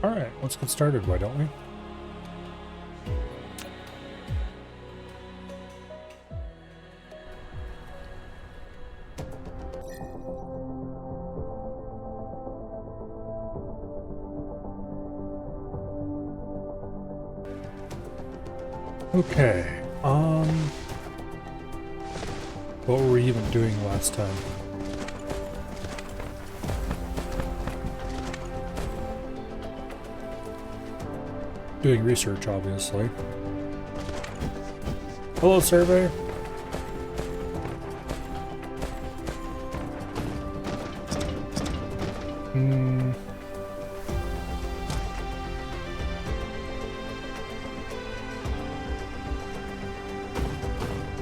Alright, let's get started, why don't we? Okay, what were we even doing last time? Doing research, obviously. Hello, survey.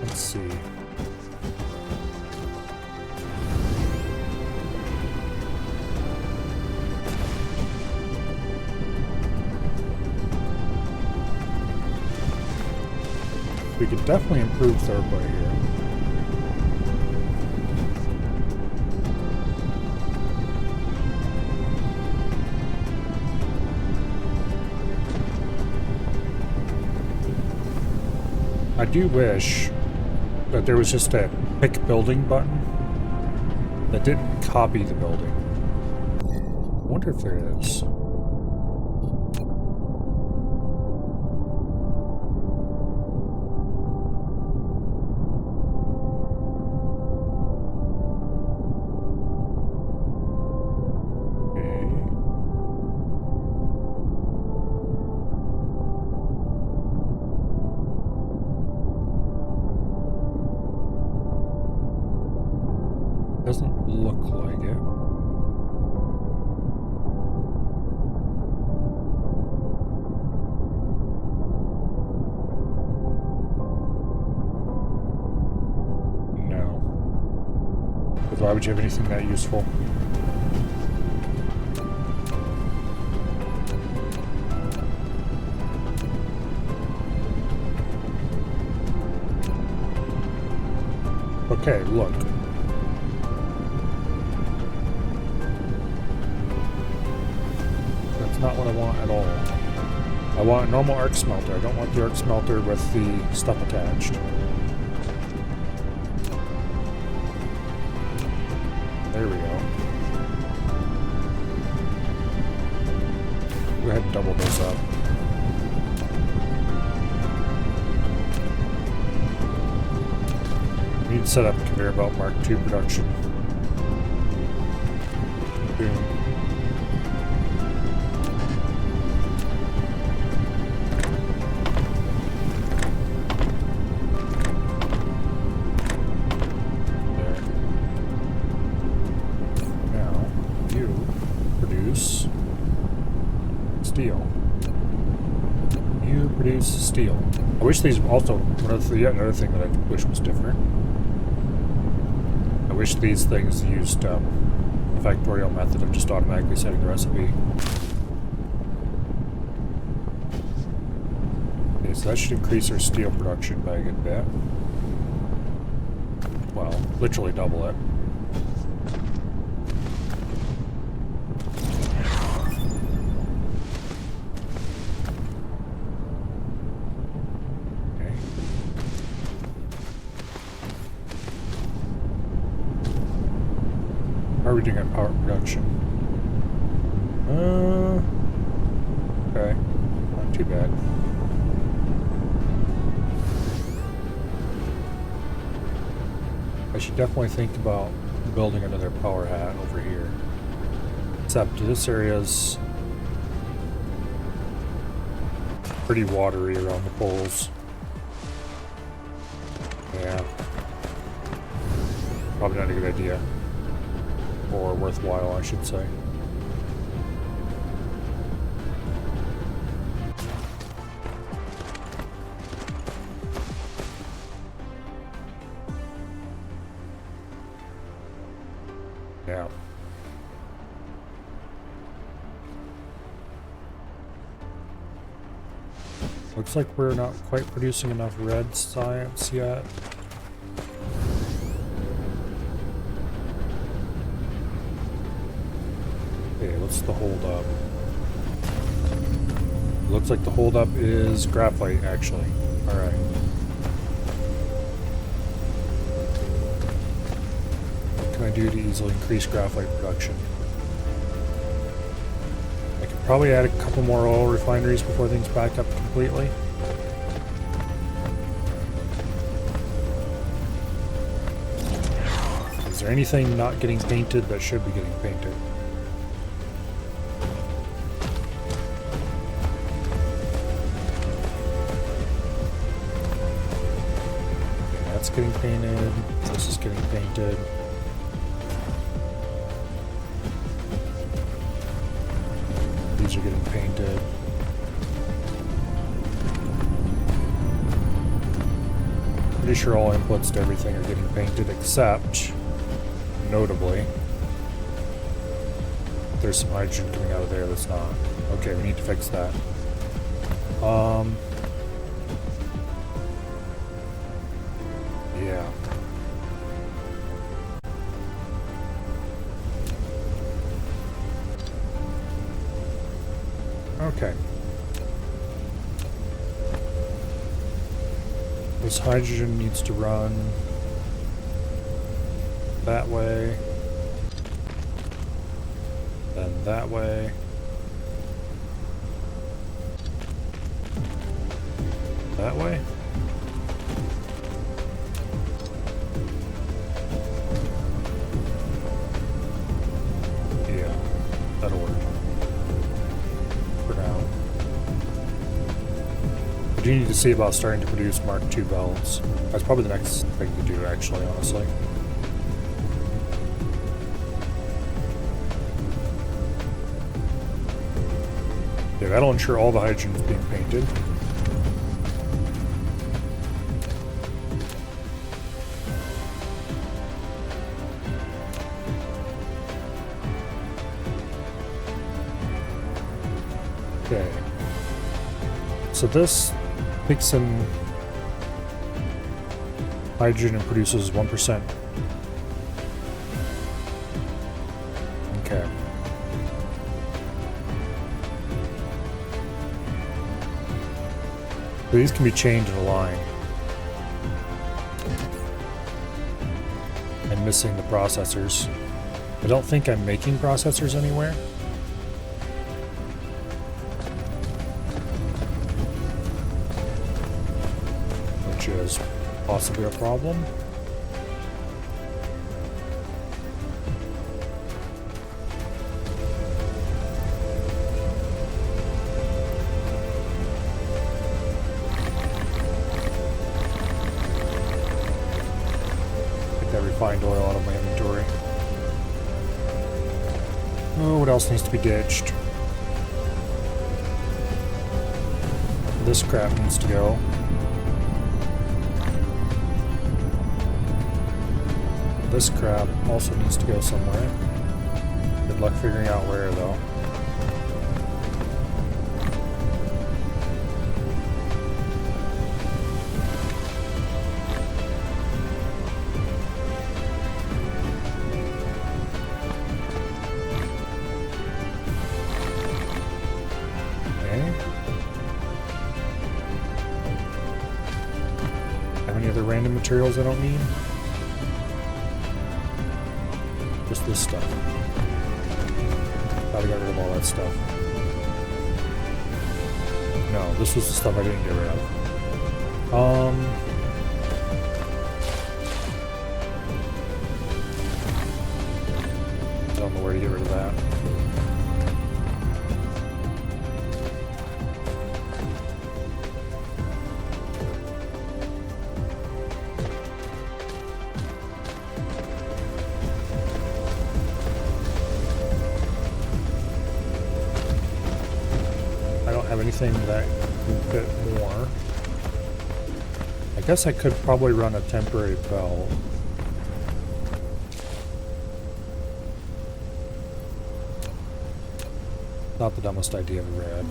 Let's see. We could definitely improve Thurber here. I do wish that there was just a pick building button that didn't copy the building. I wonder if there is. Doesn't look like it. No. Because why would you have anything that useful? Okay, look. Not what I want at all. I want a normal arc smelter. I don't want the arc smelter with the stuff attached. There we go. Go ahead and double those up. We need to set up conveyor belt Mark II production. Boom. Steel. I wish these also, another thing that I wish was different. I wish these things used the factorial method of just automatically setting the recipe. Okay, so that should increase our steel production by a good bit. Well, literally double it. How are we doing on power production? Okay. Not too bad. I should definitely think about building another power hat over here. Except this area's pretty watery around the poles. Yeah. Probably not a good idea. Or worthwhile, I should say. Yeah. Looks like we're not quite producing enough red science yet. Okay, what's the hold up? Looks like the holdup is graphite, actually. Alright. What can I do to easily increase graphite production? I could probably add a couple more oil refineries before things back up completely. Is there anything not getting painted that should be getting painted? Getting painted. This is getting painted. These are getting painted. Pretty sure all inputs to everything are getting painted except, notably, there's some hydrogen coming out of there that's not. Okay, we need to fix that. Yeah. Okay. This hydrogen needs to run that way, then that way, that way. Yeah, that'll work for now. I do need to see about starting to produce Mark II belts. That's probably the next thing to do, actually, honestly. Yeah, that'll ensure all the hydrogen is being painted. Okay. So this takes in hydrogen and produces 1%. Okay. So these can be chained in a line. I'm missing the processors. I don't think I'm making processors anywhere. Which is possibly a problem. Refined oil out of my inventory. Oh, what else needs to be ditched? This crap needs to go. This crap also needs to go somewhere. Good luck figuring out where, though. Random materials I don't need. Just this stuff. Gotta get rid of all that stuff. No, this was the stuff I didn't get rid of. Don't know where to get rid of that. Anything that can fit more. I guess I could probably run a temporary belt. Not the dumbest idea I've ever had.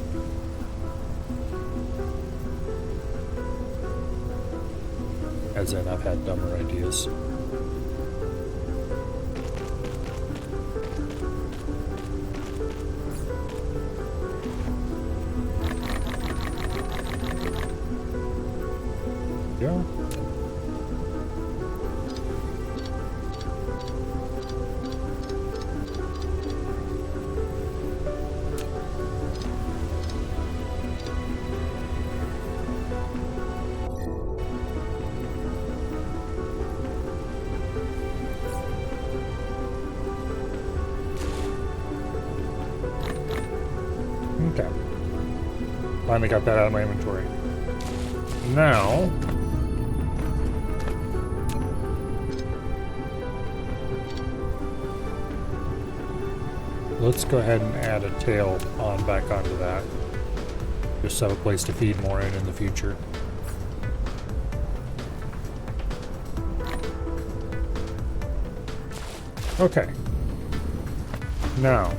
As in, I've had dumber ideas. Yeah. Okay. Finally got that out of my inventory. Now, let's go ahead and add a tail on back onto that. Just have a place to feed more in the future. Okay. Now,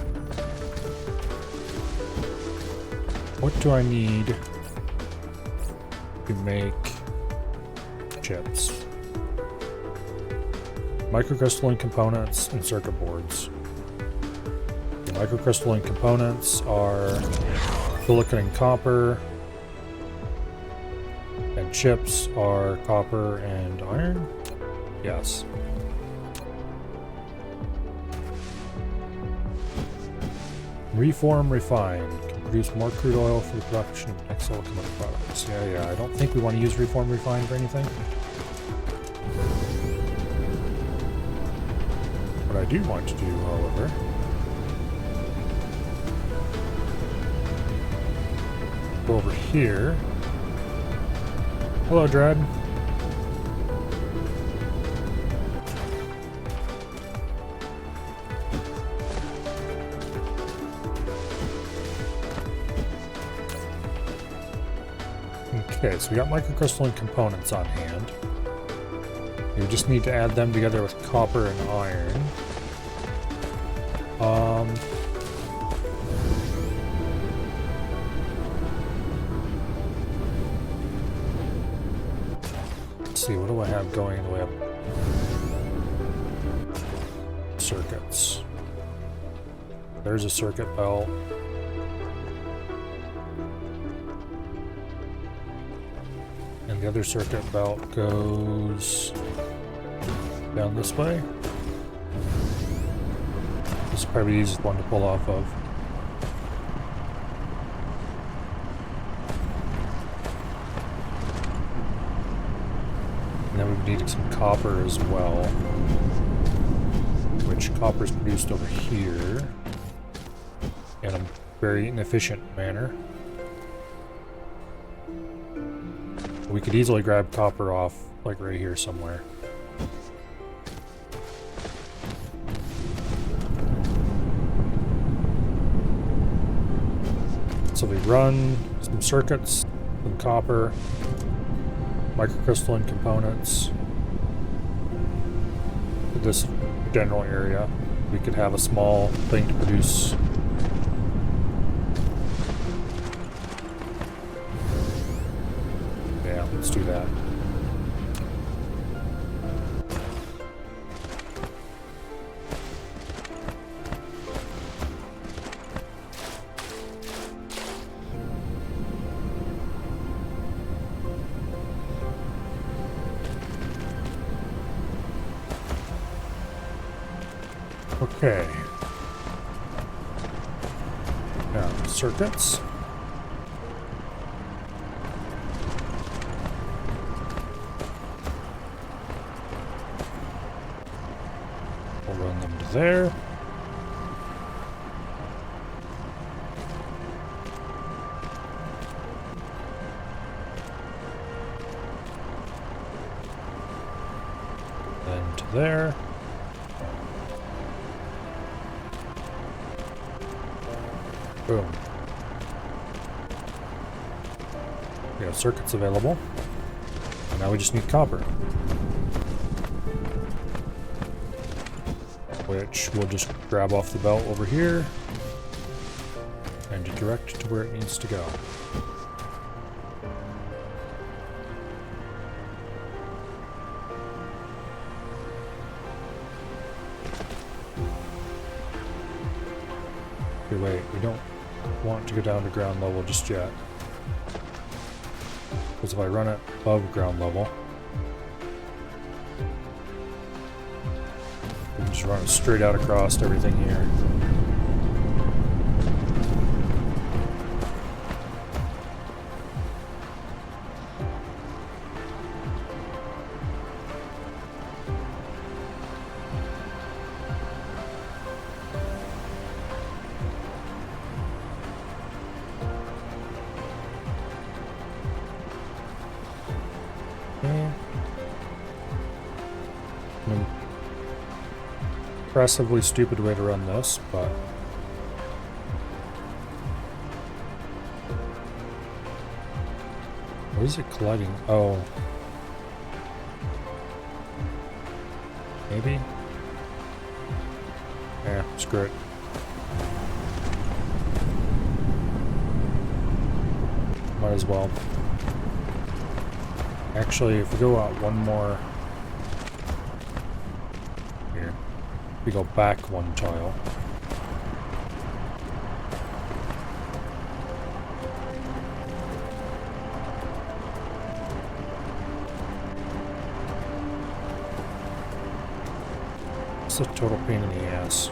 what do I need to make chips? Microcrystalline components and circuit boards. The microcrystalline components are silicon and copper, and chips are copper and iron? Yes. Reform refined. Can produce more crude oil for the production of next silicon products. Yeah, I don't think we want to use reform refined for anything. What I do want to do, however, go over here. Hello, Dread. Okay, so we got microcrystalline components on hand. We just need to add them together with copper and iron. Let's see, what do I have going in the way of circuits? There's a circuit belt. The other circuit belt goes down this way. This is probably the easiest one to pull off of. And then we're needing some copper as well, which copper is produced over here in a very inefficient manner. We could easily grab copper off, like right here somewhere. So we run some circuits, some copper, microcrystalline components to this general area. We could have a small thing to produce let's do that. Okay. Now, circuits. Run them to there. Then to there. Boom. We have circuits available. And now we just need copper, which we'll just grab off the belt over here and direct to where it needs to go. Okay, wait, we don't want to go down to ground level just yet. Because if I run it above ground level, I can just run it straight out across everything here. Impressively stupid way to run this, but what is it colliding? Oh, maybe. Yeah, screw it. Might as well. Actually, if we go out one more. We go back one tile. It's a total pain in the ass.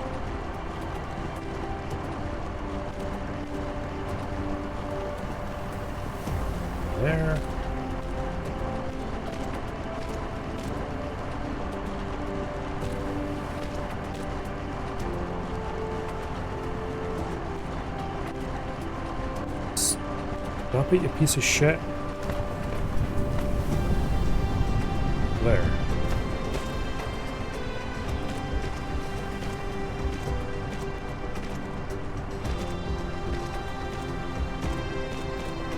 There. Stop it, you piece of shit. There.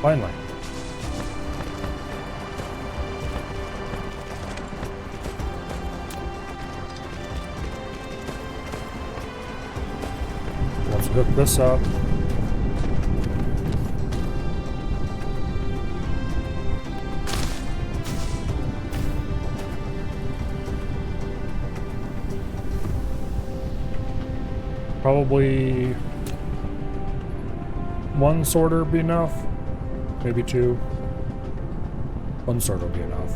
Finally. Let's hook this up. Probably one sorter be enough. Maybe two. One sorter will be enough.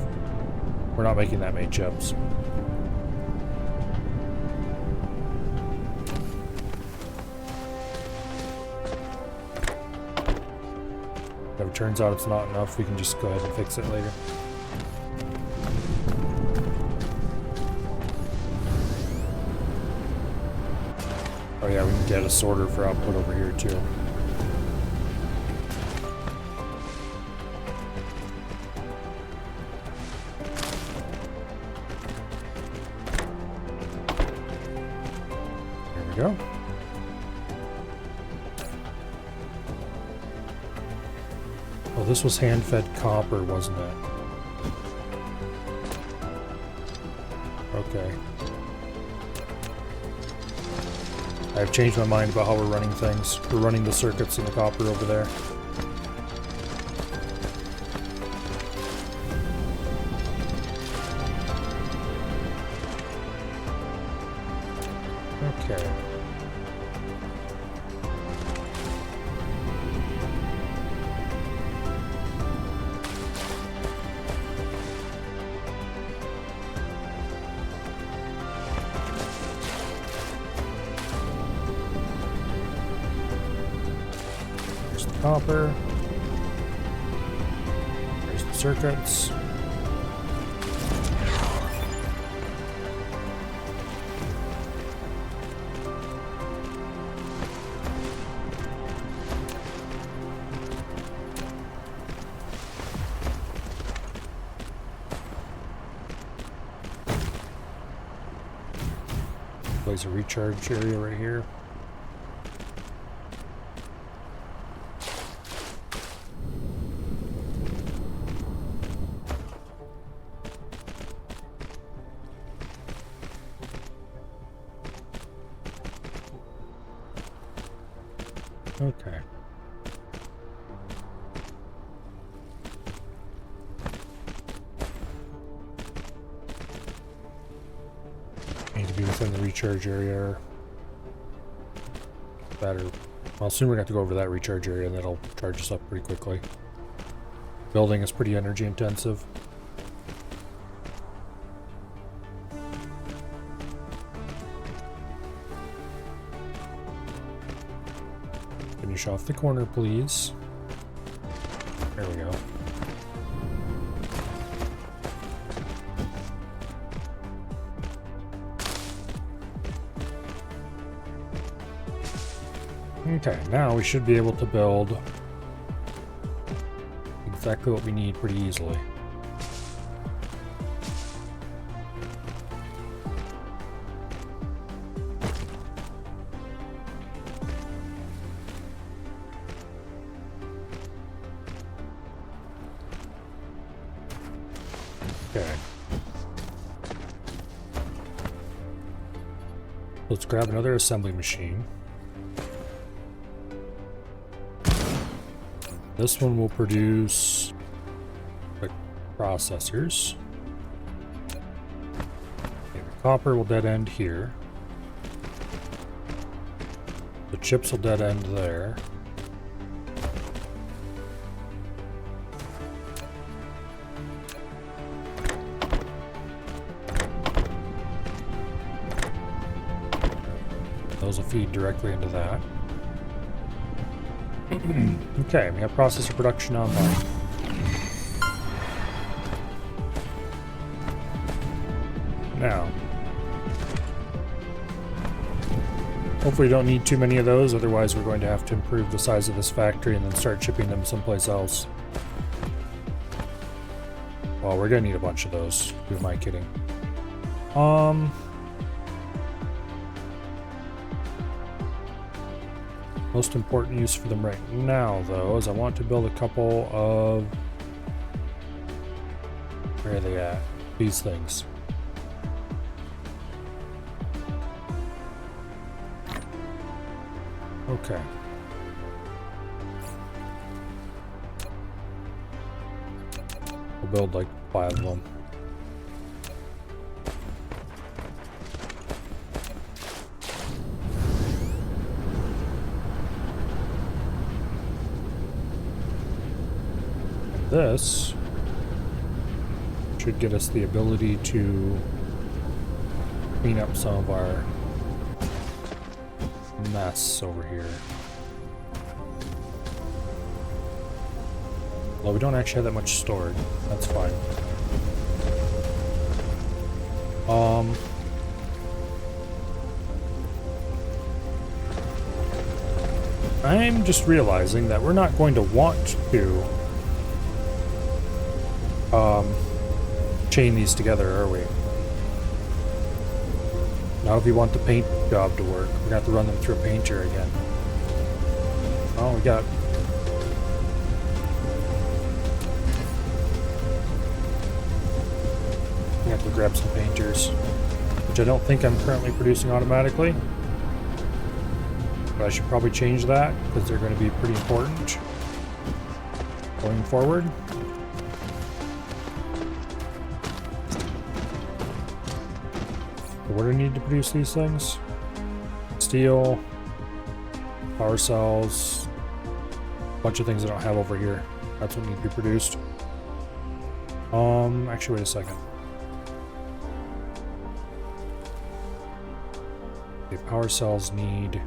We're not making that many chips. If it turns out it's not enough, we can just go ahead and fix it later. Oh yeah, we can get a sorter for output over here too. There we go. Oh, this was hand-fed copper, wasn't it? Okay. I've changed my mind about how we're running things. We're running the circuits and the copper over there. Okay. Copper. There's the circuits. There's a recharge area right here. Okay. Need to be within the recharge area. Better. Well, soon we're going to have to go over that recharge area and that'll charge us up pretty quickly. Building is pretty energy intensive. Finish off the corner, please. There we go. Okay, now we should be able to build exactly what we need pretty easily. Okay. Let's grab another assembly machine. This one will produce the processors. Okay, the copper will dead end here. The chips will dead end there. Those will feed directly into that. Okay, we have processor production online. Now, hopefully we don't need too many of those, otherwise we're going to have to improve the size of this factory and then start shipping them someplace else. Well, we're gonna need a bunch of those. Who am I kidding? Most important use for them right now, though, is I want to build a couple of... Where are they at? These things. Okay. We'll build like 5 of them. This should get us the ability to clean up some of our mess over here. Well, we don't actually have that much stored. That's fine. I'm just realizing that we're not going to want to chain these together, are we? Now if you want the paint job to work, we're gonna have to run them through a painter again. Oh, we have to grab some painters, which I don't think I'm currently producing automatically. But I should probably change that, because they're going to be pretty important going forward. What do I need to produce these things? Steel, power cells, a bunch of things I don't have over here. That's what need to be produced. Actually, wait a second. Okay, power cells need...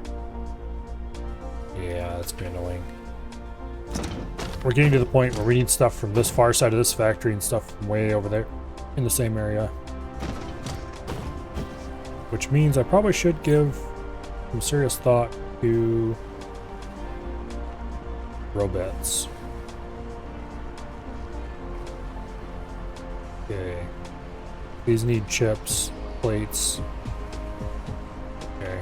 Yeah, that's gonna be annoying. We're getting to the point where we need stuff from this far side of this factory and stuff from way over there in the same area. Which means I probably should give some serious thought to robots. Okay. These need chips, plates. Okay.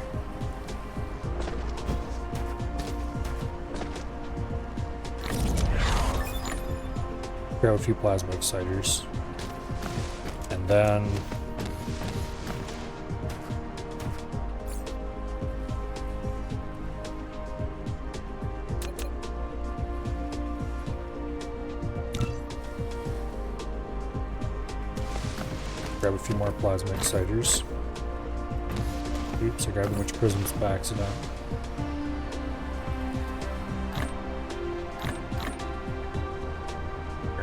Grab a few plasma exciters. And then grab a few more plasma exciters. Oops, I grabbed a bunch of prisms by accident.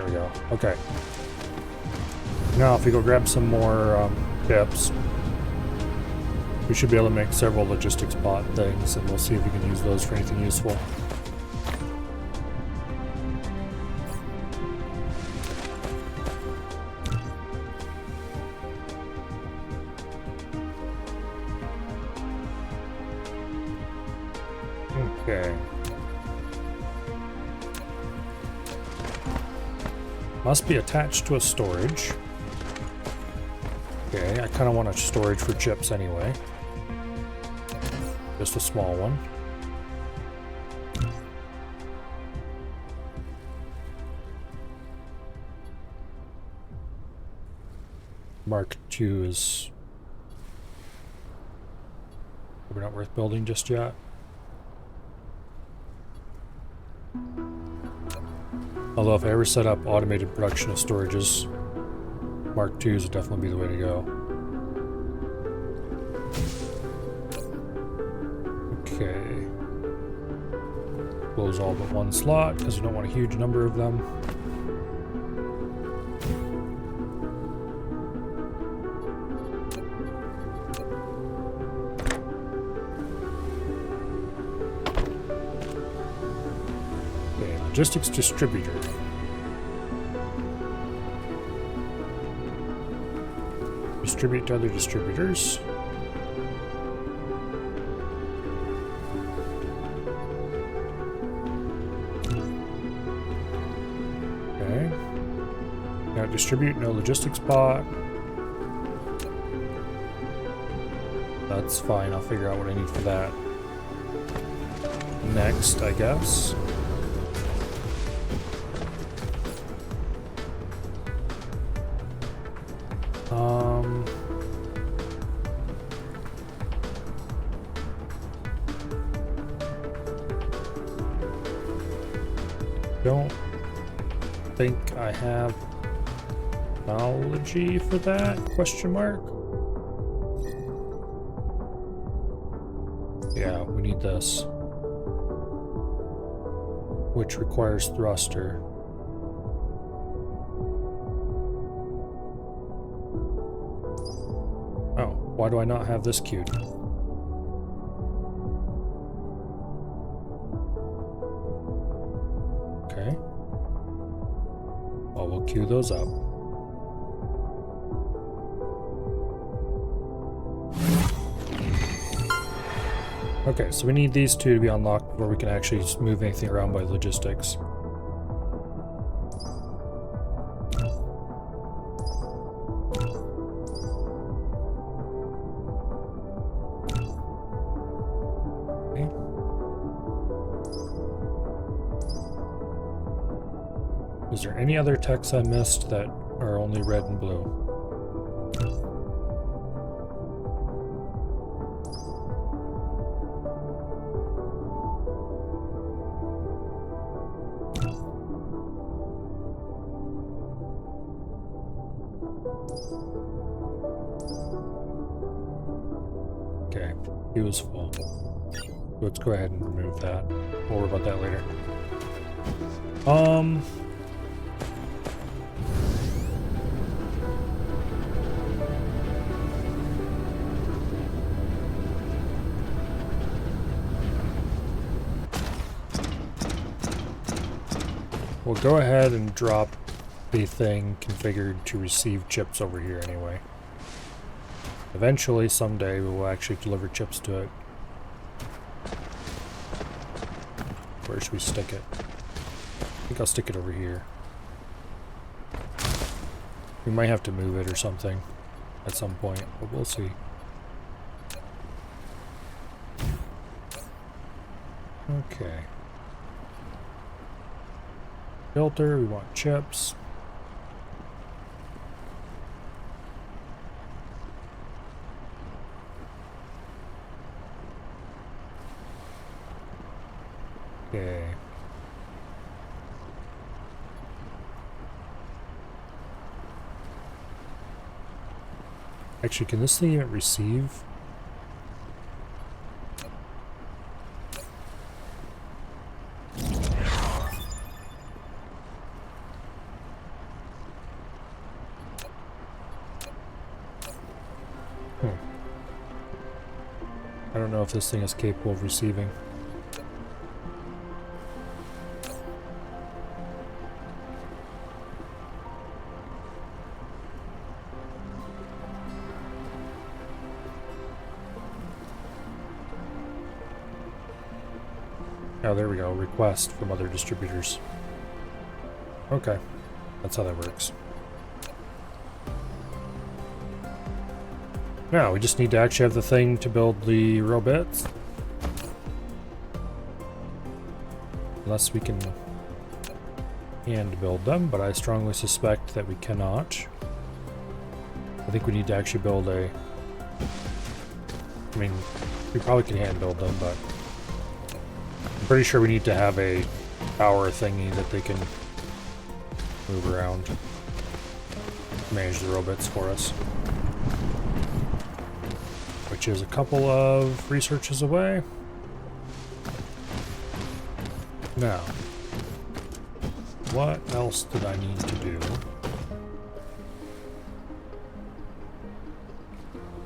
There we go. Okay. Now, if we go grab some more chips, we should be able to make several logistics bot things, and we'll see if we can use those for anything useful. Okay. Must be attached to a storage. Okay, I kind of want a storage for chips anyway. Just a small one. Mark II is probably not worth building just yet. Although if I ever set up automated production of storages, Mark IIs would definitely be the way to go. Okay. Close all but one slot because we don't want a huge number of them. Okay, logistics distributor. Distribute to other distributors. Okay. Now distribute, no logistics bot. That's fine, I'll figure out what I need for that. Next, I guess. Don't think I have technology for that, question mark? Yeah, we need this. Which requires thruster. Oh, why do I not have this queued? Okay. Well, we'll queue those up. Okay, so we need these two to be unlocked before we can actually move anything around by logistics. Okay. Is there any other texts I missed that are only red and blue? Okay, he was full. Let's go ahead and remove that. We'll worry about that later. We'll go ahead and drop the thing configured to receive chips over here anyway. Eventually, someday, we will actually deliver chips to it. Where should we stick it? I think I'll stick it over here. We might have to move it or something at some point, but we'll see. Okay. Filter, we want chips. Okay. Actually, can this thing even receive? I don't know if this thing is capable of receiving. Oh, there we go. Request from other distributors. Okay. That's how that works. Now, we just need to actually have the thing to build the robots. Unless we can hand build them, but I strongly suspect that we cannot. I think we need to actually build a... I mean, we probably can hand build them, but... I'm pretty sure we need to have a power thingy that they can move around. Manage the robots for us. Which is a couple of researches away. Now, what else did I need to do?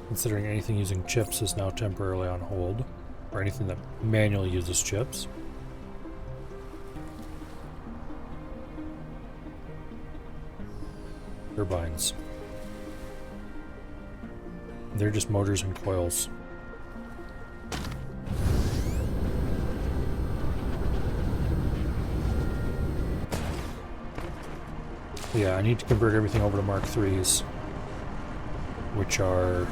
Considering anything using chips is now temporarily on hold, or anything that manually uses chips. Turbines. They're just motors and coils. Yeah, I need to convert everything over to Mark IIIs, which are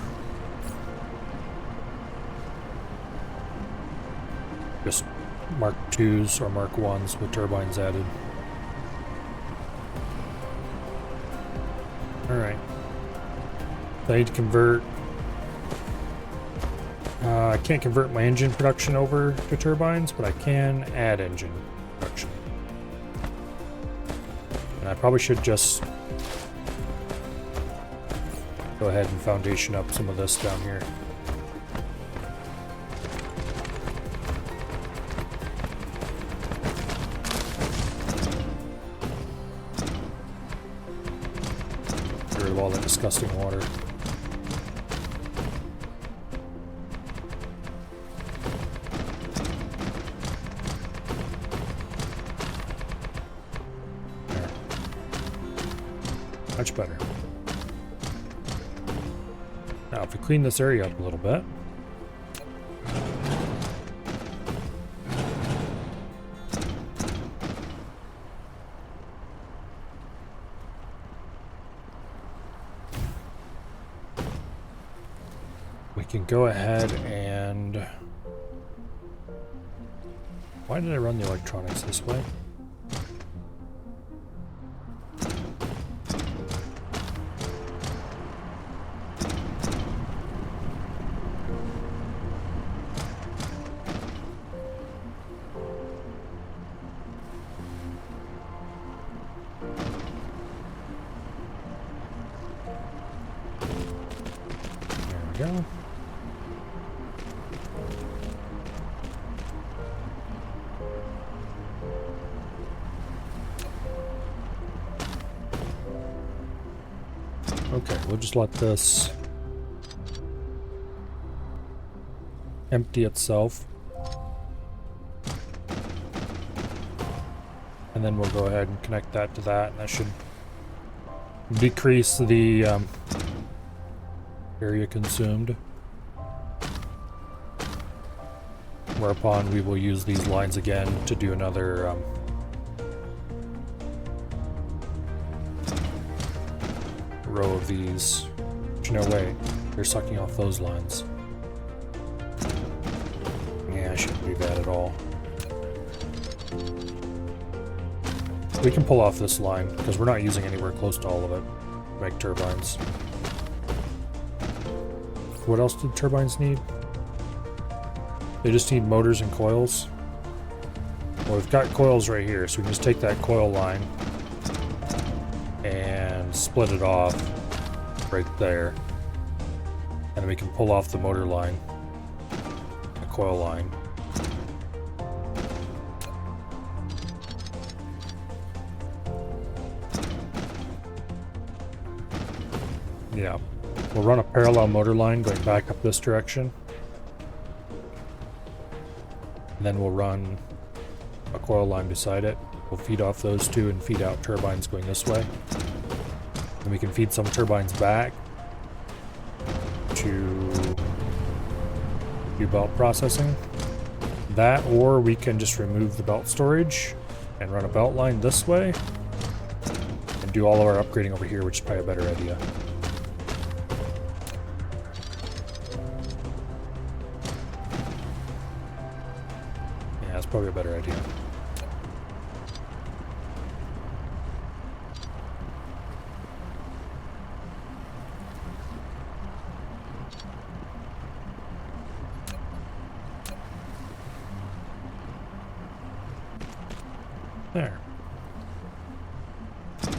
just Mark IIs or Mark Is with turbines added. Alright. I need to convert... I can't convert my engine production over to turbines, but I can add engine production. And I probably should just go ahead and foundation up some of this down here. Get rid of all that disgusting water. Much better. Now, if we clean this area up a little bit. We can go ahead and... Why did I run the electronics this way? Go. Okay, we'll just let this empty itself. And then we'll go ahead and connect that to that, and that should decrease the area consumed. Whereupon we will use these lines again to do another row of these. But no, wait, they're sucking off those lines. Yeah, I shouldn't do that at all. We can pull off this line because we're not using anywhere close to all of it to make turbines. What else do turbines need? They just need motors and coils. Well, we've got coils right here, so we can just take that coil line and split it off right there. And then we can pull off the motor line, the coil line. Yeah. We'll run a parallel motor line going back up this direction. And then we'll run a coil line beside it. We'll feed off those two and feed out turbines going this way. And we can feed some turbines back to do belt processing. That, or we can just remove the belt storage and run a belt line this way and do all of our upgrading over here, which is probably a better idea. Yeah, that's probably a better idea. There.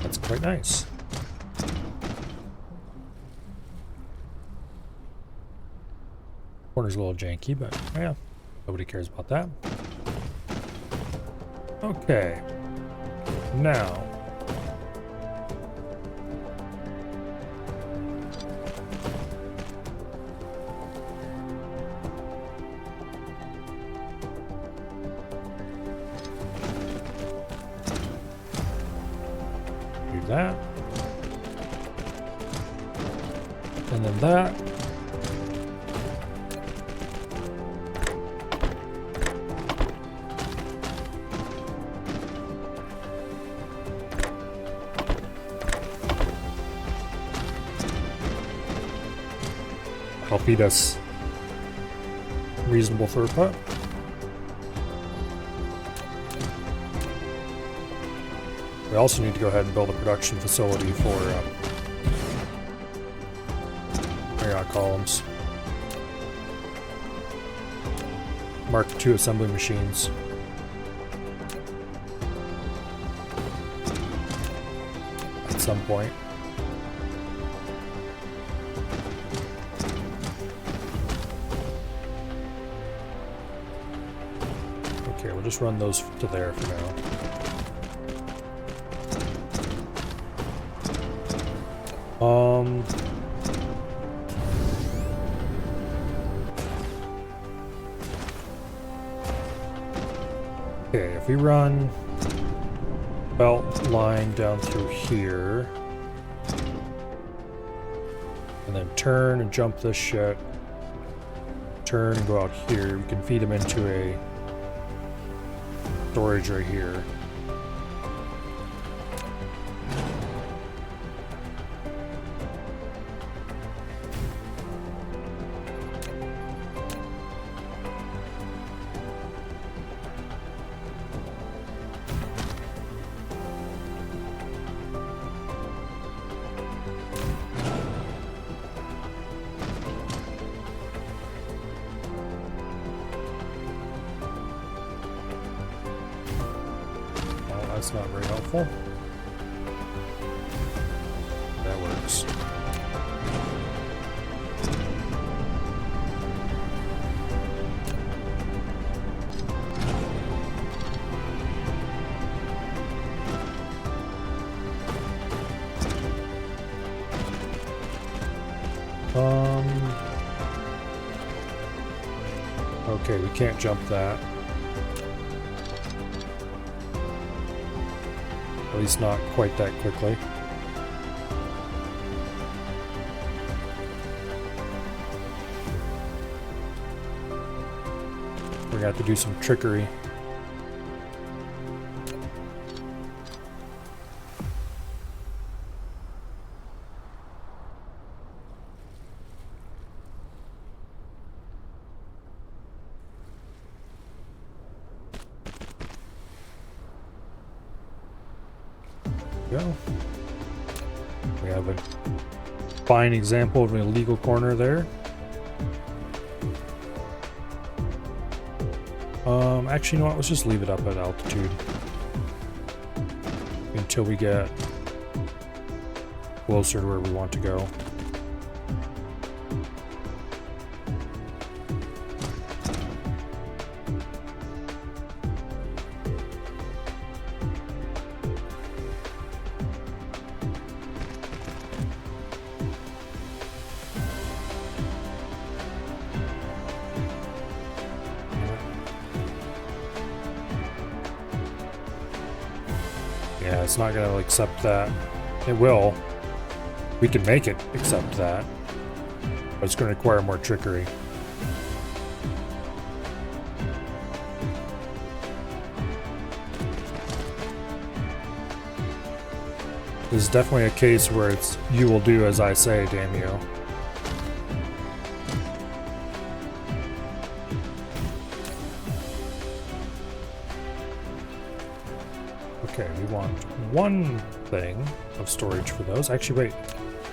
That's quite nice. Corner's a little janky, but yeah, nobody cares about that. Okay. Now. That, and then that, help feed us reasonable throughput. We also need to go ahead and build a production facility for Marriott columns. Mark II assembly machines. At some point. Okay, we'll just run those to there for now. Okay, if we run belt line down through here, and then turn and jump this shit, turn and go out here, we can feed them into a storage right here. That's not very helpful. That works. Okay, we can't jump that. At least not quite that quickly. We're gonna have to do some trickery. Go. We have a fine example of an illegal corner there. Actually, you know what? Let's just leave it up at altitude until we get closer to where we want to go. it's not going to accept that. It will. We can make it accept that. But it's going to require more trickery. This is definitely a case where it's you will do as I say, damn you. Okay, we want one thing of storage for those. Actually, wait.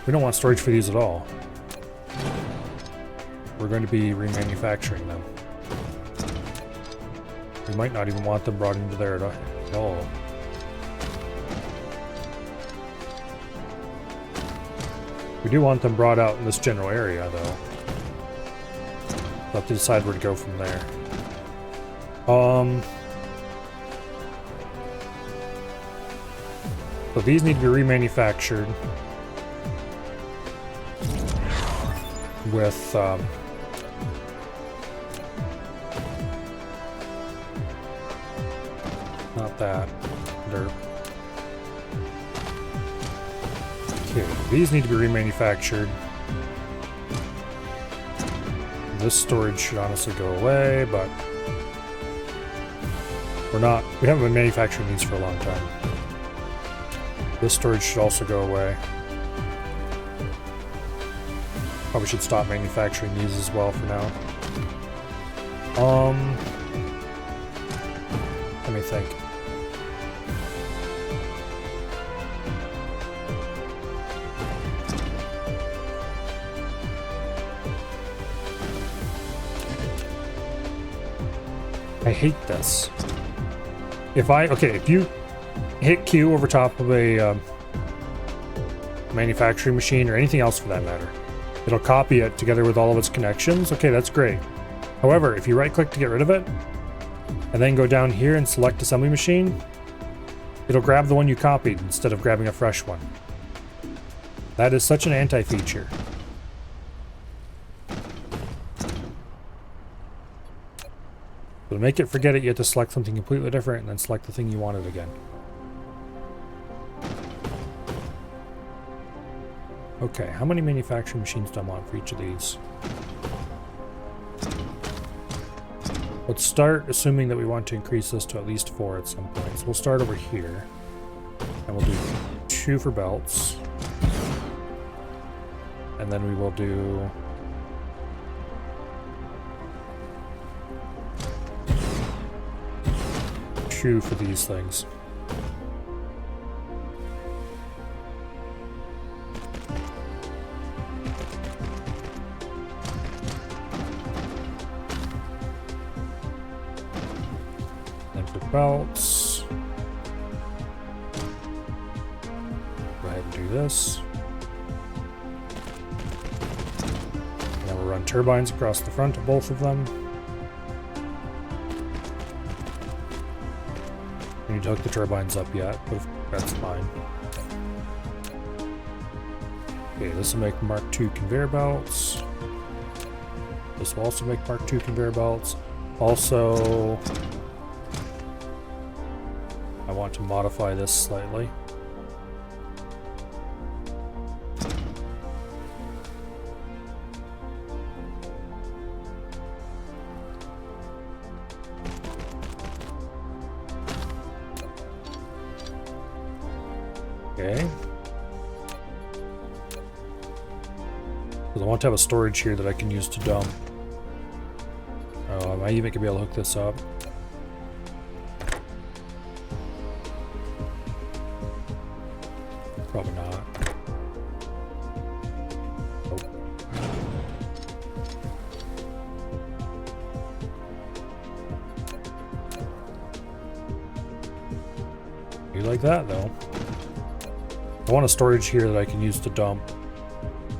We don't want storage for these at all. We're going to be remanufacturing them. We might not even want them brought into there at all. We do want them brought out in this general area, though. We'll have to decide where to go from there. So these need to be remanufactured with not that dirt. Okay, these need to be remanufactured. This storage should honestly go away, but we haven't been manufacturing these for a long time. This storage should also go away. Probably should stop manufacturing these as well for now. Let me think. I hate this. If you hit Q over top of a manufacturing machine or anything else for that matter, it'll copy it together with all of its connections. Okay, that's great. However, if you right click to get rid of it and then go down here and select assembly machine, it'll grab the one you copied instead of grabbing a fresh one. That is such an anti-feature. To make it forget it, you have to select something completely different and then select the thing you wanted again. Okay, how many manufacturing machines do I want for each of these? Let's start assuming that we want to increase this to at least 4 at some point. So we'll start over here. And we'll do 2 for belts. And then we will do... for these things. Then for belts, go ahead and do this. Now we'll run turbines across the front of both of them. I need to hook the turbines up yet, but that's fine. Okay, this will make Mark II conveyor belts. This will also make Mark II conveyor belts. Also, I want to modify this slightly. Okay. Because I want to have a storage here that I can use to dump. I might even be able to hook this up. Probably not. Nope. You like that though? I want a storage here that I can use to dump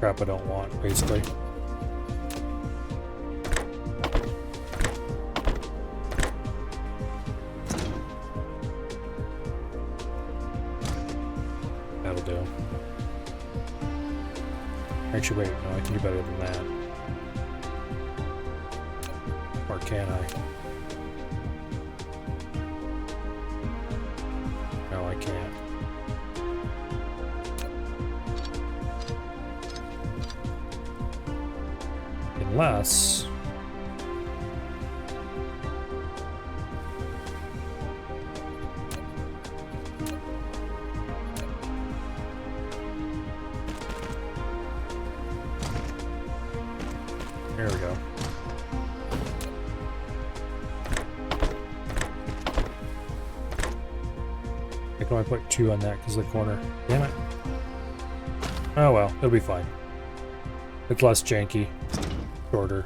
crap I don't want, basically. That'll do. Actually, wait, no, I can do better than that. Or can I? No, I can't. Unless... There we go. I can only put 2 on that because of the corner. Damn it. Oh well, it'll be fine. It's less janky. Shorter.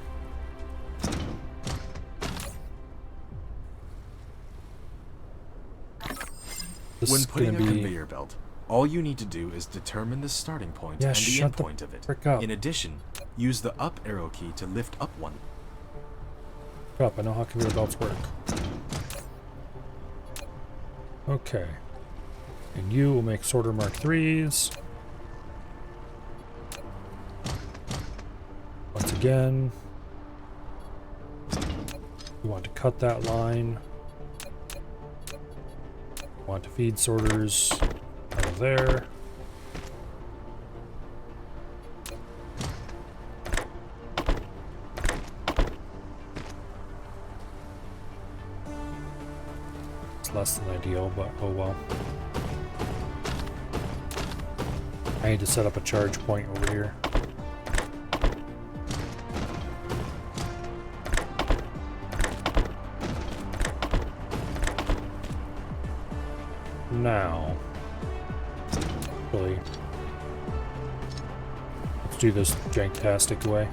When putting a conveyor belt, all you need to do is determine the starting point and the end point of it. In addition, use the up arrow key to lift up one. Up, I know how conveyor belts work. Okay. And you will make sorter mark 3s. Once again, you want to cut that line. You want to feed sorters out of there. It's less than ideal, but oh well. I need to set up a charge point over here. Now, really, let's do this janktastic way.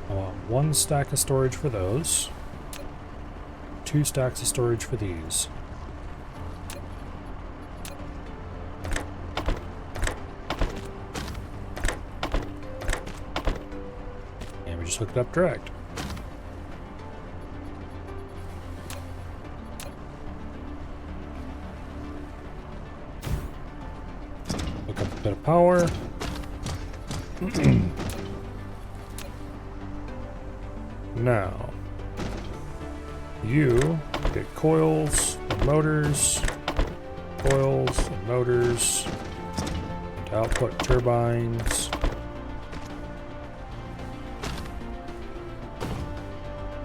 I want 1 stack of storage for those, 2 stacks of storage for these. Just hook it up direct. Hook up a bit of power. Now, you get coils and motors, coils and motors, and output turbines.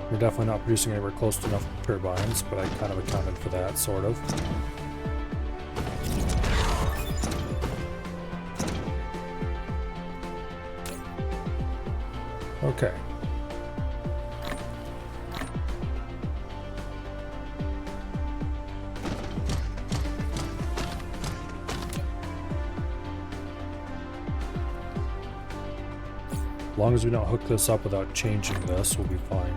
We're definitely not producing anywhere close to enough turbines, but I kind of accounted for that, sort of. Okay. As long as we don't hook this up without changing this, we'll be fine.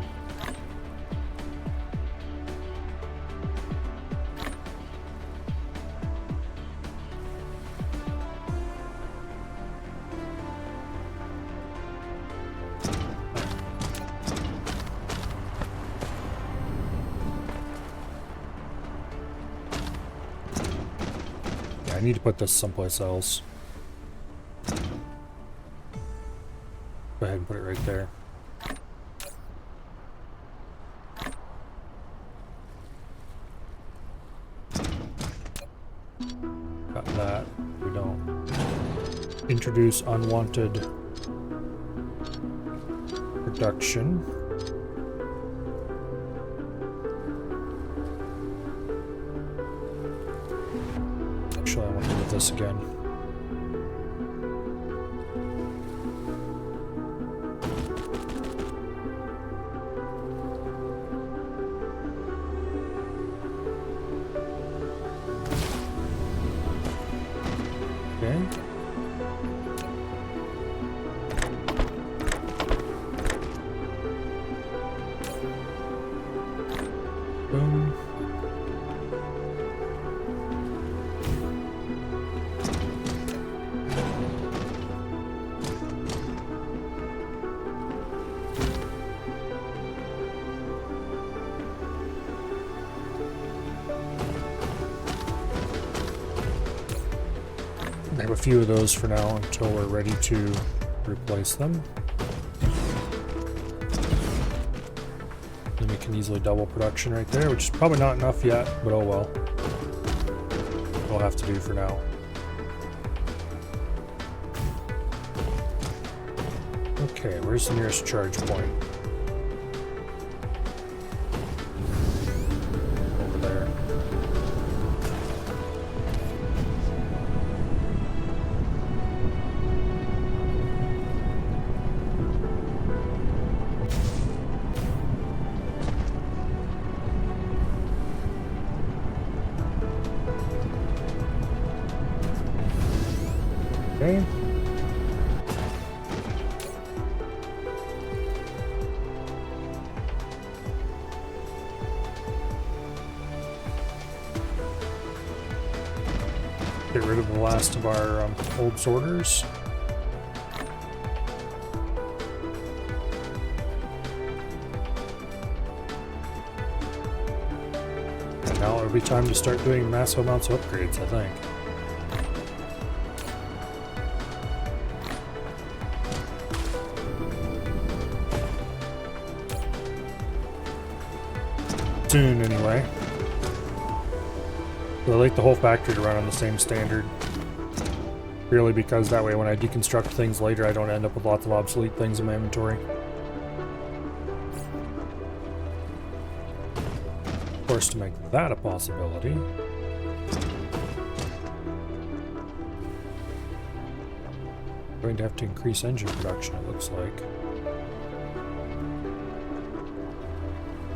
I need to put this someplace else. Go ahead and put it right there. Got that. We don't introduce unwanted production. Actually, I want to do this again. Okay. Boom. I have a few of those for now until we're ready to replace them. The we can easily double production right there, which is probably not enough yet, but oh well. We'll have to do for now. Okay, where's the nearest charge point? Over there. Okay. Get rid of the last of our old sorters. And now it'll be time to start doing massive amounts of upgrades, I think. Soon, anyway. So I like the whole factory to run on the same standard. Purely because that way when I deconstruct things later, I don't end up with lots of obsolete things in my inventory. Of course, to make that a possibility, I'm going to have to increase engine production, it looks like.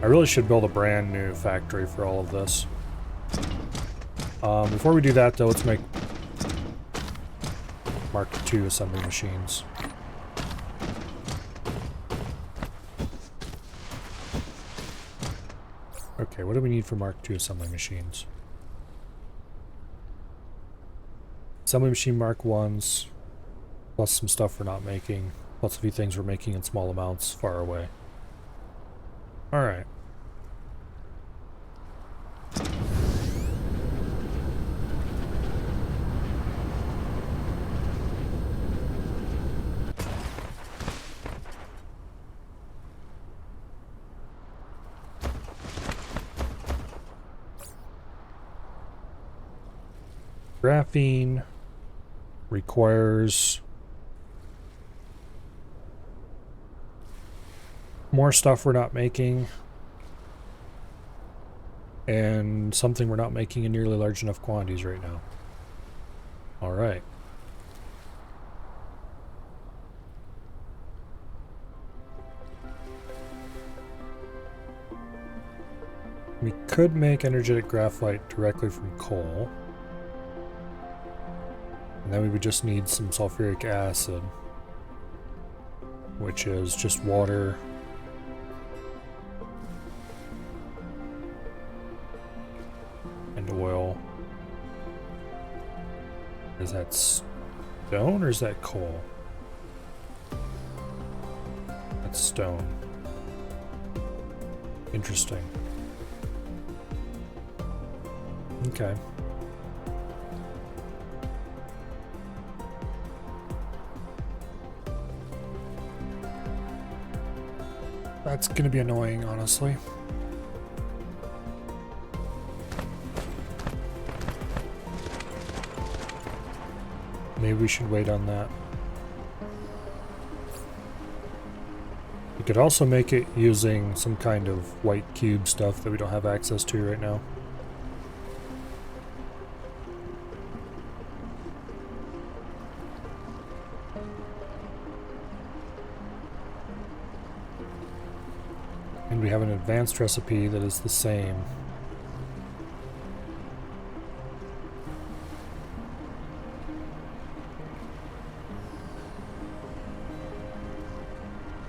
I really should build a brand new factory for all of this. Before we do that, though, let's make Mark II assembly machines. Okay, what do we need for Mark II assembly machines? Assembly machine Mark Is, plus some stuff we're not making, plus a few things we're making in small amounts far away. Alright. Graphene requires more stuff we're not making, and something we're not making in nearly large enough quantities right now. Alright. We could make energetic graphite directly from coal. And then we would just need some sulfuric acid, which is just water and oil. Is that stone or is that coal? That's stone. Interesting. Okay. That's gonna be annoying, honestly. Maybe we should wait on that. We could also make it using some kind of white cube stuff that we don't have access to right now. And we have an advanced recipe that is the same.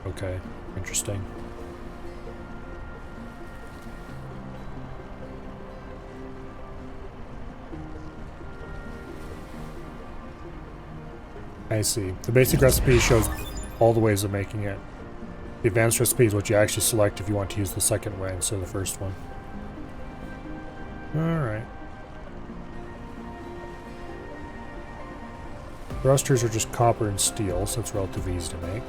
Okay, interesting. I see. The basic recipe shows all the ways of making it. The advanced recipe is what you actually select if you want to use the second way instead of the first one. Alright. Thrusters are just copper and steel, so it's relatively easy to make.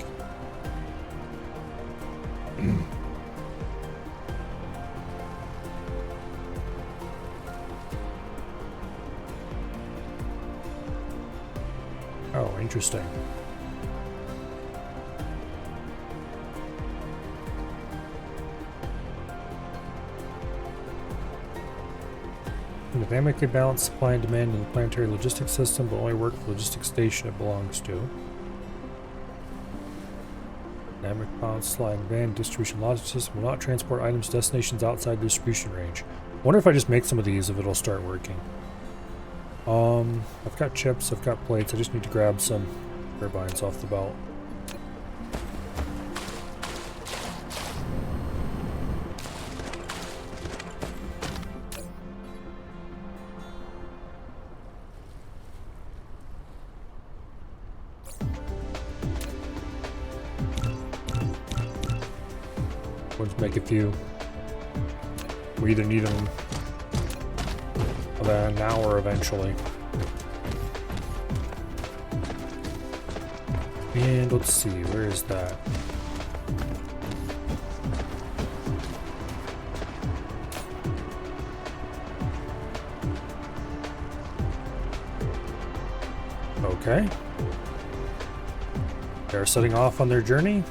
Interesting. The dynamically balanced supply and demand in the planetary logistics system will only work for the logistics station it belongs to. Dynamic balanced supply and demand distribution logistics system will not transport items to destinations outside the distribution range. I wonder if I just make some of these, if it'll start working. I've got chips, I've got plates, I just need to grab some turbines off the belt. We'll just make a few. We either need them about an hour eventually. And let's see, where is that? Okay. They're setting off on their journey.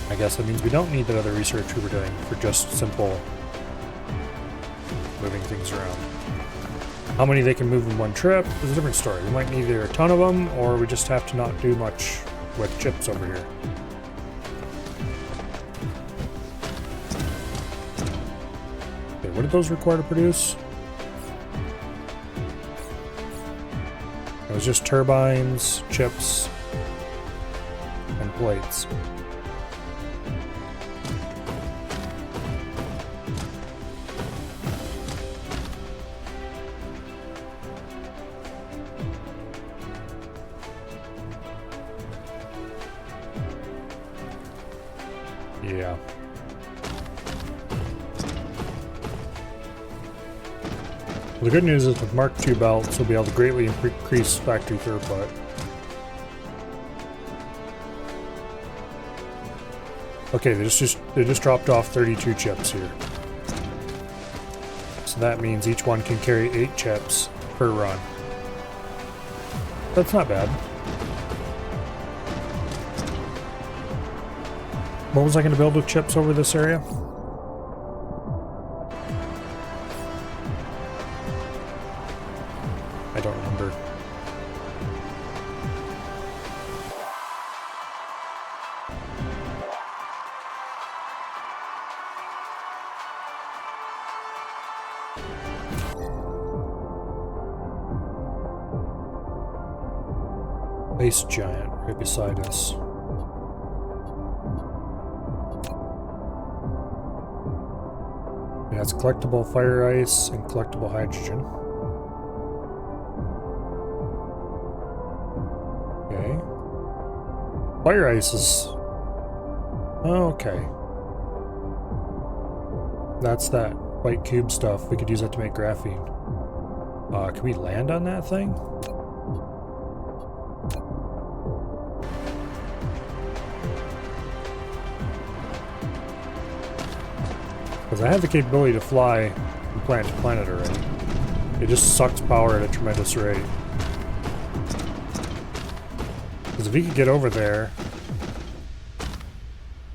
I guess that means we don't need that other research we were doing for just simple moving things around. How many they can move in one trip is a different story. We might need either a ton of them, or we just have to not do much with chips over here. Okay, what did those require to produce? It was just turbines, chips, and plates. Yeah. Well, the good news is with Mark II belts, we'll be able to greatly increase factory throughput. Okay, they just dropped off 32 chips here. So that means each one can carry 8 chips per run. That's not bad. What was I going to build with chips over this area? I don't remember. Ice giant right beside us. It has collectible fire ice and collectible hydrogen. Okay. Fire ice is... Oh, okay. That's that white cube stuff. We could use that to make graphene. Can we land on that thing? Because I have the capability to fly from planet to planet already. It just sucks power at a tremendous rate. Because if we could get over there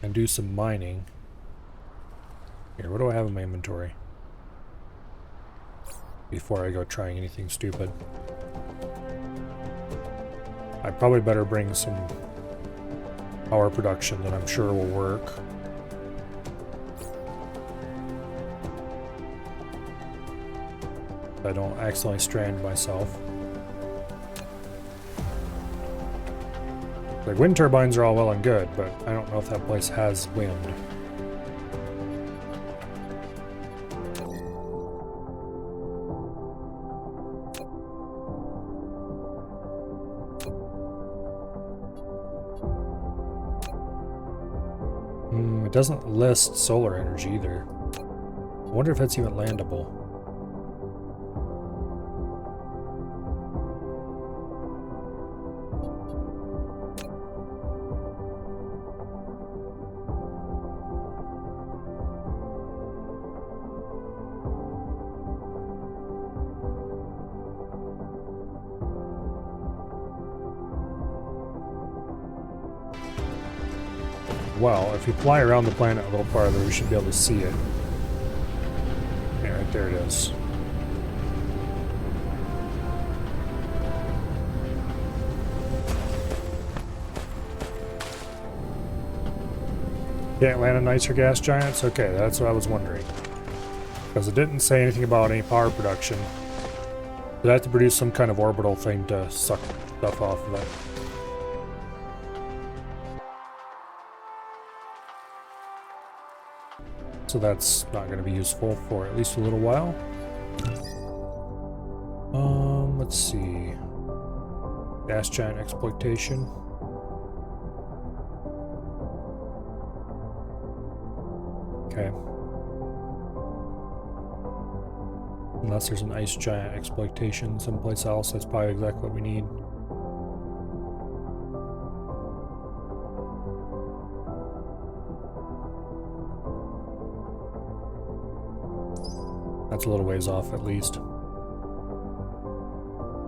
and do some mining... Here, what do I have in my inventory? Before I go trying anything stupid. I probably better bring some power production that I'm sure will work. I don't accidentally strand myself. Like, wind turbines are all well and good, but I don't know if that place has wind. It doesn't list solar energy either. I wonder if that's even landable. well. If we fly around the planet a little farther, we should be able to see it. Yeah, right there it is. Can't land on nicer gas giants? Okay, that's what I was wondering. Because it didn't say anything about any power production. Did I have to produce some kind of orbital thing to suck stuff off of it? So that's not going to be useful for at least a little while. Let's see. Gas giant exploitation. Okay. Unless there's an ice giant exploitation someplace else, that's probably exactly what we need. That's a little ways off at least.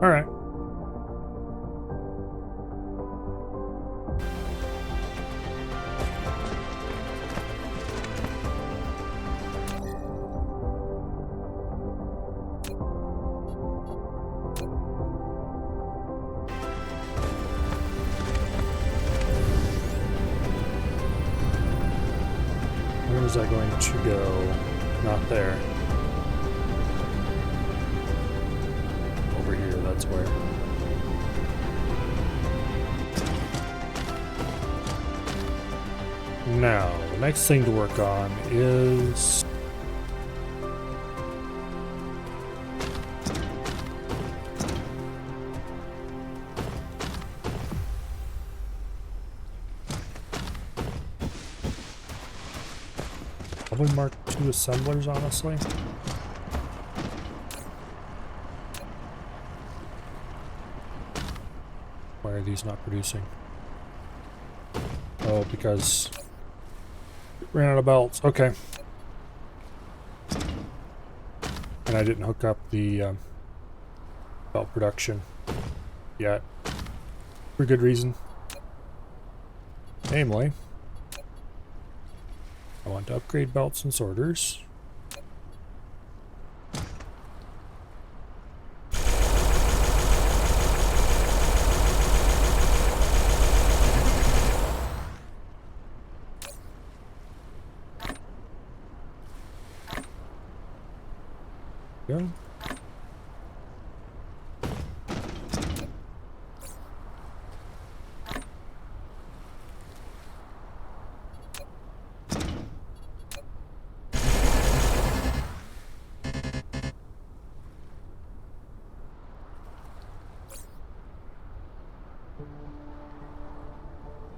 Alright. Where is that going to go? Not there. Over here, that's where. Now, the next thing to work on is... probably Mark II assemblers, honestly. Why are these not producing? Oh, because ran out of belts. Okay. And I didn't hook up the belt production yet. For good reason. Namely, I want to upgrade belts and sorters. Go.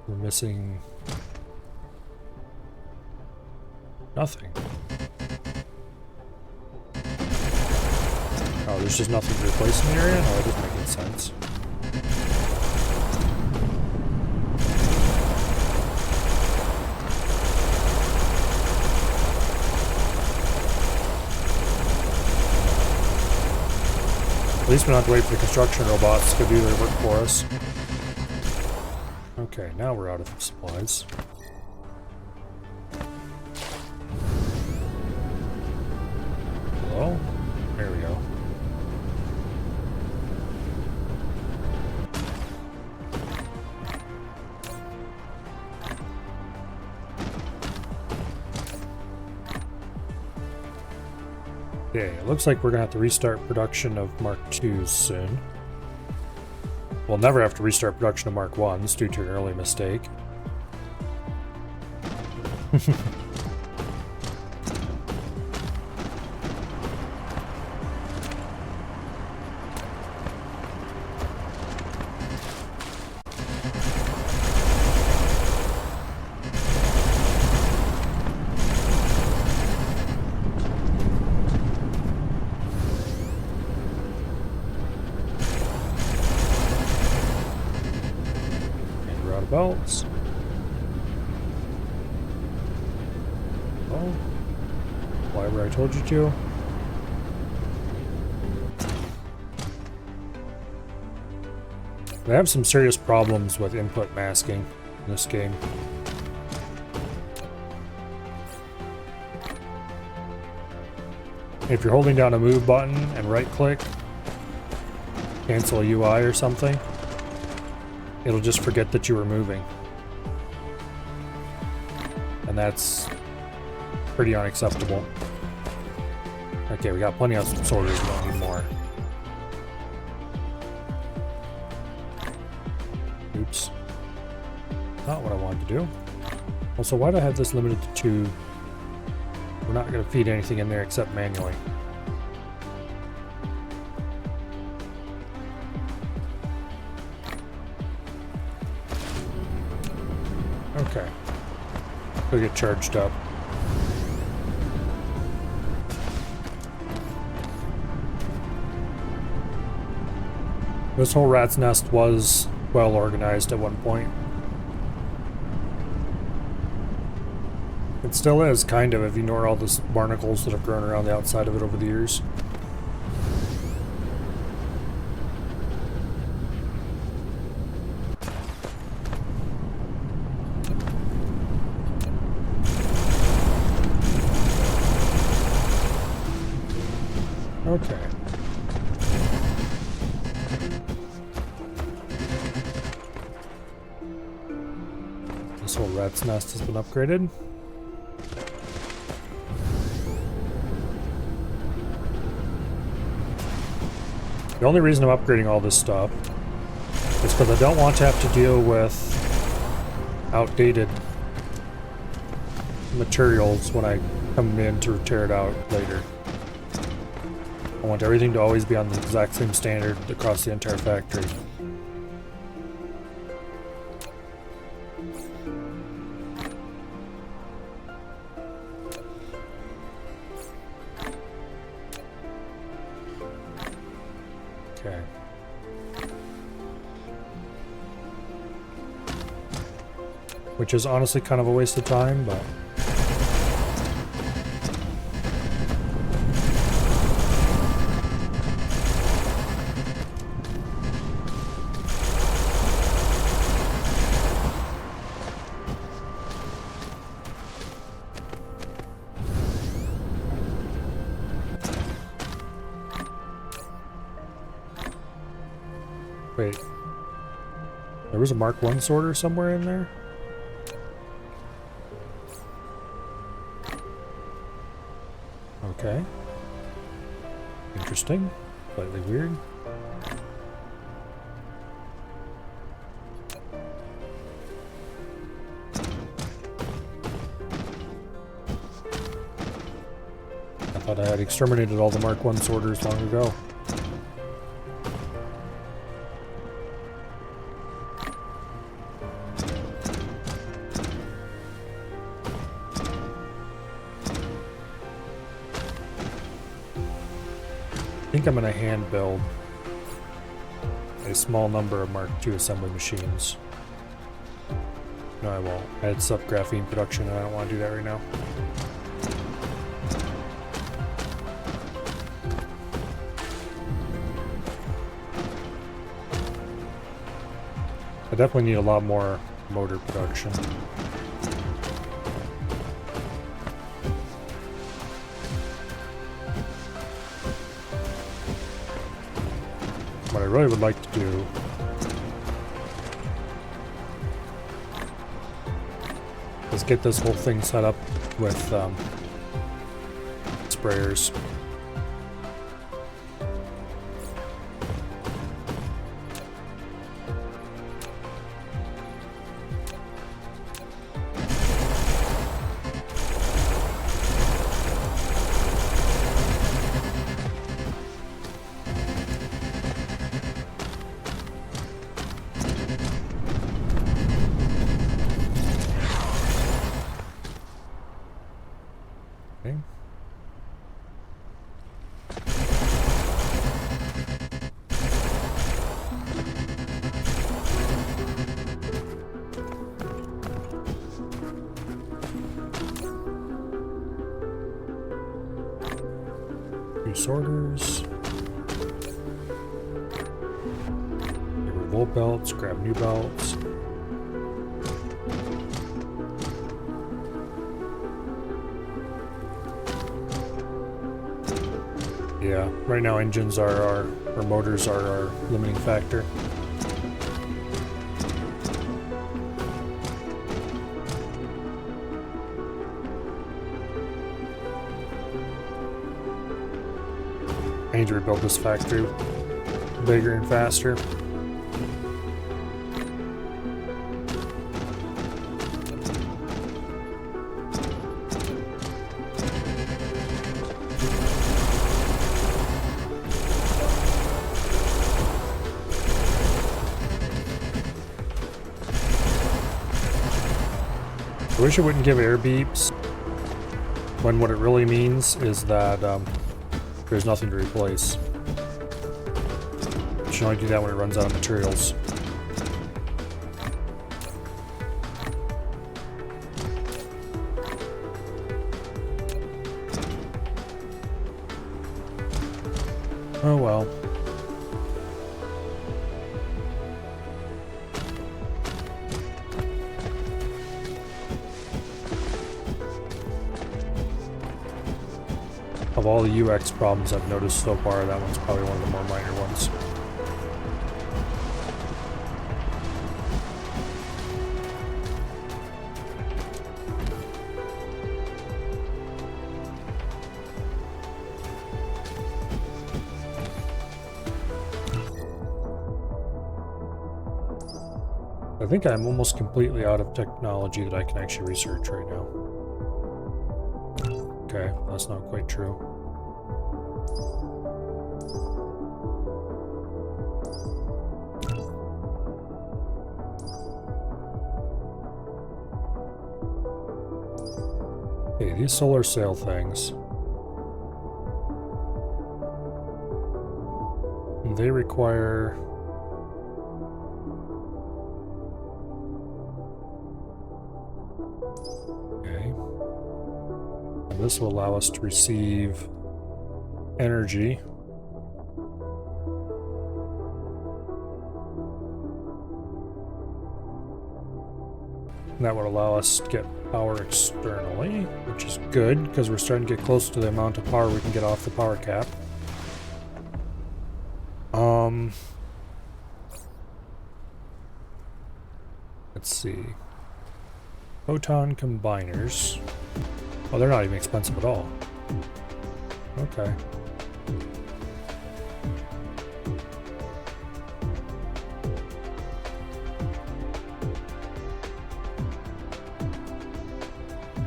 We're missing nothing. Oh, there's just nothing to replace in the area? No, that doesn't make any sense. At least we don't have to wait for the construction robots to do their work for us. Okay, now we're out of supplies. Hello? There we go. Okay, it looks like we're gonna have to restart production of Mark IIs soon. We'll never have to restart production of Mark 1s due to an early mistake. Belts. Oh, whatever I told you to. I have some serious problems with input masking in this game. If you're holding down a move button and right click, cancel a UI or something, it'll just forget that you were moving. And that's pretty unacceptable. Okay, we got plenty of sorters, we don't need more. Oops. Not what I wanted to do. Also, why do I have this limited to 2? We're not going to feed anything in there except manually. Okay. We'll get charged up. This whole rat's nest was well organized at one point. It still is, kind of, if you ignore all the barnacles that have grown around the outside of it over the years. Okay. This whole rat's nest has been upgraded. The only reason I'm upgrading all this stuff is because I don't want to have to deal with outdated materials when I come in to tear it out later. I want everything to always be on the exact same standard across the entire factory. Okay. Which is honestly kind of a waste of time, but... Wait. There was a Mark 1 sorter somewhere in there? Okay. Interesting. Slightly weird. I thought I had exterminated all the Mark 1 sorters long ago. I think I'm going to hand build a small number of Mark II assembly machines. No, I won't. I had sub-graphene production and I don't want to do that right now. I definitely need a lot more motor production. What I really would like to do is get this whole thing set up with sprayers. Sorters. Revolt belts, grab new belts. Yeah, right now engines are or motors are our limiting factor. I need to rebuild this factory bigger and faster. I wish it wouldn't give air beeps, when what it really means is that there's nothing to replace. It should only do that when it runs out of materials. Oh well. Of all the UX problems I've noticed so far, that one's probably one of the more minor ones. I think I'm almost completely out of technology that I can actually research right now. Okay, that's not quite true. Okay, these solar sail things. They require... Okay. And this will allow us to receive energy. And that would allow us to get power externally, which is good, because we're starting to get close to the amount of power we can get off the power cap. Let's see. Photon combiners. Oh, they're not even expensive at all. Okay.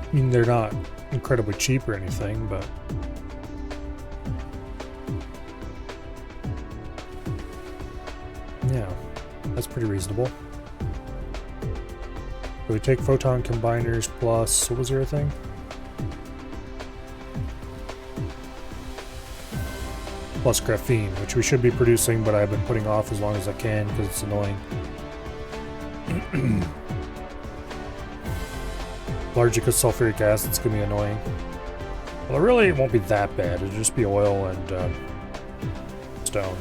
I mean, they're not incredibly cheap or anything, but... yeah, that's pretty reasonable. So we take photon combiners plus... what was the other thing? Plus graphene, which we should be producing, but I've been putting off as long as I can because it's annoying. Largely because sulfuric acid's gonna be annoying. Well, really, it won't be that bad. It'll just be oil and stone.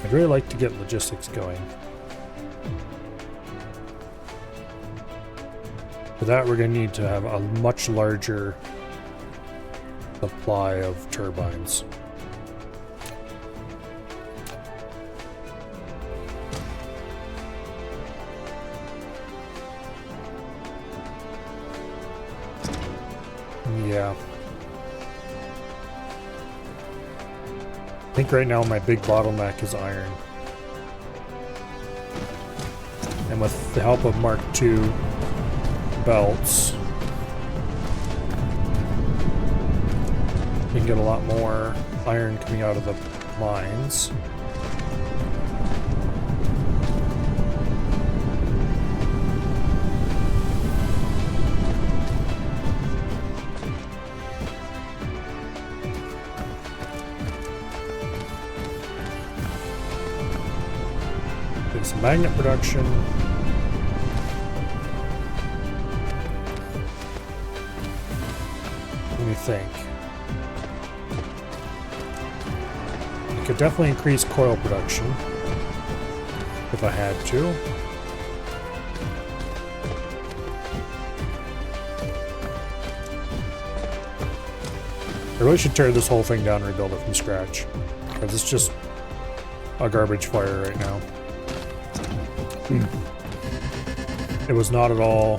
I'd really like to get logistics going. For that, we're going to need to have a much larger supply of turbines. Yeah. I think right now my big bottleneck is iron. And with the help of Mark II belts, we can get a lot more iron coming out of the mines. Get some magnet production. think. You could definitely increase coil production if I had to. I really should tear this whole thing down and rebuild it from scratch, because it's just a garbage fire right now. It was not at all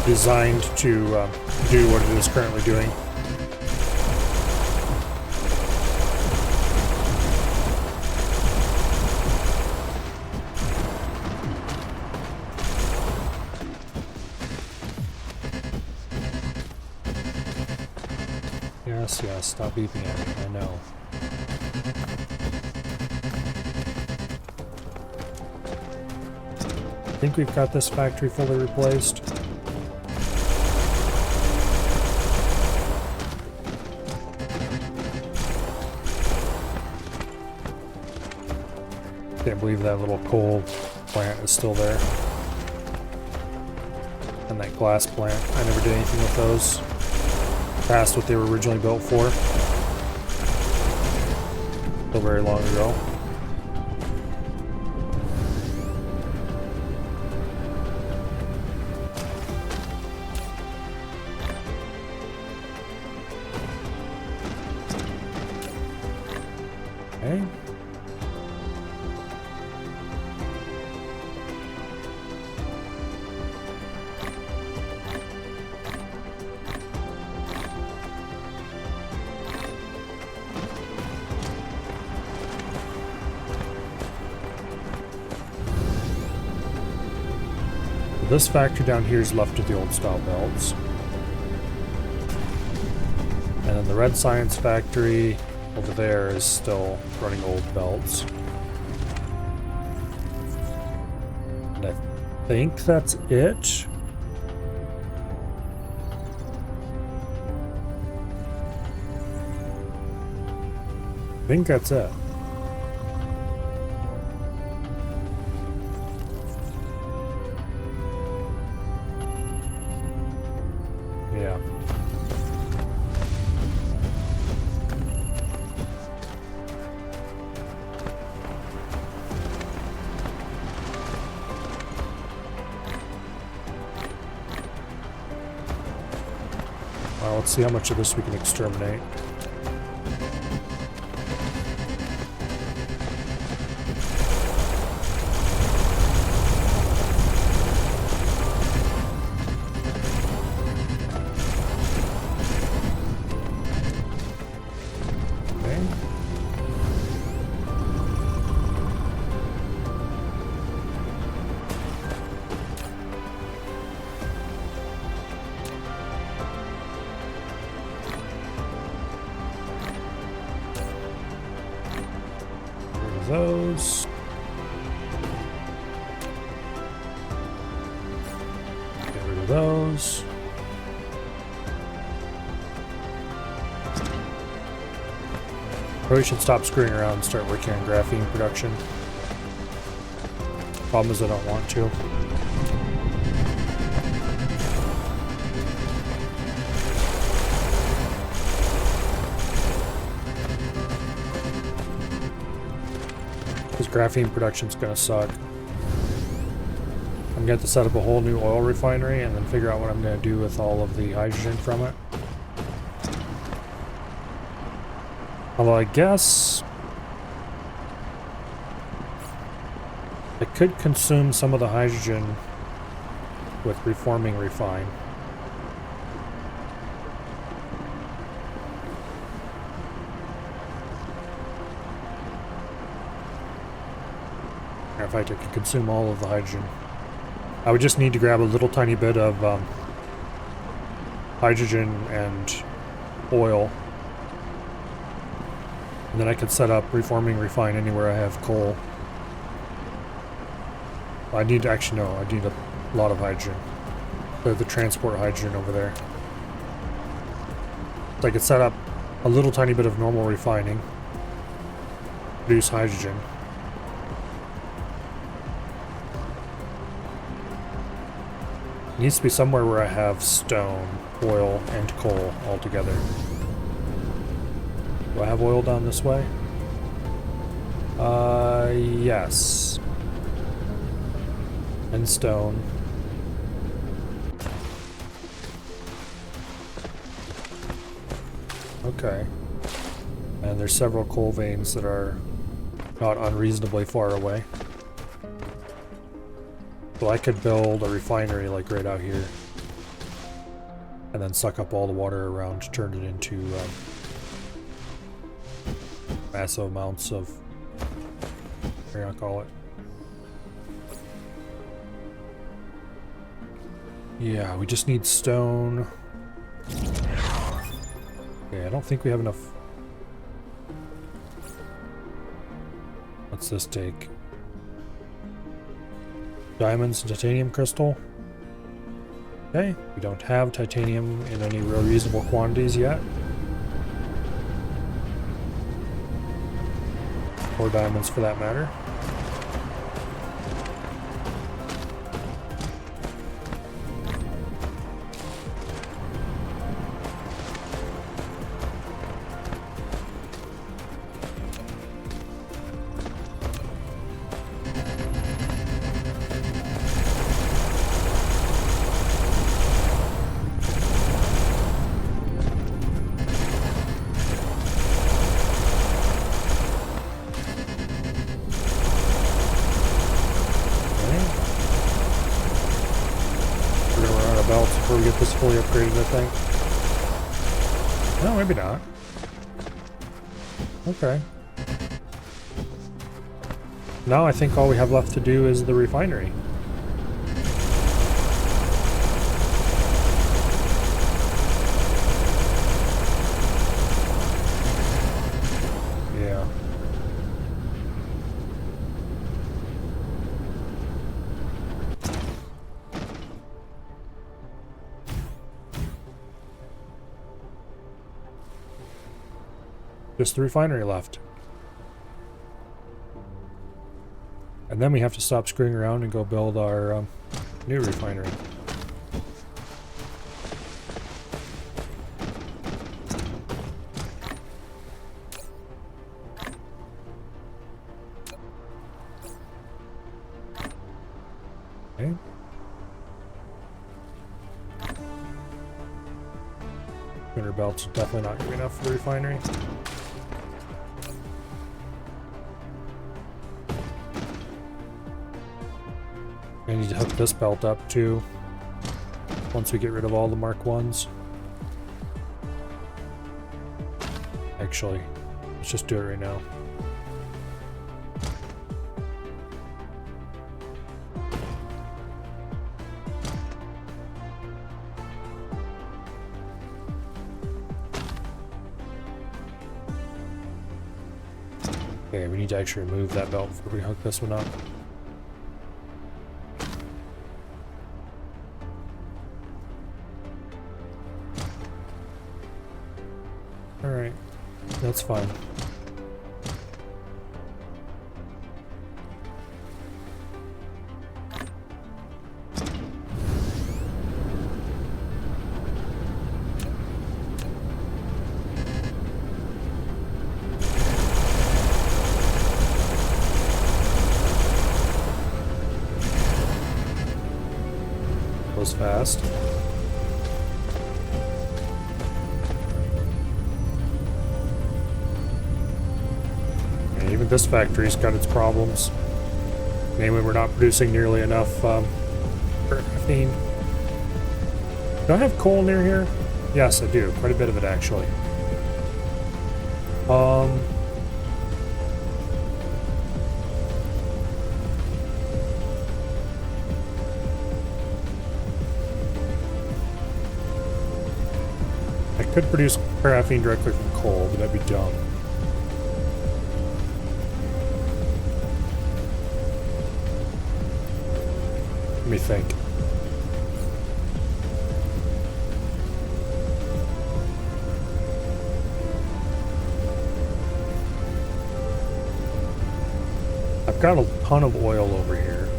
designed to do what it is currently doing. Yes, stop beeping at me, I know. I think we've got this factory fully replaced. Can't believe that little coal plant is still there. And that glass plant, I never did anything with those. Past what they were originally built for. So very long ago. Okay. This factory down here is left with the old style belts. And then the Red Science factory over there is still running old belts. And I think that's it. I think that's it. Yeah. Well, let's see how much of this we can exterminate. Those. Get rid of those. Probably should stop screwing around and start working on graphene production. Problem is I don't want to. Because graphene production's gonna suck. I'm gonna have to set up a whole new oil refinery and then figure out what I'm gonna do with all of the hydrogen from it. Although I guess I could consume some of the hydrogen with reforming refine. In fact, I could consume all of the hydrogen. I would just need to grab a little tiny bit of hydrogen and oil. And then I could set up reforming refine anywhere I have coal. I need to actually no, I need a lot of hydrogen. The transport hydrogen over there. So I could set up a little tiny bit of normal refining. Produce hydrogen. It needs to be somewhere where I have stone, oil, and coal all together. Do I have oil down this way? Yes. And stone. Okay. And there's several coal veins that are not unreasonably far away. So I could build a refinery like right out here. And then suck up all the water around to turn it into massive amounts of, what do you call it? Yeah, we just need stone. Okay, I don't think we have enough. What's this take? Diamonds and titanium crystal. Okay, we don't have titanium in any real reasonable quantities yet. Or diamonds for that matter. Before we get this fully upgraded, I think. No, maybe not. Okay. Now I think all we have left to do is the refinery. Yeah. Just the refinery left. And then we have to stop screwing around and go build our new refinery. Okay. Spinner belts are definitely not going to be enough for the refinery. I need to hook this belt up too, once we get rid of all the Mark 1s. Actually, let's just do it right now. Okay, we need to actually remove that belt before we hook this one up. Alright, that's fine. Goes fast. Even this factory's got its problems. Namely, we're not producing nearly enough graphene. Do I have coal near here? Yes, I do. Quite a bit of it, actually. I could produce graphene directly from coal, but that'd be dumb. Let me think. I've got a ton of oil over here.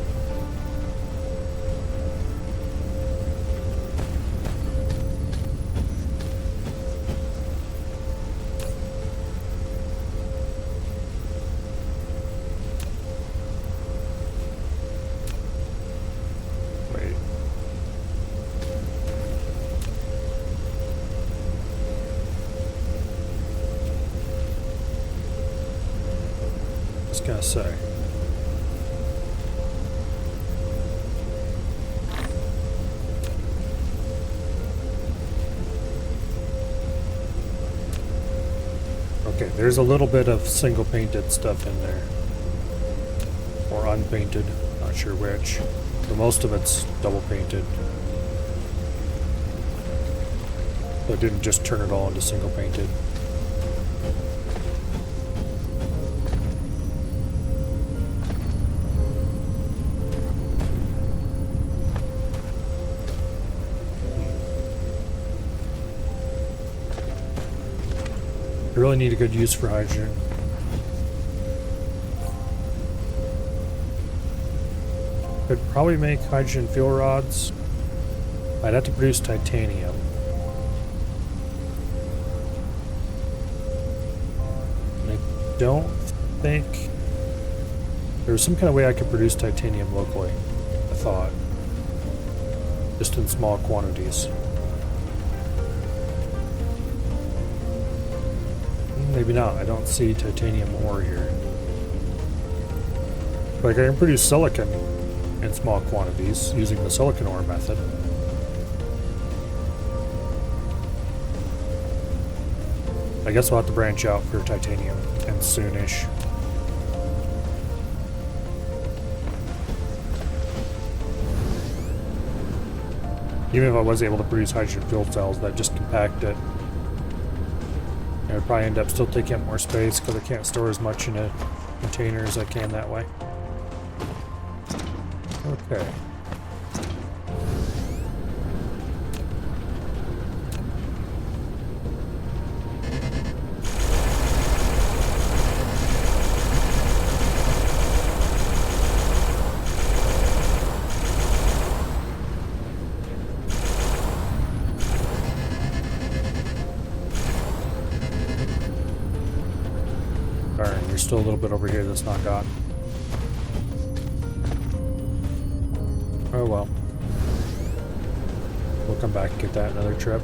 gonna say. Okay, there's a little bit of single painted stuff in there. Or unpainted, not sure which. But most of it's double painted. So it didn't just turn it all into single painted. I really need a good use for hydrogen. Could probably make hydrogen fuel rods. I'd have to produce titanium. And I don't think there was some kind of way I could produce titanium locally, I thought. Just in small quantities. Maybe not. I don't see titanium ore here. Like, I can produce silicon in small quantities using the silicon ore method. I guess we'll have to branch out for titanium, and soonish. Even if I was able to produce hydrogen fuel cells that just compact it, I would probably end up still taking up more space because I can't store as much in a container as I can that way. Okay. Still a little bit over here that's not got. Oh well. We'll come back and get that another trip.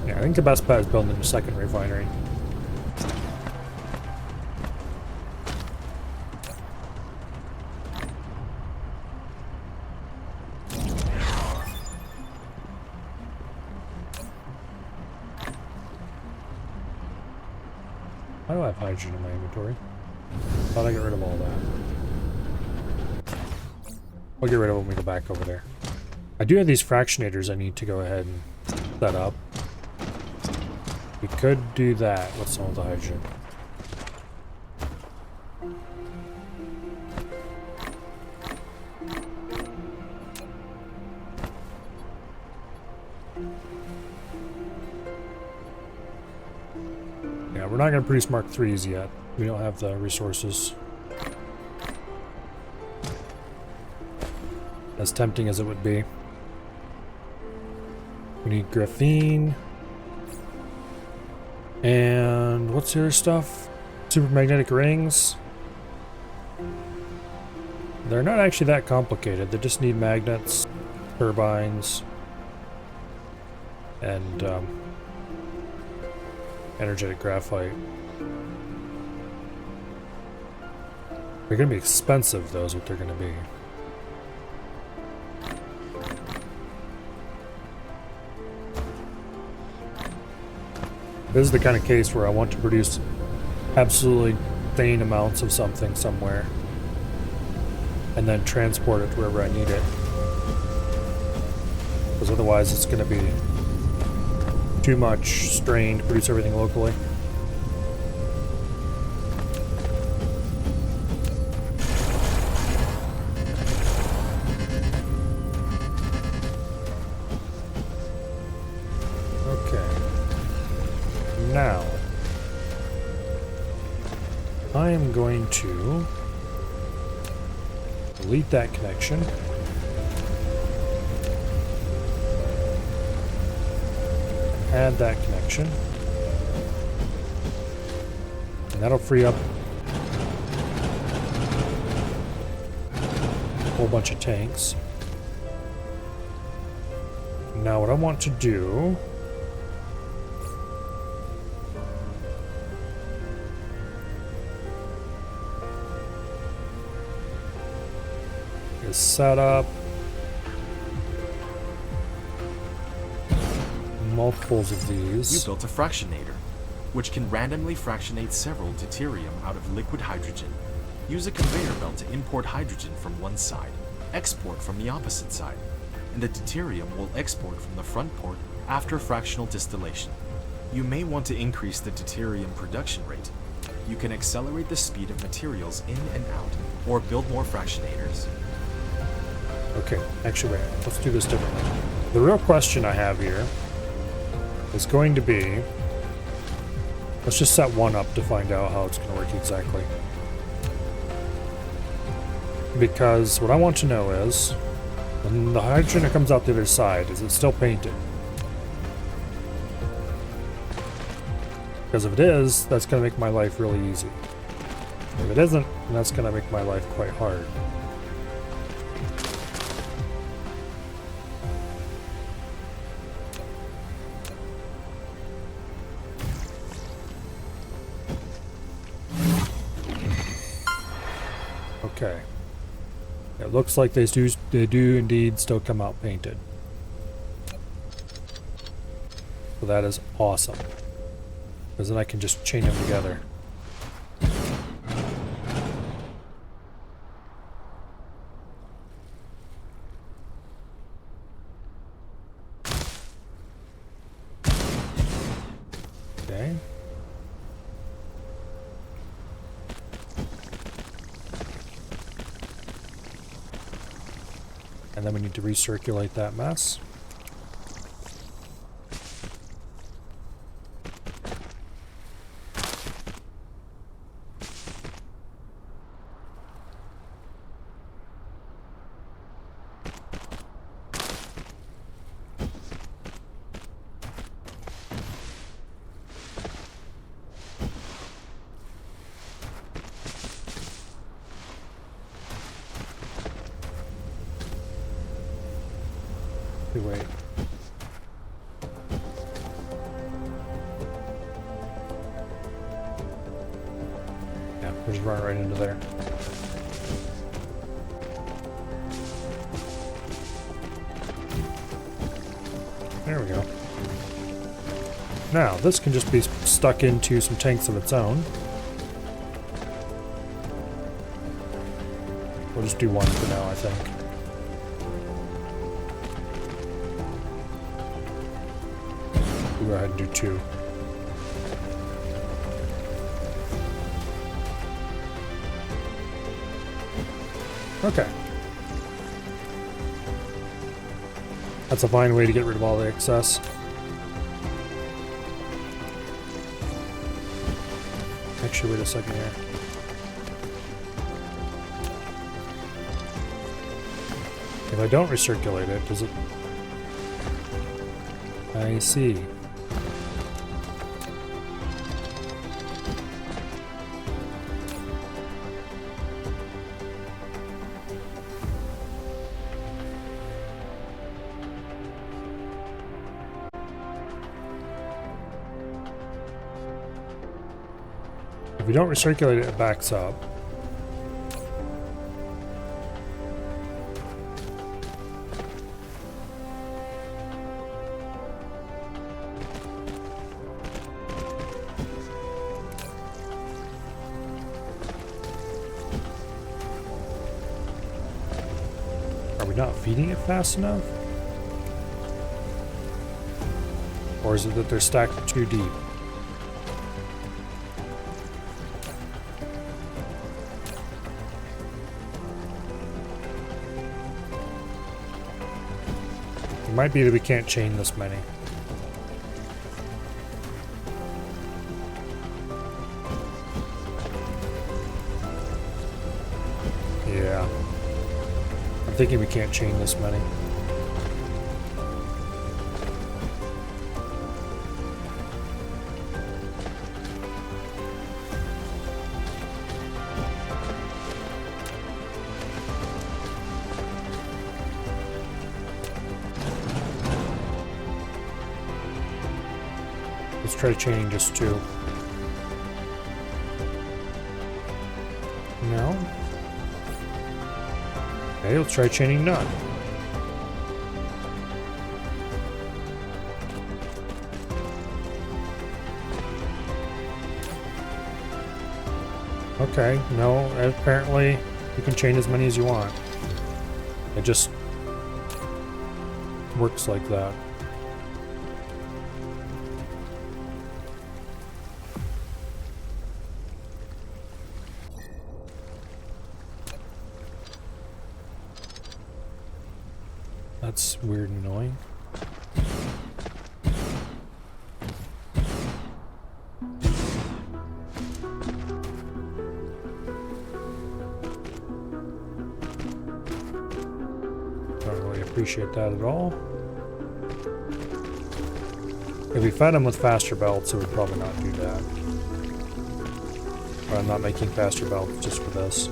Yeah, I think the best bet is building a second refinery. I don't have hydrogen in my inventory. Thought I got rid of all that. I'll get rid of it when we go back over there. I do have these fractionators I need to go ahead and set up. We could do that with some of the hydrogen. We're not going to produce Mark IIIs yet. We don't have the resources. As tempting as it would be. We need graphene. And what's the other stuff? Supermagnetic rings. They're not actually that complicated. They just need magnets, turbines, and energetic graphite. They're going to be expensive, though, is what they're going to be. This is the kind of case where I want to produce absolutely insane amounts of something somewhere and then transport it to wherever I need it. Because otherwise it's going to be too much strain to produce everything locally. Okay. Now, I am going to delete that connection. Add that connection. And that'll free up a whole bunch of tanks. Now what I want to do the setup. Multiples of these. You built a fractionator, which can randomly fractionate several deuterium out of liquid hydrogen. Use a conveyor belt to import hydrogen from one side, export from the opposite side, and the deuterium will export from the front port after fractional distillation. You may want to increase the deuterium production rate. You can accelerate the speed of materials in and out, or build more fractionators. Okay, actually wait, let's do this differently. The real question I have here is going to be, let's just set one up to find out how it's going to work exactly. Because what I want to know is, when the hydrogen that comes out the other side, is it still painted? Because if it is, that's going to make my life really easy. If it isn't, then that's going to make my life quite hard. Okay. It looks like they do indeed still come out painted. So that is awesome. Because then I can just chain them together. Okay. And then we need to recirculate that mess. Wait. Yeah, we'll just run right into there. There we go. Now, this can just be stuck into some tanks of its own. We'll just do one for now, I think. We'll go ahead and do two. Okay. That's a fine way to get rid of all the excess. Actually, wait a second here. If I don't recirculate it, does it... I see. If we don't recirculate it, it backs up. Are we not feeding it fast enough? Or is it that they're stacked too deep? It might be that we can't chain this many. Yeah. I'm thinking we can't chain this many. Let's try chaining just two. No? Okay, let's try chaining nut. Okay, no, apparently you can chain as many as you want. It just works like that. That's weird and annoying. Don't really appreciate that at all. If we fed them with faster belts, it would probably not do that. But I'm not making faster belts just for this.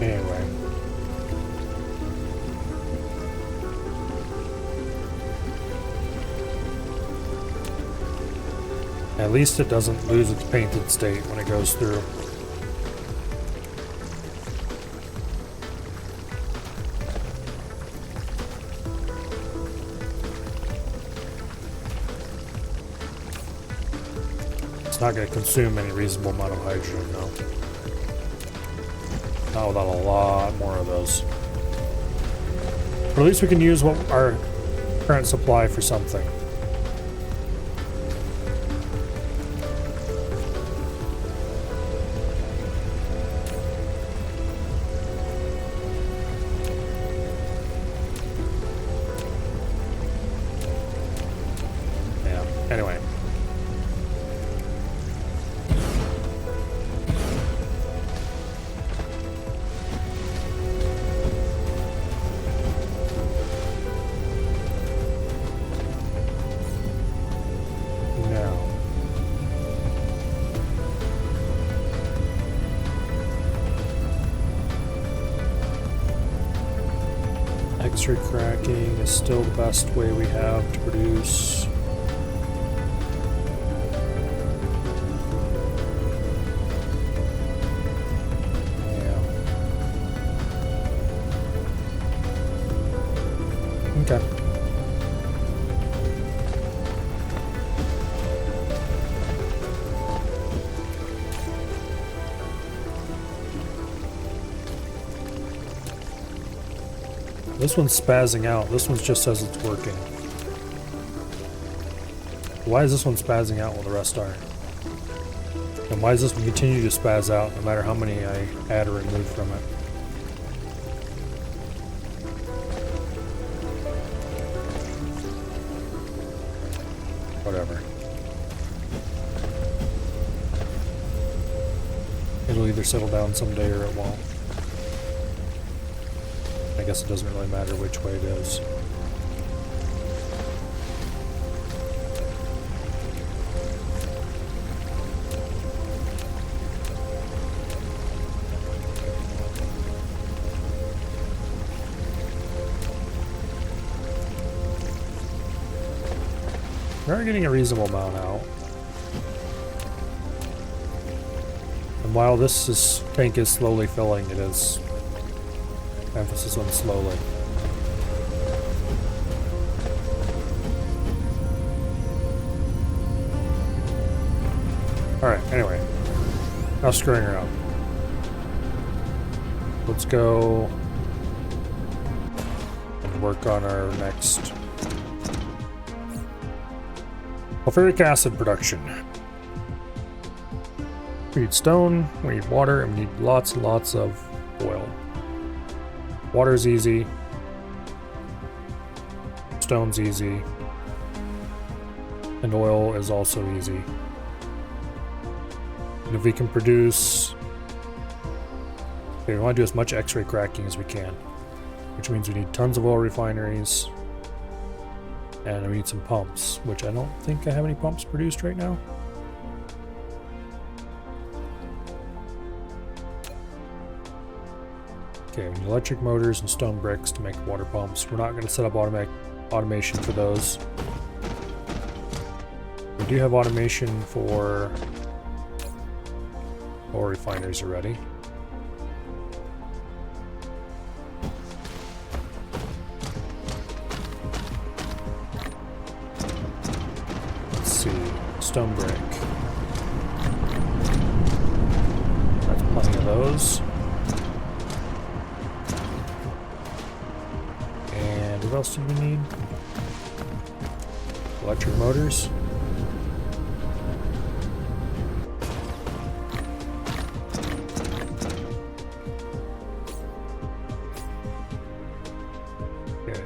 Anyway. At least it doesn't lose its painted state when it goes through. It's not going to consume any reasonable amount of hydrogen, no. Not without a lot more of those. But at least we can use what our current supply for something. Yeah, anyway. X-ray cracking is still the best way we have to produce. Yeah. Okay. This one's spazzing out. This one just says it's working. Why is this one spazzing out while the rest aren't? And why does this one continue to spaz out no matter how many I add or remove from it? Whatever. It'll either settle down someday or it won't. I guess it doesn't really matter which way it is. We are getting a reasonable amount out. And while this tank is slowly filling, it is emphasis on slowly. Alright, anyway. Not screwing around. Let's go and work on our next sulfuric acid production. We need stone, we need water, and we need lots and lots of oil. Water's easy. Stone's easy. And oil is also easy. And if we can produce... Okay, we want to do as much X-ray cracking as we can. Which means we need tons of oil refineries, And we need some pumps, which I don't think I have any pumps produced right now. Okay, we need electric motors and stone bricks to make water pumps. We're not going to set up automation for those. We do have automation for oil refineries already. Let's see, stone brick. That's plenty of those. And what else do we need? Electric motors. Okay.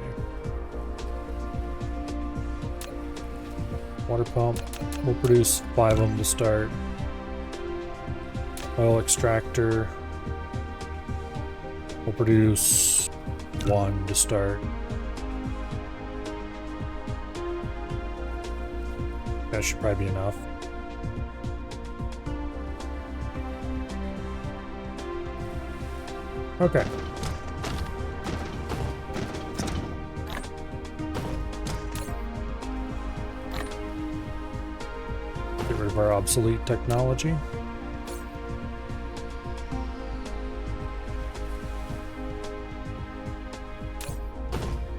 Water pump. We'll produce 5 of them to start. Oil extractor. We'll produce 1 to start. That should probably be enough. Okay. Get rid of our obsolete technology.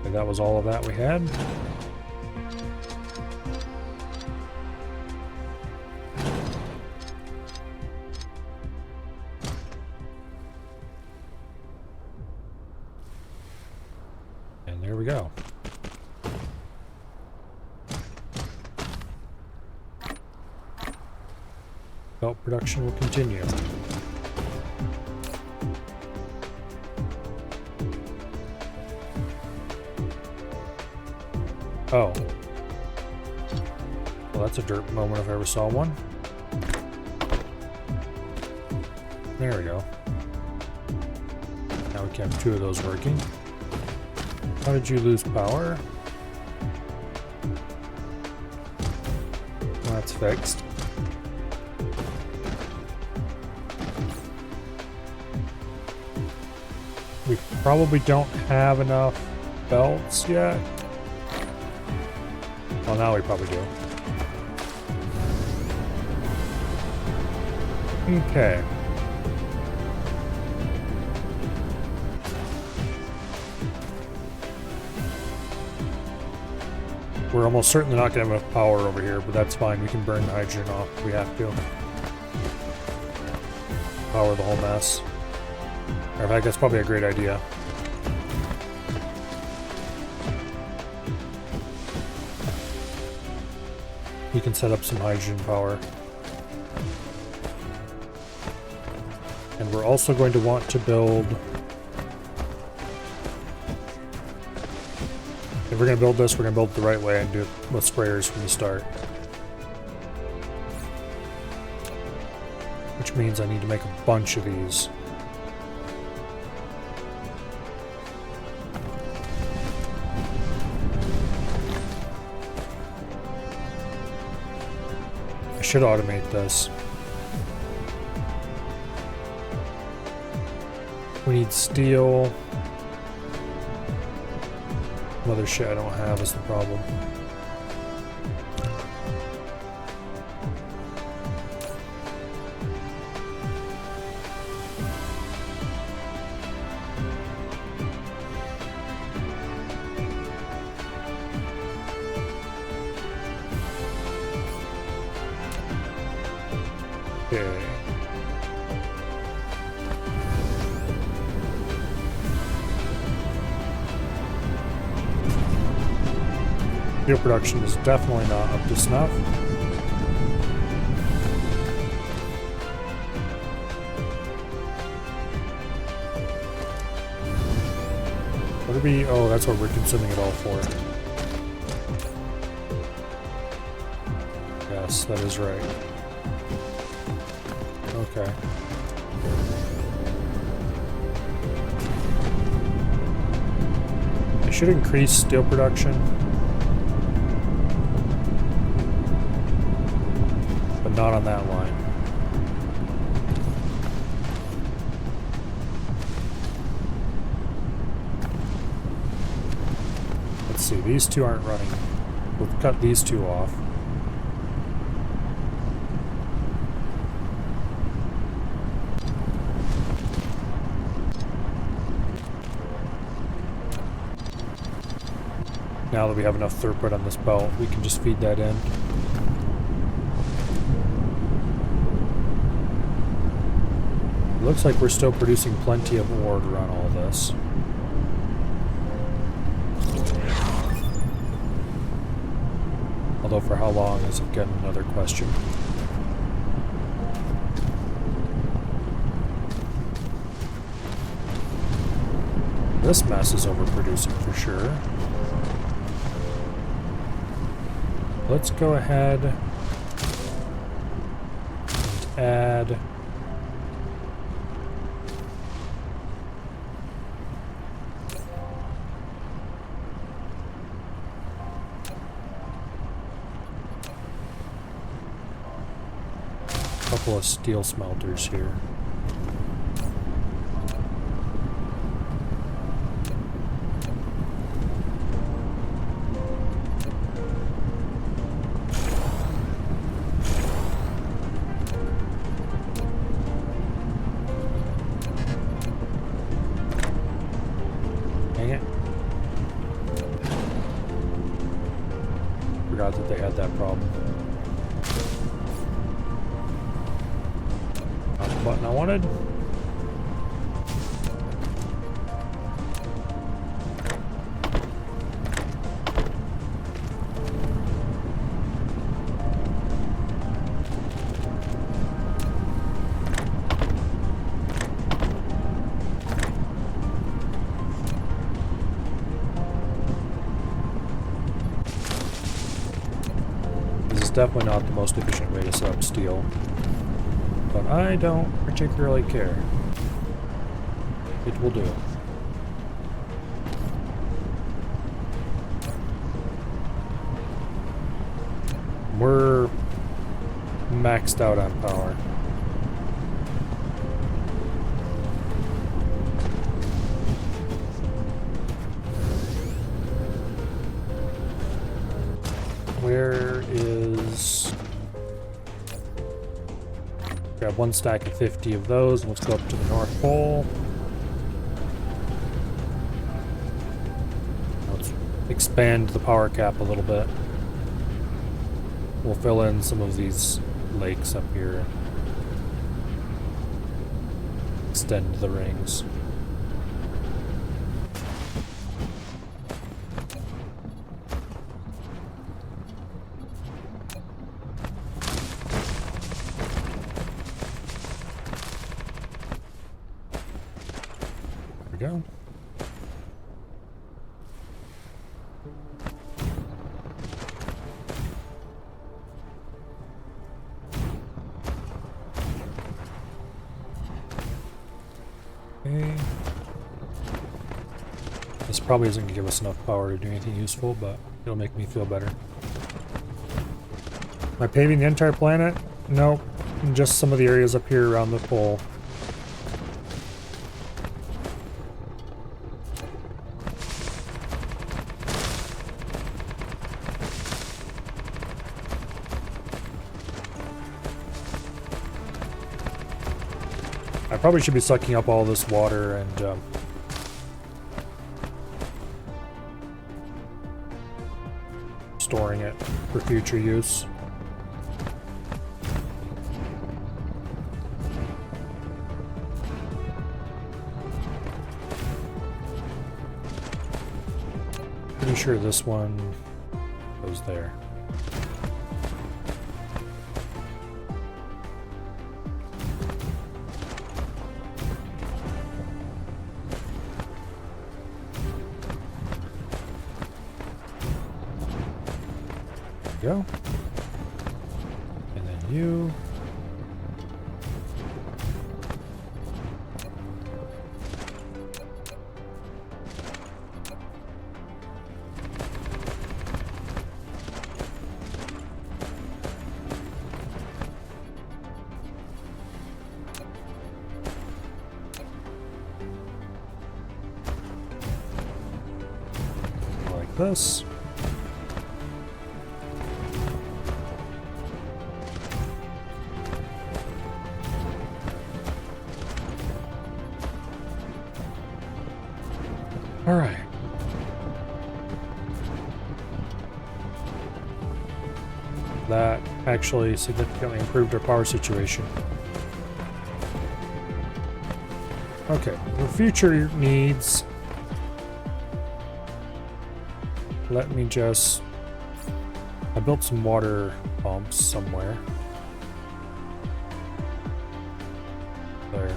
And that was all of that we had. And there we go. Belt production will continue. Oh. Well, that's a derp moment if I ever saw one. There we go. Now we can have 2 of those working. How did you lose power? Well, that's fixed. We probably don't have enough belts yet. Well, now we probably do. Okay. We're almost certainly not going to have enough power over here, but that's fine. We can burn the hydrogen off if we have to. Power the whole mess. Or in fact, that's probably a great idea. You can set up some hydrogen power. And we're also going to want to build... If we're going to build this, we're going to build it the right way and do it with sprayers from the start. Which means I need to make a bunch of these. I should automate this. We need steel. Other shit I don't have is the problem. Okay. Steel production is definitely not up to snuff. What are we? Oh, that's what we're consuming it all for. Yes, that is right. Okay. I should increase steel production. not on that line. Let's see, these two aren't running. We'll cut these two off. Now that we have enough throughput on this belt, we can just feed that in. It looks like we're still producing plenty of ore to run all this. Although for how long is again another question. This mess is overproducing for sure. Let's go ahead and add a couple of steel smelters here. Forgot that they had that problem. Not the button I wanted. Definitely not the most efficient way to set up steel, but I don't particularly care. It will do. We're maxed out on power. Where is... Grab one stack of 50 of those, and let's go up to the North Pole. Let's expand the power cap a little bit. We'll fill in some of these lakes up here. Extend the rings. Go. Okay. This probably isn't going to give us enough power to do anything useful, but it'll make me feel better. Am I paving the entire planet? Nope. Just some of the areas up here around the pole. I probably should be sucking up all this water and storing it for future use. Pretty sure this one goes there. Go. And then you. this. All right. That actually significantly improved our power situation. Okay, for future needs, let me just... I built some water pumps somewhere. There.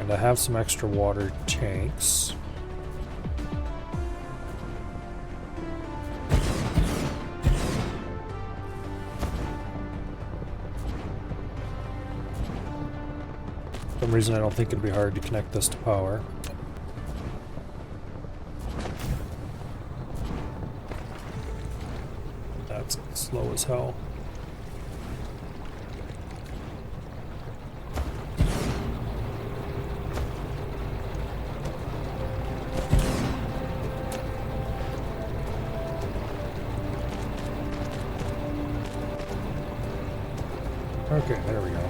And I have some extra water tanks. For some reason I don't think it'd be hard to connect this to power. That's slow as hell. Okay, there we go.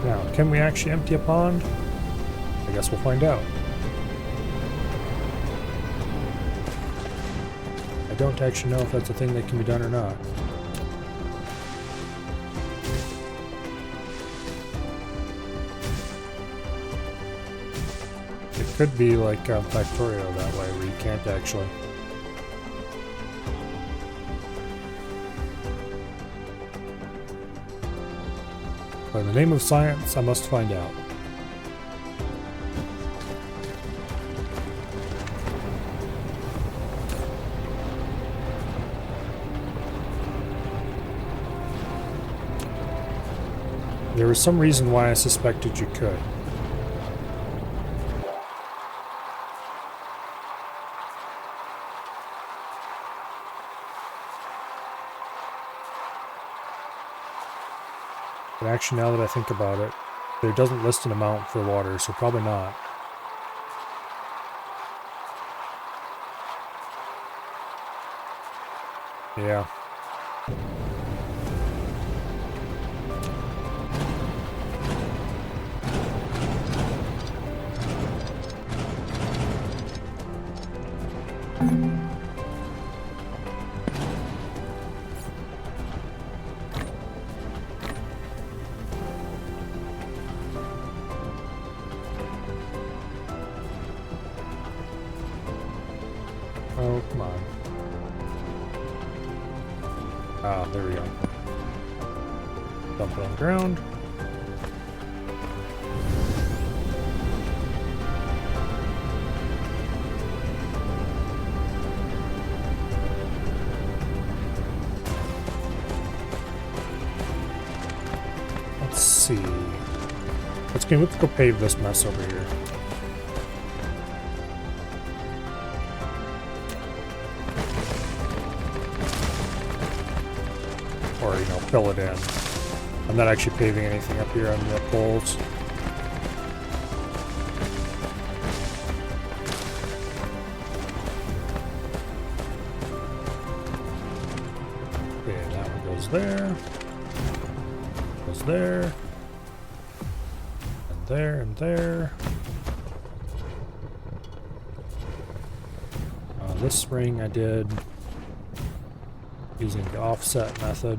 Now, can we actually empty a pond? I guess we'll find out. I don't actually know if that's a thing that can be done or not. It could be like Factorio that way, where you can't actually. But in the name of science, I must find out. There was some reason why I suspected you could. But actually, now that I think about it, it doesn't list an amount for water, so probably not. Yeah. Oh, come on. Ah, there we go. Dump it on the ground. Let's see. Let's go pave this mess over here. Or, you know, fill it in. I'm not actually paving anything up here on the poles. Okay, that one goes there. Goes there. And there and there. This ring I did using the offset method.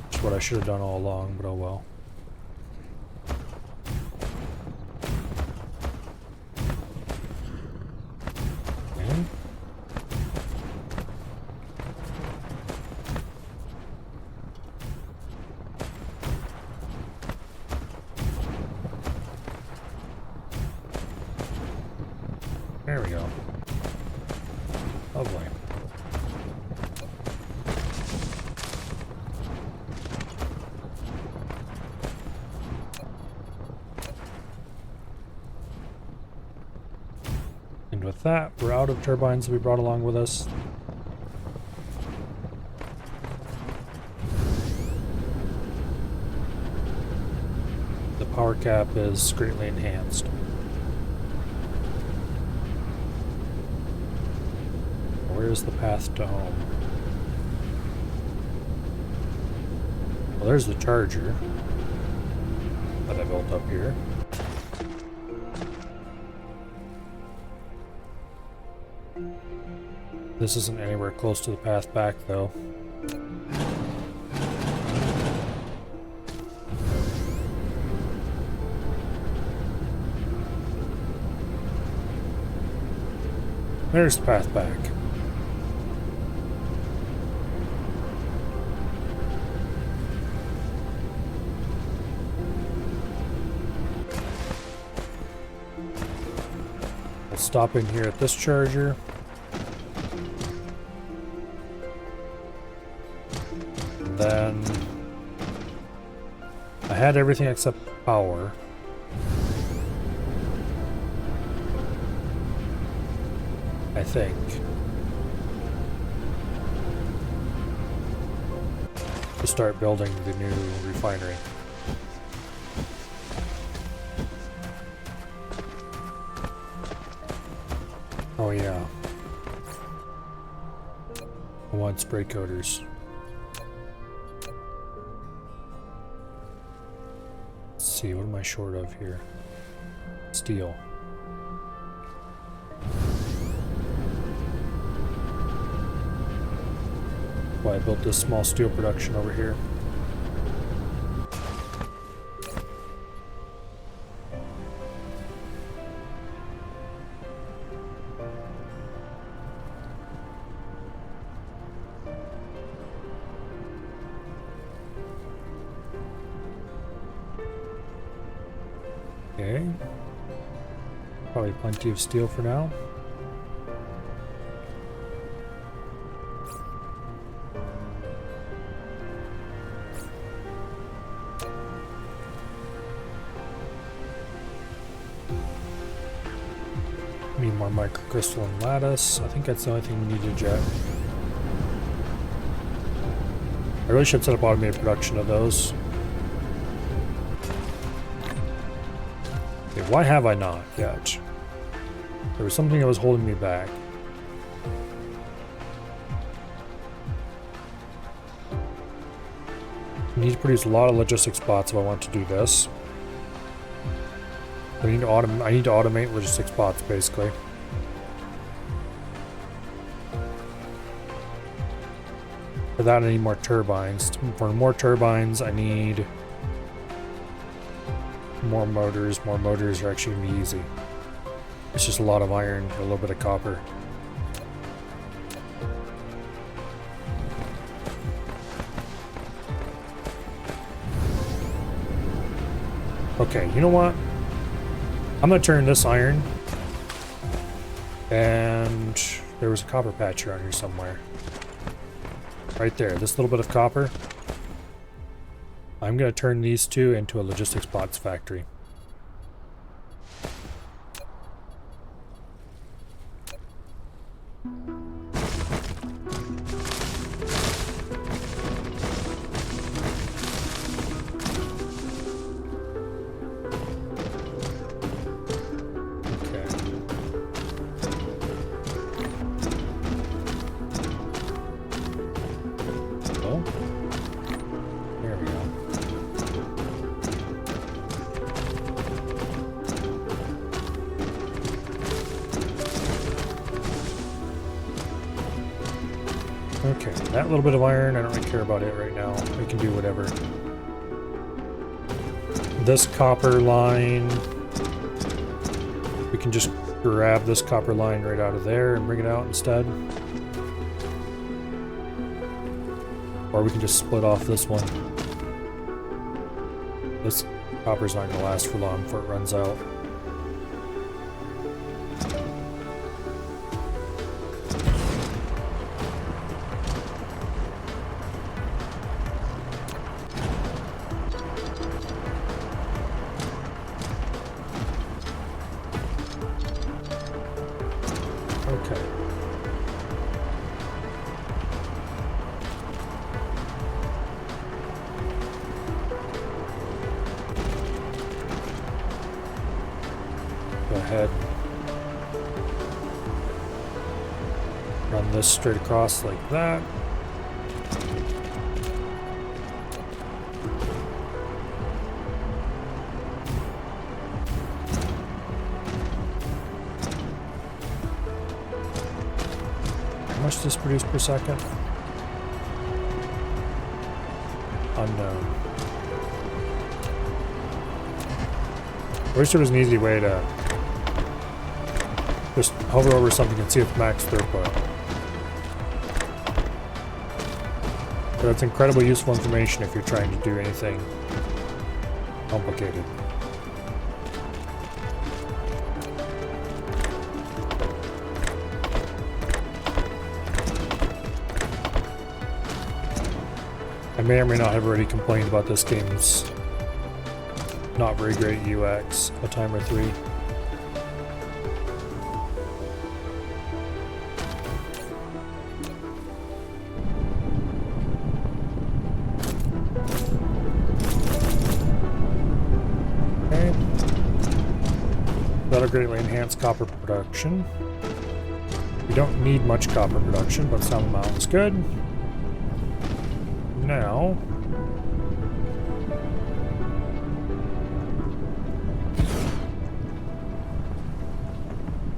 Which is what I should have done all along, but oh well. Okay. There we go. Lovely. And with that, we're out of turbines that we brought along with us. The power cap is greatly enhanced. Where's the path to home? Well, there's the charger that I built up here. This isn't anywhere close to the path back, though. There's the path back. We'll stop in here at this charger. And then I had everything except power. I think. To start building the new refinery. Oh yeah. I want spray coaters. Let's see, what am I short of here? Steel. Why I built this small steel production over here. Okay. Probably plenty of steel for now. Need more microcrystalline lattice. I think that's the only thing we needed yet. I really should set up automated production of those. Okay, why have I not yet? There was something that was holding me back. I need to produce a lot of logistics bots if I want to do this. I need to automate logistics bots, basically. For that, I need more turbines. For more turbines, I need more motors. More motors are actually going to be easy. It's just a lot of iron and a little bit of copper. Okay, you know what? I'm going to turn this iron. And there was a copper patch around here somewhere. Right there, this little bit of copper. I'm going to turn these two into a logistics bots factory. Okay, that little bit of iron, I don't really care about it right now. We can do whatever. This copper line, we can just grab this copper line right out of there and bring it out instead. Or we can just split off this one. This copper's not going to last for long before it runs out. go ahead and run this straight across like that. How much does this produce per second? Unknown. I wish there was an easy way to just hover over something and see its max throughput. But that's incredibly useful information if you're trying to do anything complicated. I may or may not have already complained about this game's not very great UX a time or three. Okay. That'll greatly enhance copper production. We don't need much copper production, but some amount is good. Now,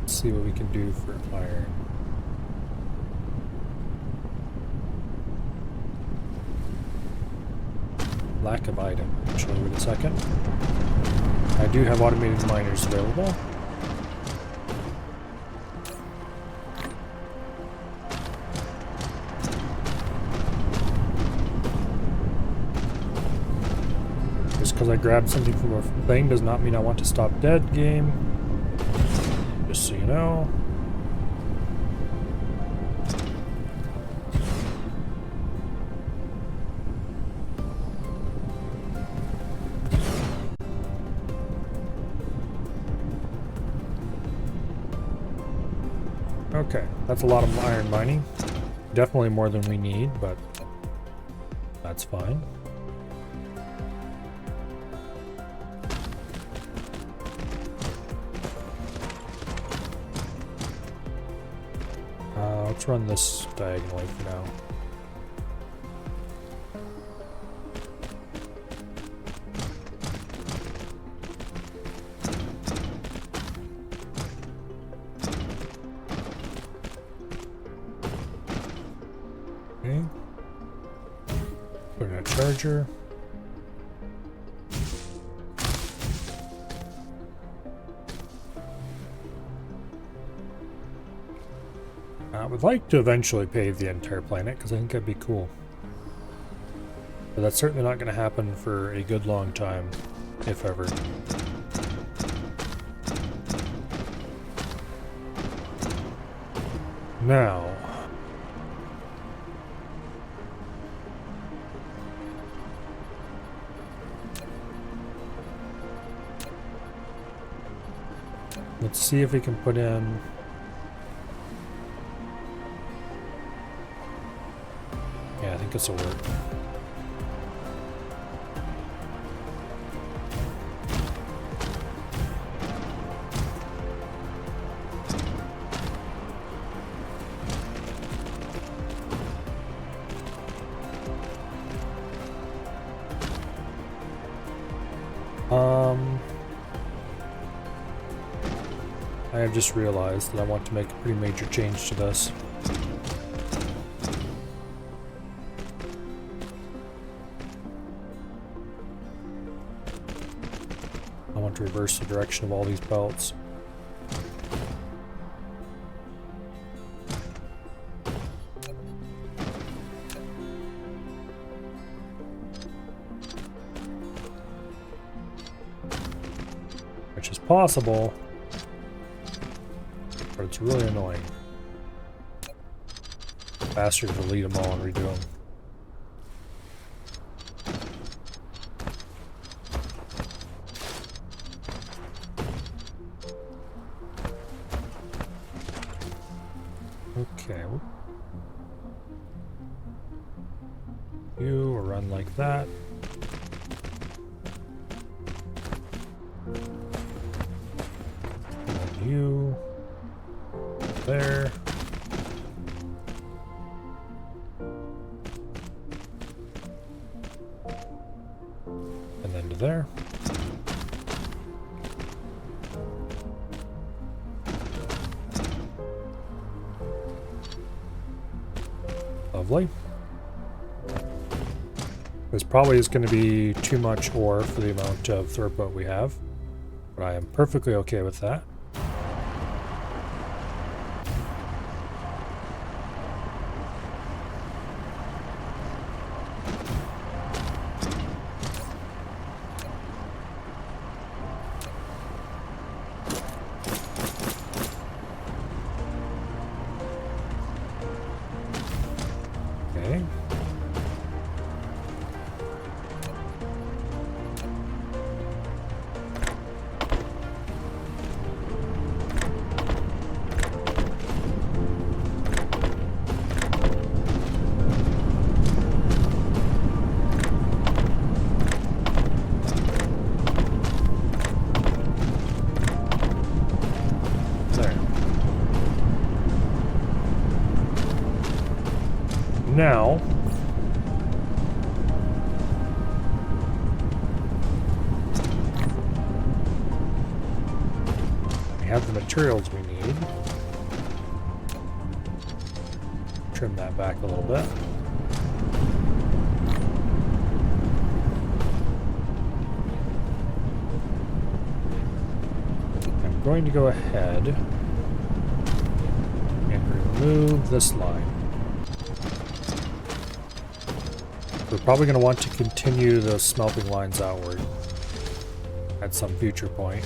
let's see what we can do for iron. Lack of item. Actually, wait a second. I do have automated miners available. Because I grabbed something from a thing does not mean I want to stop dead, game. Just so you know. Okay, that's a lot of iron mining. Definitely more than we need, but that's fine. Let's run this diagonally for now. Okay. Put in a charger. I would like to eventually pave the entire planet because I think that'd be cool. But that's certainly not going to happen for a good long time, if ever. Now, let's see if we can put in I think this will work. I have just realized that I want to make a pretty major change to this. I want to reverse the direction of all these belts. Which is possible, but it's really annoying. Faster to delete them all and redo them. Okay. You will run like that. you there. And then to there. Lovely. This probably is going to be too much ore for the amount of throughput we have, but I am perfectly okay with that. Okay. There. Now, we have the materials we need. Trim that back a little bit. I'm going to go ahead and remove this line. We're probably going to want to continue the smelting lines outward at some future point.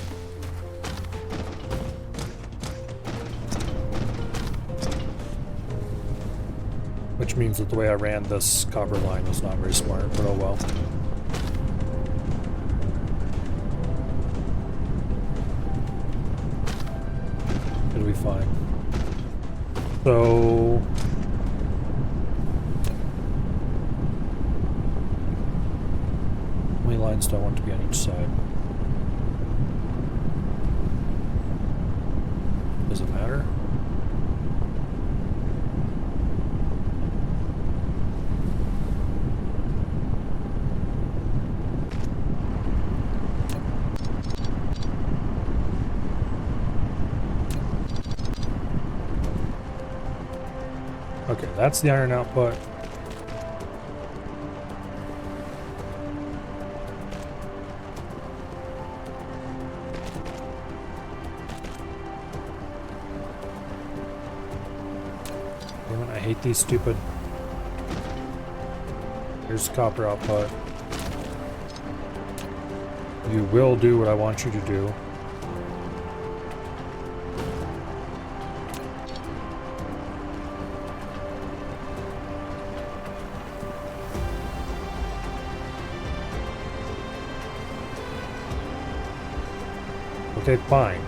Which means that the way I ran this copper line was not very smart, but oh well. It'll be fine. So... how many lines do I want to be on each side? Does it matter? Okay, that's the iron output. Damn it, I hate these stupid... Here's the copper output. You will do what I want you to do. Okay, fine.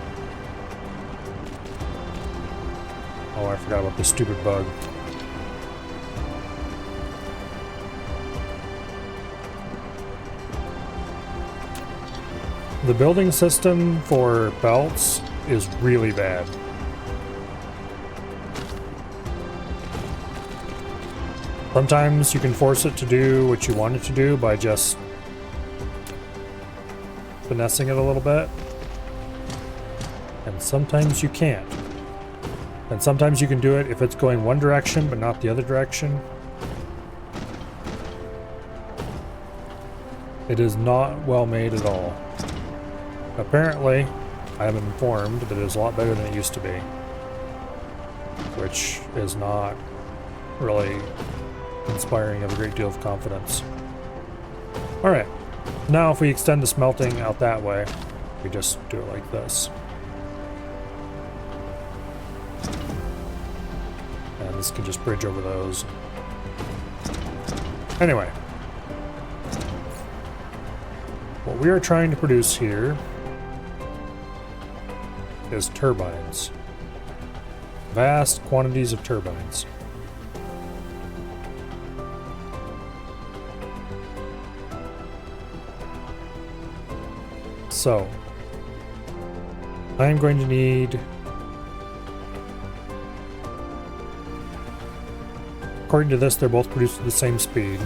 Oh, I forgot about this stupid bug. The building system for belts is really bad. Sometimes you can force it to do what you want it to do by just finessing it a little bit. And sometimes you can't. And sometimes you can do it if it's going one direction but not the other direction. It is not well made at all. Apparently, I am informed that it is a lot better than it used to be. Which is not really inspiring of a great deal of confidence. Alright, now if we extend the smelting out that way, we just do it like this. And this can just bridge over those. Anyway. What we are trying to produce here is turbines. Vast quantities of turbines. So, I'm going to need... According to this, they're both produced at the same speed.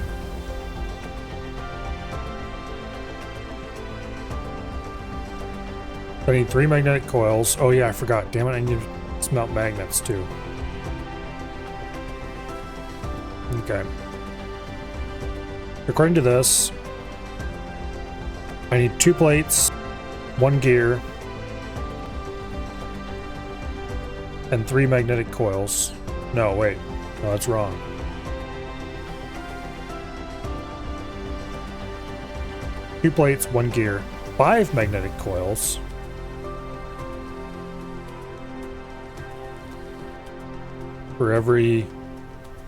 I need 3 magnetic coils. Oh yeah, I forgot. Damn it, I need to smelt magnets too. Okay. According to this, I need 2 plates, 1 gear, and 3 magnetic coils. No, wait. No, that's wrong. Two plates, 1 gear, 5 magnetic coils. For every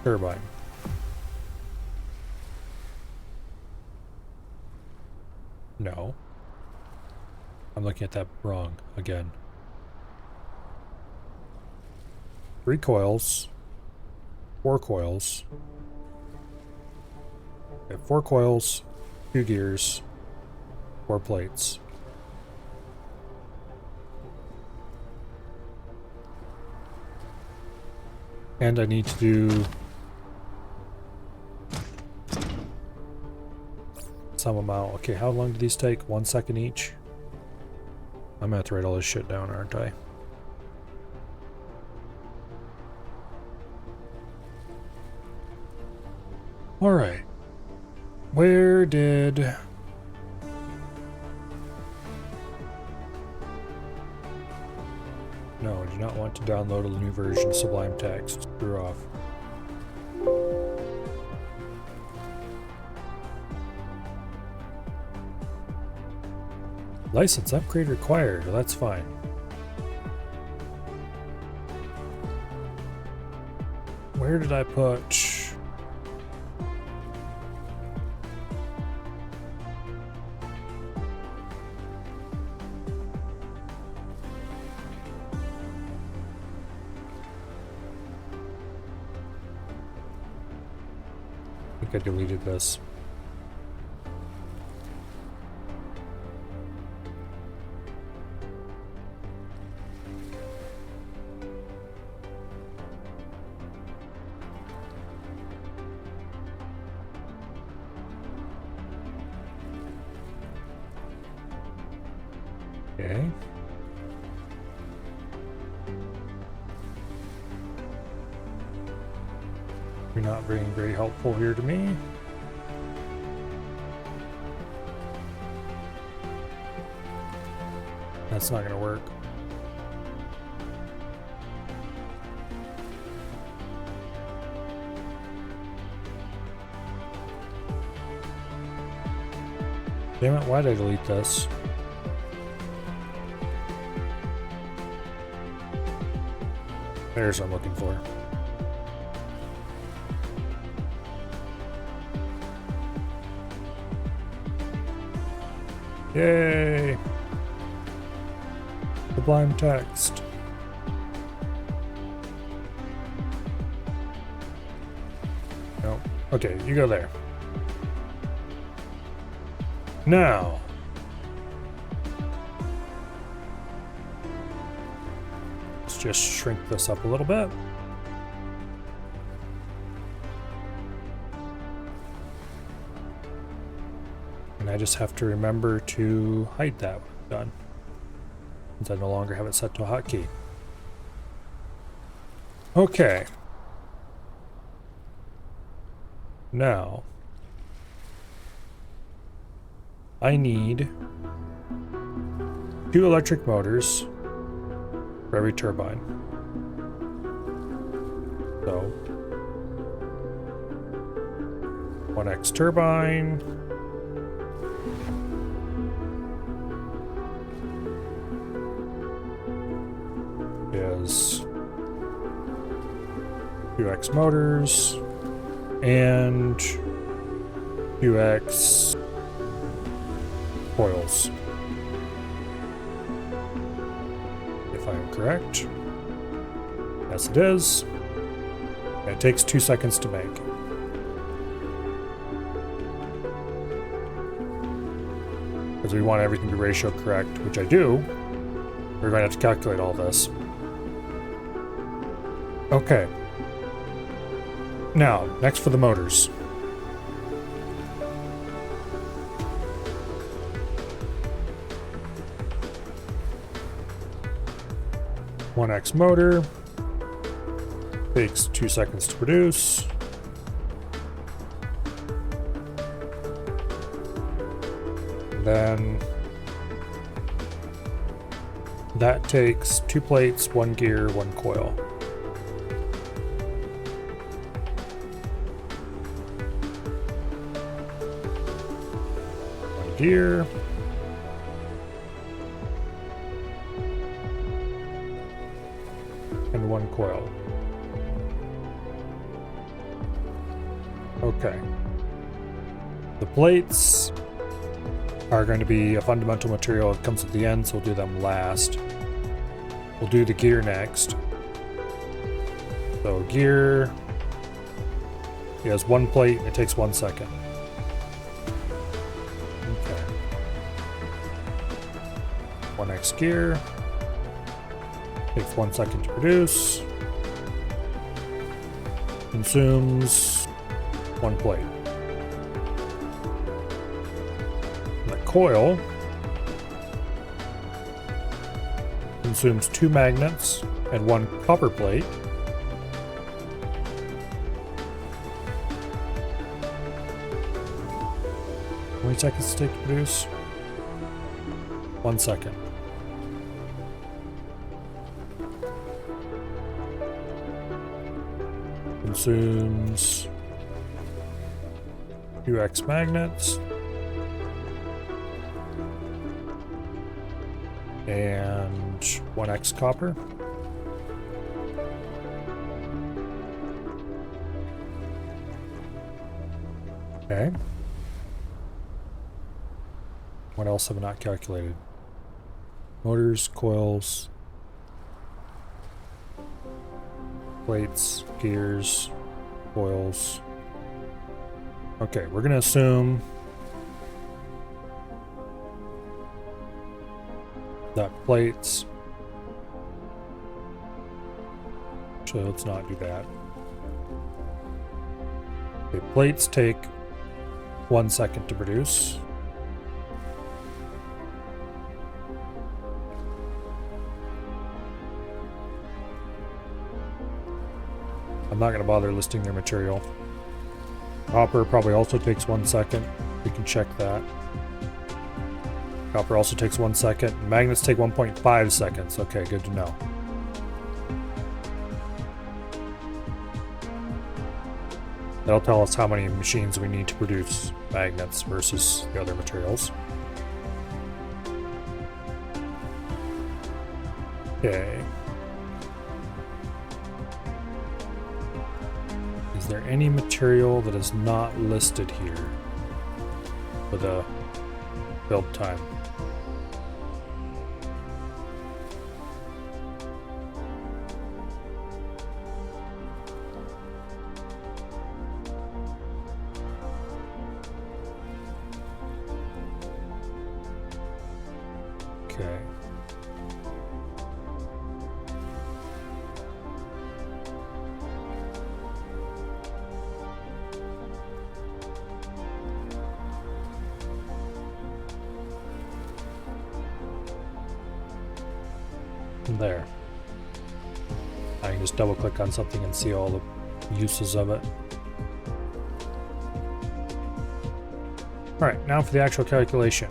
turbine. No. I'm looking at that wrong again. 3 coils. 4 coils. Okay, 4 coils, 2 gears, 4 plates. And I need to do some amount. Okay, how long do these take? 1 second each? I'm gonna have to write all this shit down, aren't I? Alright. Where did... No, I do not want to download a new version of Sublime Text. Screw off. License upgrade required. Well, that's fine. Where did I put... I deleted this. Okay. You're not being very helpful here to me. That's not gonna work. Damn it, why did I delete this? There's what I'm looking for. Yay! Sublime Text. Nope. Okay, you go there. Now. Let's just shrink this up a little bit. And I just have to remember to hide that when I'm done. Since I no longer have it set to a hotkey. Okay. Now, I need 2 electric motors for every turbine. So, 1x turbine. Is 2x motors and 2x coils, if I am correct. Yes, it is. And it takes 2 seconds to make. Because we want everything to be ratio correct, which I do. We're going to have to calculate all this. Okay. Now, next for the motors. One X motor takes 2 seconds to produce. And then that takes 2 plates, 1 gear, 1 coil. One gear. And 1 coil. Okay. The plates are going to be a fundamental material that comes at the end, so we'll do them last. We'll do the gear next. So gear, it has 1 plate, and it takes 1 second. Okay. 1X gear, takes 1 second to produce, consumes 1 plate. The coil consumes 2 magnets and 1 copper plate. How many seconds does it take to produce? 1 second. Consumes 2X magnets and 1X copper. Okay. What else have I not calculated? Motors, coils, plates, gears, coils. Okay, we're gonna assume that plates. So let's not do that. Okay, plates take 1 second to produce. I'm not going to bother listing their material. Copper probably also takes 1 second. We can check that. Copper also takes 1 second. Magnets take 1.5 seconds. Okay, good to know. That'll tell us how many machines we need to produce magnets versus the other materials. Okay. Is there any material that is not listed here for the build time? Okay. There. I can just double click on something and see all the uses of it. Alright, now for the actual calculation.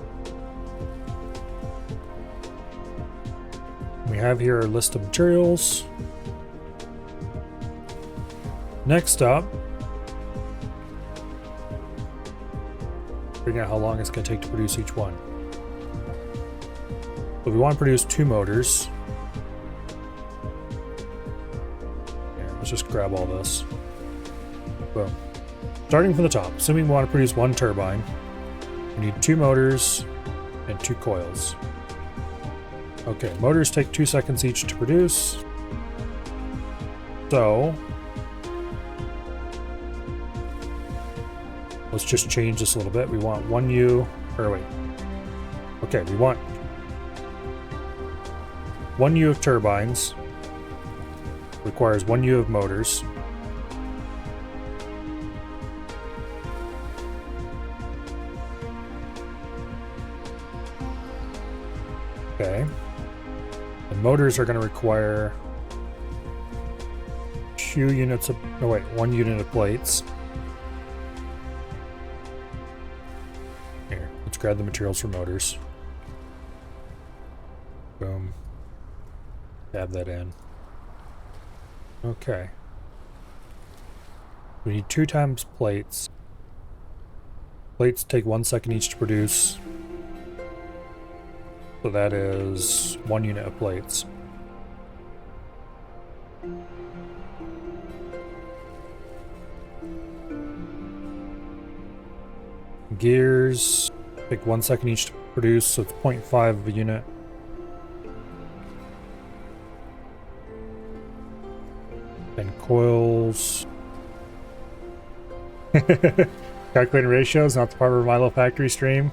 We have here a list of materials. Next up, figuring out how long it's going to take to produce each one. So we want to produce 2 motors. Here, let's just grab all this. Boom. Starting from the top, assuming we want to produce 1 turbine, we need 2 motors and 2 coils. Okay, motors take 2 seconds each to produce. So let's just change this a little bit. We want 1U, or wait. Okay, we want 1 U of turbines. Requires 1 U of motors. Okay. The motors are going to require 2 units of... No, wait. 1 unit of plates. Here, let's grab the materials for motors. Boom. Dab that in. Okay. We need 2 times plates. Plates take 1 second each to produce. So that is 1 unit of plates. Gears take 1 second each to produce, so it's 0.5 of a unit. And coils. Calculating ratios, not the part of Milo Factory stream.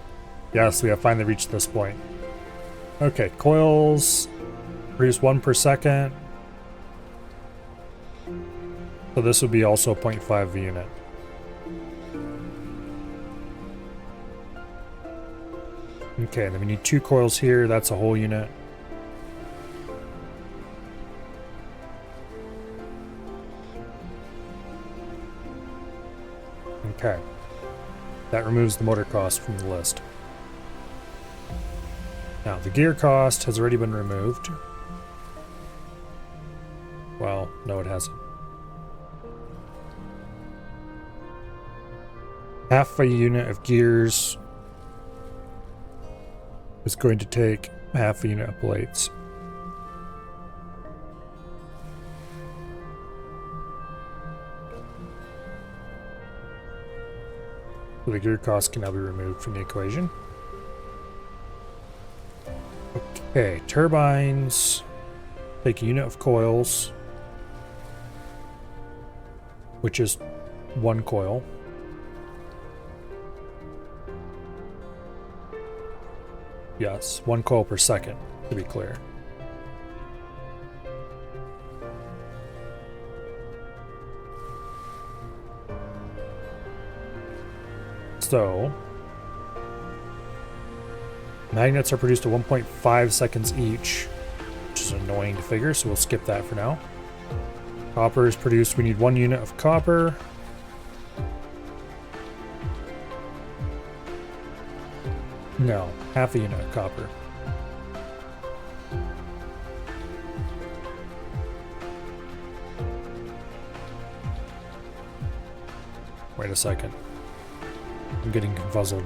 Yes, we have finally reached this point. Okay, coils produce 1 per second. So this would be also 0.5 of a unit. Okay, then we need 2 coils here. That's a whole unit. Okay. That removes the motor cost from the list. Now, the gear cost has already been removed. Well, no, it hasn't. Half a unit of gears is going to take half a unit of plates. So the gear cost can now be removed from the equation. Okay, turbines take a unit of coils, which is 1 coil. Yes, 1 coil per second, to be clear. So, magnets are produced at 1.5 seconds each, which is annoying to figure, so we'll skip that for now. Copper is produced, we need 1 unit of copper. No, half a unit of copper. Wait a second. I'm getting confuzzled.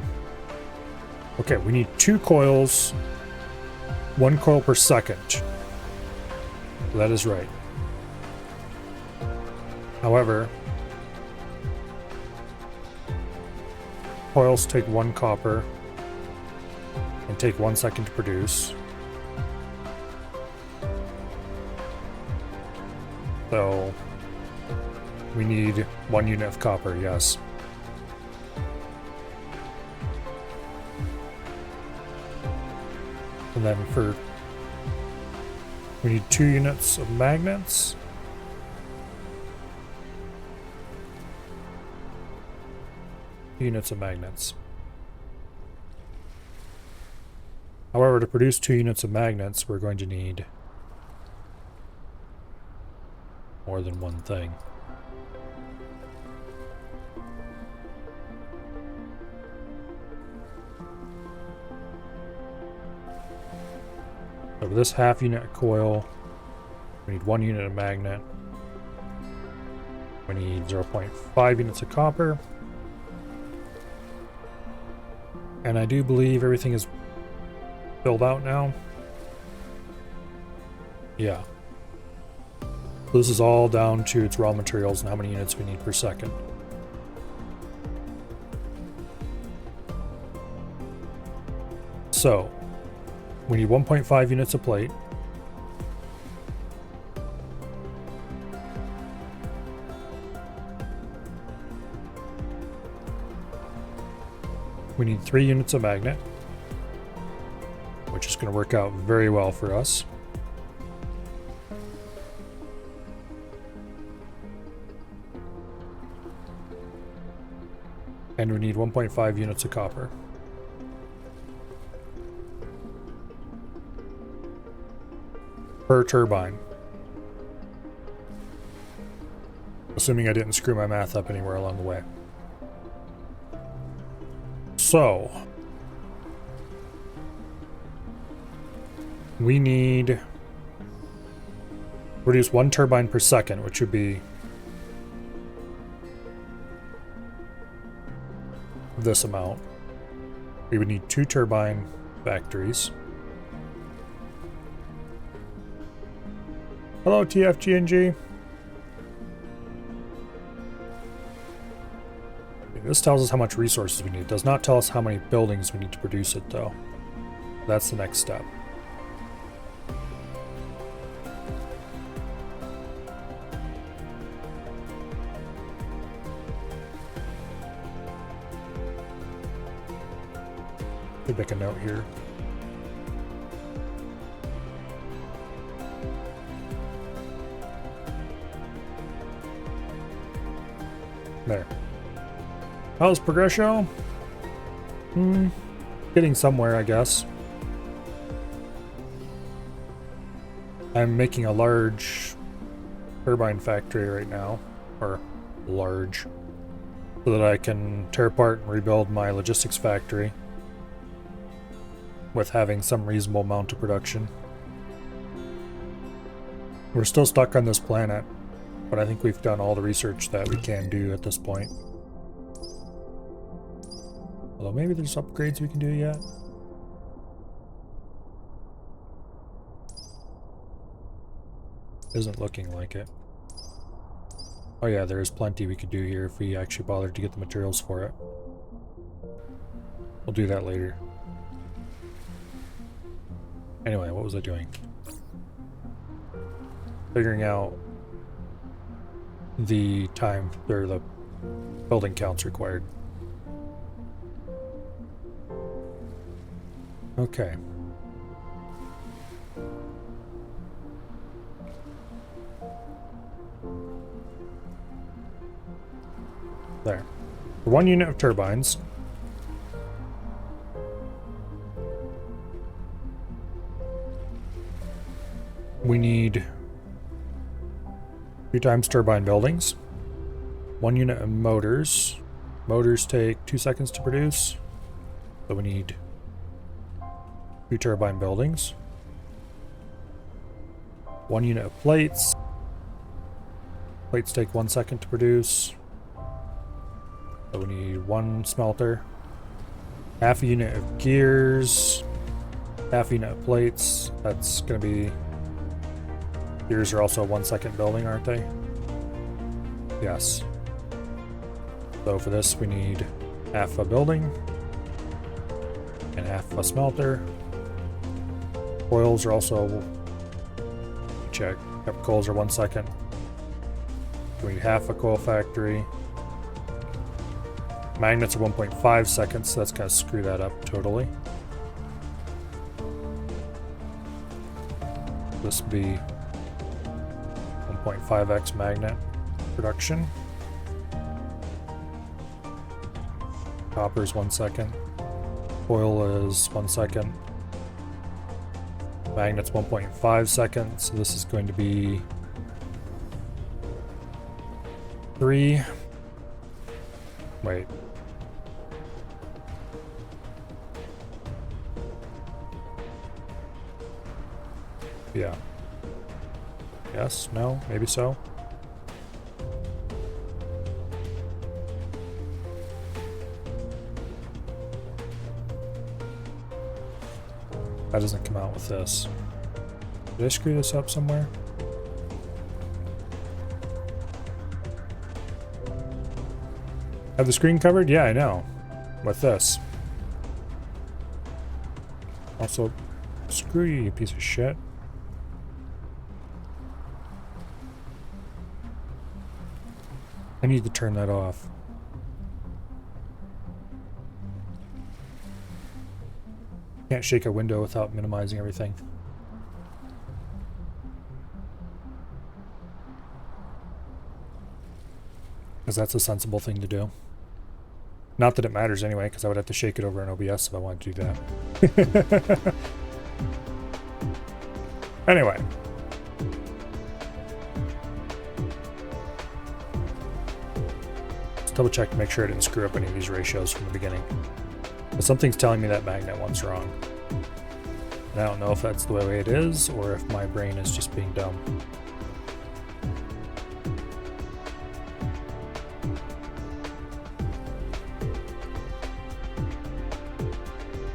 Okay, we need 2 coils, 1 coil per second. That is right. However, coils take 1 copper and take 1 second to produce. So we need 1 unit of copper, yes. And then we need 2 units of magnets. Units of magnets. However, to produce 2 units of magnets, we're going to need more than one thing. So for this half unit coil, we need 1 unit of magnet. We need 0.5 units of copper. And I do believe everything is filled out now. Yeah. So this is all down to its raw materials and how many units we need per second. So, we need 1.5 units of plate. We need 3 units of magnet, which is going to work out very well for us. And we need 1.5 units of copper. Per turbine. Assuming I didn't screw my math up anywhere along the way. So, we need produce 1 turbine per second, which would be this amount. We would need 2 turbine factories. Hello, TFGNG. This tells us how much resources we need. It does not tell us how many buildings we need to produce it, though. That's the next step. Let me make a note here. There. How's Progresso? Getting somewhere, I guess. I'm making a large turbine factory right now. Or large. So that I can tear apart and rebuild my logistics factory. With having some reasonable amount of production. We're still stuck on this planet. But I think we've done all the research that we can do at this point. Although maybe there's upgrades we can do yet. Isn't looking like it. Oh yeah, there is plenty we could do here if we actually bothered to get the materials for it. We'll do that later. Anyway, what was I doing? Figuring out the time, or the building counts required. Okay. There. For 1 unit of turbines, we need 2 times turbine buildings, 1 unit of motors. Motors take 2 seconds to produce, so we need 2 turbine buildings, 1 unit of plates. Plates take 1 second to produce, so we need 1 smelter, half a unit of gears, half a unit of plates. That's going to be... Gears are also 1 second building, aren't they? Yes. So for this we need half a building and half a smelter. Coils are also... Check. Yep, coils are 1 second. We need half a coil factory. Magnets are 1.5 seconds, so that's going to screw that up totally. This would be 1.5x magnet production. Copper is 1 second. Coil is 1 second. Magnet's 1.5 seconds. So this is going to be 3. Wait. Yeah. Yes, no, maybe so. That doesn't come out with this. Did I screw this up somewhere? Have the screen covered? Yeah, I know. With this. Also, screw you, you piece of shit. I need to turn that off. Can't shake a window without minimizing everything. Because that's a sensible thing to do. Not that it matters anyway, because I would have to shake it over in OBS if I wanted to do that. Anyway. Let's double check to make sure I didn't screw up any of these ratios from the beginning. But something's telling me that magnet one's wrong. And I don't know if that's the way it is, or if my brain is just being dumb.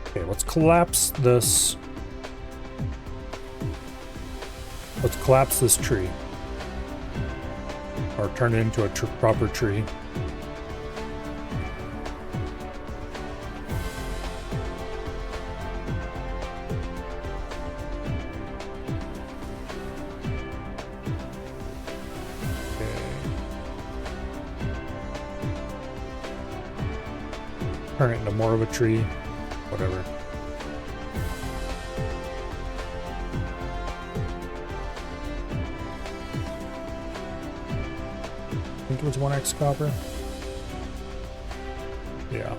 Okay, let's collapse this. Let's collapse this tree. Or turn it into a proper tree. Turn it into more of a tree, whatever. I think it was 1x copper. Yeah.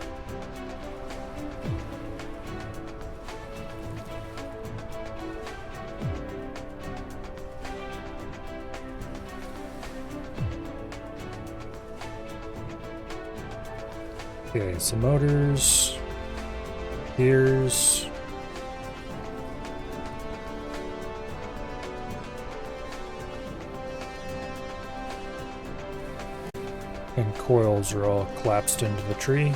Okay, some motors, gears, and coils are all collapsed into the tree.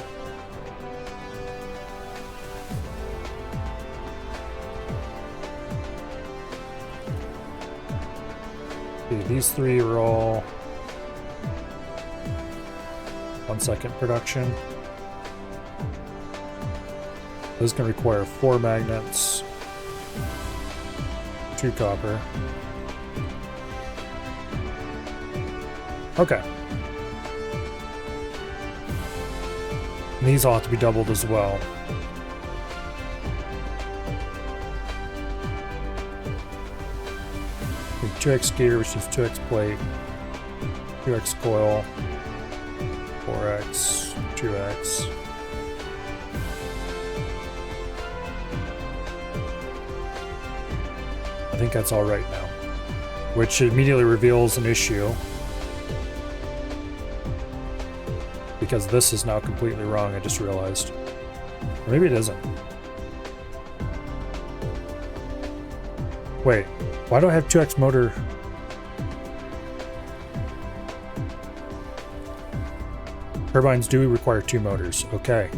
Okay, these three are all 1 second production. This is going to require 4 magnets, 2 copper. Okay. And these all have to be doubled as well. We have 2x gear, which is 2x plate, 2x coil, 4x, 2x. I think that's all right now, which immediately reveals an issue because this is now completely wrong. I just realized, or maybe it isn't. Wait, why do I have 2x motor? Turbines do require 2 motors. Okay,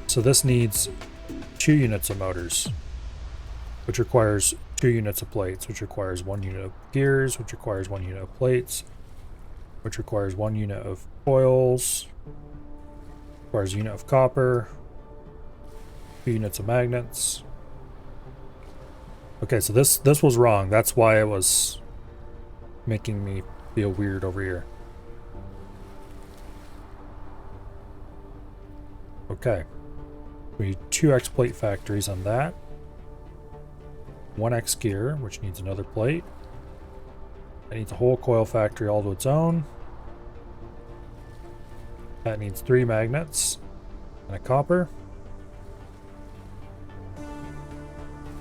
so this needs 2 units of motors, which requires 2 units of plates, which requires 1 unit of gears, which requires 1 unit of plates, which requires 1 unit of coils, requires a unit of copper, 2 units of magnets. Okay, so this was wrong. That's why it was making me feel weird over here. Okay. We need 2x plate factories on that. 1x gear, which needs another plate. That needs a whole coil factory all to its own. That needs 3 magnets and a copper.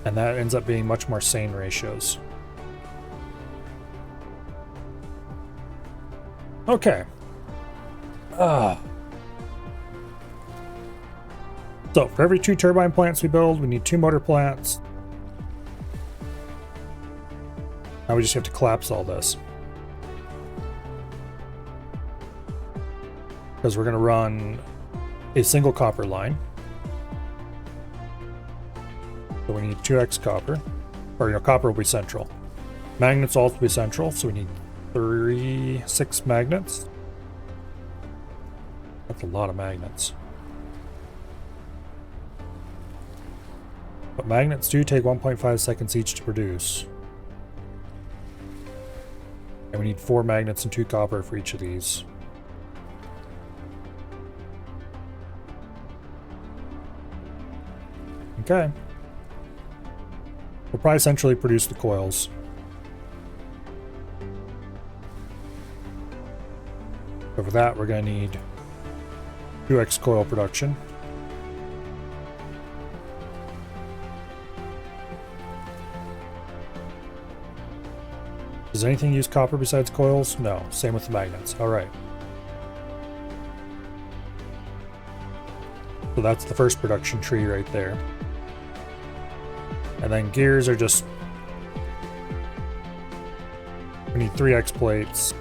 And that ends up being much more sane ratios. Okay. So for every 2 turbine plants we build, we need 2 motor plants. Now we just have to collapse all this. Because we're going to run a single copper line. So we need 2x copper. Or, copper will be central. Magnets also be central, so we need 6 magnets. That's a lot of magnets. But magnets do take 1.5 seconds each to produce. And we need 4 magnets and 2 copper for each of these. Okay. We'll probably centrally produce the coils. But So for that, we're going to need 2x coil production. Does anything use copper besides coils? No. Same with the magnets. Alright. So that's the first production tree right there. And then gears are just... we need 3x plates.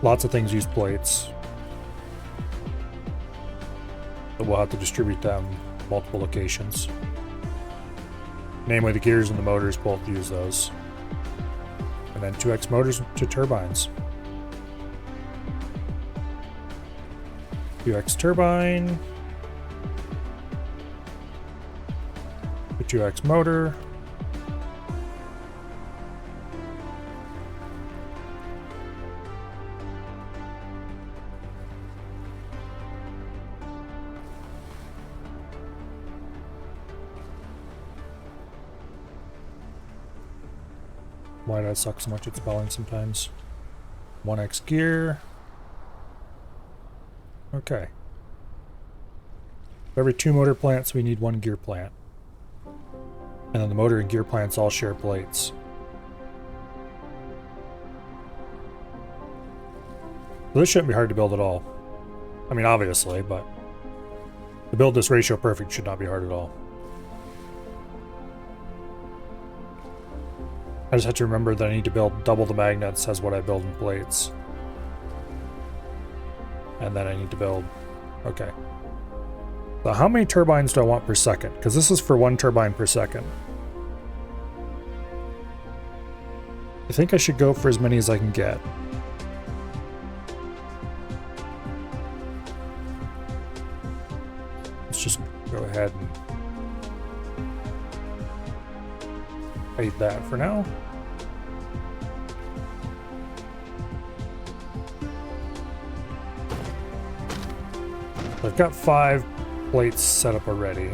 Lots of things use plates. So we'll have to distribute them multiple locations. Namely, the gears and the motors both use those. And then 2x motors to turbines. 2x turbine. The 2x motor. Why does that suck so much? It's spelling sometimes. 1x gear. Okay. For every 2 motor plants, we need 1 gear plant. And then the motor and gear plants all share plates. So this shouldn't be hard to build at all. I mean, obviously, but to build this ratio perfect should not be hard at all. I just have to remember that I need to build double the magnets as what I build in plates. And then I need to build... okay. So how many turbines do I want per second? Because this is for 1 turbine per second. I think I should go for as many as I can get. Let's just go ahead and hide that for now. I've got 5 plates set up already.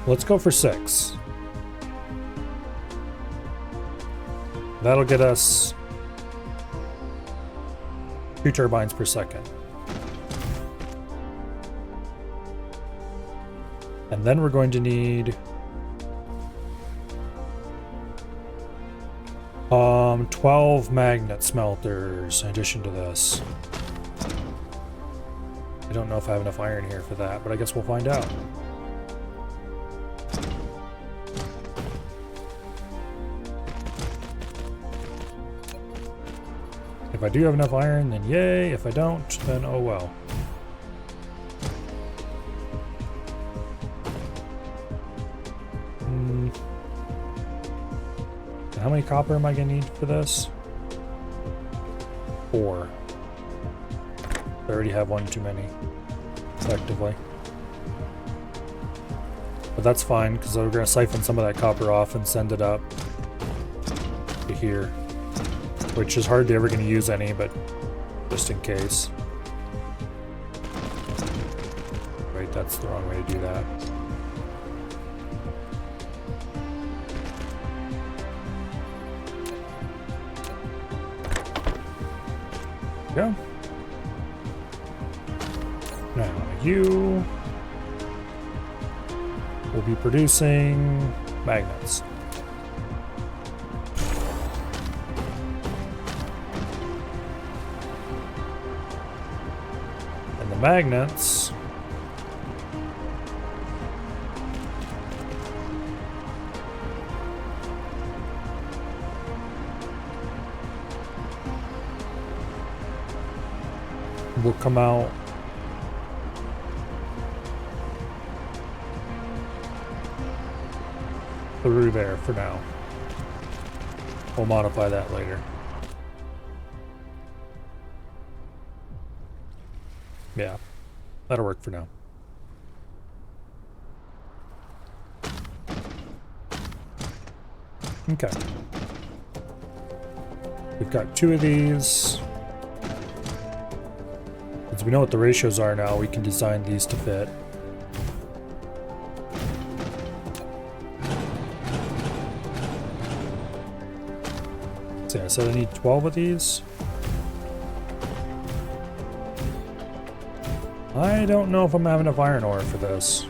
Let's go for 6. That'll get us 2 turbines per second. And then we're going to need 12 magnet smelters in addition to this. I don't know if I have enough iron here for that, but I guess we'll find out. If I do have enough iron, then yay. If I don't, then oh well. How many copper am I going to need for this? 4. I already have 1 too many, effectively. But that's fine, because we're going to siphon some of that copper off and send it up to here. Which is hardly ever going to use any, but just in case. Wait, that's the wrong way to do that. Go. Now you will be producing magnets. And the magnets will come out through there for now. We'll modify that later. Yeah, that'll work for now. Okay. We've got 2 of these. Since we know what the ratios are now, we can design these to fit. See, I said I need 12 of these. I don't know if I'm having enough iron ore for this.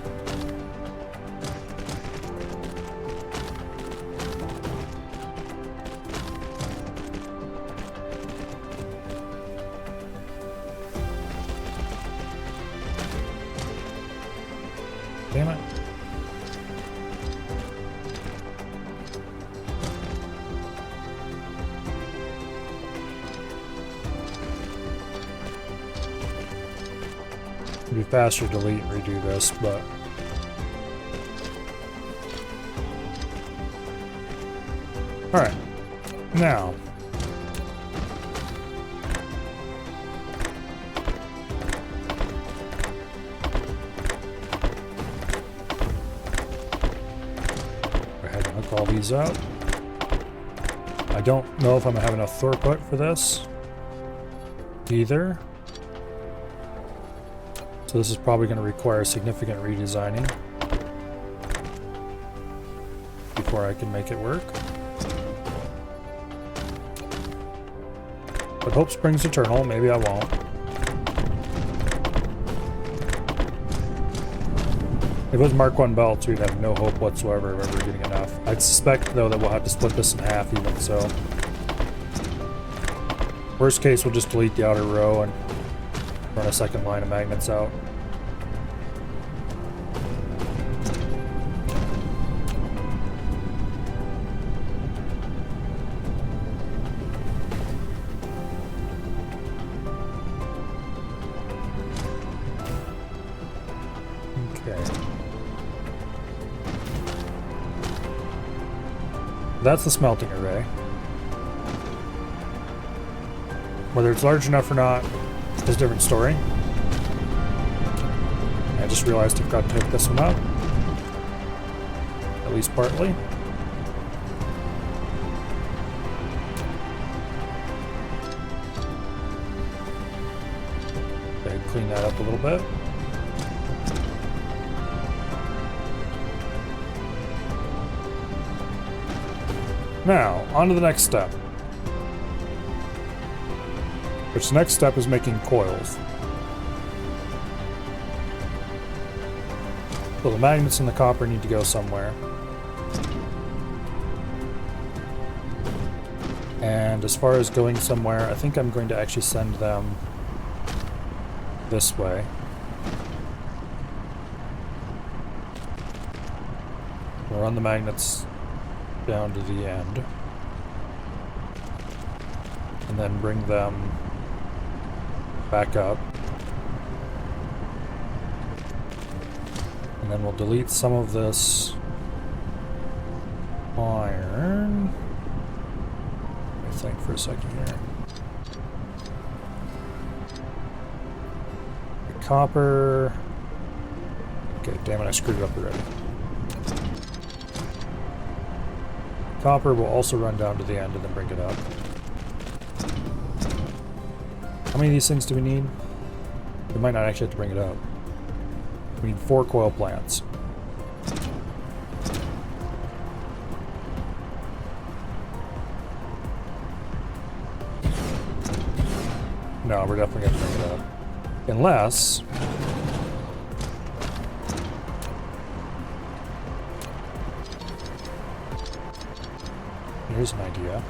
Damn it. It'd be faster to delete and redo this, but alright. Now go ahead and hook all these up. I don't know if I'm gonna have enough throughput for this either. So this is probably going to require significant redesigning before I can make it work. But hope springs eternal. Maybe I won't. If it was Mark 1 belts, we'd have no hope whatsoever of ever getting enough. I'd suspect, though, that we'll have to split this in half even so. Worst case, we'll just delete the outer row and run a second line of magnets out. That's the smelting array. Whether it's large enough or not is a different story. I just realized I've got to hook this one up. At least partly. Okay, clean that up a little bit. Now, on to the next step. Which the next step is making coils. So the magnets and the copper need to go somewhere. And as far as going somewhere, I think I'm going to actually send them this way. We'll run the magnets down to the end. And then bring them back up. And then we'll delete some of this iron. Let me think for a second here. The copper. Okay, damn it, I screwed it up already. Copper will also run down to the end and then bring it up. How many of these things do we need? We might not actually have to bring it up. We need 4 coil plants. No, we're definitely going to bring it up. Unless... Here's an idea.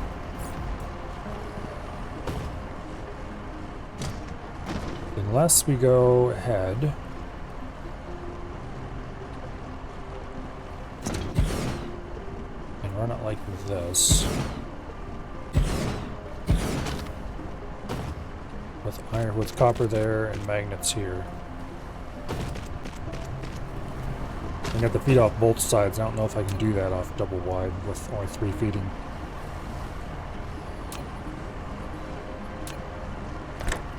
Unless we go ahead and run it like this. With iron, with copper there and magnets here. I got the feed off both sides. I don't know if I can do that off double wide with only 3 feeding.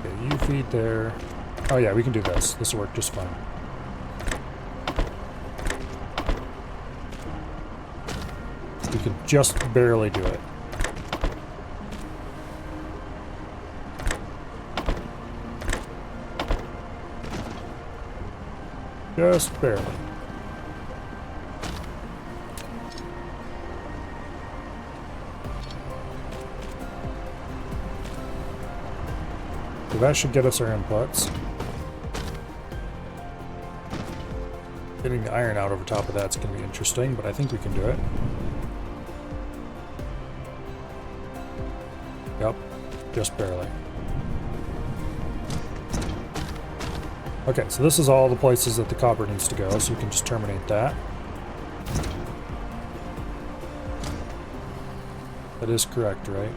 Okay, you feed there. Oh yeah, we can do this. This will work just fine. We can just barely do it. Just barely. So that should get us our inputs. Getting the iron out over top of that's going to be interesting, but I think we can do it. Yep, just barely. Okay, so this is all the places that the copper needs to go, so we can just terminate that. That is correct, right?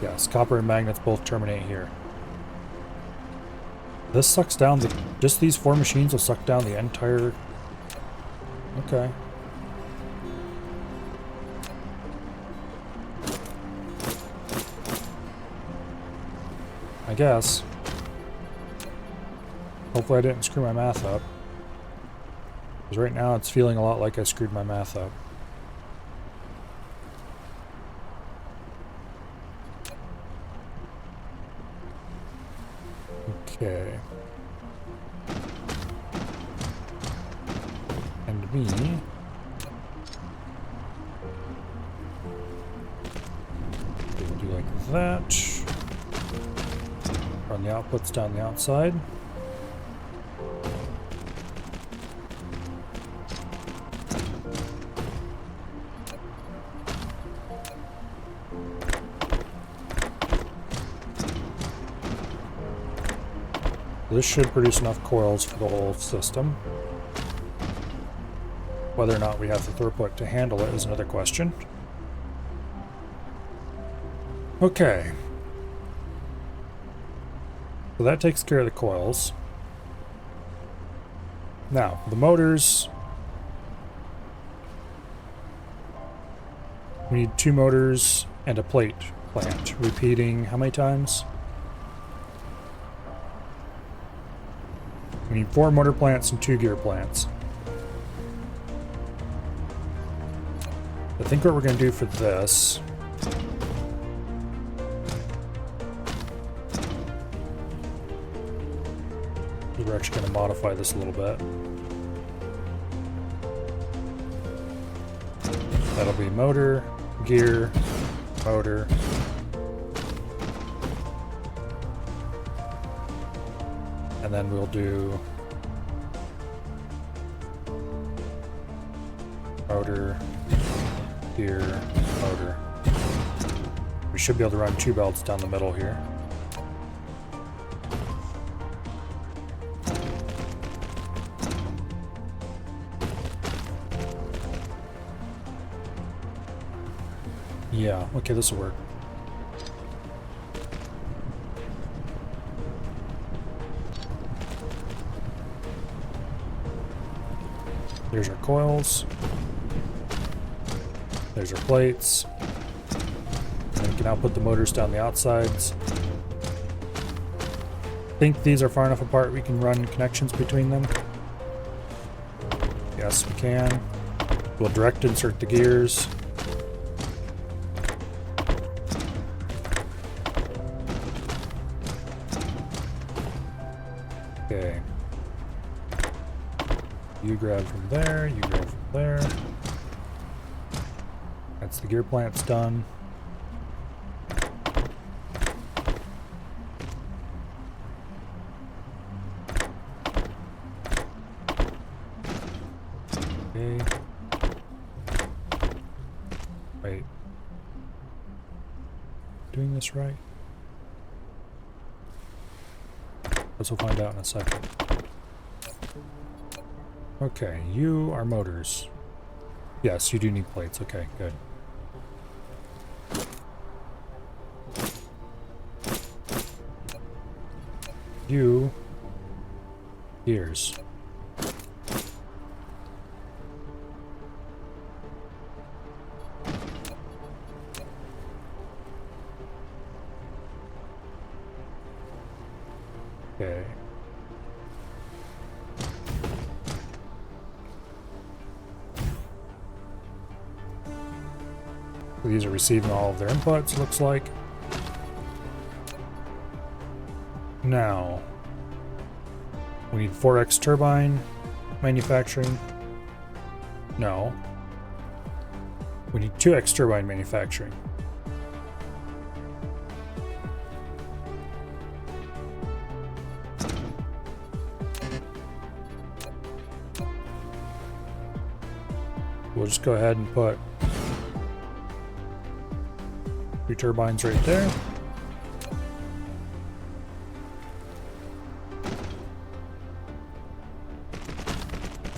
Yes, copper and magnets both terminate here. This sucks down the... Just these 4 machines will suck down the entire... Okay. I guess. Hopefully I didn't screw my math up. Because right now it's feeling a lot like I screwed my math up. Okay. And me. We'll do like that. Run the outputs down the outside. This should produce enough coils for the whole system. Whether or not we have the throughput to handle it is another question. Okay. So that takes care of the coils. Now, the motors. We need 2 motors and a plate plant. Repeating how many times? We need 4 motor plants and 2 gear plants. I think what we're going to do for this... We're actually going to modify this a little bit. That'll be motor, gear, motor. And then we'll do motor, gear, motor. We should be able to run 2 belts down the middle here. Yeah, okay, this will work. There's our coils. There's our plates. And we can now put the motors down the outsides. I think these are far enough apart we can run connections between them. Yes, we can. We'll direct insert the gears. Okay. You grab from there, you grab from there. That's the gear plant's done. Okay. Wait. Doing this right? Guess we'll find out in a second. Okay, you are motors. Yes, you do need plates. Okay, good. You gears. Okay. These are receiving all of their inputs, looks like. Now, we need 4x turbine manufacturing. No. We need 2x turbine manufacturing. We'll just go ahead and put 3 turbines right there.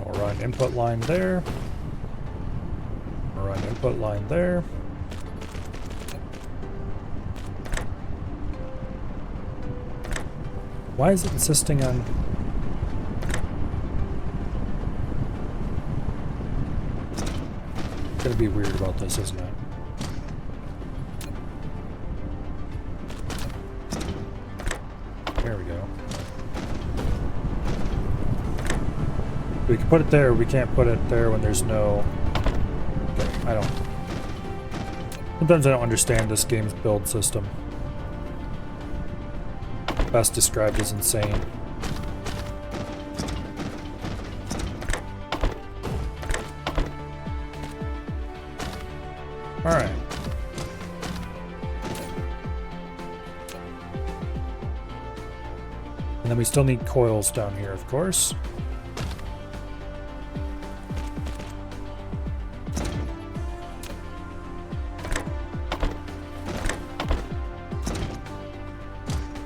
We'll run input line there. We'll run input line there. Why is it insisting on... It's gonna be weird about this, isn't it? There we go. We can put it there, we can't put it there when there's no... Okay, I don't... Sometimes I don't understand this game's build system. Best described as insane. Alright. And then we still need coils down here, of course.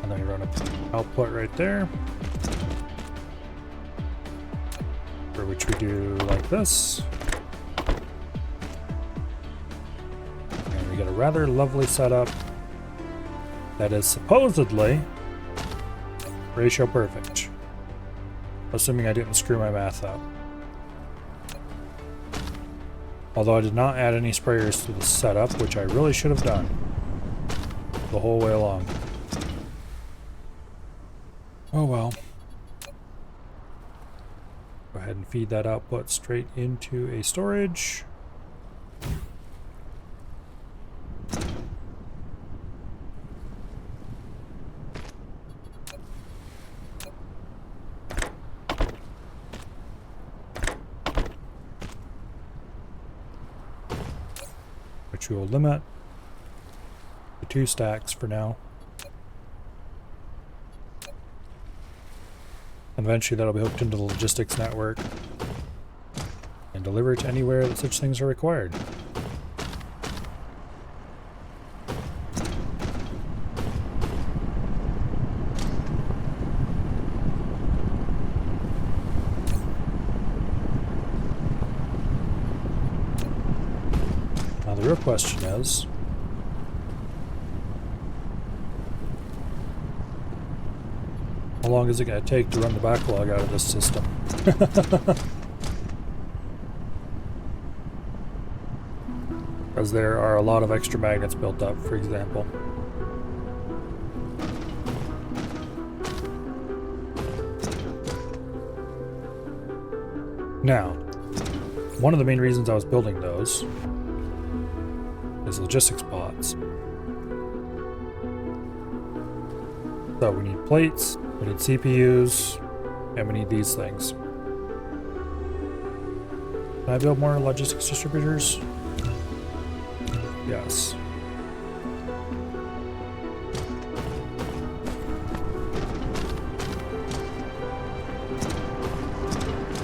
And then we run an output right there. For which we do like this. We get a rather lovely setup that is supposedly ratio perfect, assuming I didn't screw my math up. Although I did not add any sprayers to the setup, which I really should have done the whole way along. Oh well. Go ahead and feed that output straight into a storage. Which we will limit to 2 stacks for now. And eventually that'll be hooked into the logistics network and delivered to anywhere that such things are required. Now the real question is, how long is it going to take to run the backlog out of this system? Because there are a lot of extra magnets built up, for example. Now, one of the main reasons I was building those is logistics pods. So we need plates, we need CPUs, and we need these things. Can I build more logistics distributors? Yes.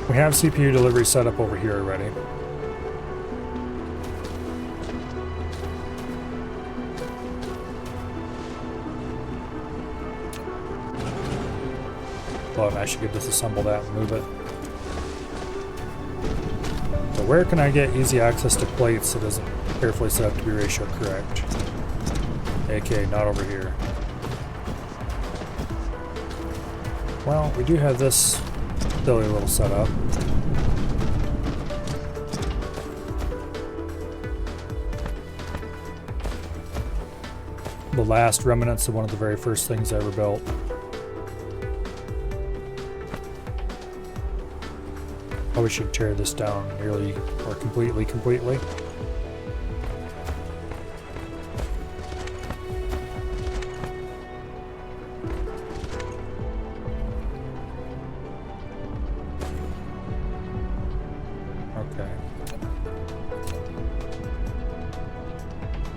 We have CPU delivery set up over here already. Well, I should get disassemble that and move it. So where can I get easy access to plates that isn't carefully set up to be ratio correct? AK, not over here. Well, we do have this silly little setup. The last remnants of one of the very first things I ever built. Probably should tear this down nearly or completely. Okay.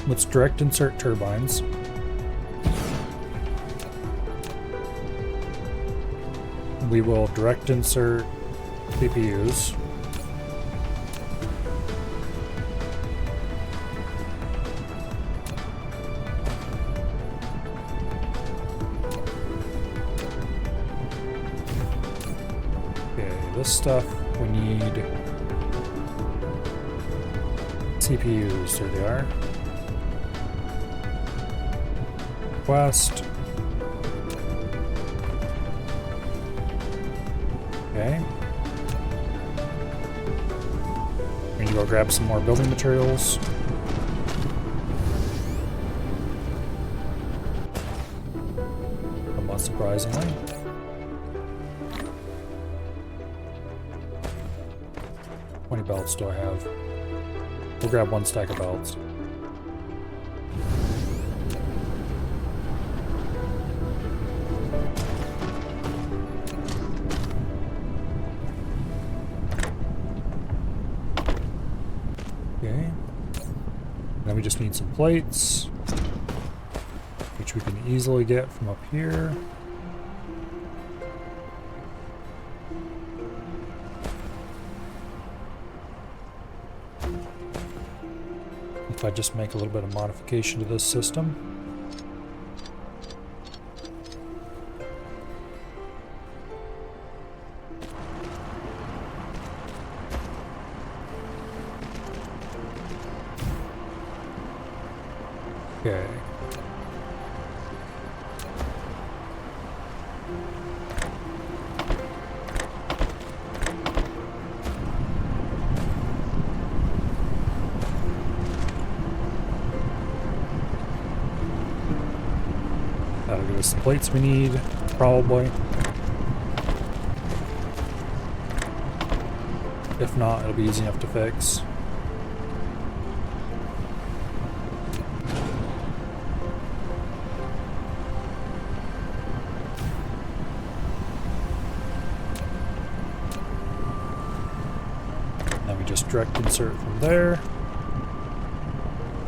Let's direct insert turbines. We will direct insert CPUs. Okay, this stuff we need CPUs. There they are. Quest. Okay. We need to go grab some more building materials. Somewhat surprisingly. How many belts do I have? We'll grab one stack of belts. Okay. Then we just need some plates, which we can easily get from up here. If I just make a little bit of modification to this system. Okay. That'll give us the plates we need, probably. If not, it'll be easy enough to fix. Then we just direct insert from there.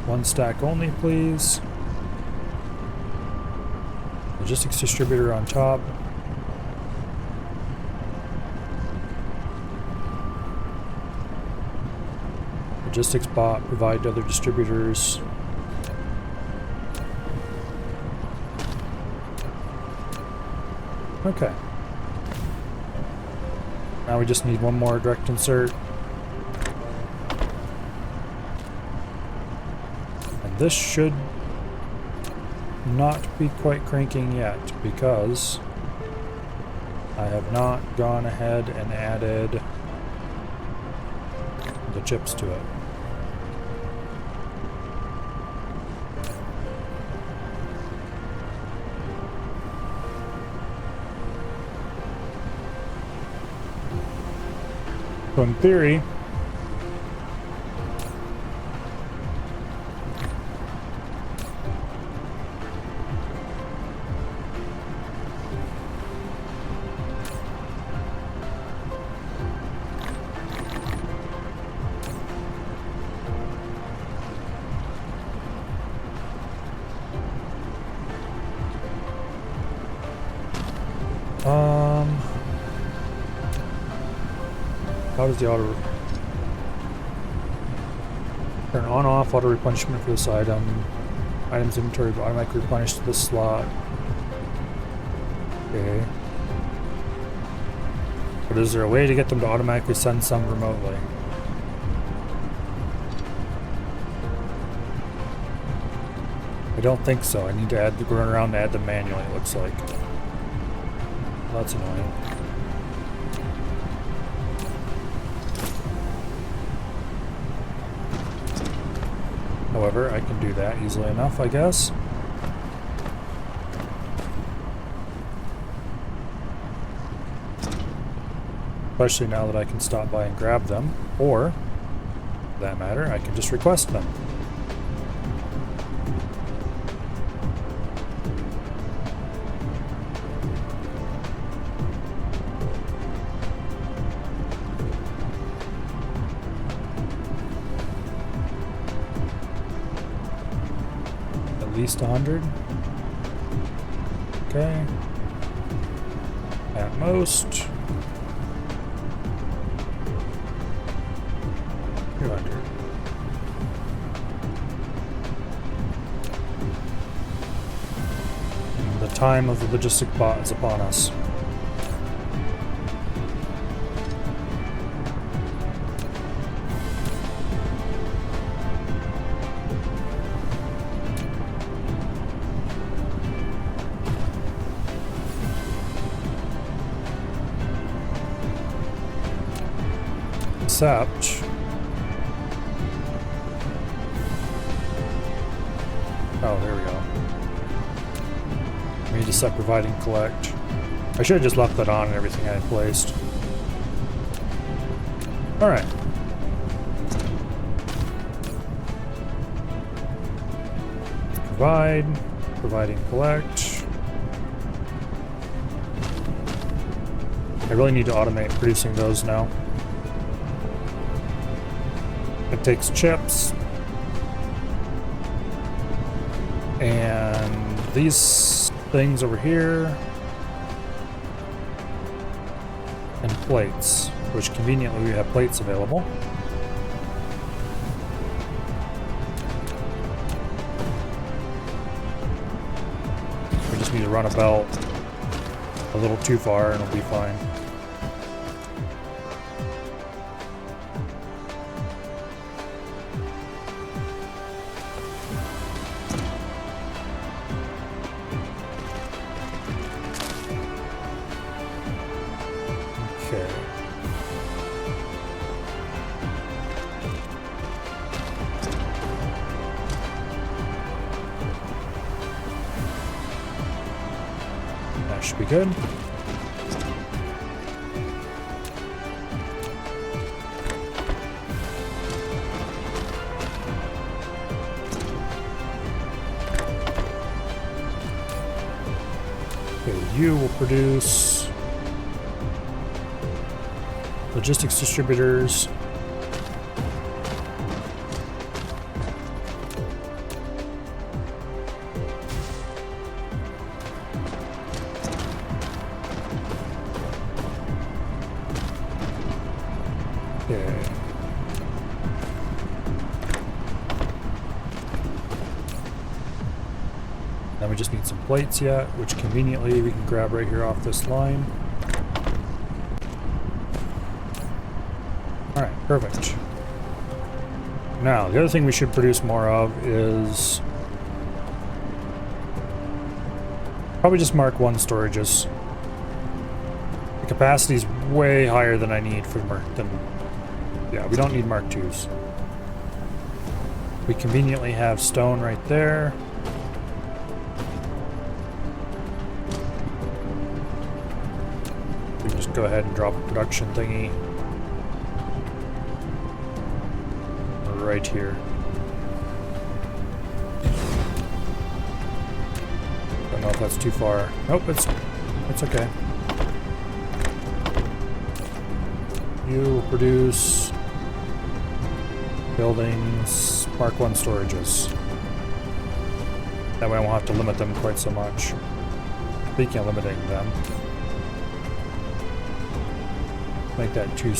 One stack only, please. Logistics distributor on top. Logistics bot provide to other distributors. Okay. Now we just need one more direct insert. And this should not be quite cranking yet because I have not gone ahead and added the chips to it. So in theory, how does the auto turn on off auto replenishment for this item? Items inventory will automatically replenish to this slot. Okay. But is there a way to get them to automatically send some remotely? I don't think so. I need to run around and add them manually, it looks like. That's annoying. However, I can do that easily enough, I guess. Especially now that I can stop by and grab them, or, for that matter, I can just request them. At least 100. Okay. At most 200. And the time of the logistic bot is upon us. Except... Oh, there we go. We need to set provide and collect. I should have just left that on and everything I had placed. Alright. Provide and collect. I really need to automate producing those now. It takes chips. And these things over here. And plates, which conveniently we have plates available. We just need to run a belt a little too far and it'll be fine. Okay. That should be good. Okay, you will produce logistics distributors. Okay. Now we just need some plates yet, which conveniently we can grab right here off this line. Alright, perfect. Now, the other thing we should produce more of is probably just Mark 1 storages. The capacity is way higher than I need for yeah, we don't need Mark 2s. We conveniently have stone right there. We can just go ahead and drop a production thingy right here. Don't know if that's too far. Nope, it's okay. You will produce buildings, Mark 1 storages. That way I won't have to limit them quite so much. Speaking of limiting them, make that 2.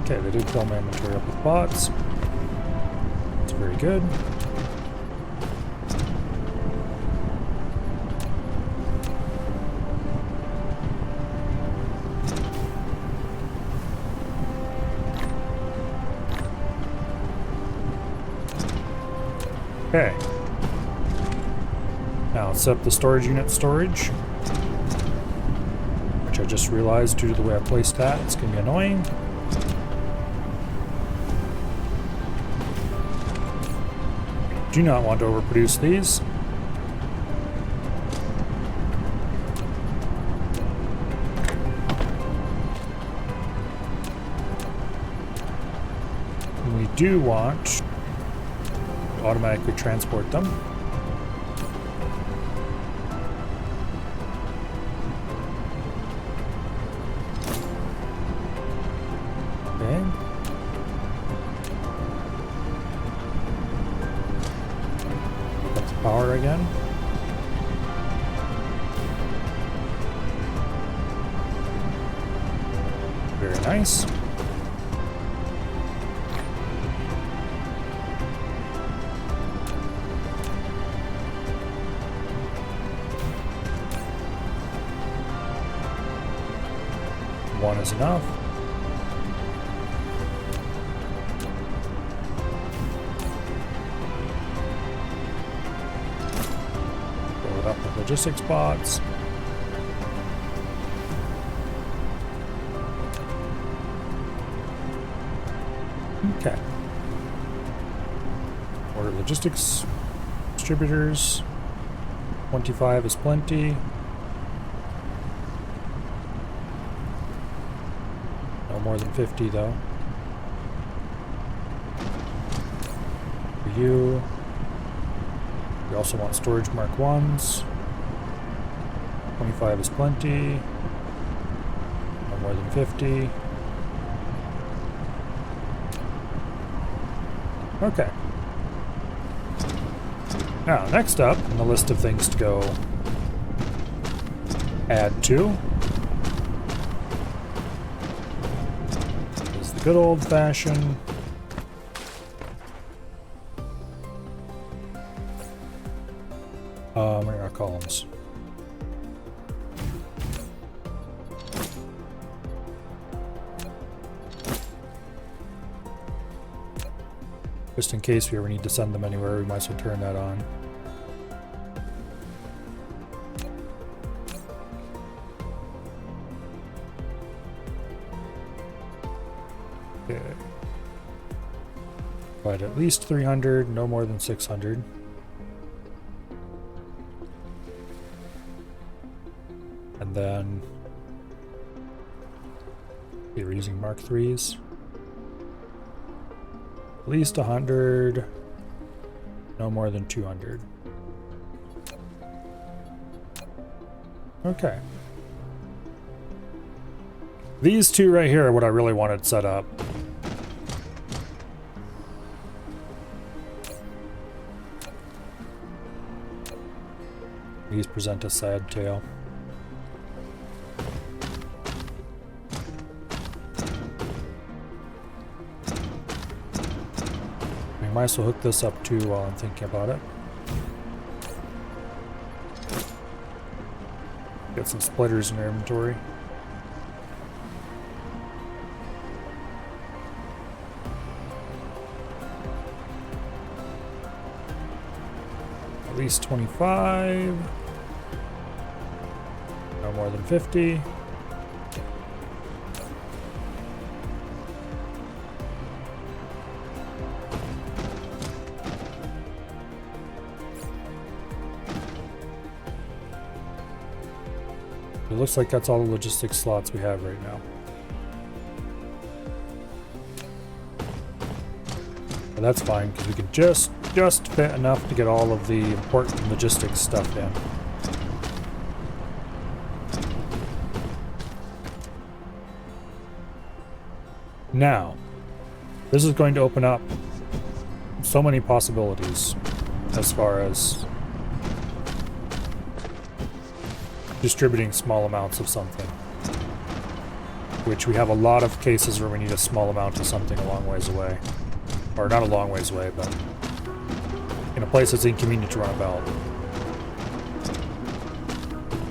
Okay, they did fill my inventory up with bots. That's very good. Okay. Now let's set up the storage unit storage, which I just realized due to the way I placed that, it's going to be annoying. Do not want to overproduce these. And we do want to automatically transport them. Okay. Power again. Very nice. One is enough. logistics bots. Okay. Order logistics distributors. 25 is plenty. No more than 50 though. For you. We also want storage Mark 1s. 25 is plenty. No more than 50. Okay. Now, next up on the list of things to go add to is the good old-fashioned what are our columns? Just in case we ever need to send them anywhere, we might as well turn that on. Okay. But at least 300, no more than 600. And then we're using Mark 3s. At least 100, no more than 200. Okay. These two right here are what I really wanted set up. These present a sad tale. Might as well hook this up too while I'm thinking about it. Get some splitters in our inventory. At least 25. No more than 50. It looks like that's all the logistics slots we have right now. But that's fine, because we can just fit enough to get all of the important logistics stuff in. Now, this is going to open up so many possibilities as far as distributing small amounts of something, which we have a lot of cases where we need a small amount of something a long ways away, or not a long ways away, but in a place that's inconvenient to run a belt.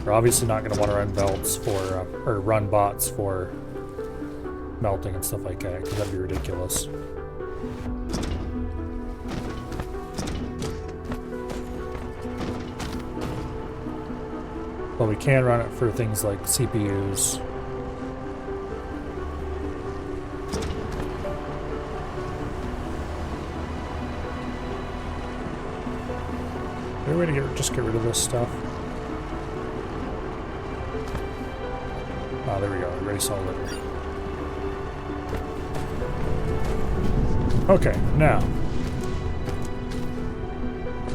We're obviously not going to want to run belts for or run bots for melting and stuff like that, because that'd be ridiculous. But we can run it for things like CPUs. Is there a way to just get rid of this stuff? Ah, there we go. Erase all litter. Okay, now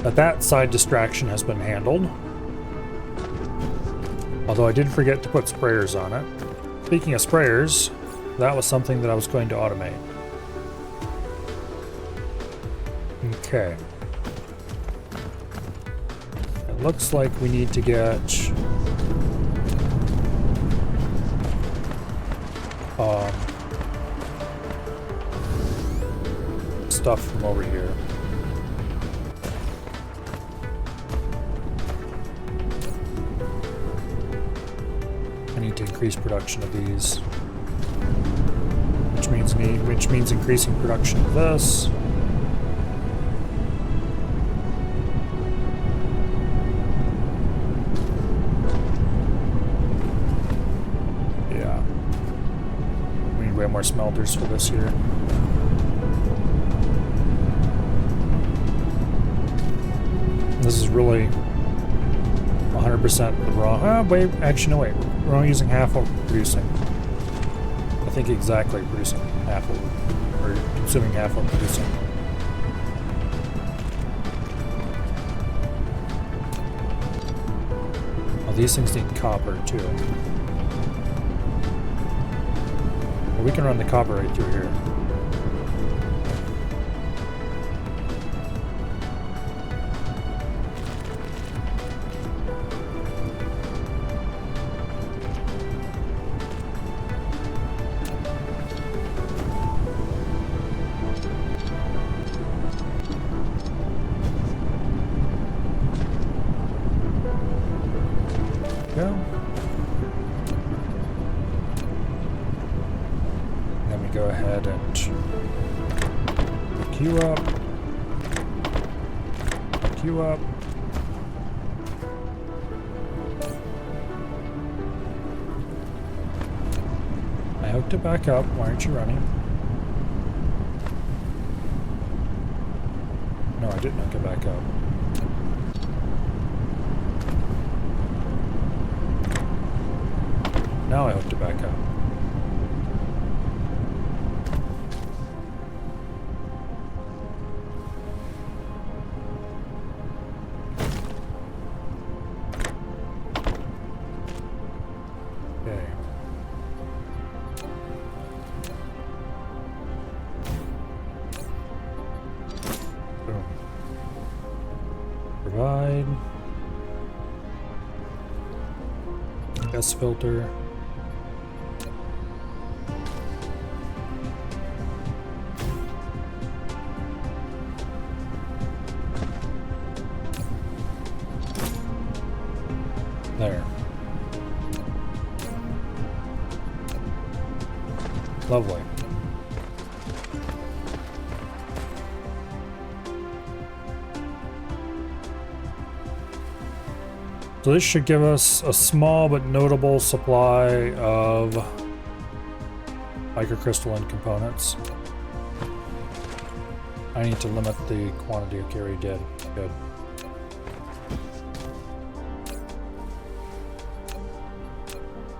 that side distraction has been handled. Although I did forget to put sprayers on it. Speaking of sprayers, that was something that I was going to automate. Okay. It looks like we need to get stuff from over here. I need to increase production of these, which means increasing production of this. smelters for this year. This is really 100% the wrong. Wait, actually, no, wait. We're only using half what we're producing. I think exactly producing half what we're consuming half what we're producing. Oh, these things need copper too. Well, we can run the copper right through here. Go ahead and pick you up. Pick you up. I hooked it back up. Why aren't you running? No, I didn't hook it back up. Now I hooked it back up. Provide gas filter. There. Lovely. So this should give us a small but notable supply of microcrystalline components. I need to limit the quantity. Okay, already did. Good.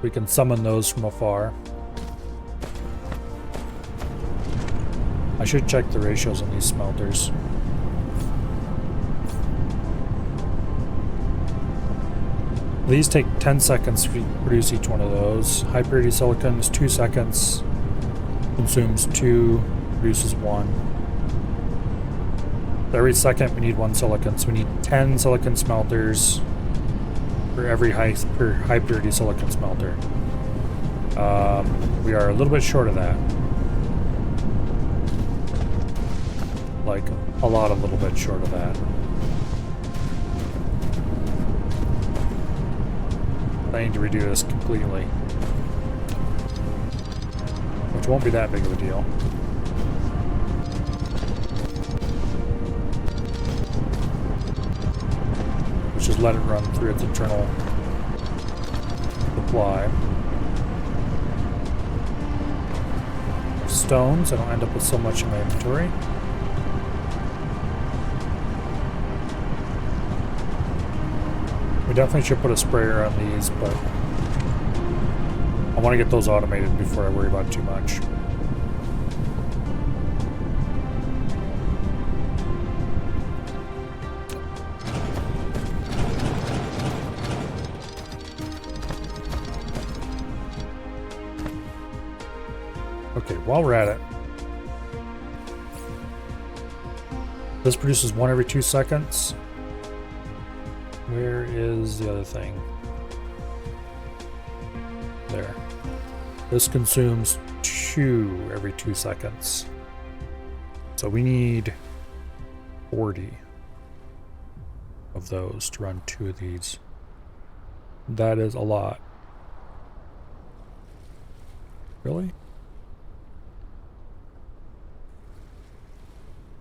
We can summon those from afar. I should check the ratios on these smelters. These take 10 seconds to produce each one of those. High purity silicon is 2 seconds. Consumes 2, produces 1. Every second we need 1 silicon, so we need 10 silicon smelters for every high purity silicon smelter. We are a little bit short of that. Like, a little bit short of that. I need to redo this completely. Which won't be that big of a deal. Let's just let it run through its internal supply. Stones, I don't end up with so much in my inventory. We definitely should put a sprayer on these, but I want to get those automated before I worry about too much. Okay, while we're at it, this produces 1 every 2 seconds. Where is the other thing? There. This consumes 2 every 2 seconds. So we need 40 of those to run 2 of these. That is a lot. Really?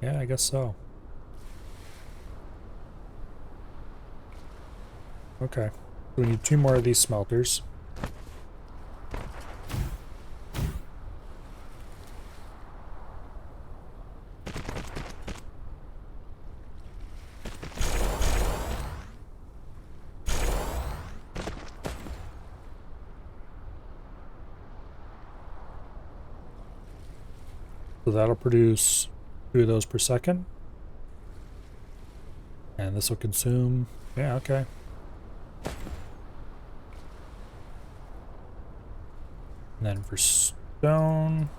Yeah, I guess so. Okay. We need 2 more of these smelters. So that'll produce 2 of those per second. And this will consume, yeah, okay. And then for stone,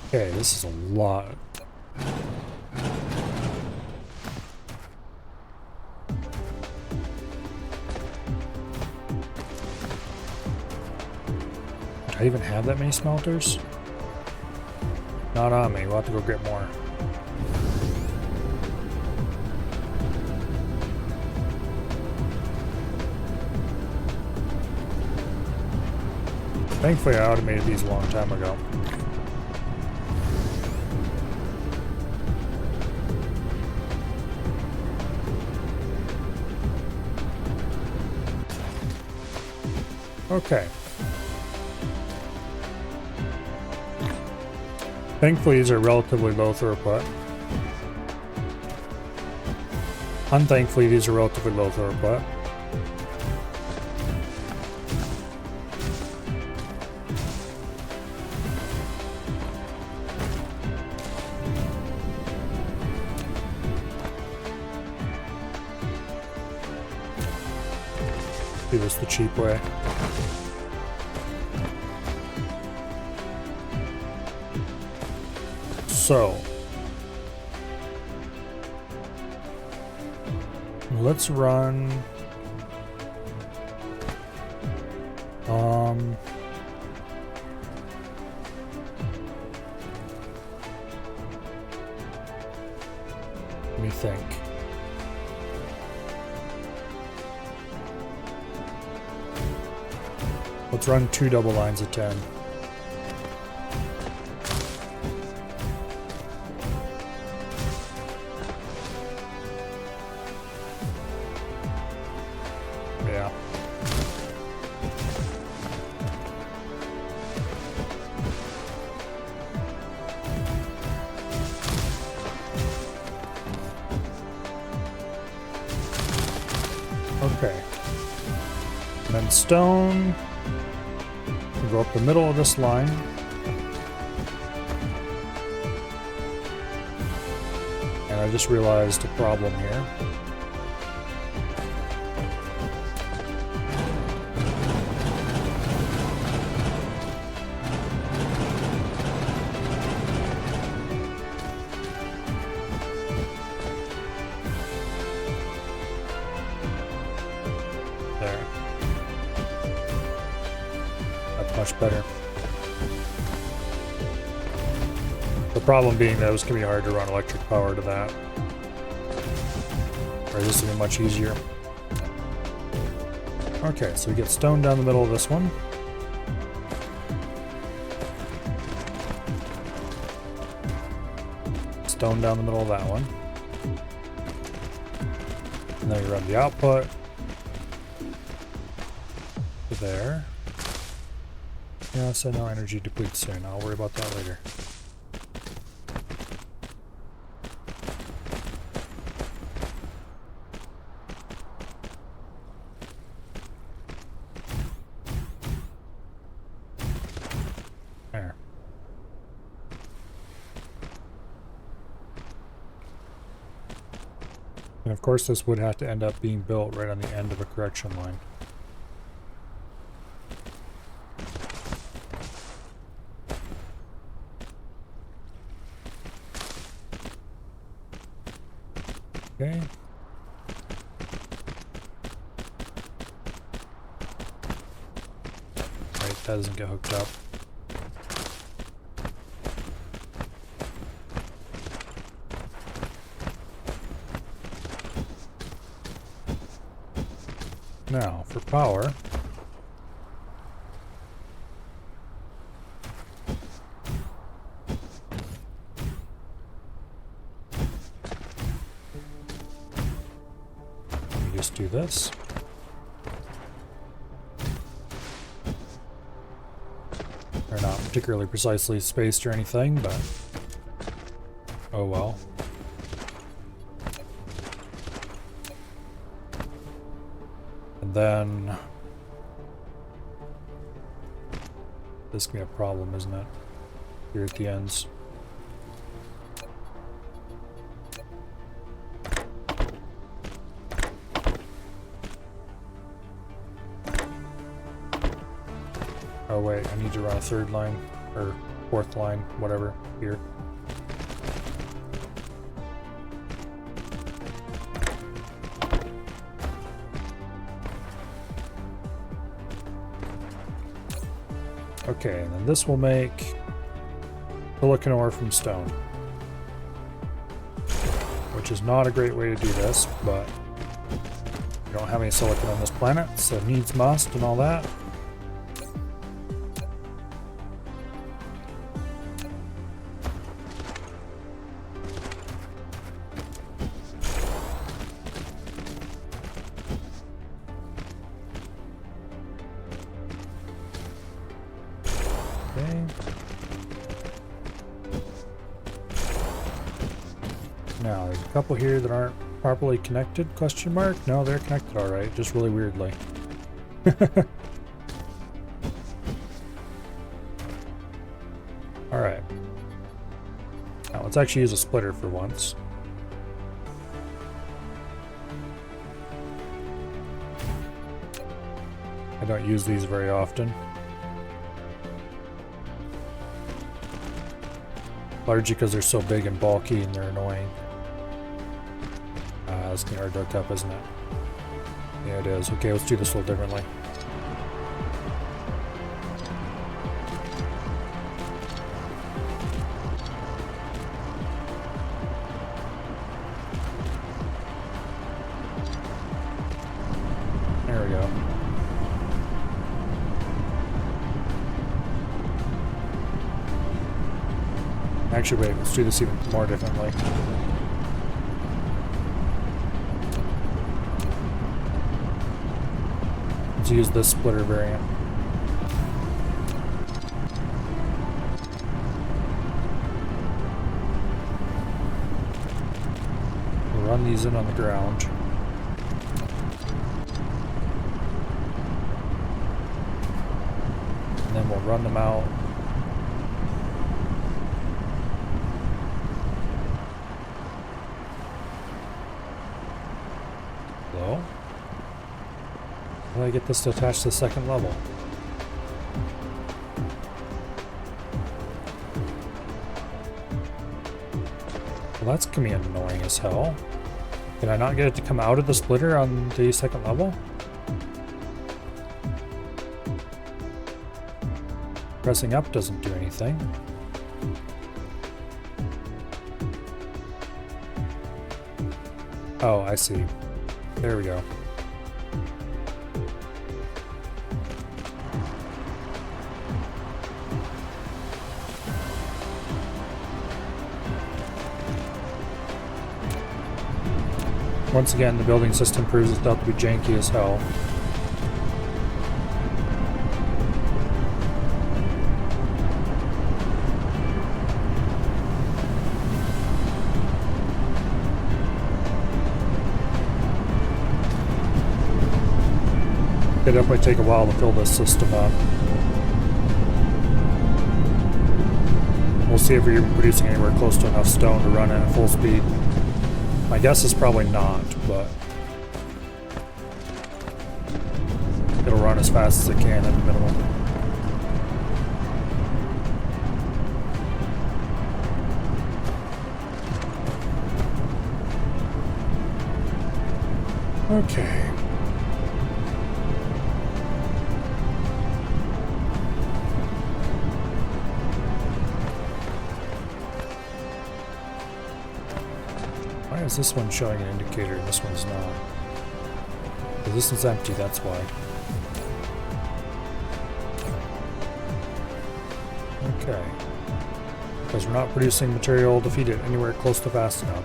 okay, this is a lot. Do I even have that many smelters? Not on me. We'll have to go get more. Thankfully, I automated these a long time ago. Okay. Thankfully, these are relatively low throughput. Unthankfully, these are relatively low throughput. Do this the cheap way. So, let's run let me think. Let's run 2 double lines of 10. Yeah. Okay. And then stone. We'll go up the middle of this line. And I just realized a problem here. There. That's much better. The problem being that it's going to be hard to run electric power to that. Or this will be much easier. Okay, so we get stone down the middle of this one. Stone down the middle of that one. And then we run the output to there. Yeah, so no energy depletes soon. I'll worry about that later. There. And of course this would have to end up being built right on the end of a correction line. Okay. Right, that doesn't get hooked up. Now, for power. Just do this. They're not particularly precisely spaced or anything, but oh well. And then this can be a problem, isn't it? Here at the ends. Oh wait, I need to run a third line, or fourth line, whatever, here. Okay, and then this will make silicon ore from stone. Which is not a great way to do this, but we don't have any silicon on this planet, so needs must and all that. Okay. Now, there's a couple here that aren't properly connected, question mark? No, they're connected alright, just really weirdly. Alright. Now, let's actually use a splitter for once. I don't use these very often. Largely because they're so big and bulky and they're annoying. It's getting hard to hook up, isn't it? Yeah, it is. Okay, let's do this a little differently. There we go. Actually, wait, let's do this even more differently. Let's use this splitter variant. We'll run these in on the ground. And then we'll run them out. Hello? How do I get this to attach to the second level? Well, that's gonna be annoying as hell. Can I not get it to come out of the splitter on the second level? Pressing up doesn't do anything. Oh, I see. There we go. Once again, the building system proves itself to be janky as hell. It definitely take a while to fill this system up. We'll see if we're even producing anywhere close to enough stone to run it at full speed. My guess is probably not, but it'll run as fast as it can at the minimum. Okay. Why is this one showing an indicator and this one's not? Well, this one's empty, that's why. Okay. Because we're not producing material to feed it anywhere close to fast enough.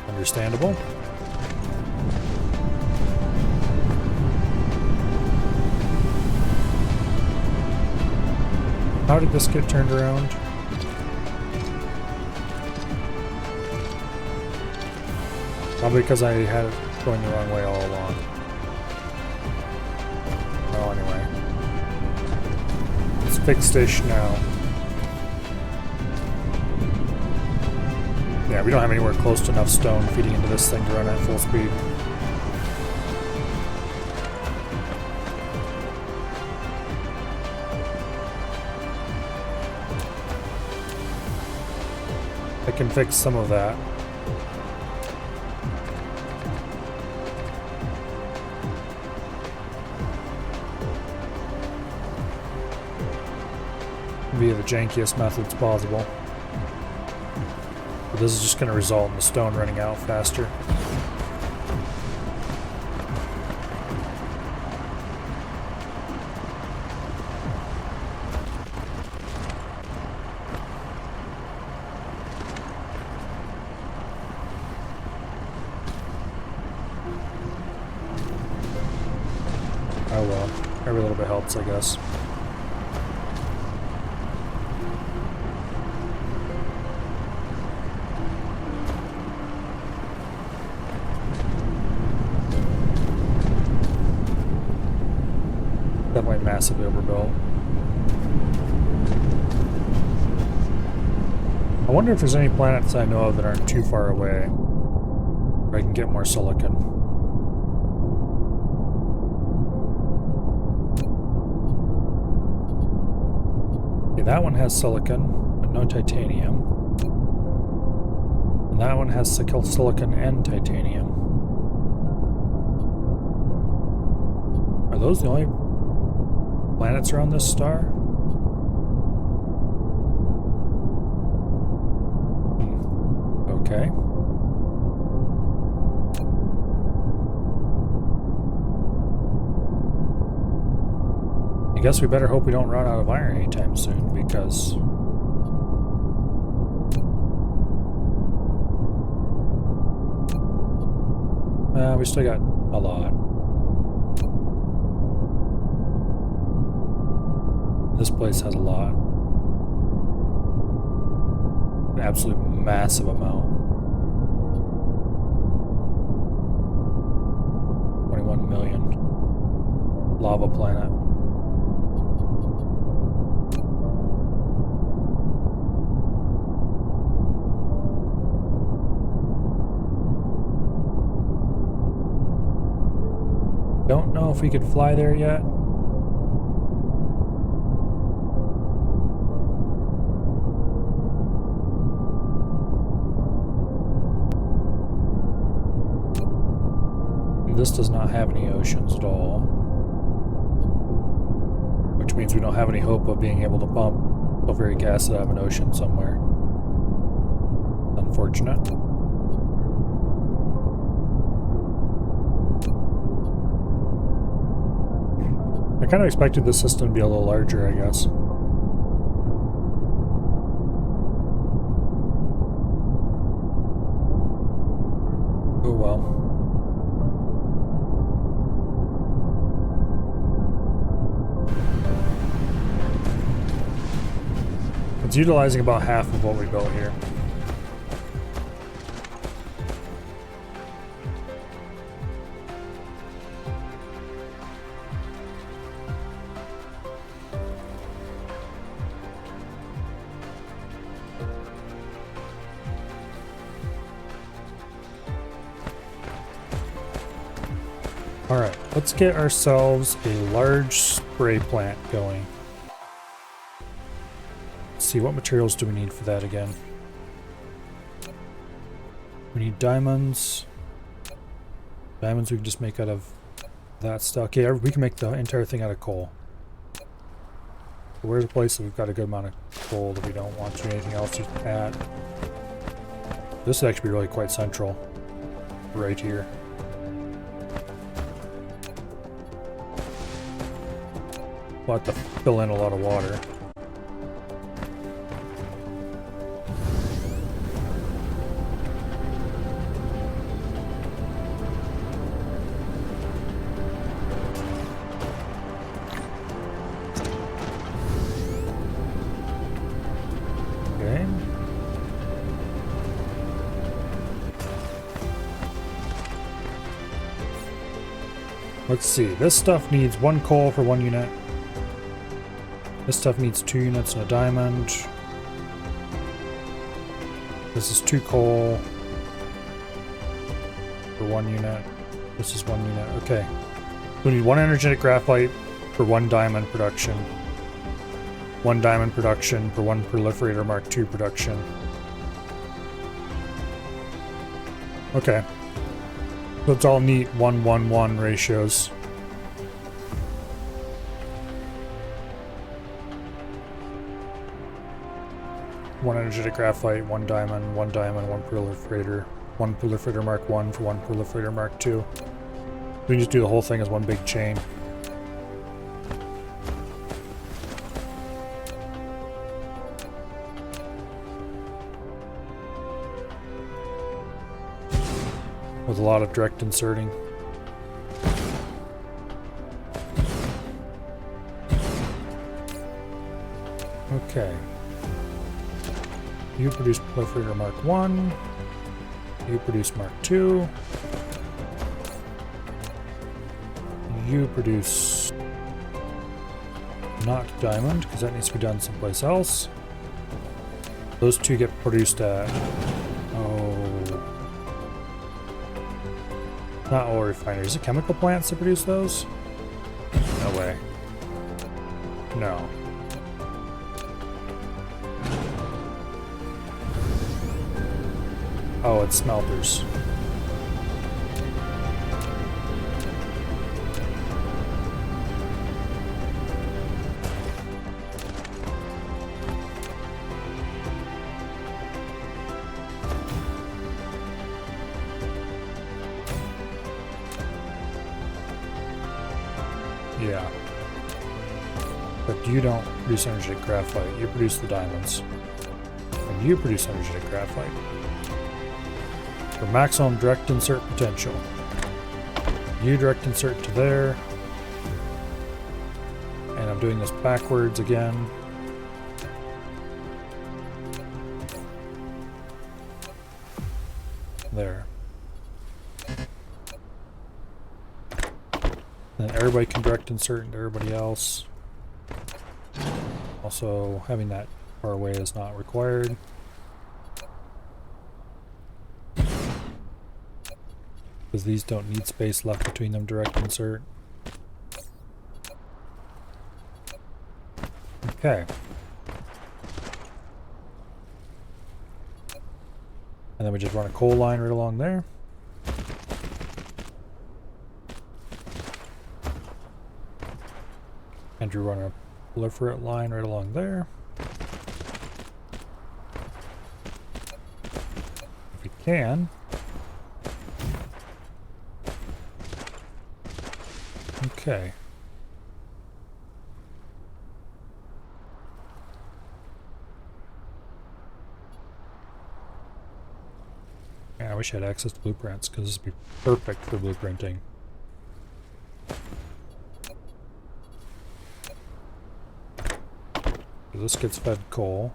Understandable. How did this get turned around? Probably because I had going the wrong way all along. Oh, anyway. It's fixed-ish now. Yeah, we don't have anywhere close to enough stone feeding into this thing to run at full speed. I can fix some of that. Via the jankiest methods possible. But this is just going to result in the stone running out faster. Oh well, every little bit helps, I guess. Definitely massively overbuilt. I wonder if there's any planets I know of that aren't too far away where I can get more silicon. Okay, that one has silicon, but no titanium. And that one has silicon and titanium. Are those the only planets around this star? Okay. I guess we better hope we don't run out of iron anytime soon, because we still got a lot. This place has a lot. An absolute massive amount. 21 million. Lava planet. Don't know if we could fly there yet. This does not have any oceans at all, which means we don't have any hope of being able to pump sulfuric acid out of an ocean somewhere. Unfortunate. I kind of expected this system to be a little larger, I guess. Oh well. It's utilizing about half of what we built here. Alright, let's get ourselves a large spray plant going. See, what materials do we need for that again? We need diamonds. Diamonds we can just make out of that stuff. Okay, we can make the entire thing out of coal. So where's a place that we've got a good amount of coal that we don't want to do anything else at? This would actually be really quite central. Right here. We'll have to fill in a lot of water. Let's see. This stuff needs 1 coal for 1 unit. This stuff needs 2 units and a diamond. This is 2 coal for 1 unit. This is 1 unit. Okay. We need 1 energetic graphite for 1 diamond production. 1 diamond production for 1 proliferator Mark II production. Okay. So it's all neat 1-1-1 ratios. One energetic graphite, 1 diamond, 1 diamond, 1 proliferator. 1 proliferator Mark I for 1 proliferator Mark II. We can just do the whole thing as one big chain. With a lot of direct inserting. Okay. You produce proliferator Mark I. You produce Mark II. You produce not diamond, because that needs to be done someplace else. Those 2 get produced at... not oil refineries. Is it chemical plants that produce those? No way. No. Oh, it's smelters. Yeah. But you don't produce energetic graphite. You produce the diamonds. And you produce energetic graphite. For maximum direct insert potential. You direct insert to there. And I'm doing this backwards again. There. Then everybody can direct insert into everybody else. Also, having that far away is not required. Because these don't need space left between them direct insert. Okay. And then we just run a coal line right along there. And you run a proliferate line right along there. If we can. Okay. Man, I wish I had access to blueprints, because this would be perfect for blueprinting. So this gets fed coal.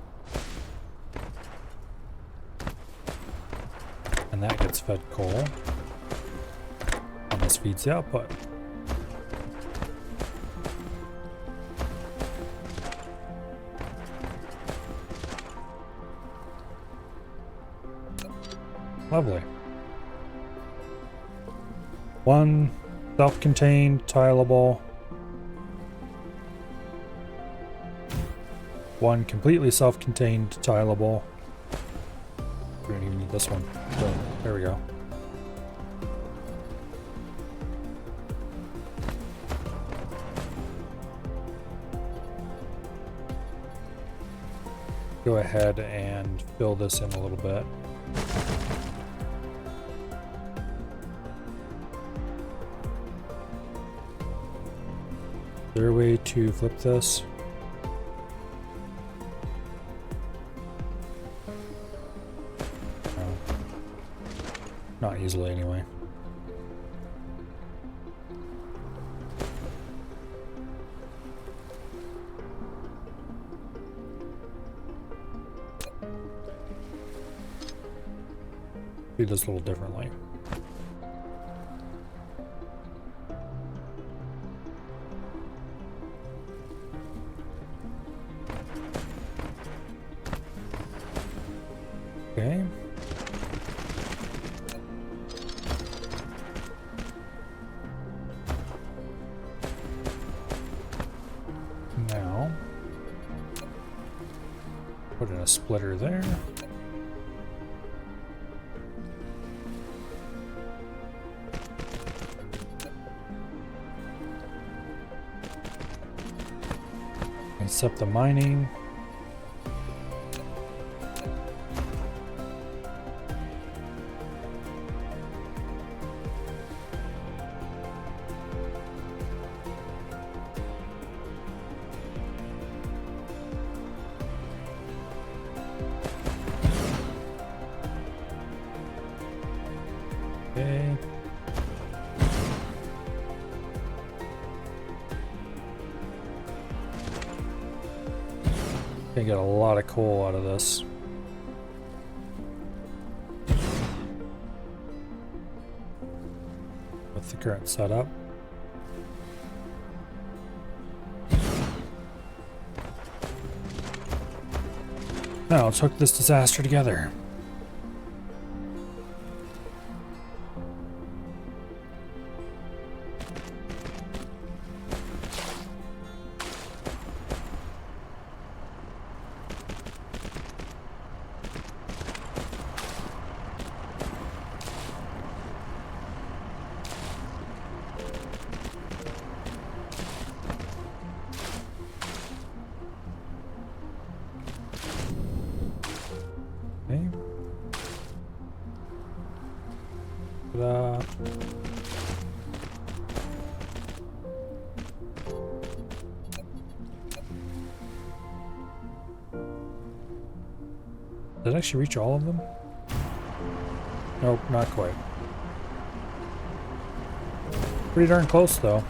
And that gets fed coal. And this feeds the output. Lovely. 1 self-contained, tileable. 1 completely self-contained, tileable. We don't even need this one. So, there we go. Go ahead and fill this in a little bit. Is there a way to flip this? No. Not easily, anyway. Do this a little differently. a splitter there. And set up the mining. Okay. Gonna get a lot of coal out of this. With the current setup. Now let's hook this disaster together. Okay. Ta-da. Did it actually reach all of them? Nope, not quite. Pretty darn close though.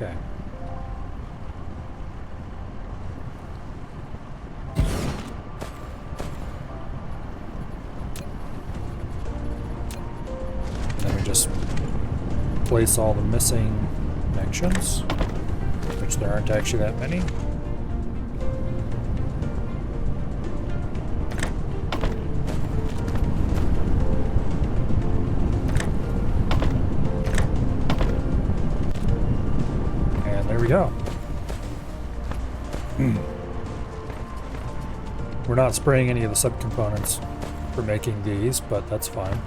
Okay. Then we just place all the missing connections, which there aren't actually that many. There we go. We're not spraying any of the subcomponents for making these, but that's fine.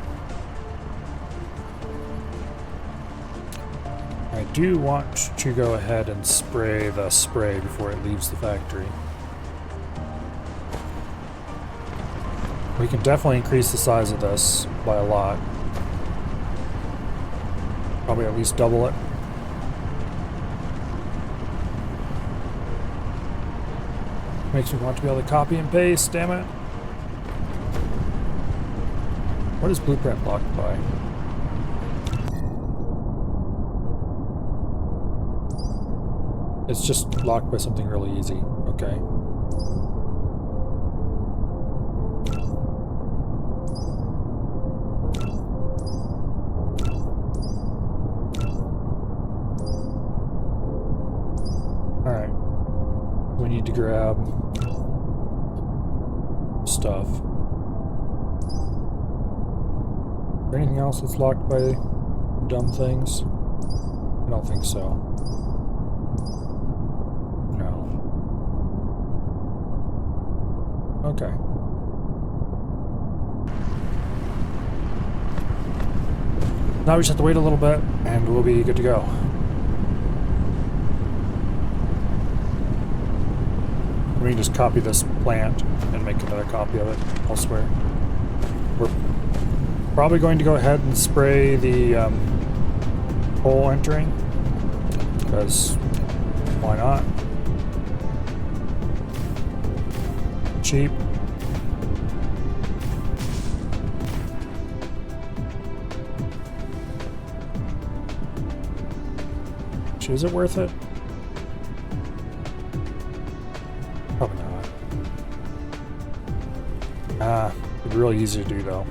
I do want to go ahead and spray the spray before it leaves the factory. We can definitely increase the size of this by a lot. Probably at least double it. Makes me want to be able to copy and paste, damn it. What is blueprint blocked by? It's just locked by something really easy. Okay. Alright. We need to grab stuff. Is there anything else that's locked by dumb things? I don't think so. No. Okay. Now we just have to wait a little bit and we'll be good to go. We can just copy this plant and make another copy of it elsewhere. We're probably going to go ahead and spray the hole entering, because why not? Cheap. Is it worth it? Probably not. It'd be really easy to do though.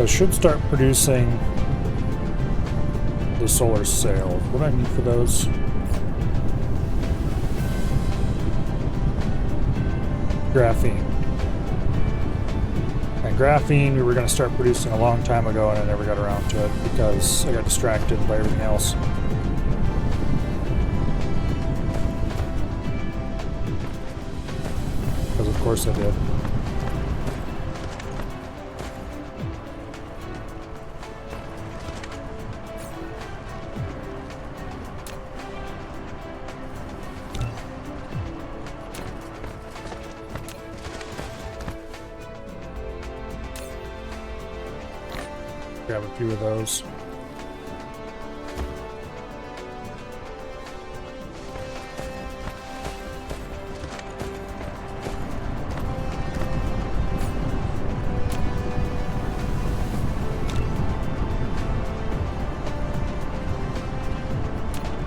I should start producing the solar sails. What do I need for those? Graphene. And graphene we were going to start producing a long time ago, and I never got around to it because I got distracted by everything else. Because of course I did. Grab a few of those.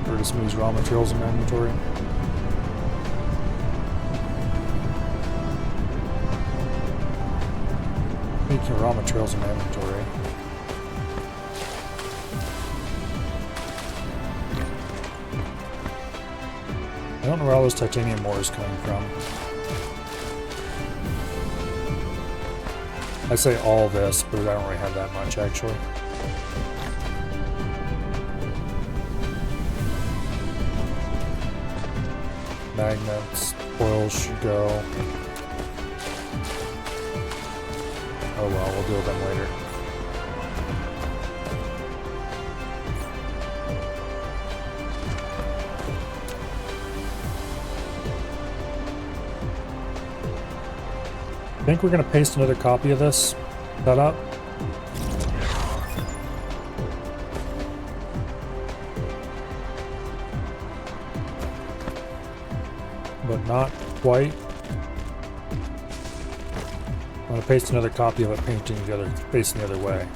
Or just use raw materials in my inventory. Speaking of raw materials in my inventory. I don't know where all this titanium ore is coming from. I say all this, but I don't really have that much actually. Magnets, oils should go. Oh well, we'll deal with them later. I think we're going to paste another copy of this setup. But not quite. I'm going to paste another copy of it facing the other way.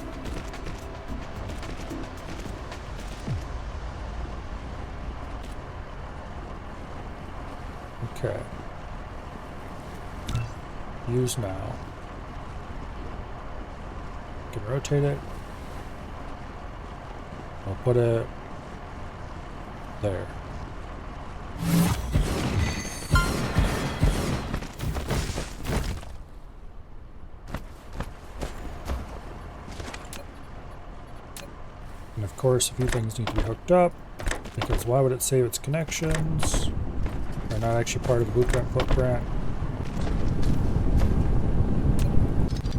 Okay. Use now. Can rotate it. I'll put it there. And of course, a few things need to be hooked up, because why would it save its connections? They're not actually part of the blueprint footprint.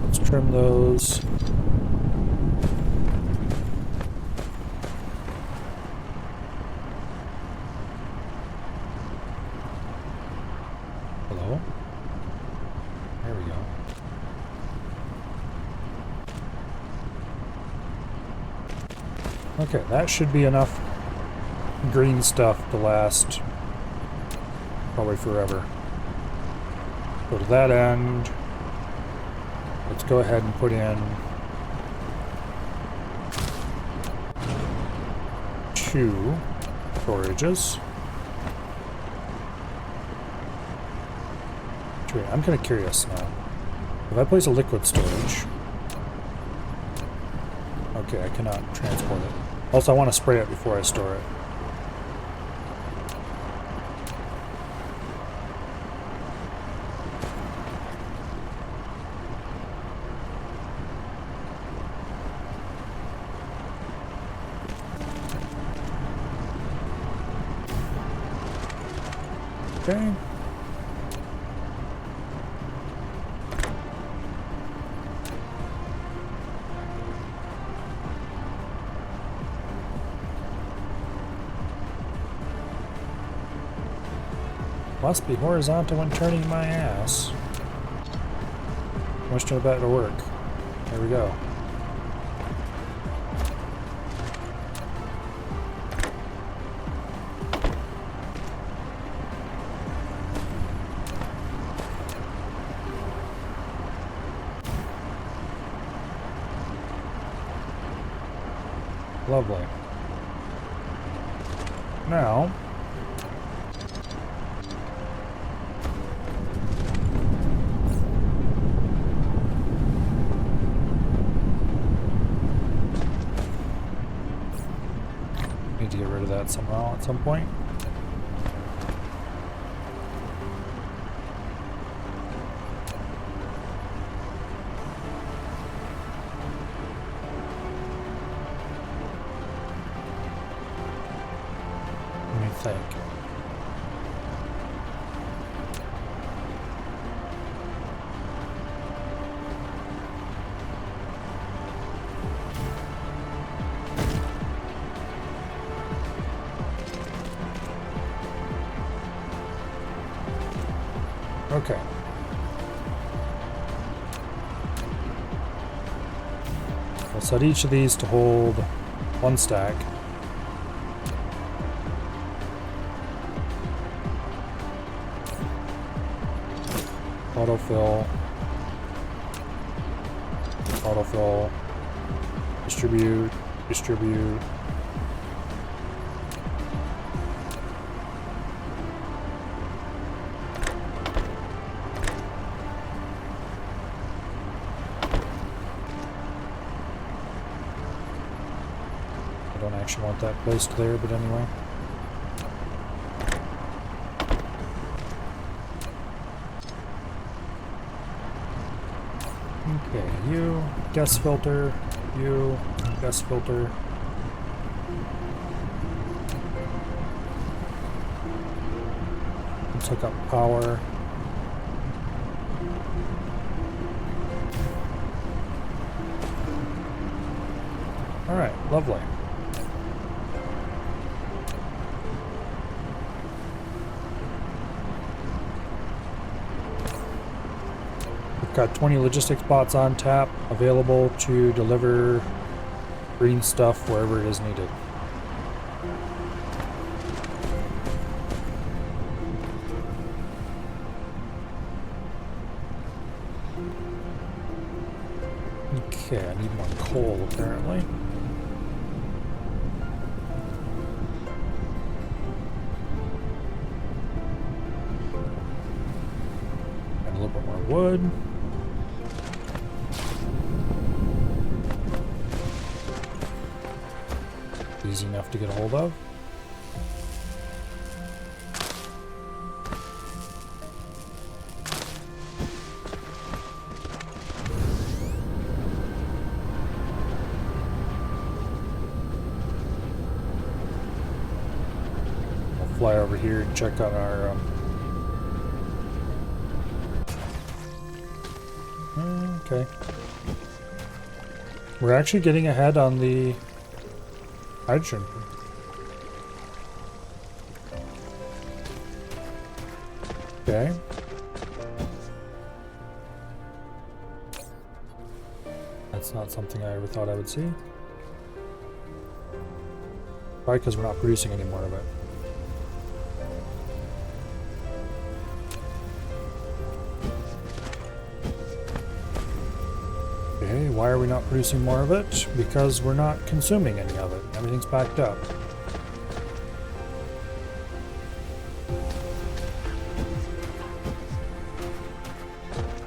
Let's trim those. Hello? There we go. Okay, that should be enough green stuff to last probably forever. So to that end, let's go ahead and put in 2 storages. Wait, I'm kind of curious now. If I place a liquid storage, okay, I cannot transport it. Also, I want to spray it before I store it. Okay. Must be horizontal when turning my ass. Much to about to work. There we go. Lovely. Now, that somehow at some point. Let me think. Okay. We'll set each of these to hold 1 stack. Autofill. Autofill. Distribute. Distribute. I don't actually want that placed there, but anyway. Okay, you, gas filter, you, gas filter. Let's hook up power. Alright, lovely. Got 20 logistics bots on tap, available to deliver green stuff wherever it is needed. Okay, I need more coal apparently. And a little bit more wood. Easy enough to get a hold of. We'll fly over here and check on our okay. We're actually getting ahead on the hydrogen. Okay. That's not something I ever thought I would see. Probably because we're not producing any more of it. Okay, why are we not producing more of it? Because we're not consuming any of it. Everything's backed up.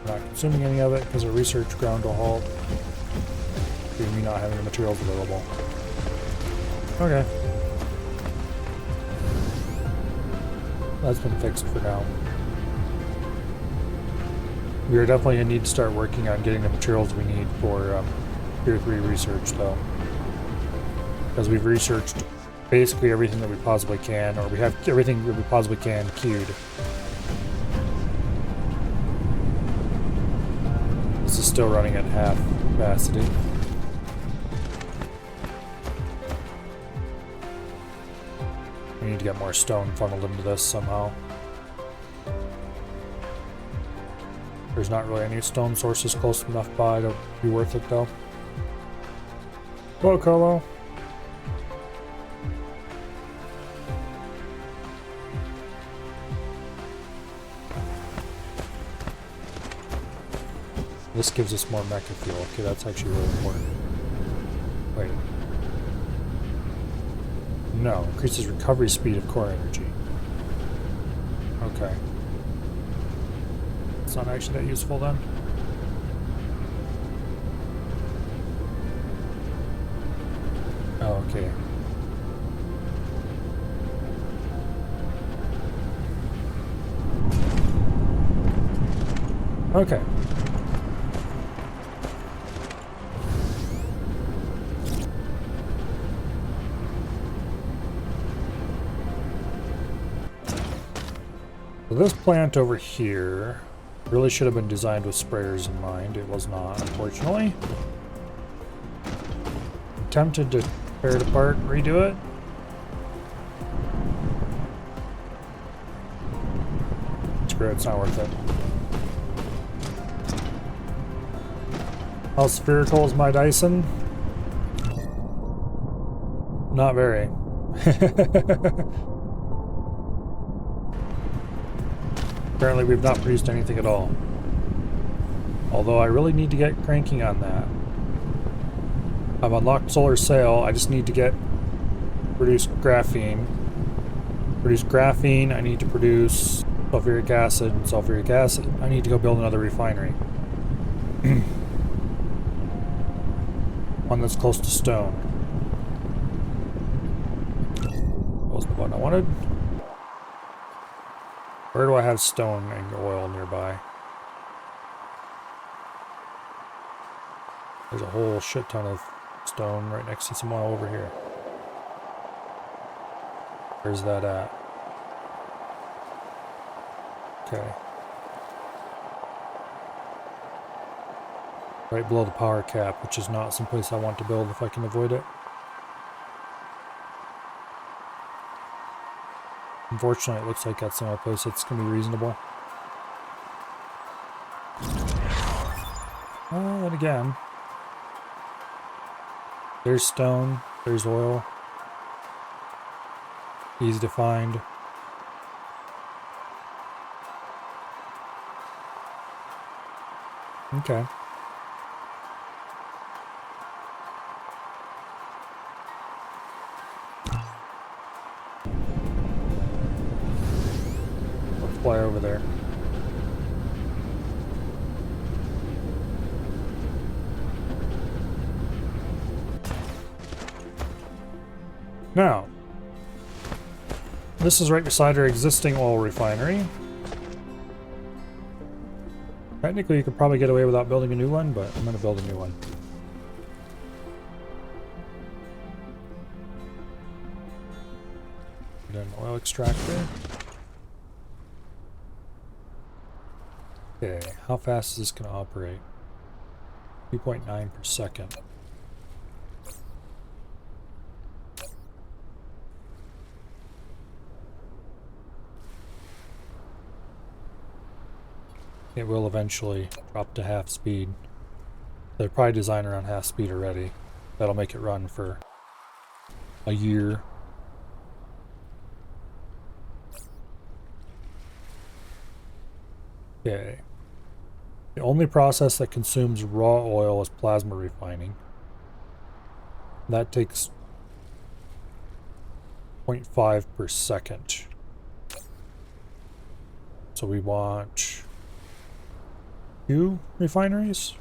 We're not consuming any of it because our research ground to a halt due to me not having the materials available. Okay. That's been fixed for now. We are definitely going to need to start working on getting the materials we need for Tier 3 research, though. Because we've researched basically everything that we possibly can, or we have everything that we possibly can queued. This is still running at half capacity. We need to get more stone funneled into this somehow. There's not really any stone sources close enough by to be worth it, though. Hello, Carlo. This gives us more mecha fuel. Okay, that's actually really important. Wait. No, increases recovery speed of core energy. Okay. It's not actually that useful then. Oh, okay. Okay. So this plant over here really should have been designed with sprayers in mind. It was not, unfortunately. I'm tempted to tear it apart and redo it. Screw it, it's not worth it. How spherical is my Dyson? Not very. Apparently we've not produced anything at all. Although I really need to get cranking on that. I've unlocked solar sail, I just need to produce graphene. Produce graphene, I need to produce sulfuric acid, and sulfuric acid. I need to go build another refinery. One that's close to stone. That wasn't the one I wanted. Where do I have stone and oil nearby? There's a whole shit ton of stone right next to some oil over here. Where's that at? Okay. Right below the power cap, which is not someplace I want to build if I can avoid it. Unfortunately, it looks like that's the only place that's going to be reasonable. And again, there's stone, there's oil. Easy to find. Okay. Let's fly over there. Now, this is right beside our existing oil refinery. Technically, you could probably get away without building a new one, but I'm going to build a new one. Put in an oil extractor. Okay, how fast is this going to operate? 2.9 per second. It will eventually drop to half speed. They're probably designed around half speed already. That'll make it run for a year. Okay. The only process that consumes raw oil is plasma refining. That takes 0.5 per second. So we want 2 refineries?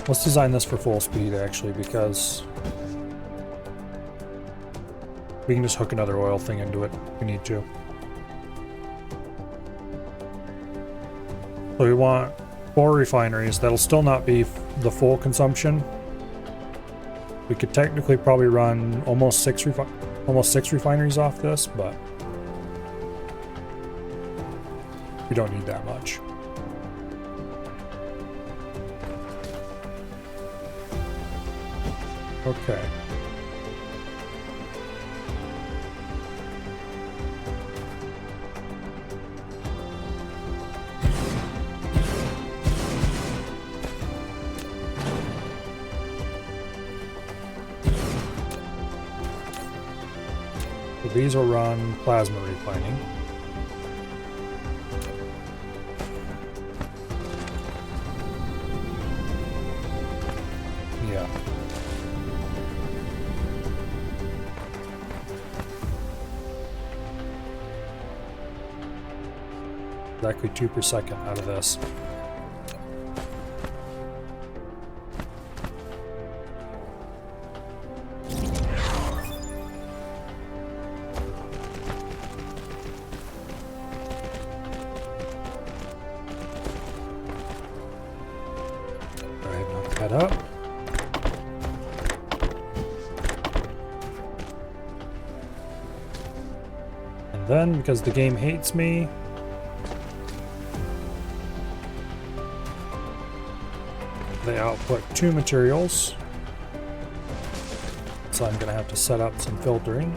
Let's design this for full speed actually, because we can just hook another oil thing into it if we need to. So we want 4 refineries. That'll still not be the full consumption. We could technically probably run almost 6 refineries off this, but we don't need that much. Okay. So these will run plasma refining. Yeah. Exactly 2 per second out of this. head up. And then, because the game hates me, they output 2 materials. So I'm going to have to set up some filtering.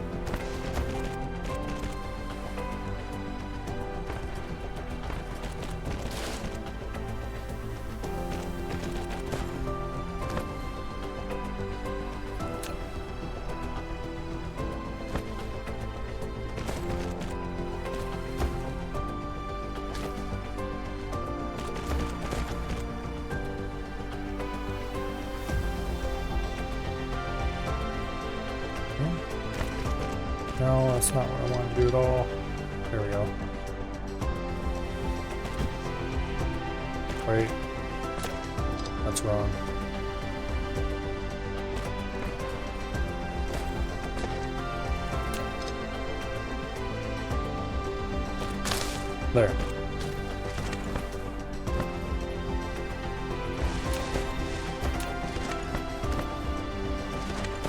No, that's not what I wanted to do at all. There we go. Wait. That's wrong. There.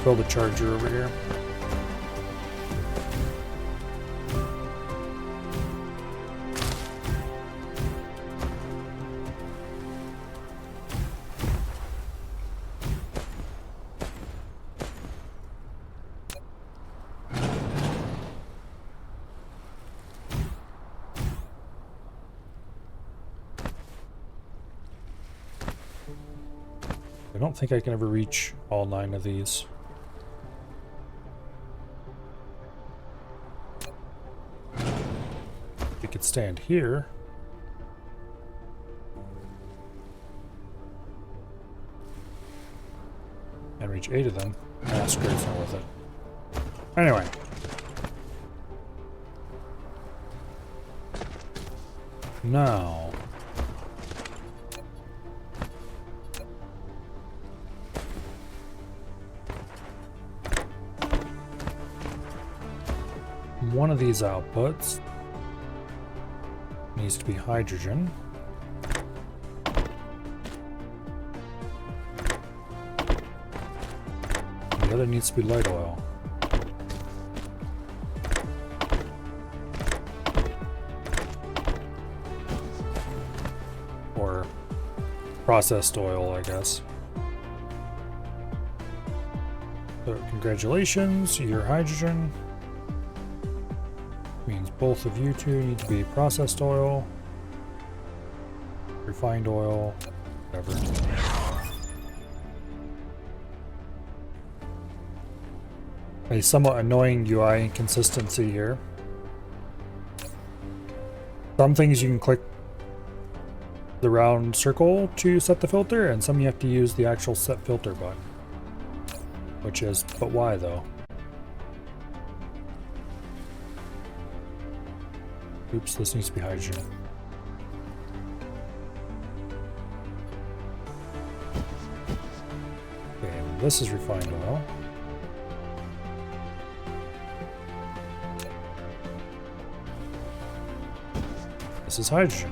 Build a charger over here. I don't think I can ever reach all 9 of these. We could stand here. And reach 8 of them. Ah, screw it's not worth it. Anyway. Now. One of these outputs needs to be hydrogen. And the other needs to be light oil. Or processed oil, I guess. So congratulations, you're hydrogen. Means both of you two need to be processed oil, refined oil, whatever. A somewhat annoying UI inconsistency here. Some things you can click the round circle to set the filter, and some you have to use the actual set filter button. Which is, but why though? Oops, this needs to be hydrogen. Okay, and this is refined oil. This is hydrogen.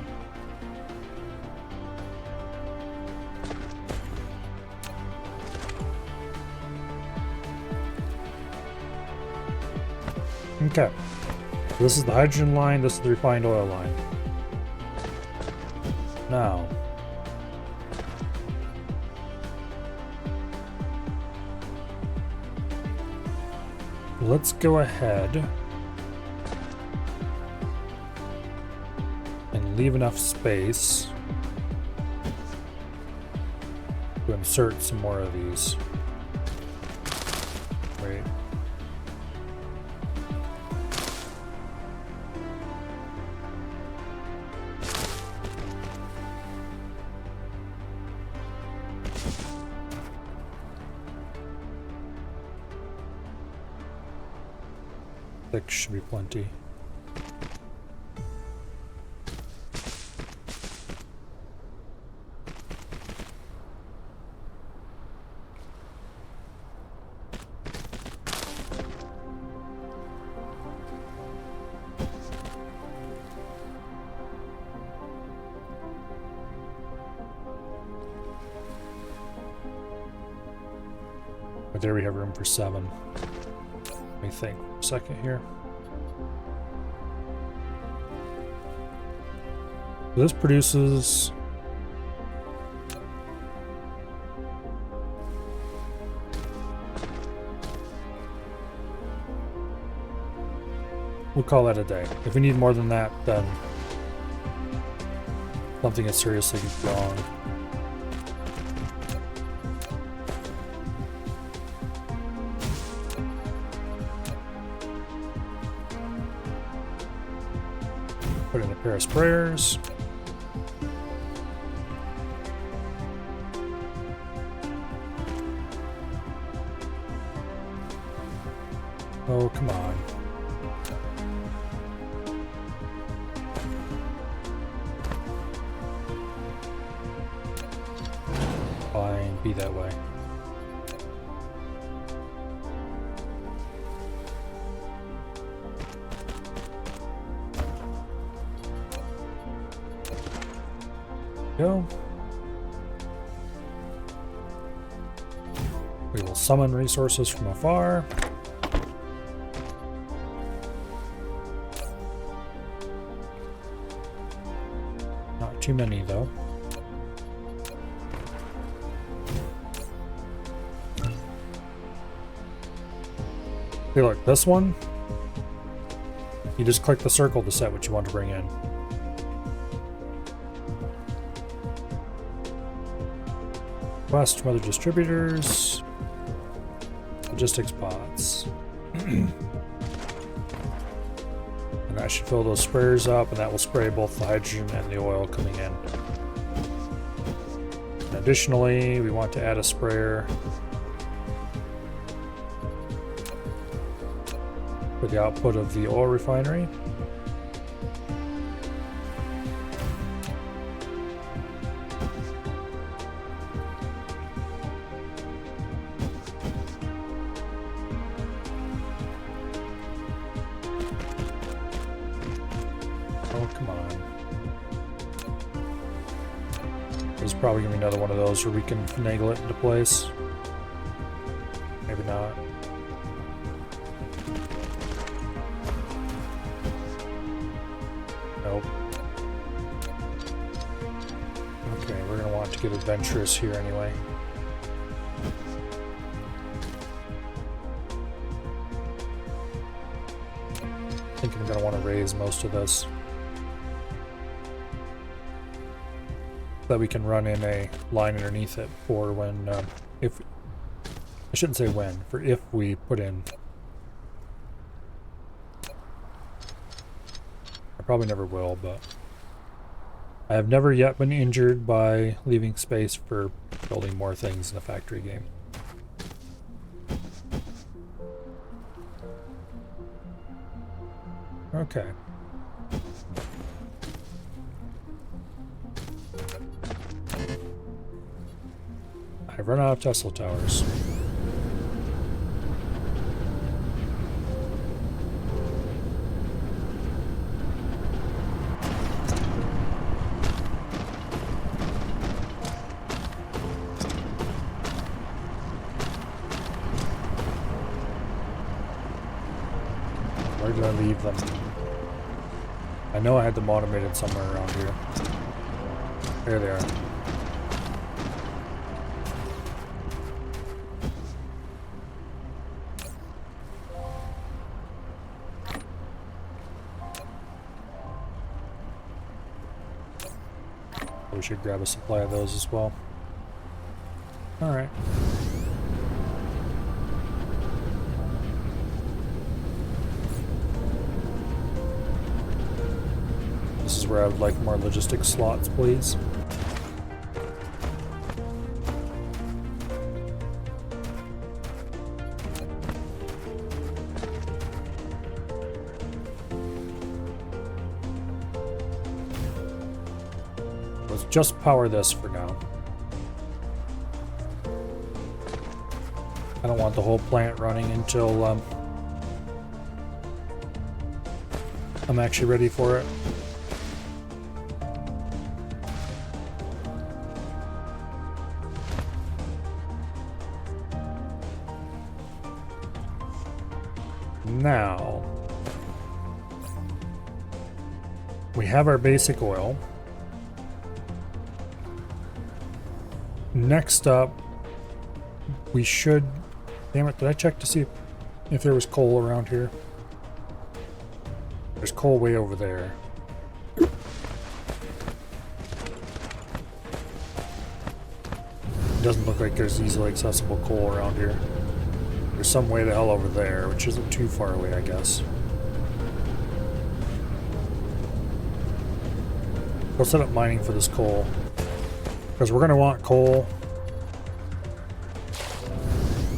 Okay. This is the hydrogen line, this is the refined oil line. Now, let's go ahead and leave enough space to insert some more of these. Wait. Six should be plenty. But there we have room for 7. Let me think for a second here. This produces... We'll call that a day. If we need more than that, then something is seriously wrong. Put in a pair of sprayers. Oh, come on. Fine, be that way. Go. We will summon resources from afar. Not too many, though. Hey, look, this one, you just click the circle to set what you want to bring in. Request from other distributors. Logistics pods. And that should fill those sprayers up, and that will spray both the hydrogen and the oil coming in. And additionally, we want to add a sprayer for the output of the oil refinery. Oh, come on. There's probably going to be another one of those where we can finagle it into place. Maybe not. Nope. Okay, we're going to want to get adventurous here anyway. I think I'm going to want to raise most of this, so that we can run in a line underneath it for when, if, I shouldn't say when, for if we put in. I probably never will, but I have never yet been injured by leaving space for building more things in a factory game. Okay. I've run out of Tesla towers. Where did I leave them? I know I had them automated somewhere around here. There they are. We should grab a supply of those as well. Alright. This is where I would like more logistics slots, please. Let's just power this for now. I don't want the whole plant running until I'm actually ready for it. Now, we have our basic oil. Next up, we should... Damn it, did I check to see if there was coal around here? There's coal way over there. Doesn't look like there's easily accessible coal around here. There's some way the hell over there, which isn't too far away, I guess. We'll set up mining for this coal, because we're going to want coal.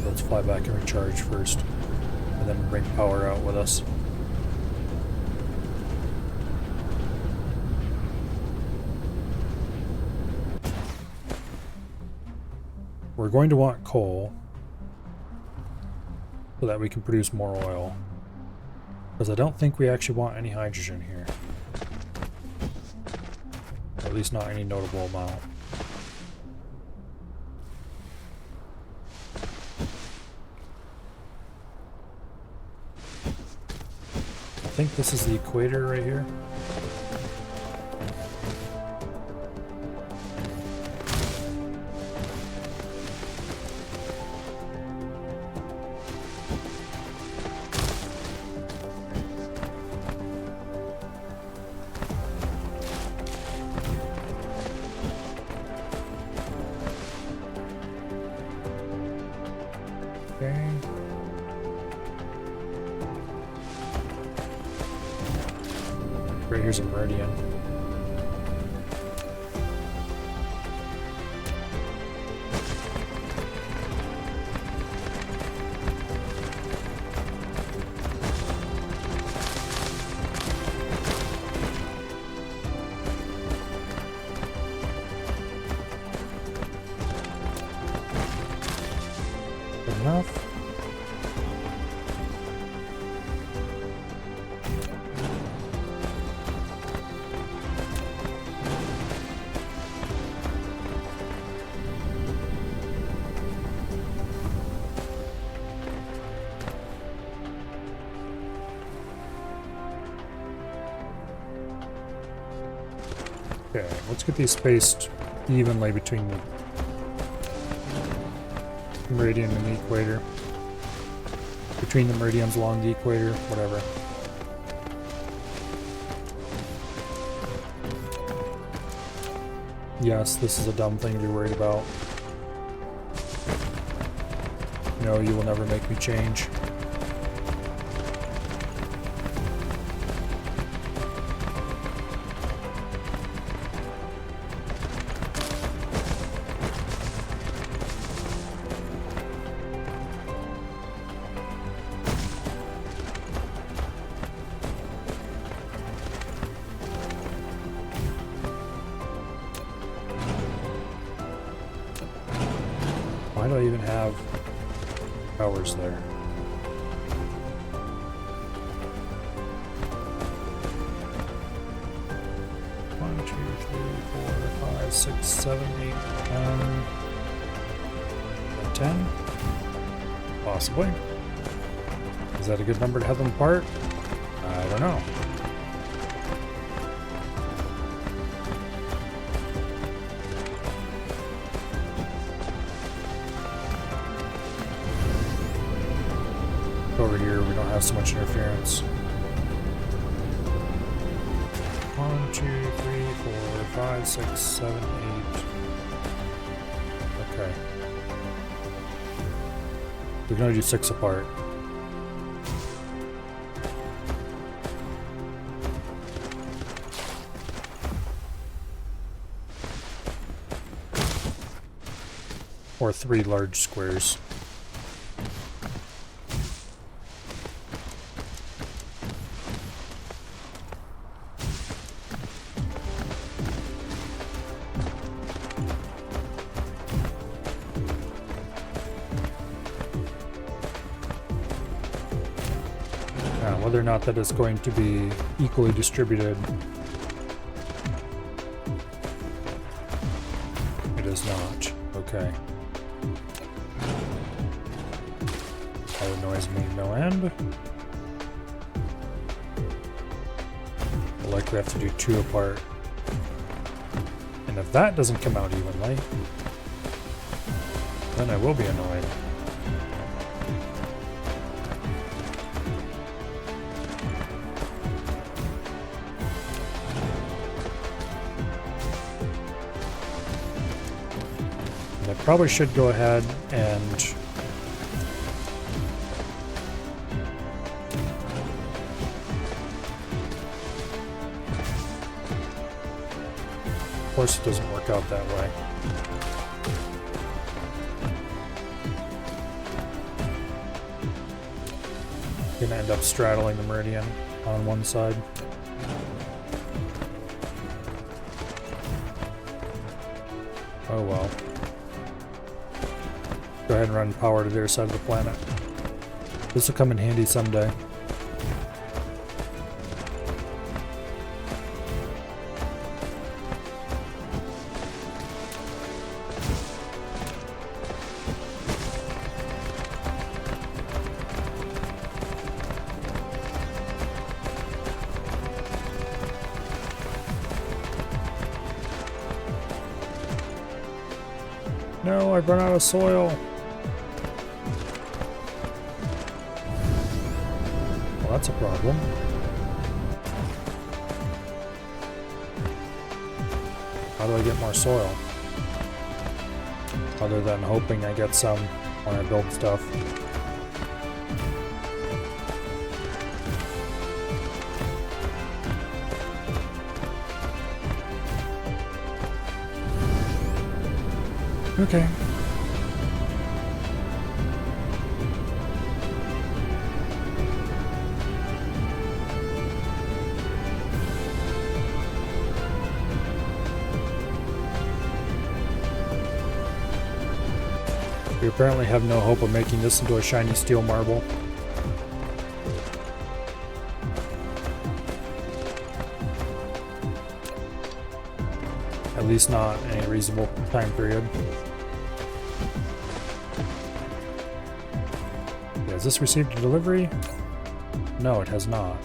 Let's fly back and recharge first, and then bring power out with us. We're going to want coal so that we can produce more oil, because I don't think we actually want any hydrogen here. At least not any notable amount. I think this is the equator right here. Right here's a meridian. Good enough. Okay, let's get these spaced evenly between the meridian and the equator. Between the meridians along the equator, whatever. Yes, this is a dumb thing to be worried about. No, you will never make me change. Why do I even have powers there? One, 2, 3, 4, 5, 6, 7, 8, 10. Possibly. Is that a good number to have them apart? I don't know. Over here, we don't have so much interference. 1, 2, 3, 4, 5, 6, 7, 8. Okay. We can only do 6 apart. Or 3 large squares. Whether or not that is going to be equally distributed, it is not. Okay. That noise made no end. like we have to do 2 apart. And if that doesn't come out evenly, then I will be annoyed. And I probably should go ahead and of course it doesn't work out that way. Gonna end up straddling the meridian on one side. Oh well. Go ahead and run power to their side of the planet. This will come in handy someday. No, I've run out of soil. Well, that's a problem. How do I get more soil? Other than hoping I get some when I build stuff. Okay. We apparently have no hope of making this into a shiny steel marble. At least not in any reasonable time period. Has this received a delivery? No, it has not.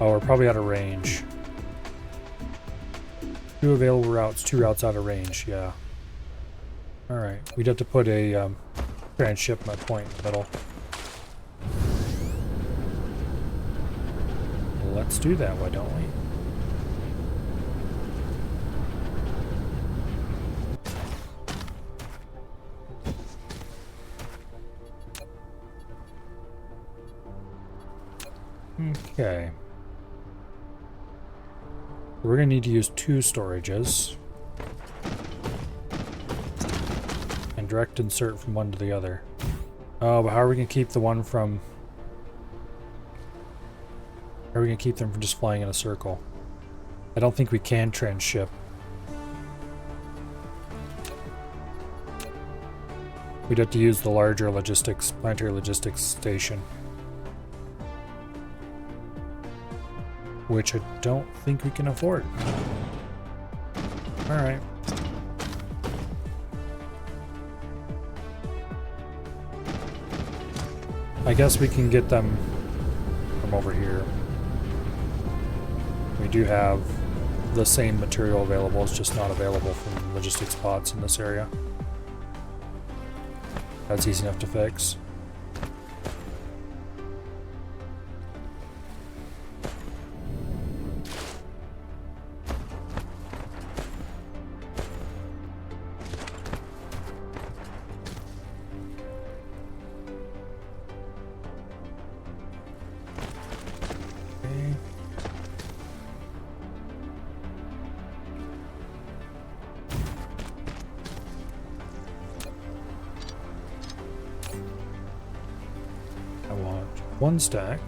Oh, we're probably out of range. 2 available routes, 2 routes out of range, yeah. Alright, we'd have to put a transshipment point in the middle. Let's do that, why don't we? Okay. We're going to need to use 2 storages. And direct insert from one to the other. Oh, but how are we going to keep the one from... How are we going to keep them from just flying in a circle? I don't think we can transship. We'd have to use the larger planetary logistics station. Which I don't think we can afford. Alright. I guess we can get them from over here. We do have the same material available, it's just not available from logistics pods in this area. That's easy enough to fix. I want 1 stack.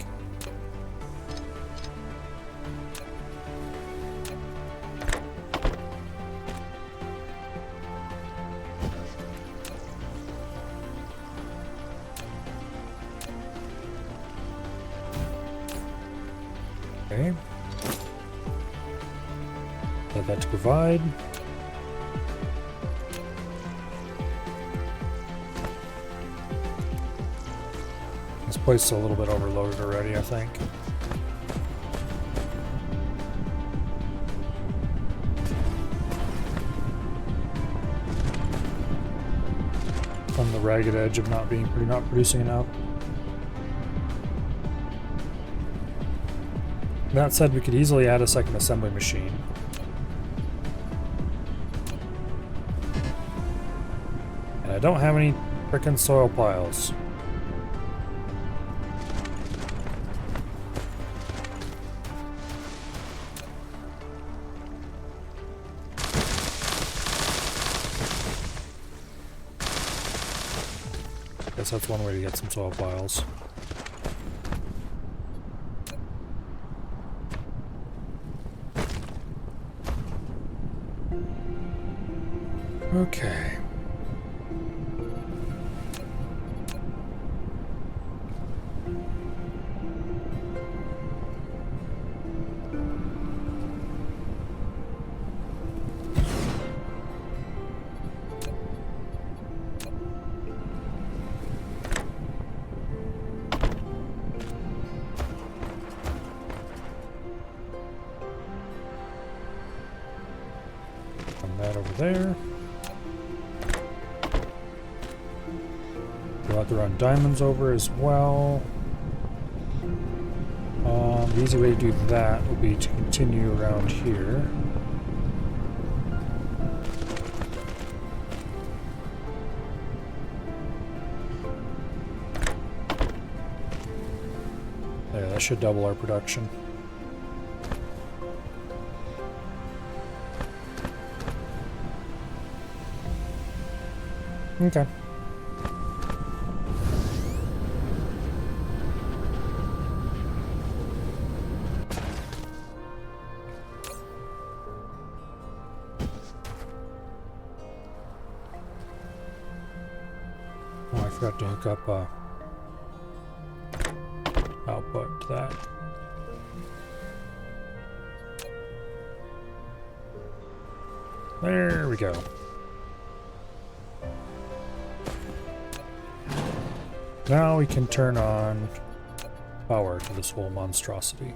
Okay. Set that to provide. This place is a little bit overloaded already, I think. the ragged edge of not producing enough. That said, we could easily add a second assembly machine. And I don't have any frickin' soil piles. Guess that's one way to get some soil piles. Okay. Run that over there. We'll have to run diamonds over as well. The easy way to do that will be to continue around here. There, that should double our production. Okay. Oh, I forgot to hook up output to that. There we go. Now we can turn on power to this whole monstrosity.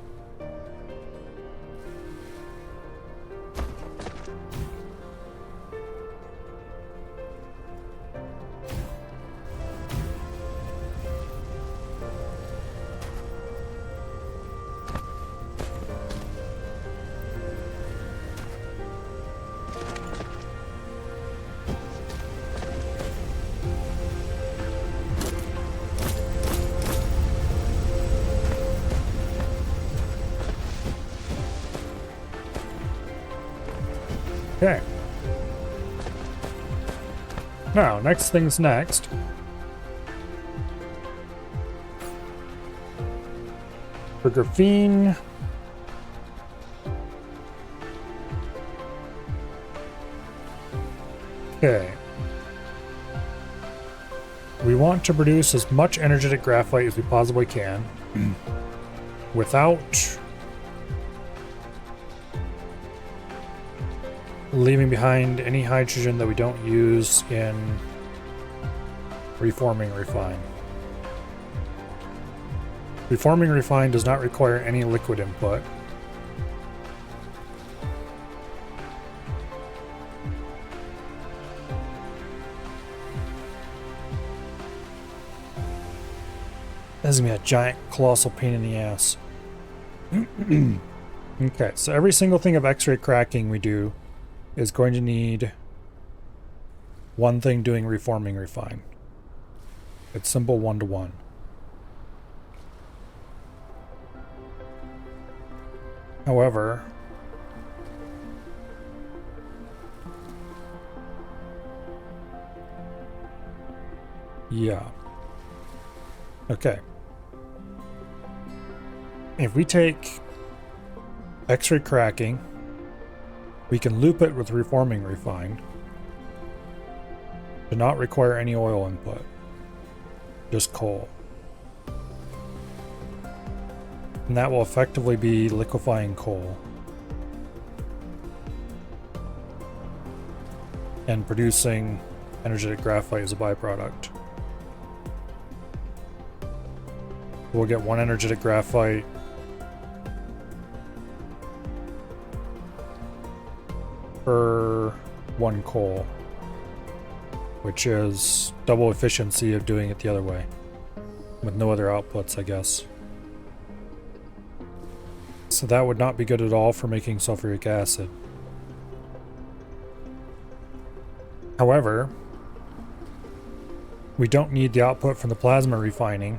Okay. Now, next thing's next. For graphene. Okay. We want to produce as much energetic graphite as we possibly can without leaving behind any hydrogen that we don't use in reforming refine. Reforming refine does not require any liquid input. This is gonna be a giant, colossal pain in the ass. Okay, so every single thing of X-ray cracking we do is going to need one thing doing reforming refine. It's simple 1-to-1. However, yeah. Okay. If we take X-ray cracking, we can loop it with reforming refine to not require any oil input, just coal. And that will effectively be liquefying coal and producing energetic graphite as a byproduct. We'll get one energetic graphite per one coal. which is double efficiency of doing it the other way, with no other outputs, I guess. So that would not be good at all for making sulfuric acid. However, we don't need the output from the plasma refining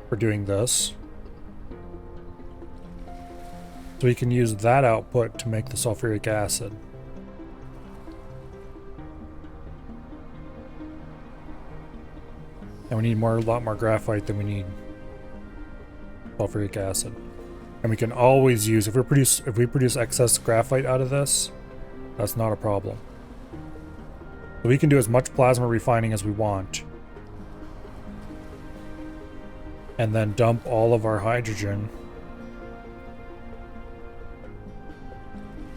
for doing this. So we can use that output to make the sulfuric acid. And we need a lot more graphite than we need sulfuric acid. And we can always use, if we produce excess graphite out of this, that's not a problem. So we can do as much plasma refining as we want. And then dump all of our hydrogen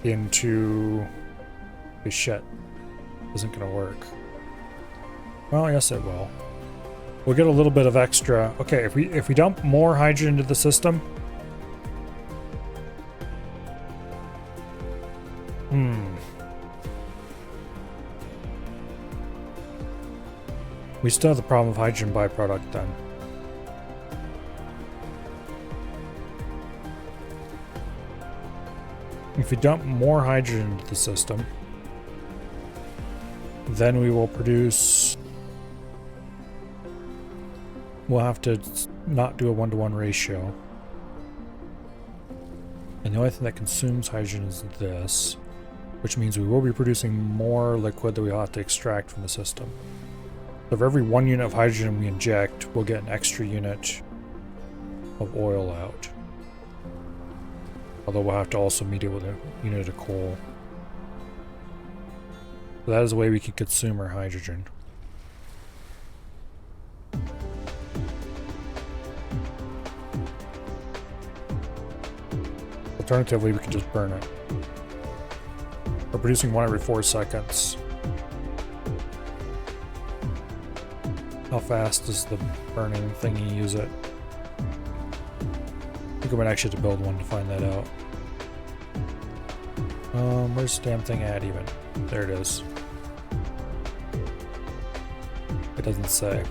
into this shit. Isn't gonna work. Well, yes it will. We'll get a little bit of extra. Okay, if we dump more hydrogen into the system. We still have the problem of hydrogen byproduct then. If we dump more hydrogen into the system, then we will produce... We'll have to not do a 1-to-1 ratio. And the only thing that consumes hydrogen is this, which means we will be producing more liquid that we'll have to extract from the system. So for every 1 unit of hydrogen we inject, we'll get an extra unit of oil out. Although we'll have to also meet it with a unit of coal. So that is a way we can consume our hydrogen. Alternatively, we can just burn it. We're producing 1 every 4 seconds. How fast does the burning thingy use it? I think I might actually have to build one to find that out. Where's the damn thing at even? There it is. It doesn't say.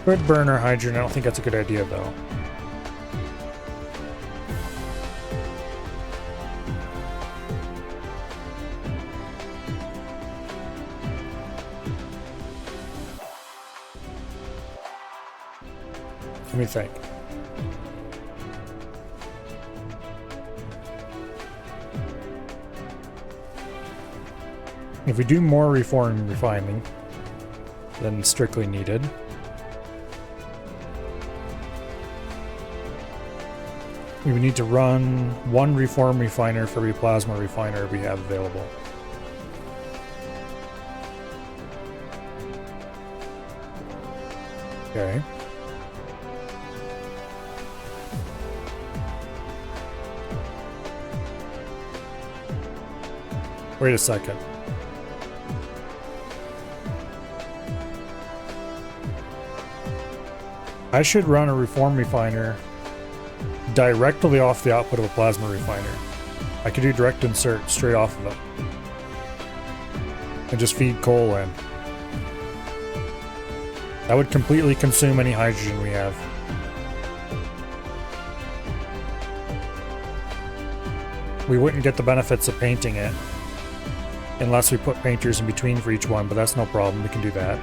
Could burn our hydrogen. I don't think that's a good idea though. Let me think. If we do more refining than strictly needed, we would need to run 1 reform refiner for every plasma refiner we have available. Okay. Wait a second. I should run a reform refiner directly off the output of a plasma refiner. I could do direct insert straight off of it. And just feed coal in. That would completely consume any hydrogen we have. We wouldn't get the benefits of painting it unless we put painters in between for each one, but that's no problem, we can do that.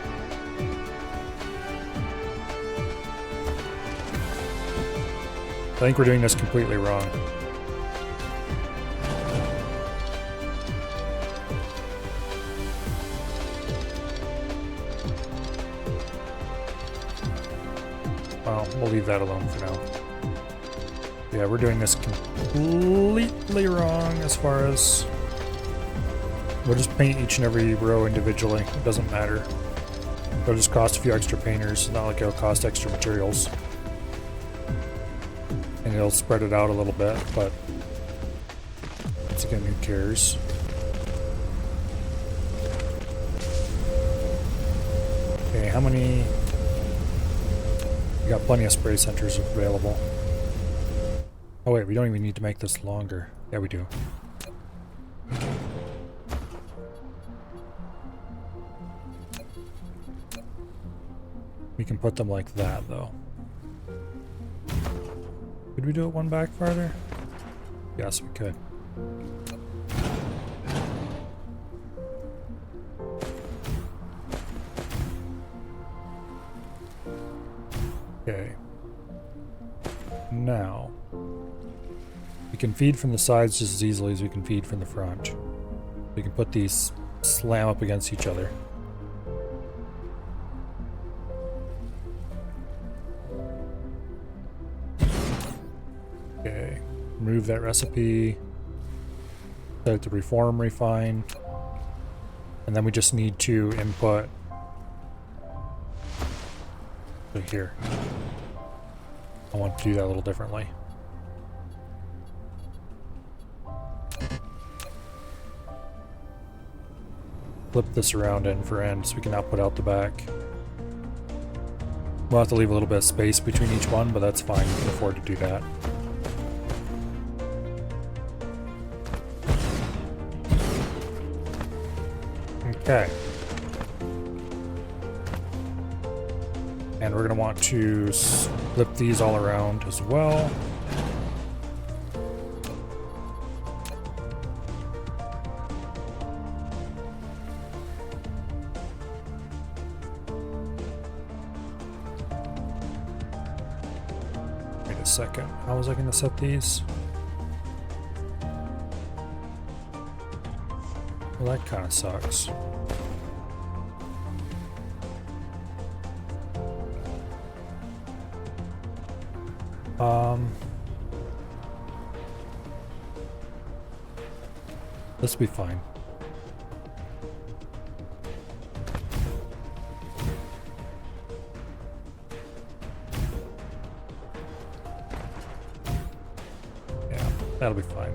I think we're doing this completely wrong. Well, we'll leave that alone for now. Yeah, we're doing this completely wrong as far as... We'll just paint each and every row individually. It doesn't matter. It'll just cost a few extra painters, not like it'll cost extra materials. And it'll spread it out a little bit, but once again, who cares? Okay, how many? We got plenty of spray centers available. Oh wait, we don't even need to make this longer. Yeah, we do. We can put them like that, though. Could we do it one back farther? Yes, we could. Okay. Now, we can feed from the sides just as easily as we can feed from the front. We can put these slam up against each other. Okay, remove that recipe, set it to reform, refine, and then we just need to input right here. I want to do that a little differently. Flip this around end for end so we can output out the back. We'll have to leave a little bit of space between each one, but that's fine, we can afford to do that. Okay. And we're going to want to flip these all around as well. Wait a second. How was I going to set these? Well, that kind of sucks. This will be fine. Yeah, that'll be fine.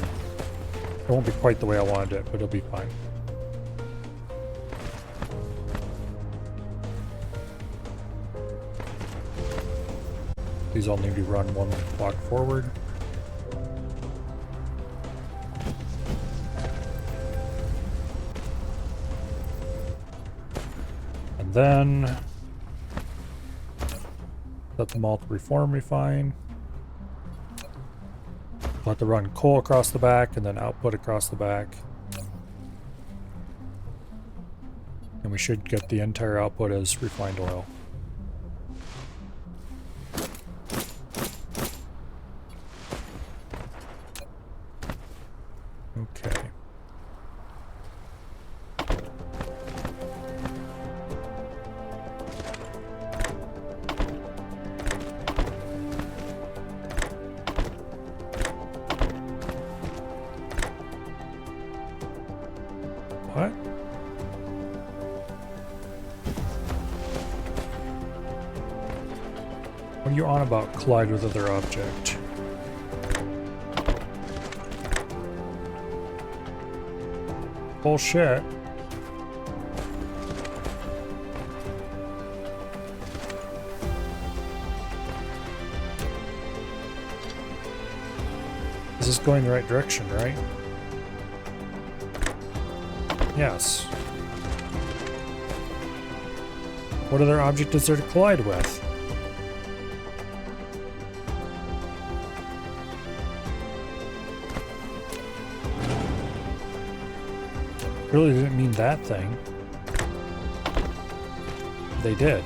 It won't be quite the way I wanted it, but it'll be fine. These all need to be run one block forward. And then set them all to reform, refine. We'll have to run coal across the back and then output across the back. And we should get the entire output as refined oil. Okay. What? What are you on about collide with other object? Bullshit. This is going the right direction, right? Yes. What other object is there to collide with? Really didn't mean that thing. They did.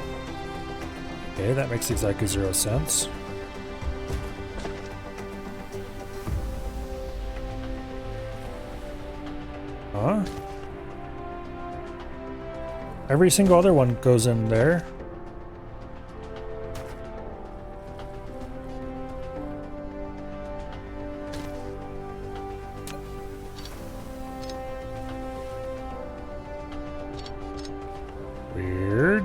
Okay, that makes exactly 0 sense. Huh? Every single other one goes in there. Weird.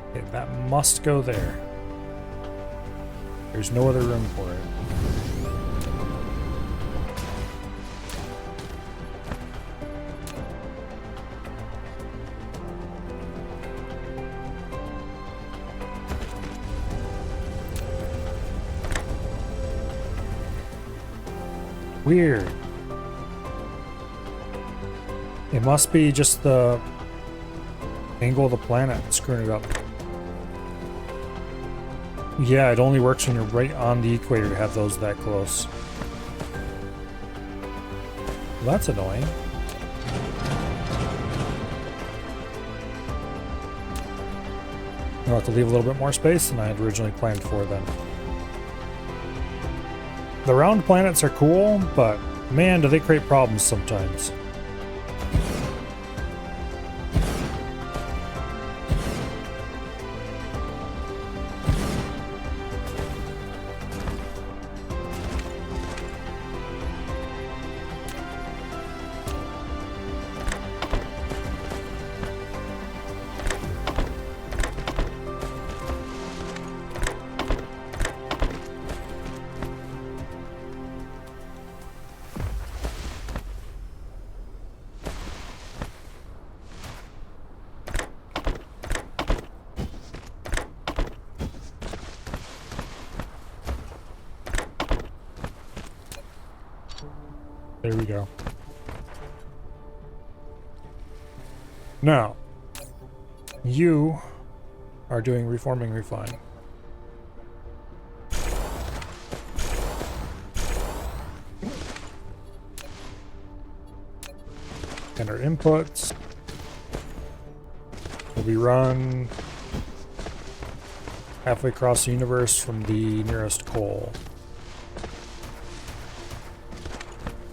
Okay, that must go there. There's no other room for it. Weird. It must be just the angle of the planet screwing it up. Yeah, it only works when you're right on the equator to have those that close. Well, that's annoying. I'll have to leave a little bit more space than I had originally planned for then. The round planets are cool, but man, do they create problems sometimes. There we go. Now, you are doing reforming refine. And our inputs will be run halfway across the universe from the nearest coal.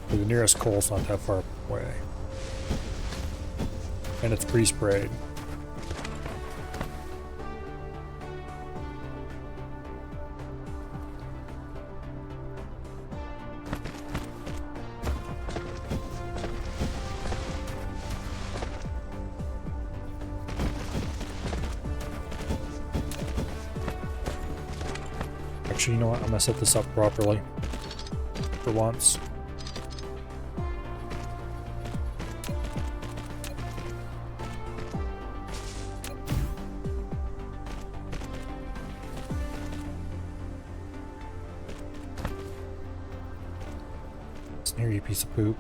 The nearest coal's not that far away. And it's pre-sprayed. Actually, you know what? I'm gonna set this up properly. For once. Snare, you piece of poop.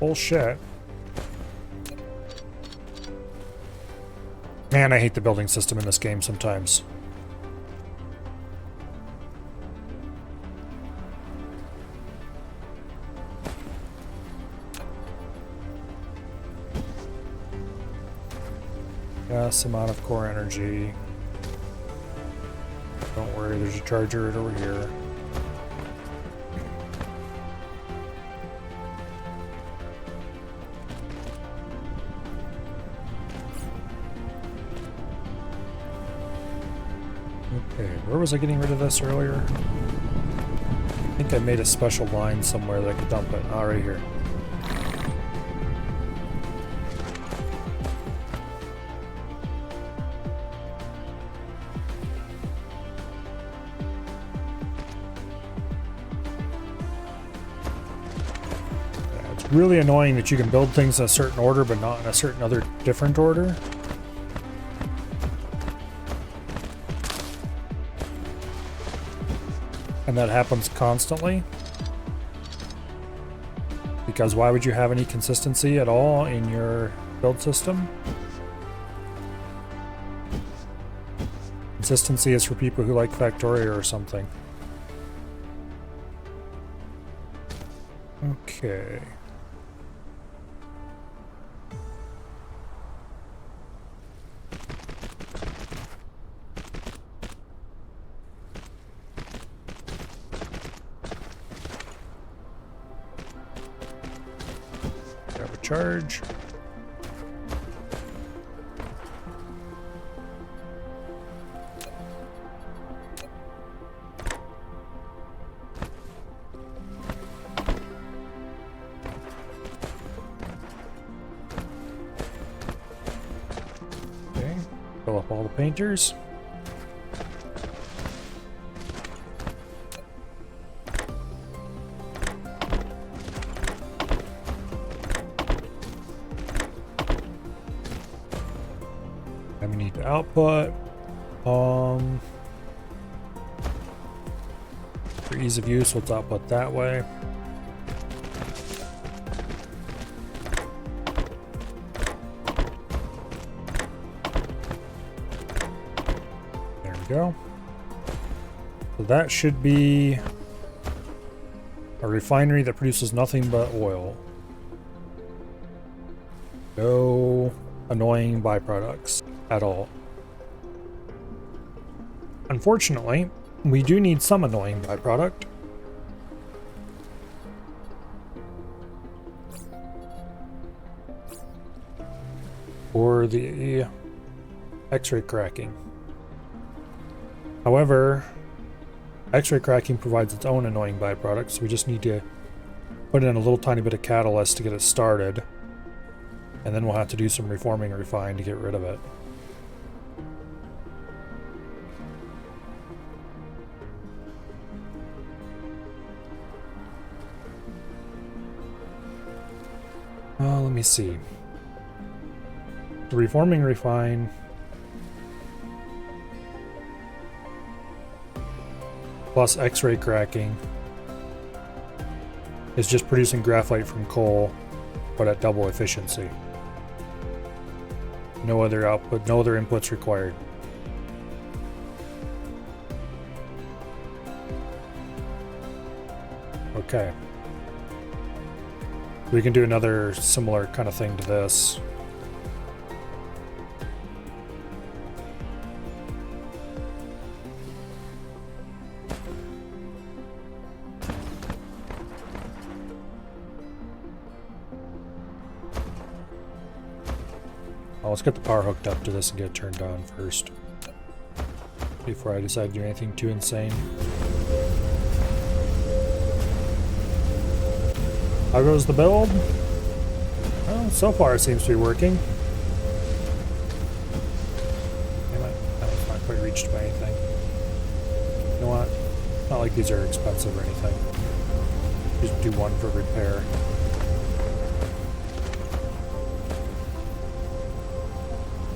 Bullshit. Man, I hate the building system in this game sometimes. Yes, amount of core energy. Don't worry, there's a charger right over here. Okay, where was I getting rid of this earlier? I think I made a special line somewhere that I could dump it. Oh, right here. Yeah, it's really annoying that you can build things in a certain order, but not in a certain other different order. And that happens constantly. Because why would you have any consistency at all in your build system? Consistency is for people who like Factorio or something. Okay. Charge. painters. And we need to output. For ease of use, let's output that way. There we go. So that should be a refinery that produces nothing but oil. No annoying byproducts at all. Unfortunately, we do need some annoying byproduct. For the X-ray cracking. However, X-ray cracking provides its own annoying byproduct, so we just need to put in a little tiny bit of catalyst to get it started. And then we'll have to do some reforming and refine to get rid of it. Let me see. The reforming refine plus X-ray cracking is just producing graphite from coal, but at double efficiency. No other output, no other inputs required. Okay. We can do another similar kind of thing to this. Oh, let's get the power hooked up to this and get it turned on first, before I decide to do anything too insane. How goes the build? Well, so far it seems to be working. It's not quite reached by anything. You know what? Not like these are expensive or anything. Just do one for repair.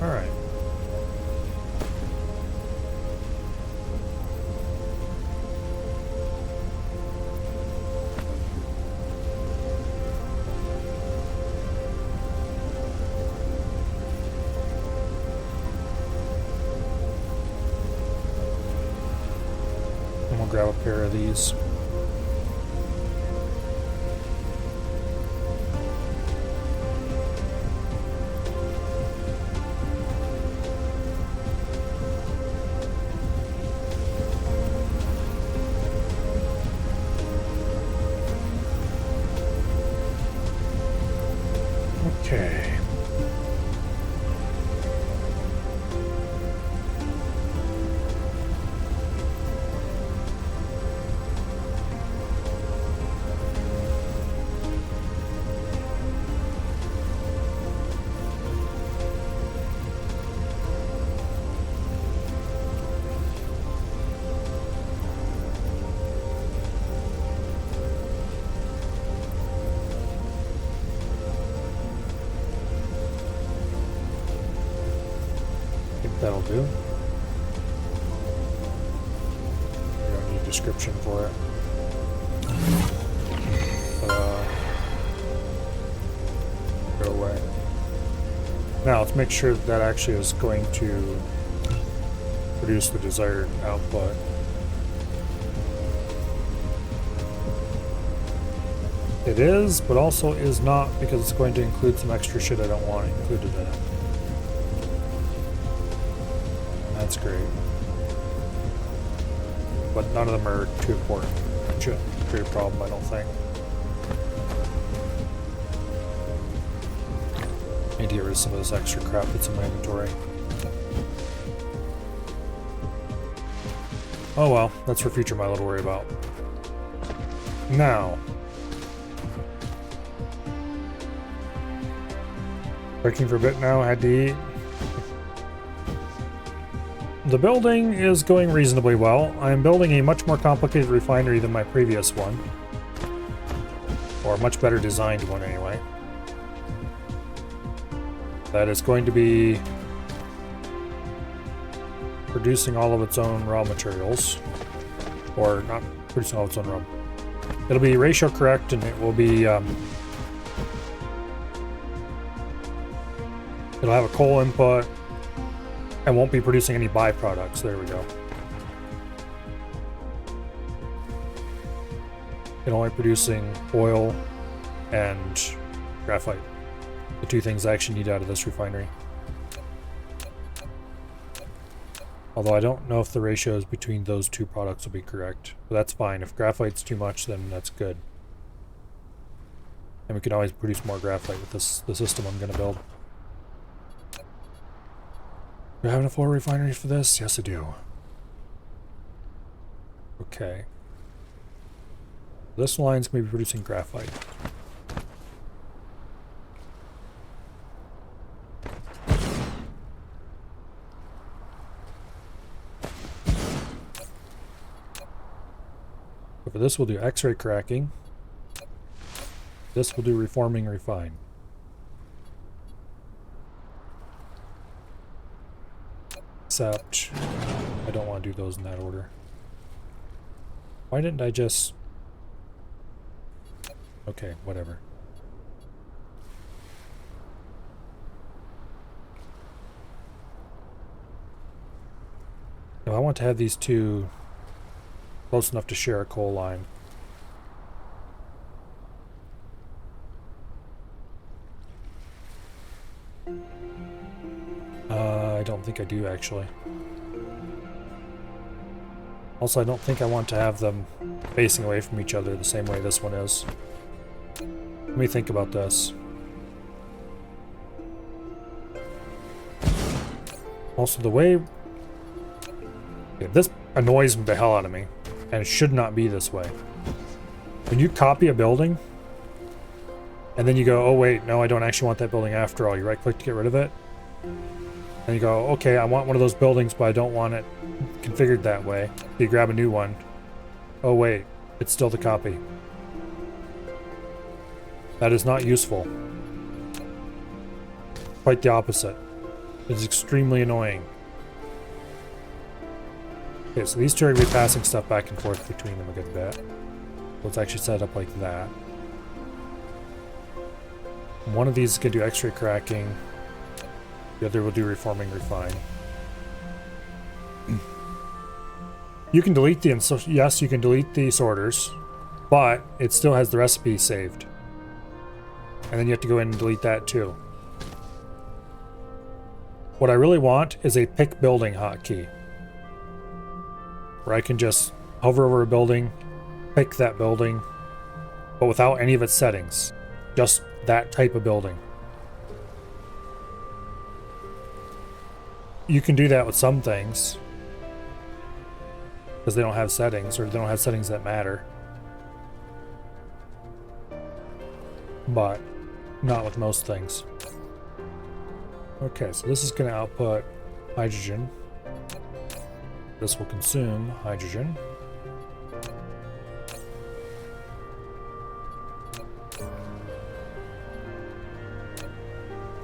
Alright. And we'll grab a pair of these. Okay. That'll do. We don't need a description for it. Go away. Now let's make sure that that actually is going to produce the desired output. It is, but also is not, because it's going to include some extra shit I don't want included in it. That's great. But none of them are too important. It shouldn't create a problem, I don't think. I need to get rid of some of this extra crap that's in my inventory. Oh well, that's for future Milo to worry about. Now. Working for a bit now, had to eat. the building is going reasonably well. I'm building a much more complicated refinery than my previous one. Or a much better designed one, anyway. That is going to be producing all of its own raw materials. Or not producing all of its own raw. It'll be ratio correct, and it will be... it'll have a coal input, and won't be producing any byproducts. There we go. And only producing oil and graphite. The two things I actually need out of this refinery. Although I don't know if the ratios between those two products will be correct. But that's fine. If graphite's too much, then that's good. And we can always produce more graphite with the system I'm going to build. Do I have enough oil refineries for this? Yes, I do. Okay. This line's going to be producing graphite. For this, we'll do X-ray cracking. This will do reforming refine. Except, I don't want to do those in that order. Why didn't I just... Okay, whatever. Now I want to have these two close enough to share a coal line. I don't think I do, actually. Also, I don't think I want to have them facing away from each other the same way this one is. Let me think about this. Also, the way... Yeah, this annoys the hell out of me, and it should not be this way. When you copy a building, and then you go, oh wait, no, I don't actually want that building after all. You right-click to get rid of it. And you go, okay, I want one of those buildings, but I don't want it configured that way. You grab a new one. Oh wait, it's still the copy. That is not useful. Quite the opposite. It's extremely annoying. Okay, so these two are going to be passing stuff back and forth between them a good bit. Let's actually set it up like that. One of these is going to do X-ray cracking. The other will do reforming refine. You can delete the... Yes, you can delete the sorters, but it still has the recipe saved. And then you have to go in and delete that too. What I really want is a pick building hotkey, where I can just hover over a building, pick that building, but without any of its settings. Just that type of building. You can do that with some things, because they don't have settings, or they don't have settings that matter. But not with most things. Okay, so this is going to output hydrogen. This will consume hydrogen.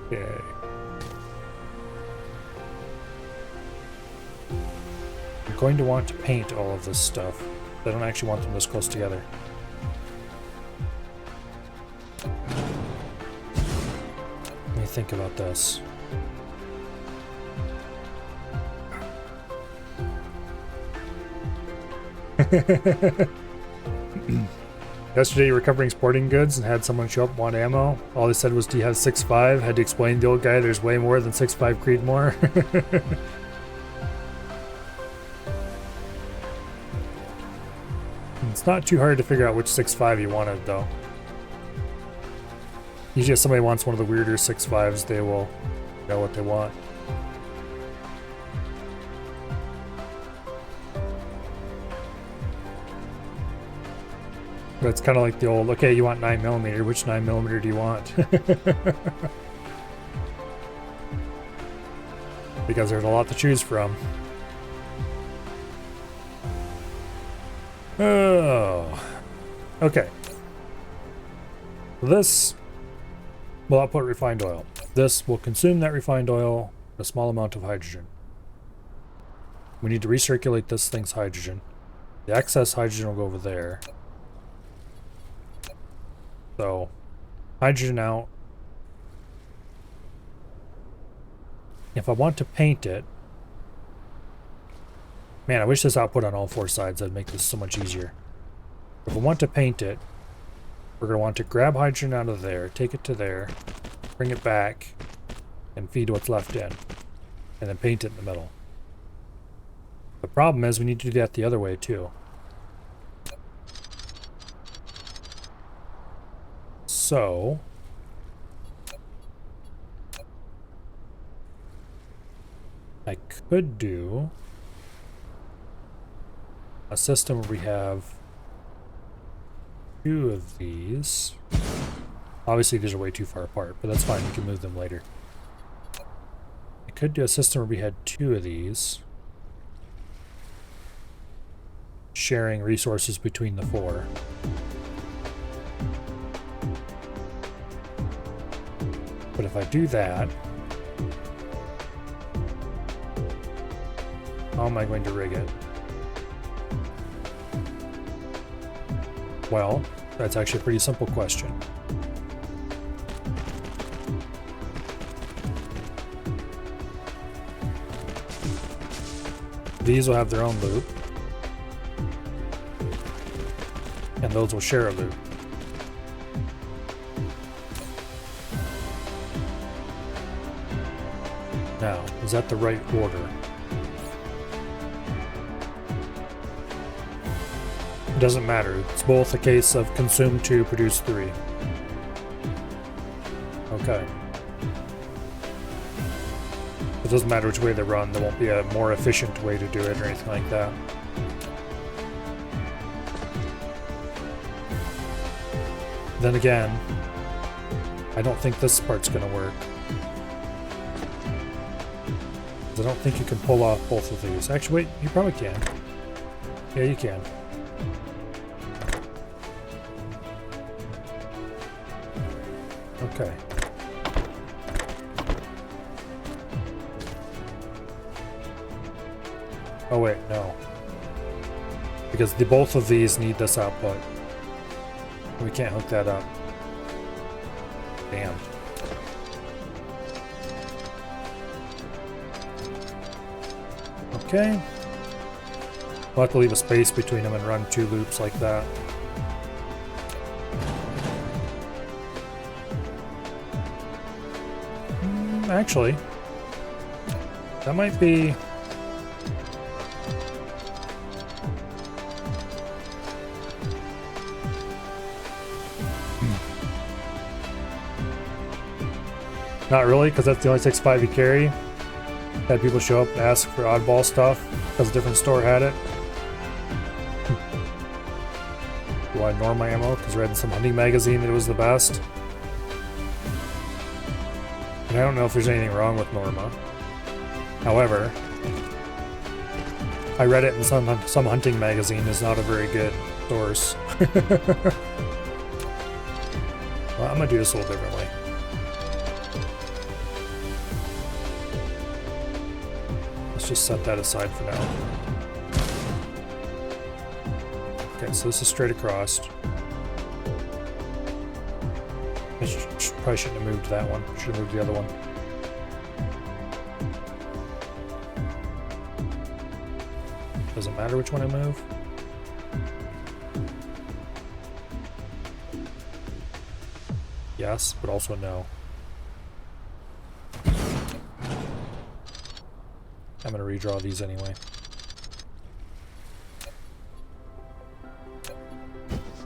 Okay. I'm going to want to paint all of this stuff. I don't actually want them this close together. Let me think about this. Yesterday you were covering sporting goods and had someone show up want ammo. All they said was, do you have 6.5? Had to explain to the old guy there's way more than 6.5 Creedmoor. It's not too hard to figure out which 6.5 you wanted, though. Usually if somebody wants one of the weirder 6.5s, they will know what they want. But it's kind of like the old, okay, you want 9mm, which 9mm do you want? Because there's a lot to choose from. Oh. Okay. This will output refined oil. This will consume that refined oil, a small amount of hydrogen. We need to recirculate this thing's hydrogen. The excess hydrogen will go over there. So, hydrogen out. If I want to paint it, man, I wish this output on all four sides. That'd make this so much easier. If I want to paint it, we're going to want to grab hydrogen out of there, take it to there, bring it back, and feed what's left in, and then paint it in the middle. The problem is we need to do that the other way too. So, I could do a system where we have two of these. Obviously these are way too far apart, but that's fine, we can move them later. I could do a system where we had two of these, sharing resources between the four. But if I do that, how am I going to rig it? Well, that's actually a pretty simple question. These will have their own loop, and those will share a loop. Now, is that the right order? It doesn't matter. It's both a case of consume 2, produce 3. Okay. It doesn't matter which way they run. There won't be a more efficient way to do it or anything like that. Then again, I don't think this part's going to work. I don't think you can pull off both of these. Actually, wait, you probably can. Yeah, you can. Okay. Oh wait, no. Because both of these need this output. We can't hook that up. Damn. Okay. We'll have to leave a space between them and run 2 loops like that. Actually, that might be... Not really, because that's the only 6.5 you carry. Had people show up and ask for oddball stuff because a different store had it. Do I ignore my ammo because I read in some hunting magazine that it was the best? And I don't know if there's anything wrong with Norma. However, I read it in some hunting magazine is not a very good source. Well, I'm gonna do this a little differently. Let's just set that aside for now. Okay, so this is straight across. I probably shouldn't have moved that one. Should have moved the other one. Doesn't matter which one I move. Yes, but also no. I'm going to redraw these anyway.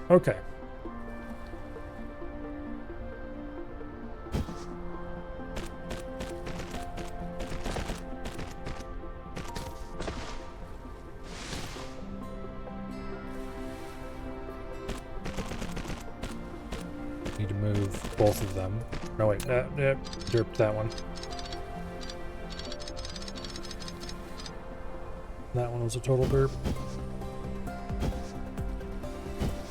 Okay. Need to move both of them. No, wait, derp that one. That one was a total derp.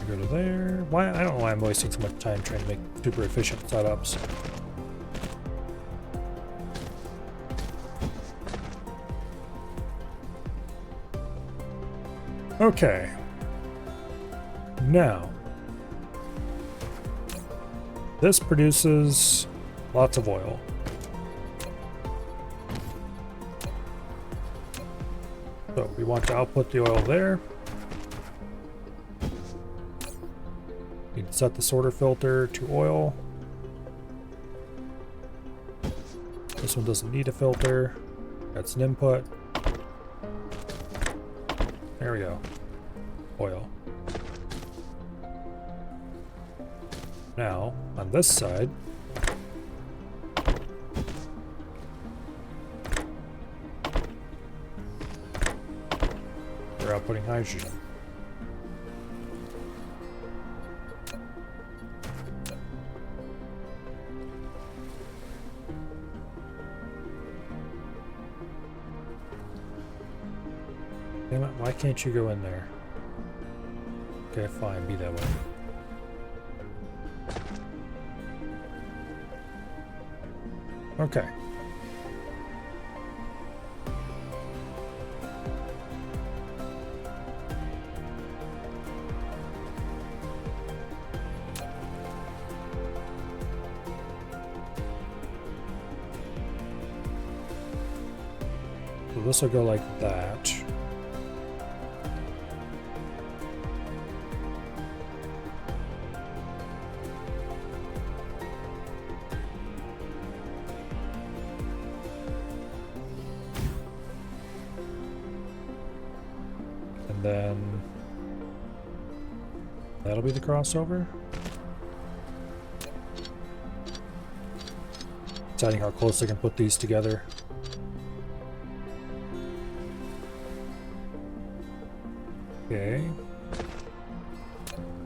Go to there. Why? I don't know why I'm wasting so much time trying to make super efficient setups. Okay. Now, this produces lots of oil. So we want to output the oil there. You can set the sorter filter to oil. This one doesn't need a filter. That's an input. There we go. Oil. Now, on this side, we're outputting hydrogen. Damn it, why can't you go in there? Okay, fine, be that way. Okay. So this will go like that. And then that'll be the crossover. Deciding how close I can put these together. Okay.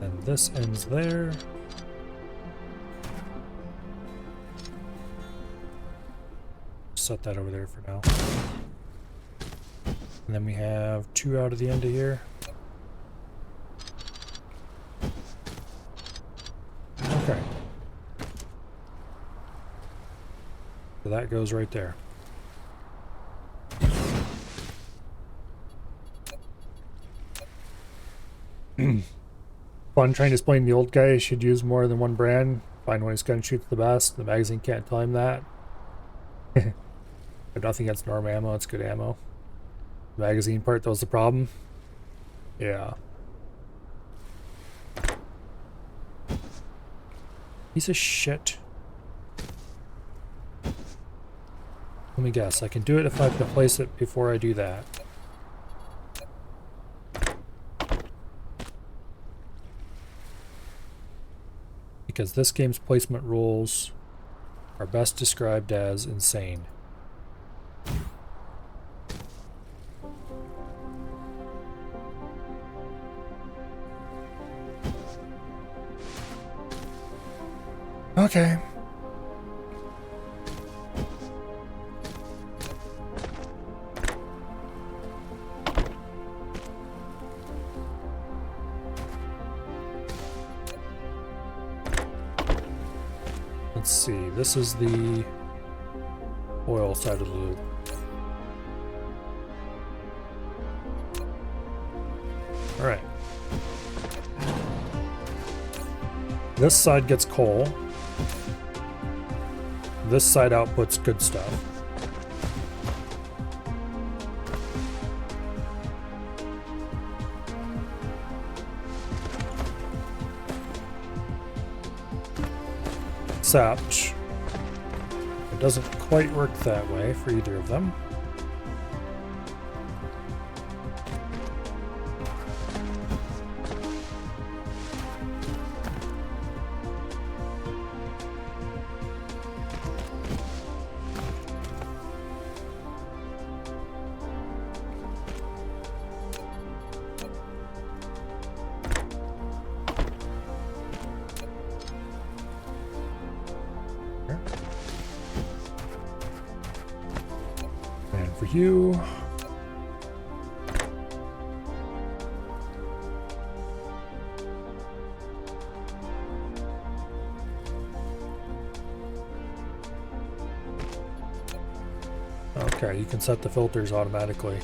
And this ends there. Set that over there for now. And then we have 2 out of the end of here. Okay. So that goes right there. Fun trying to explain the old guy should use more than one brand. Find when his gun shoots the best. The magazine can't tell him that. But nothing against Norm ammo, it's good ammo. The magazine part, that was the problem. Yeah. Piece of shit. Let me guess, I can do it if I have to place it before I do that. Because this game's placement rules are best described as insane. Okay. Let's see, this is the oil side of the loop. All right. This side gets coal. This side outputs good stuff. Except it doesn't quite work that way for either of them. And for you, Okay, you can set the filters automatically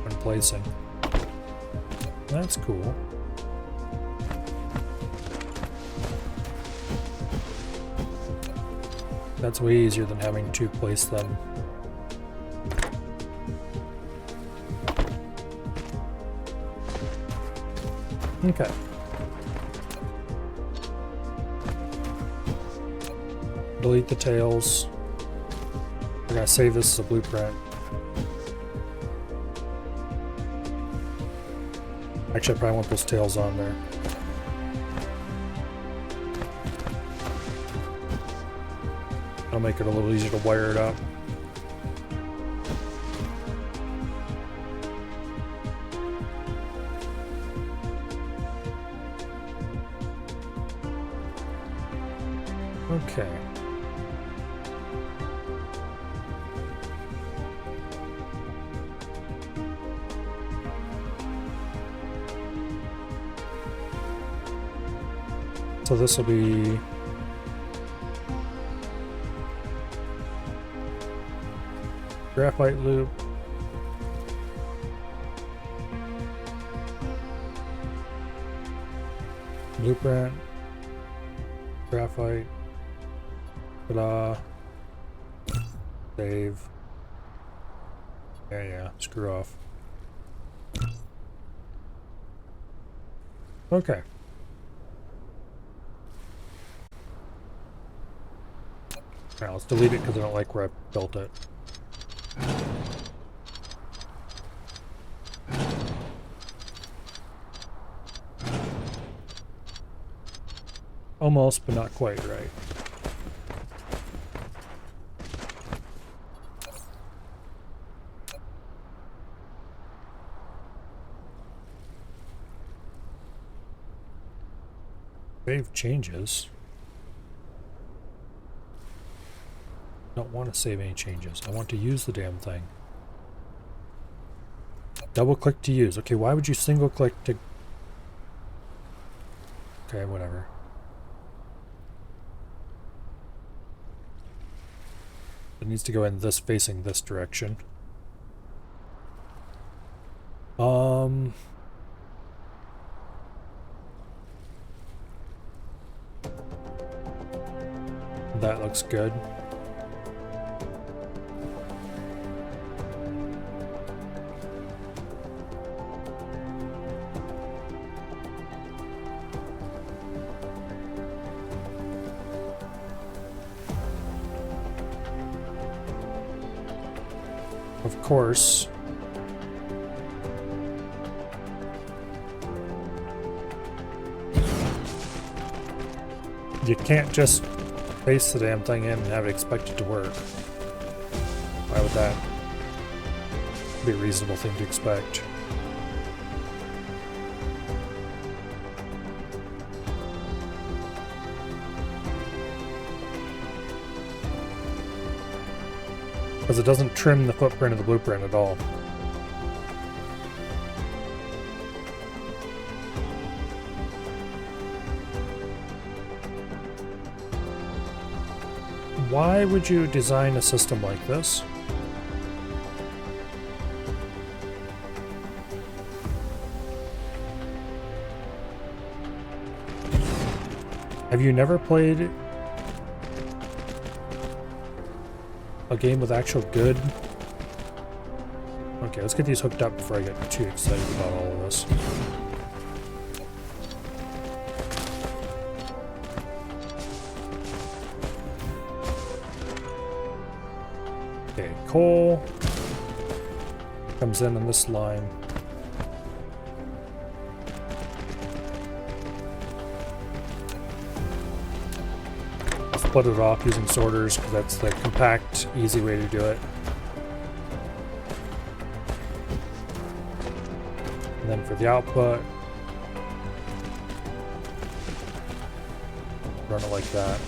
when placing. That's cool. That's way easier than having to place them. Okay. Delete the tails. We're gonna save this as a blueprint. Actually, I probably want those tails on there. That'll make it a little easier to wire it up. Okay. So this will be graphite loop. Blueprint. Graphite. Ta-da. Save. Yeah, screw off. Okay. Now let's delete it because I don't like where I built it. Almost, but not quite right. Save changes. Don't want to save any changes. I want to use the damn thing. Double click to use. Okay, why would you single click to... Okay, whatever. It needs to go in this, facing this direction. That looks good. Of course, you can't just paste the damn thing in and have it expect it to work. Why would that be a reasonable thing to expect? Because it doesn't trim the footprint of the blueprint at all. Why would you design a system like this? Have you never played a game with actual good... Okay, let's get these hooked up before I get too excited about all of this. Okay, coal comes in on this line. Split it off using sorters because that's the compact, easy way to do it. And then for the output, run it like that.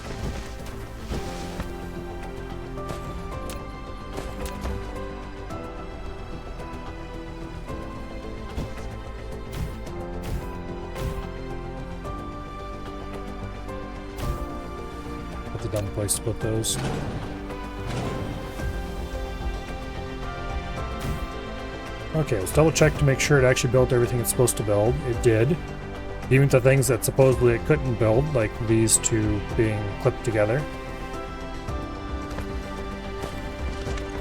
That's a dumb place to put those. Okay, let's double check to make sure it actually built everything it's supposed to build. It did. Even the things that supposedly it couldn't build, like these two being clipped together.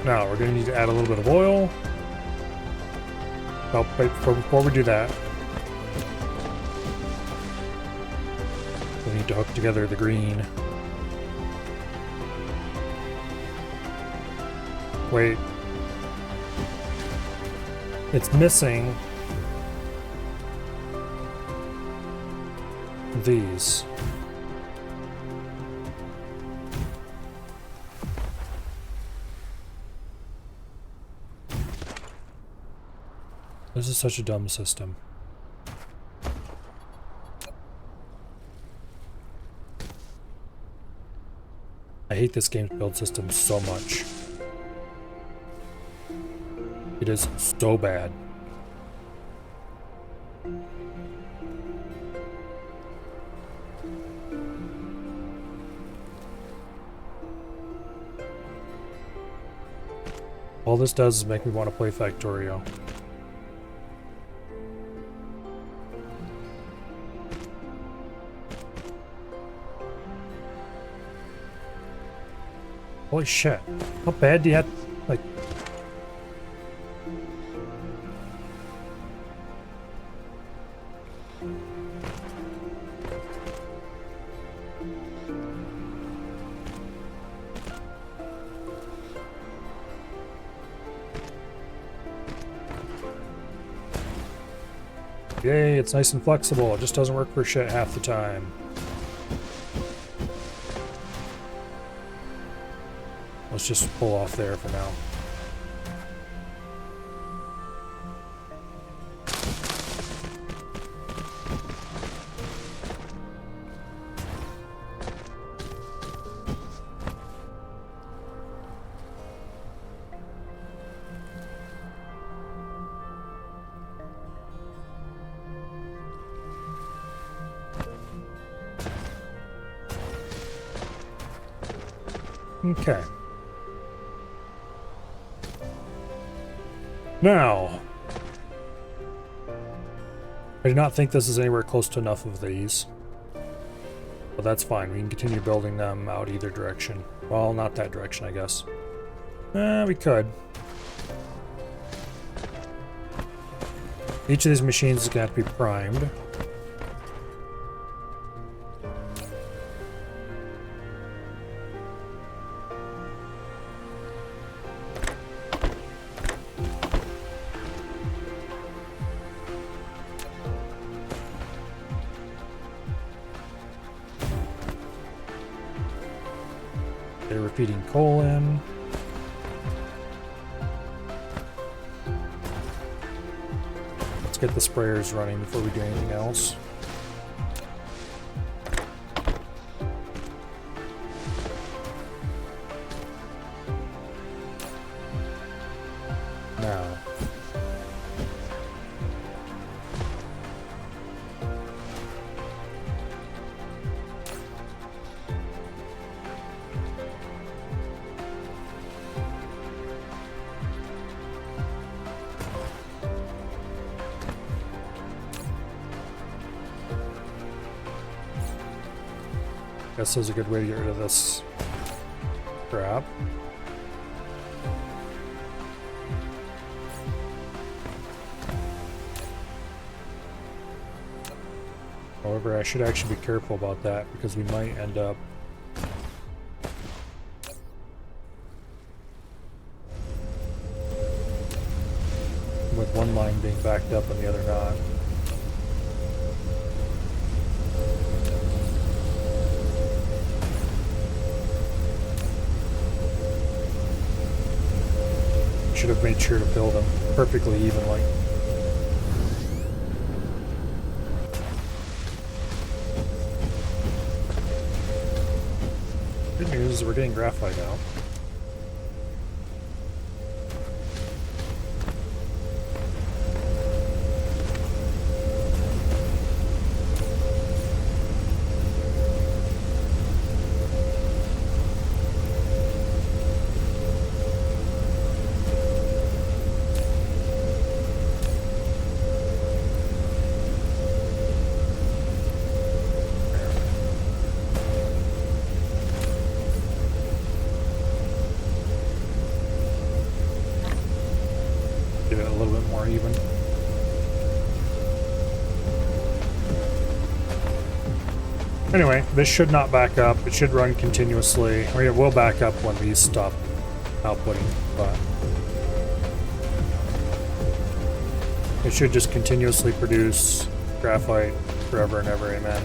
Now, we're going to need to add a little bit of oil. Oh, wait, before we do that, we need to hook together the green. Wait. It's missing these. This is such a dumb system. I hate this game's build system so much. It is so bad. All this does is make me want to play Factorio. Holy shit. How bad do you have, like... Yay, it's nice and flexible. It just doesn't work for shit half the time. Let's just pull off there for now. Okay. Now, I do not think this is anywhere close to enough of these. But that's fine. We can continue building them out either direction. Well, not that direction, I guess. We could. Each of these machines is going to have to be primed. Okay, feeding coal in. Let's get the sprayers running before we do anything else. Now. Guess this is a good way to get rid of this crap. However, I should actually be careful about that because we might end up with one line being backed up and the other not. Should have made sure to build them perfectly evenly. Good news is we're getting graphite out. Anyway, this should not back up. It should run continuously. I mean, it will back up when these stop outputting, but it should just continuously produce graphite forever and ever, amen.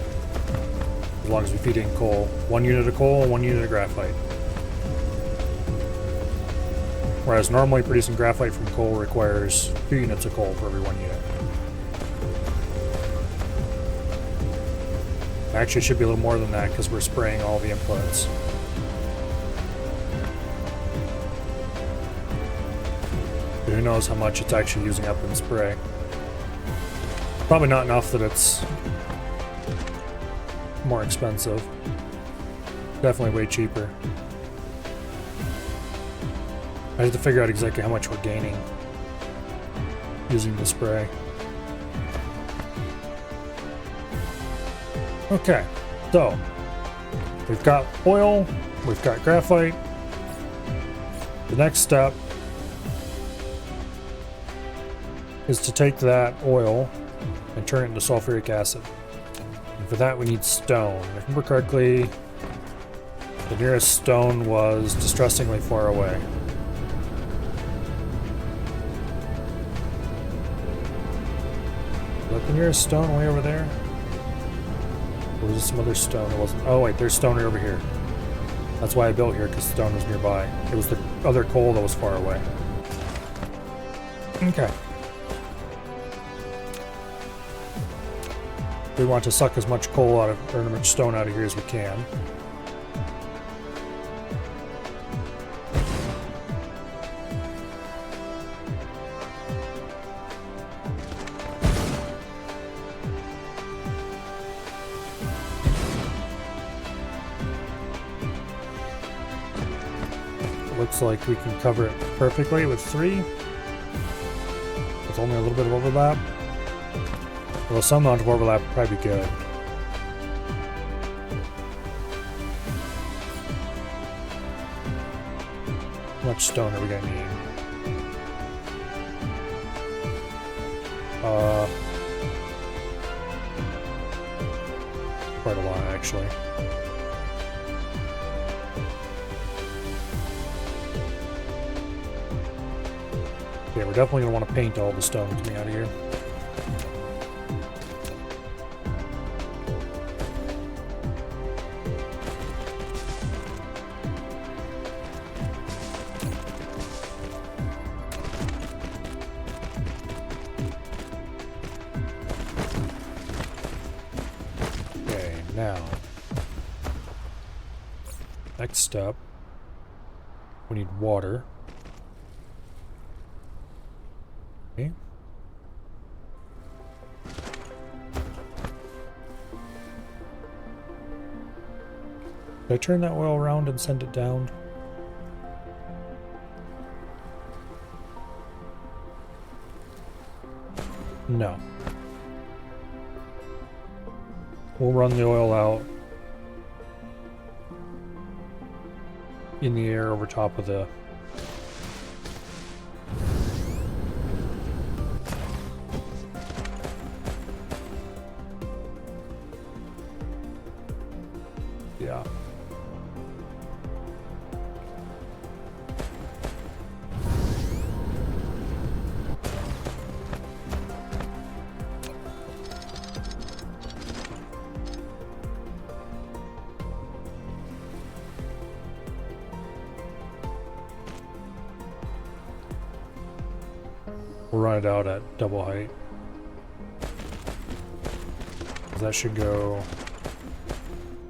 As long as we feed in coal. 1 unit of coal and 1 unit of graphite. Whereas normally producing graphite from coal requires 2 units of coal for every 1 unit. Actually, it should be a little more than that because we're spraying all the inputs. But who knows how much it's actually using up in spray. Probably not enough that it's more expensive. Definitely way cheaper. I have to figure out exactly how much we're gaining using the spray. Okay, so we've got oil, we've got graphite. The next step is to take that oil and turn it into sulfuric acid. And for that we need stone. If I remember correctly, the nearest stone was distressingly far away. Is that the nearest stone way over there? Or was it some other stone? It wasn't. Oh wait, there's stone right over here. That's why I built here, because stone was nearby. It was the other coal that was far away. Okay. We want to suck as much coal out of, or as much stone out of here as we can. Looks like we can cover it perfectly with 3. With only a little bit of overlap. Although some amount of overlap would probably be good. How much stone are we gonna need? Quite a lot actually. Yeah, we're definitely going to want to paint all the stone coming out of here. Okay, now. Next step. We need water. Okay. Did I turn that oil around and send it down? No. We'll run the oil out in the air over top of the yeah. We'll run it out at double height. That should go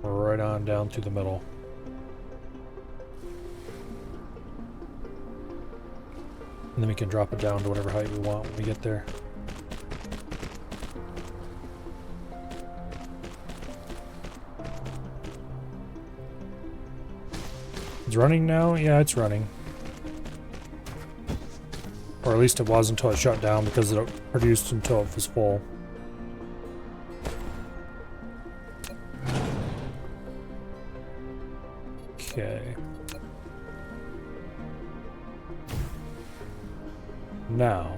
right on down through the middle. And then we can drop it down to whatever height we want when we get there. It's running now? Yeah, it's running. Or at least it was until it shut down because it produced until it was full. Okay. Now.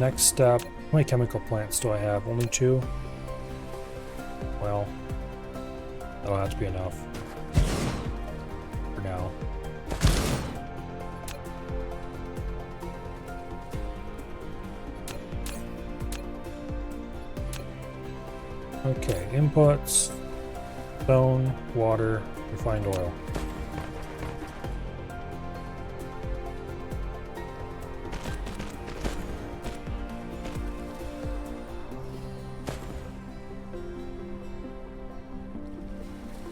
next step. How many chemical plants do I have? Only 2? Well, that'll have to be enough for now. Okay, inputs, stone, water, refined oil.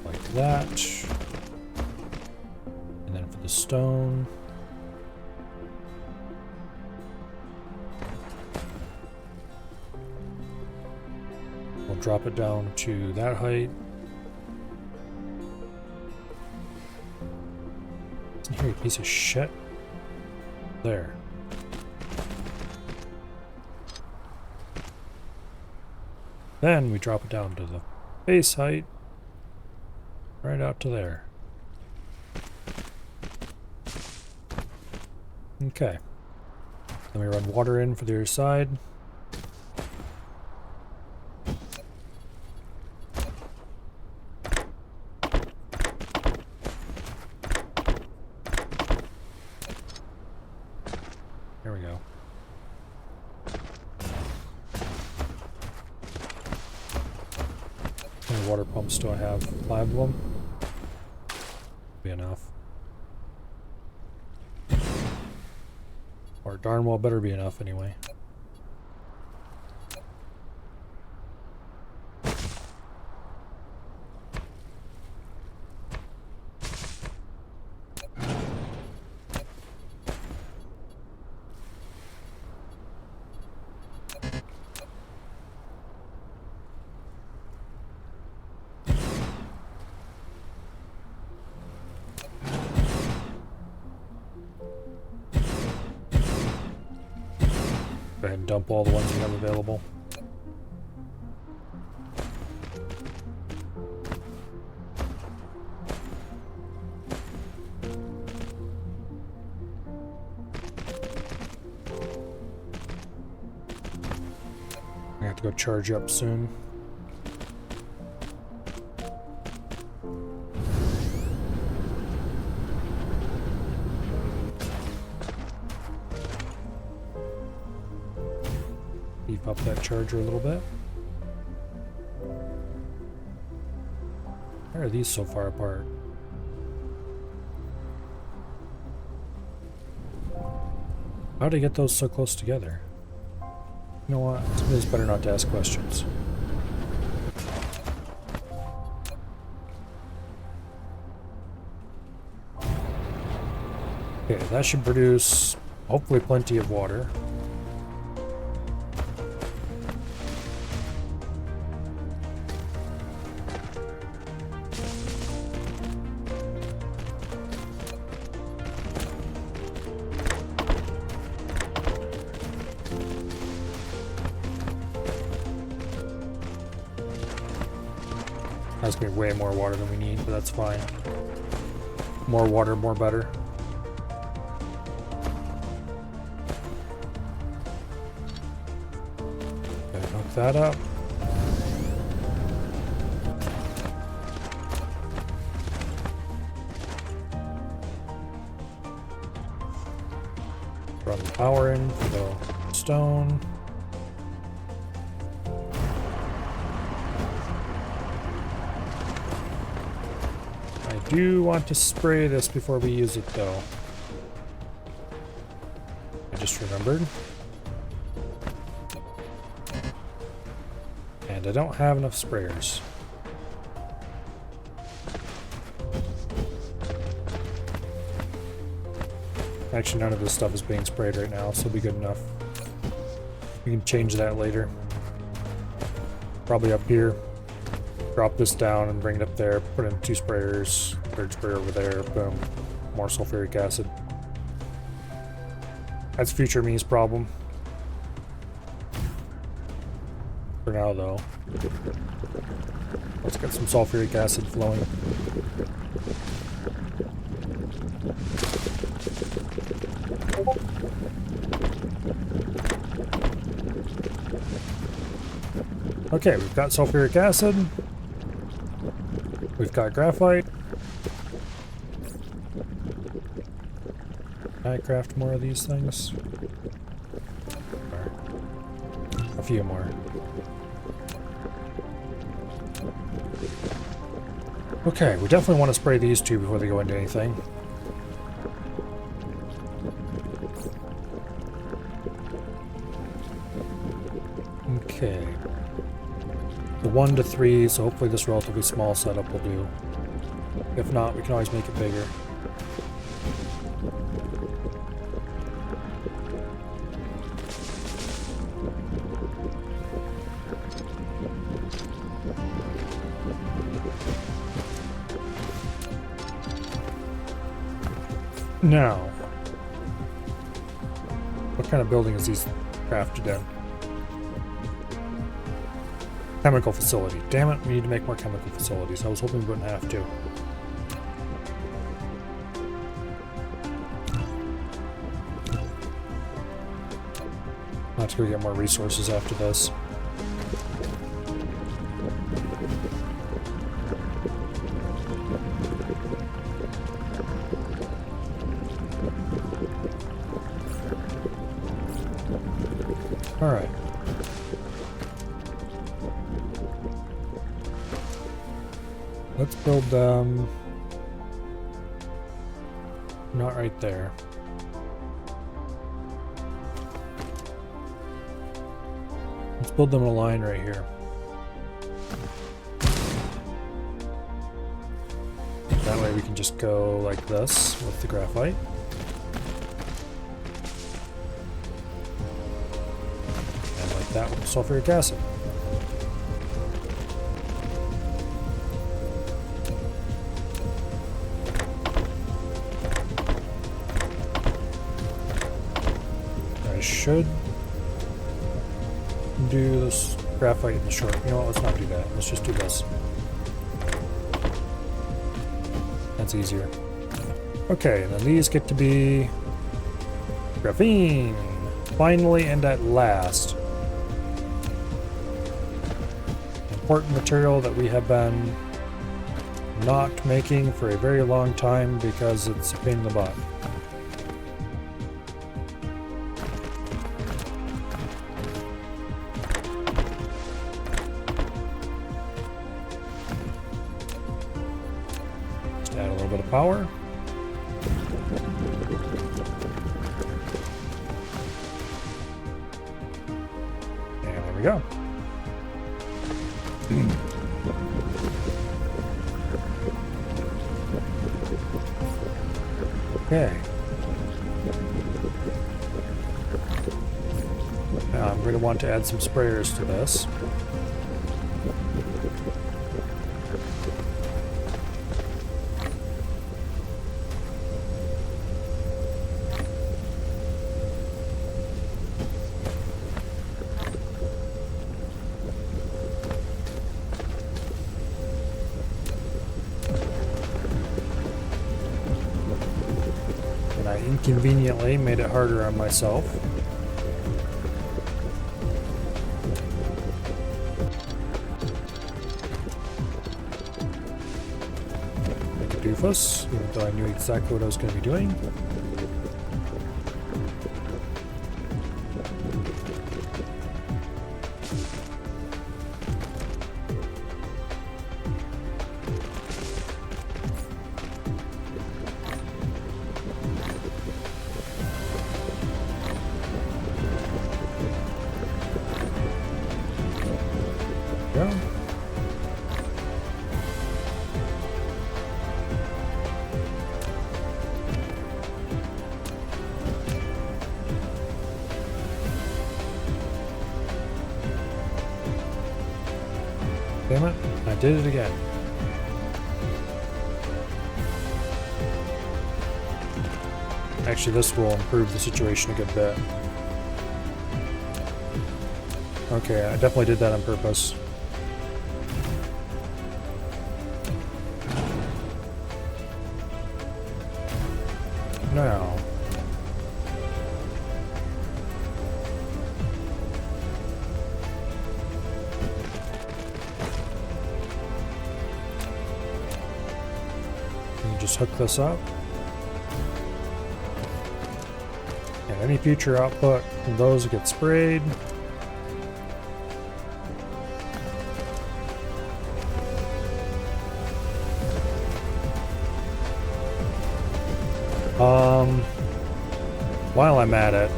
Like that. And then for the stone. We'll drop it down to that height. Listen here, you piece of shit. There. Then we drop it down to the base height. Right out to there. Okay. Then we run water in for the other side. There we go. How many water pumps do I have? 5 of them? Be enough. Or darn well better be enough anyway. Go ahead and dump all the ones we have available. I have to go charge up soon. Beef up that charger a little bit. Why are these so far apart? How did I get those so close together? You know what? It's better not to ask questions. Okay, that should produce hopefully plenty of water. That's gonna be way more water than we need, but that's fine. More water, more better. Okay, hook that up. Run the power in for the stone. I do want to spray this before we use it though. I just remembered. And I don't have enough sprayers. Actually, none of this stuff is being sprayed right now, so it'll be good enough. We can change that later. Probably up here. Drop this down and bring it up there. Put in 2 sprayers. 3rd sprayer over there. Boom. More sulfuric acid. That's future me's problem. For now, though. Let's get some sulfuric acid flowing. Okay, we've got sulfuric acid. We've got graphite. Can I craft more of these things? A few more. Okay, we definitely want to spray these two before they go into anything. Okay. The 1 to 3, so hopefully this relatively small setup will do. If not, we can always make it bigger. Now, what kind of building is these crafted in? Chemical facility. Damn it, we need to make more chemical facilities. I was hoping we wouldn't have to. I'll have to go get more resources after this. Alright. Let's build them. Not right there. Let's build them in a line right here. That way we can just go like this with the graphite. And like that with the sulfuric acid. I should do this graphite in the short. You know what? Let's not do that. Let's just do this. That's easier. Okay, and then these get to be graphene. Finally and at last. Important material that we have been not making for a very long time because it's a pain in the butt. Add a little bit of power. And there we go. Okay. Now I'm going to want to add some sprayers to this. Inconveniently made it harder on myself. Like a doofus, even though I knew exactly what I was going to be doing. Go. Damn it, I did it again. Actually, this will improve the situation a good bit. Okay, I definitely did that on purpose. Now, and just hook this up. And any future output from those get sprayed. While I'm at it,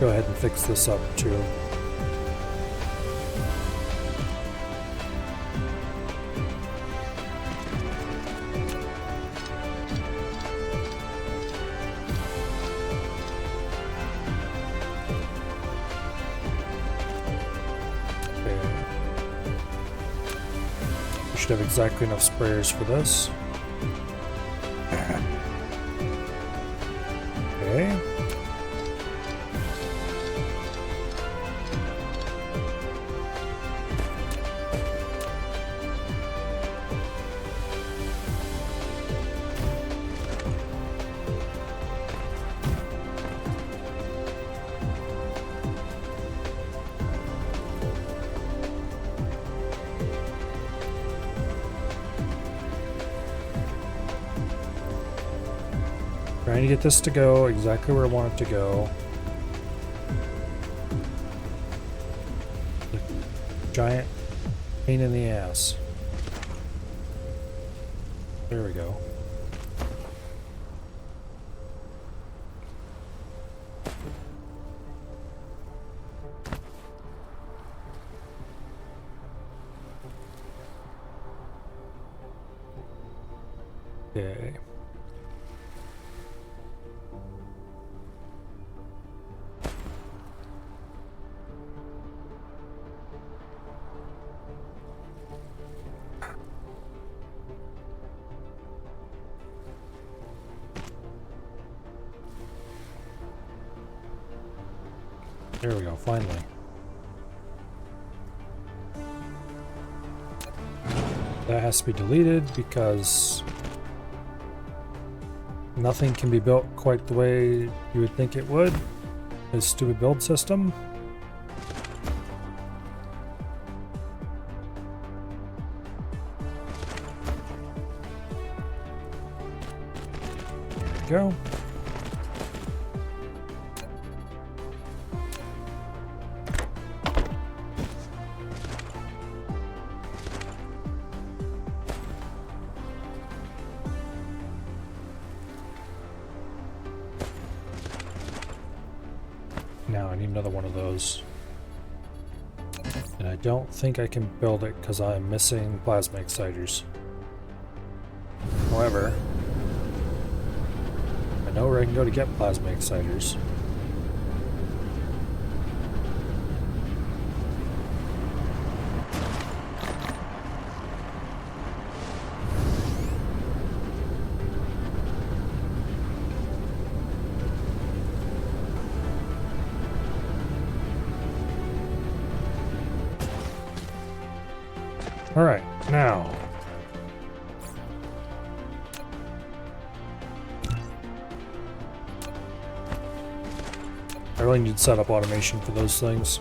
go ahead and fix this up too. Have exactly enough sprayers for this. Okay. Trying to get this to go exactly where I want it to go. Giant pain in the ass. There we go. Okay. There we go, finally. That has to be deleted because nothing can be built quite the way you would think it would. This stupid build system. There we go. Now I need another one of those. And I don't think I can build it because I'm missing plasma exciters. However, I know where I can go to get plasma exciters. All right, now. I really need to set up automation for those things.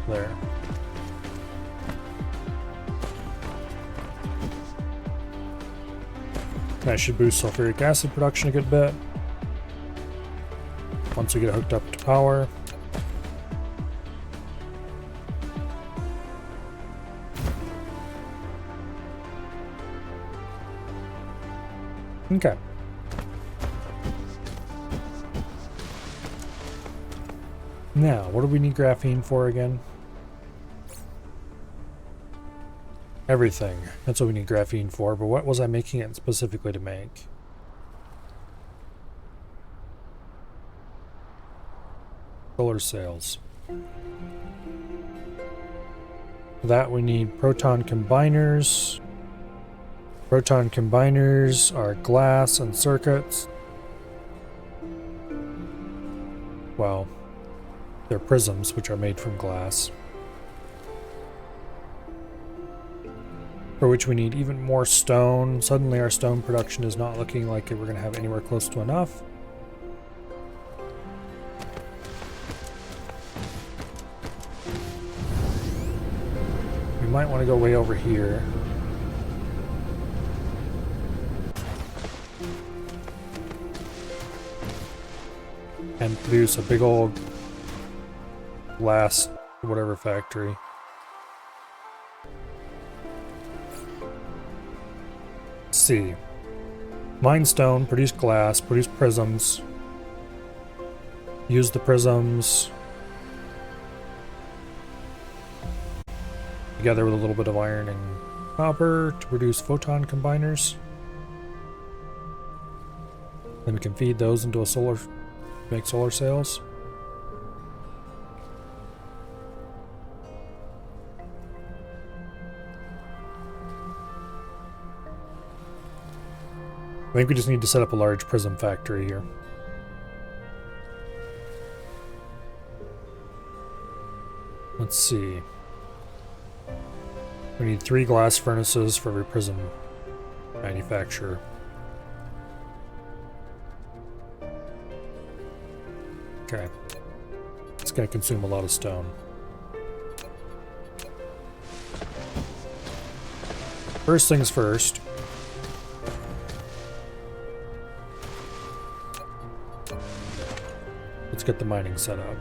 There. That should boost sulfuric acid production a good bit. Once we get it hooked up to power. Okay. Now, what do we need graphene for again? Everything. That's what we need graphene for, but what was I making it specifically to make? Solar sails. For that we need proton combiners. Proton combiners are glass and circuits. Well, They're prisms, which are made from glass. For which we need even more stone. Suddenly our stone production is not looking like we're going to have anywhere close to enough. We might want to go way over here. And produce a big old glass whatever factory. Let's see. Mine stone, produce glass, produce prisms. Use the prisms together with a little bit of iron and copper to produce photon combiners. Then we can feed those into a solar, make solar sails. I think we just need to set up a large prism factory here. Let's see. We need 3 glass furnaces for every prism manufacturer. Okay. It's going to consume a lot of stone. First things first. Let's get the mining set up.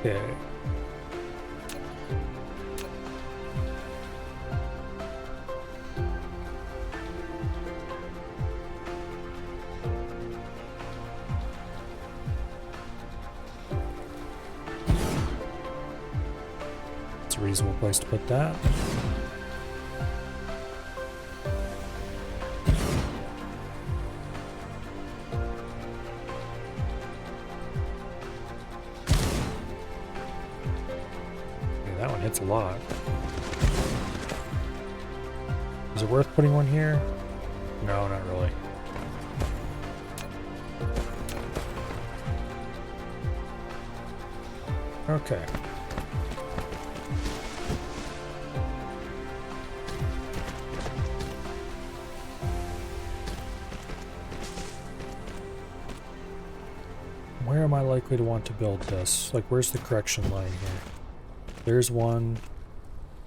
Okay. It's a reasonable place to put that. That one hits a lot. Is it worth putting one here? No, not really. Okay. Where am I likely to want to build this? Like, where's the correction line here? There's one.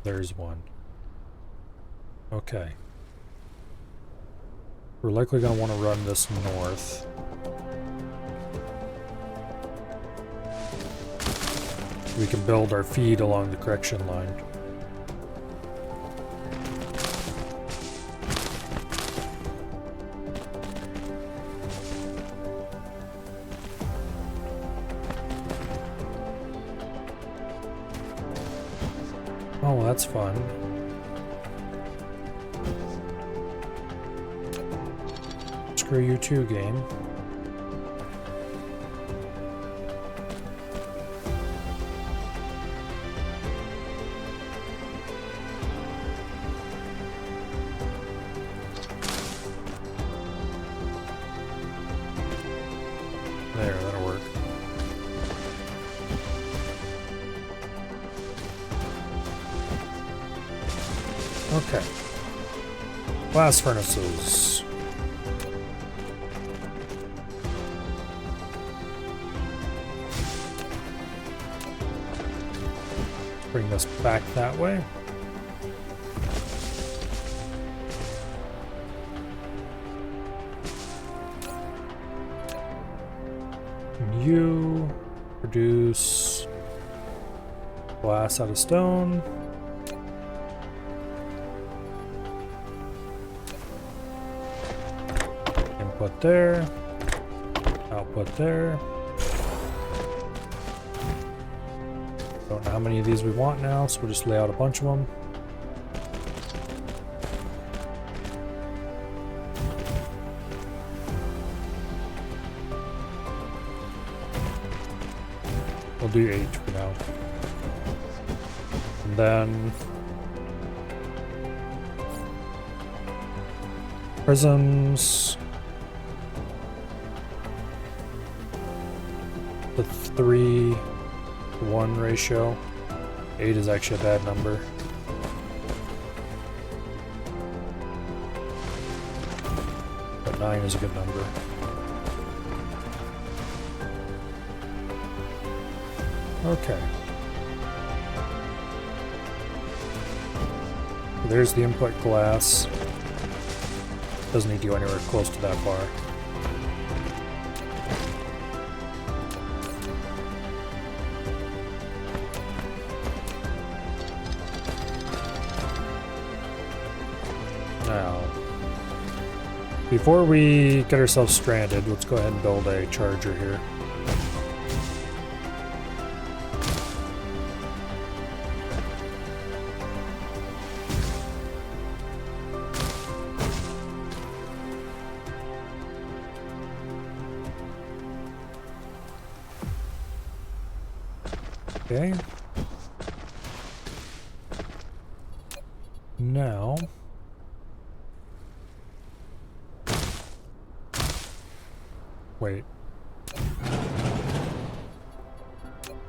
There's one. Okay. We're likely going to want to run this north. We can build our feed along the correction line. Oh, well, that's fun. Screw you too, game. There, that'll work. Okay. Glass furnaces. Bring this back that way. And you produce glass out of stone. Input there. Output there. Don't know how many of these we want now, so we'll just lay out a bunch of them. We'll do 8 for now. And then prisms. The 3-to-1 ratio. 8 is actually a bad number. But 9 is a good number. Okay. There's the input glass. Doesn't need to go anywhere close to that bar. Now, before we get ourselves stranded, let's go ahead and build a charger here. Okay. Now, wait.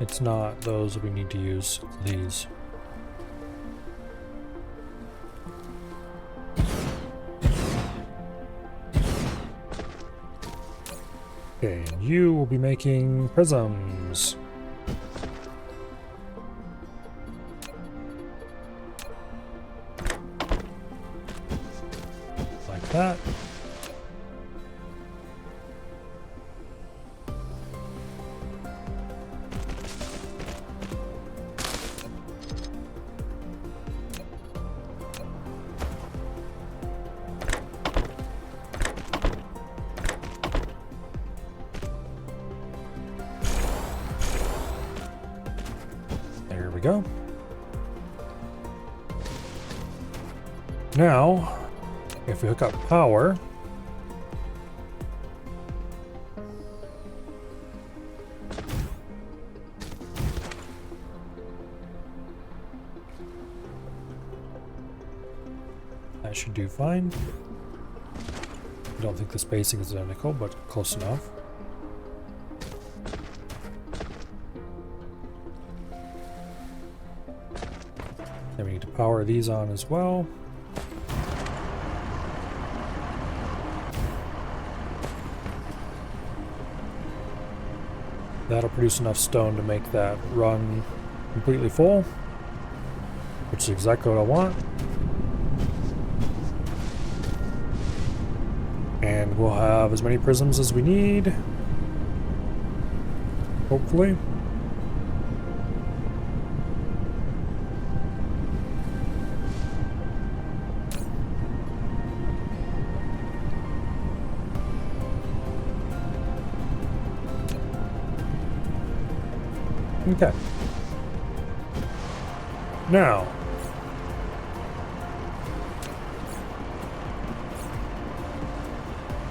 It's not those we need to use, it's these. Okay, and you will be making prisms. That. There we go. Now, if we hook up power, that should do fine. I don't think the spacing is identical, but close enough. Then we need to power these on as well. That'll produce enough stone to make that run completely full, which is exactly what I want. And we'll have as many prisms as we need, hopefully. Okay. Now,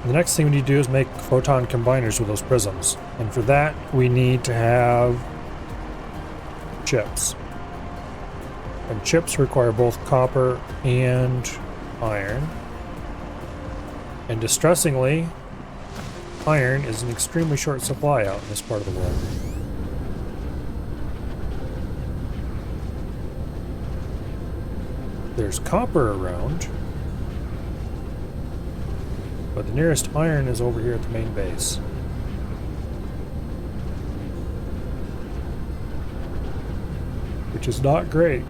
the next thing we need to do is make photon combiners with those prisms. And for that, we need to have chips. And chips require both copper and iron. And distressingly, iron is an extremely short supply out in this part of the world. There's copper around, but the nearest iron is over here at the main base. Which is not great.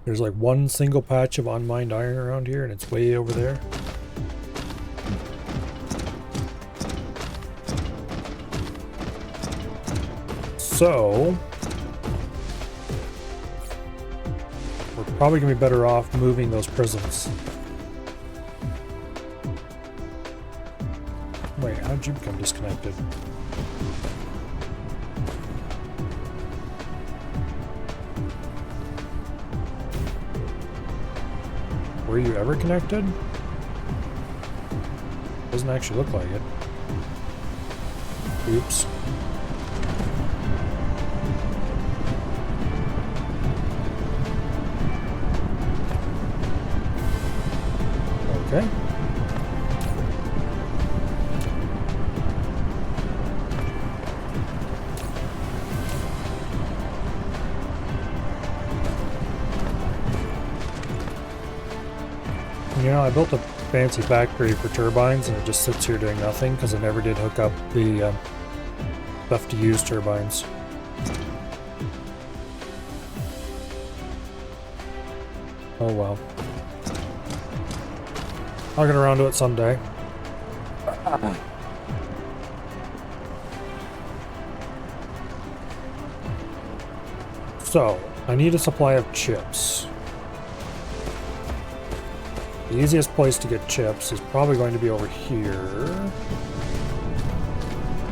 There's like one single patch of unmined iron around here, and it's way over there. So probably gonna be better off moving those prisms. Wait, how'd you become disconnected? Were you ever connected? Doesn't actually look like it. Oops. Okay. You know, I built a fancy factory for turbines and it just sits here doing nothing because I never did hook up the stuff to use turbines. Oh well. I'll get around to it someday. So, I need a supply of chips. The easiest place to get chips is probably going to be over here.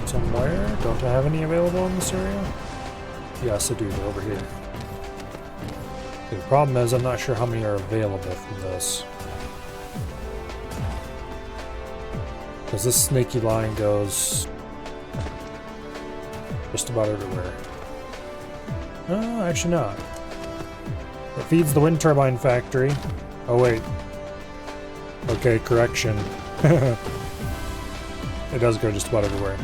Somewhere. Don't I have any available in this area? Yes, I do. They're over here. Okay, the problem is I'm not sure how many are available from this. Because this snaky line goes just about everywhere. No, actually not. It feeds the wind turbine factory. Oh wait. Okay, correction. It does go just about everywhere.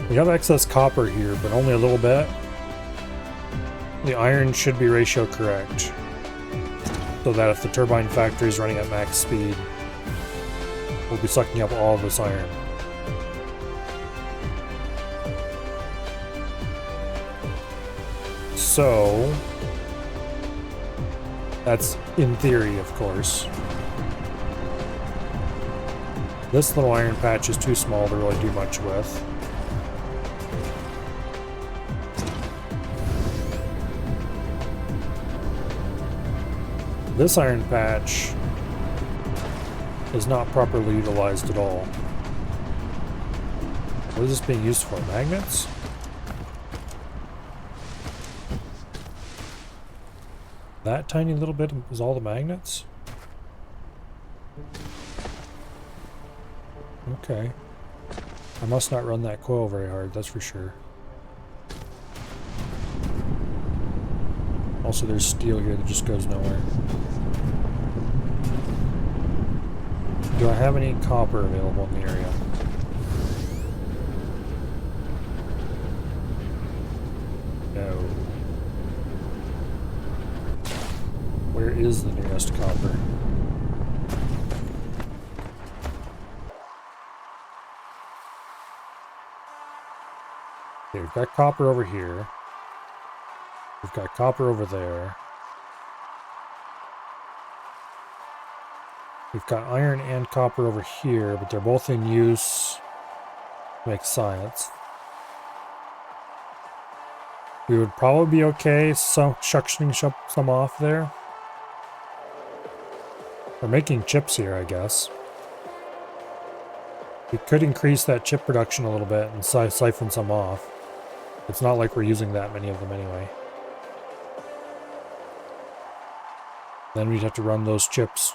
We have excess copper here, but only a little bit. The iron should be ratio correct, so that if the turbine factory is running at max speed, we'll be sucking up all of this iron. So, that's in theory, of course. This little iron patch is too small to really do much with. This iron patch is not properly utilized at all. What is this being used for? Magnets? That tiny little bit is all the magnets? Okay. I must not run that coil very hard, that's for sure. Also, there's steel here that just goes nowhere. Do I have any copper available in the area? No. Where is the nearest copper? Okay, we've got copper over here. We've got copper over there. We've got iron and copper over here, but they're both in use to make science. We would probably be okay suctioning some off there. We're making chips here, I guess. We could increase that chip production a little bit and siphon some off. It's not like we're using that many of them anyway. Then we'd have to run those chips.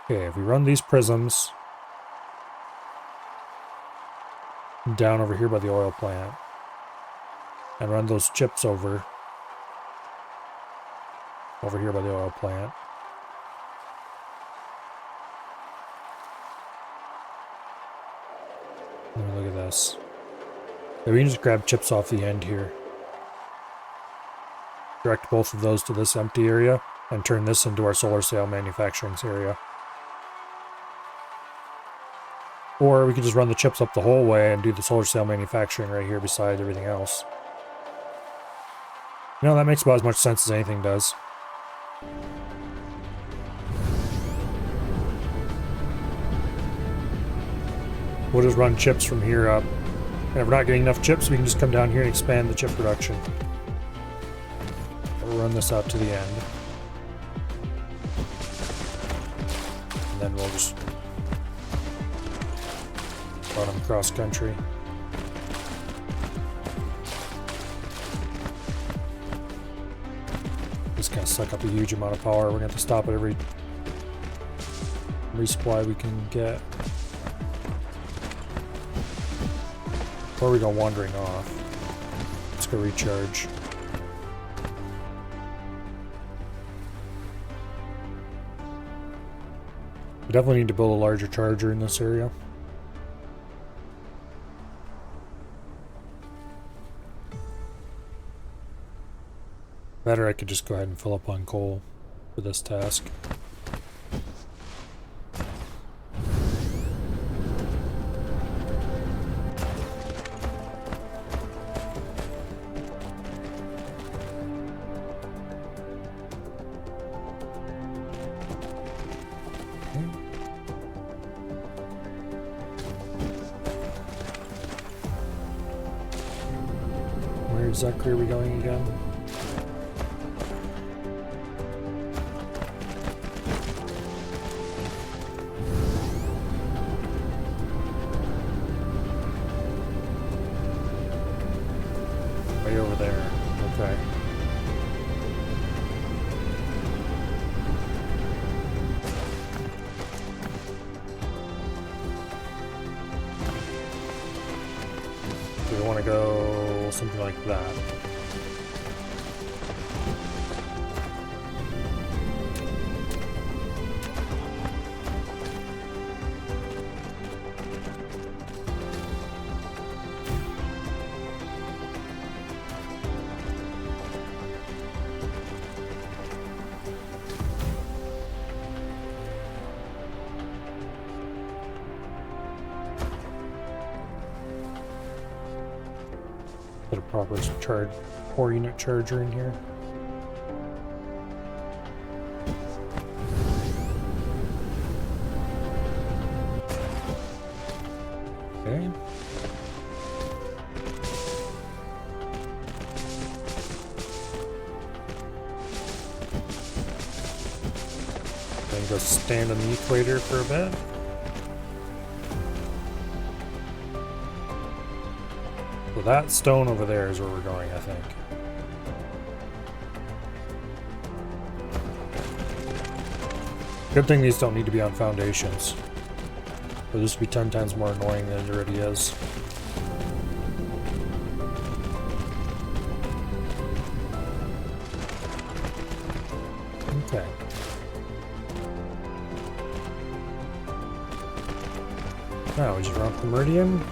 Okay, if we run these prisms down over here by the oil plant and run those chips over here by the oil plant. Look at this. Okay, we can just grab chips off the end here. Direct both of those to this empty area and turn this into our solar sail manufacturing area. Or we could just run the chips up the whole way and do the solar sail manufacturing right here beside everything else. You know, that makes about as much sense as anything does. We'll just run chips from here up. And if we're not getting enough chips, we can just come down here and expand the chip production. We'll run this out to the end. And then we'll just run them cross country. This is gonna suck up a huge amount of power. We're gonna have to stop it every resupply we can get. Or we go wandering off. Let's go recharge. We definitely need to build a larger charger in this area. Better, I could just go ahead and fill up on coal for this task. Where exactly are we going again? Way over there. Okay. So we want to go something like that. Put a proper charge 4-unit charger in here. Okay. Then go stand on the equator for a bit. So that stone over there is where we're going, I think. Good thing these don't need to be on foundations. Or this would be 10 times more annoying than it already is. Okay. Now we just run up the meridian.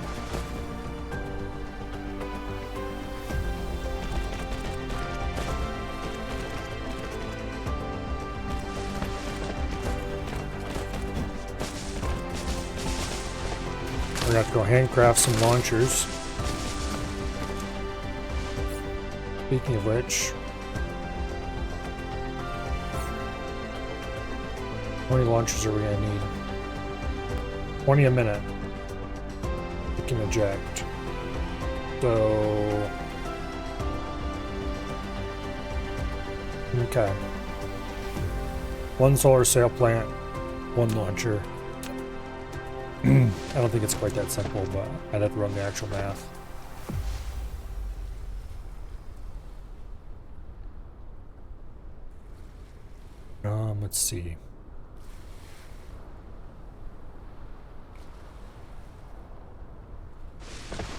We're gonna have to go handcraft some launchers. Speaking of which, how many launchers are we gonna need? 20 a minute. We can eject. So, okay. 1 solar sail plant, 1 launcher. I don't think it's quite that simple, but I'd have to run the actual math. Let's see.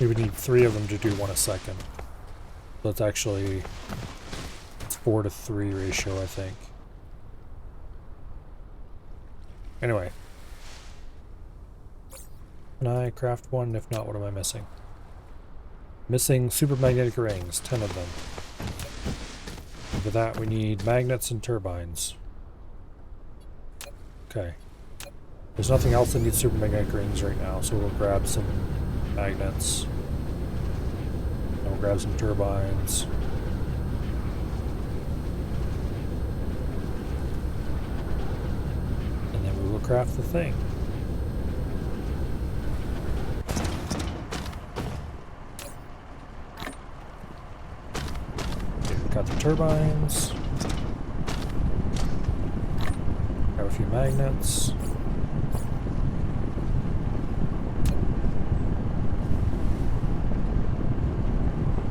We would need 3 of them to do 1 a second. So it's actually 4-to-3 ratio, I think. Anyway. Can I craft 1? If not, what am I missing? Missing supermagnetic rings, 10 of them. And for that, we need magnets and turbines. Okay. There's nothing else that needs supermagnetic rings right now, so we'll grab some magnets. And we'll grab some turbines. And then we will craft the thing. Got the turbines. Have a few magnets.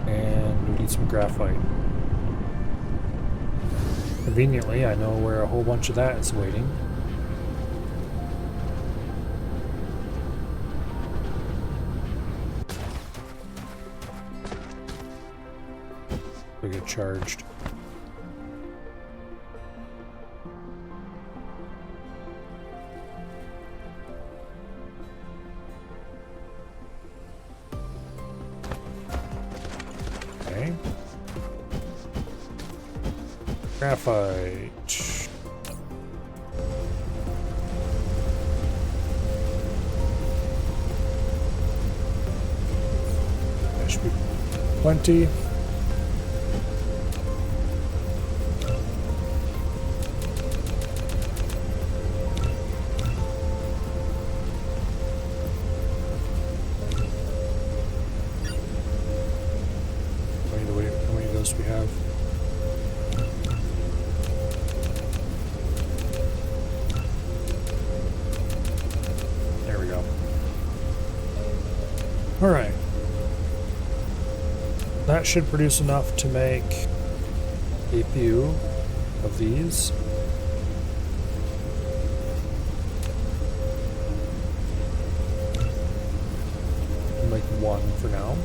And we need some graphite. Conveniently, I know where a whole bunch of that is waiting. We get charged. Okay. Graphite. That should be plenty. How many of those do we have? There we go. All right. That should produce enough to make a few of these. I'll make one for now.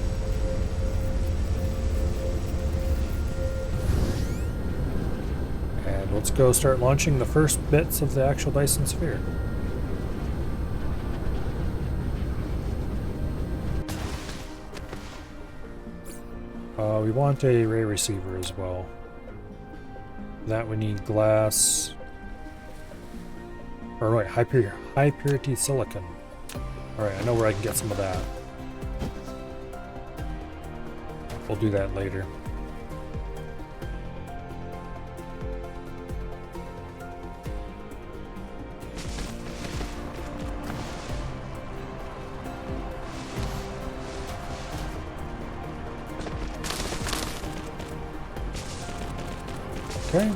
And let's go start launching the first bits of the actual Dyson Sphere. We want a ray receiver as well. That we need glass. Or wait, high purity silicon. Alright, I know where I can get some of that. We'll do that later. Okay.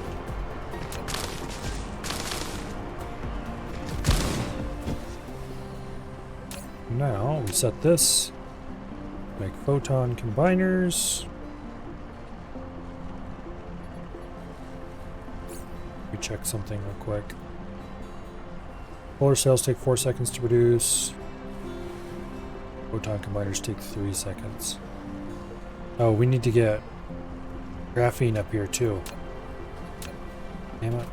Now we set this, make photon combiners. We check something real quick. Solar cells take 4 seconds to produce. Photon combiners take 3 seconds. Oh, we need to get graphene up here too. Damn it.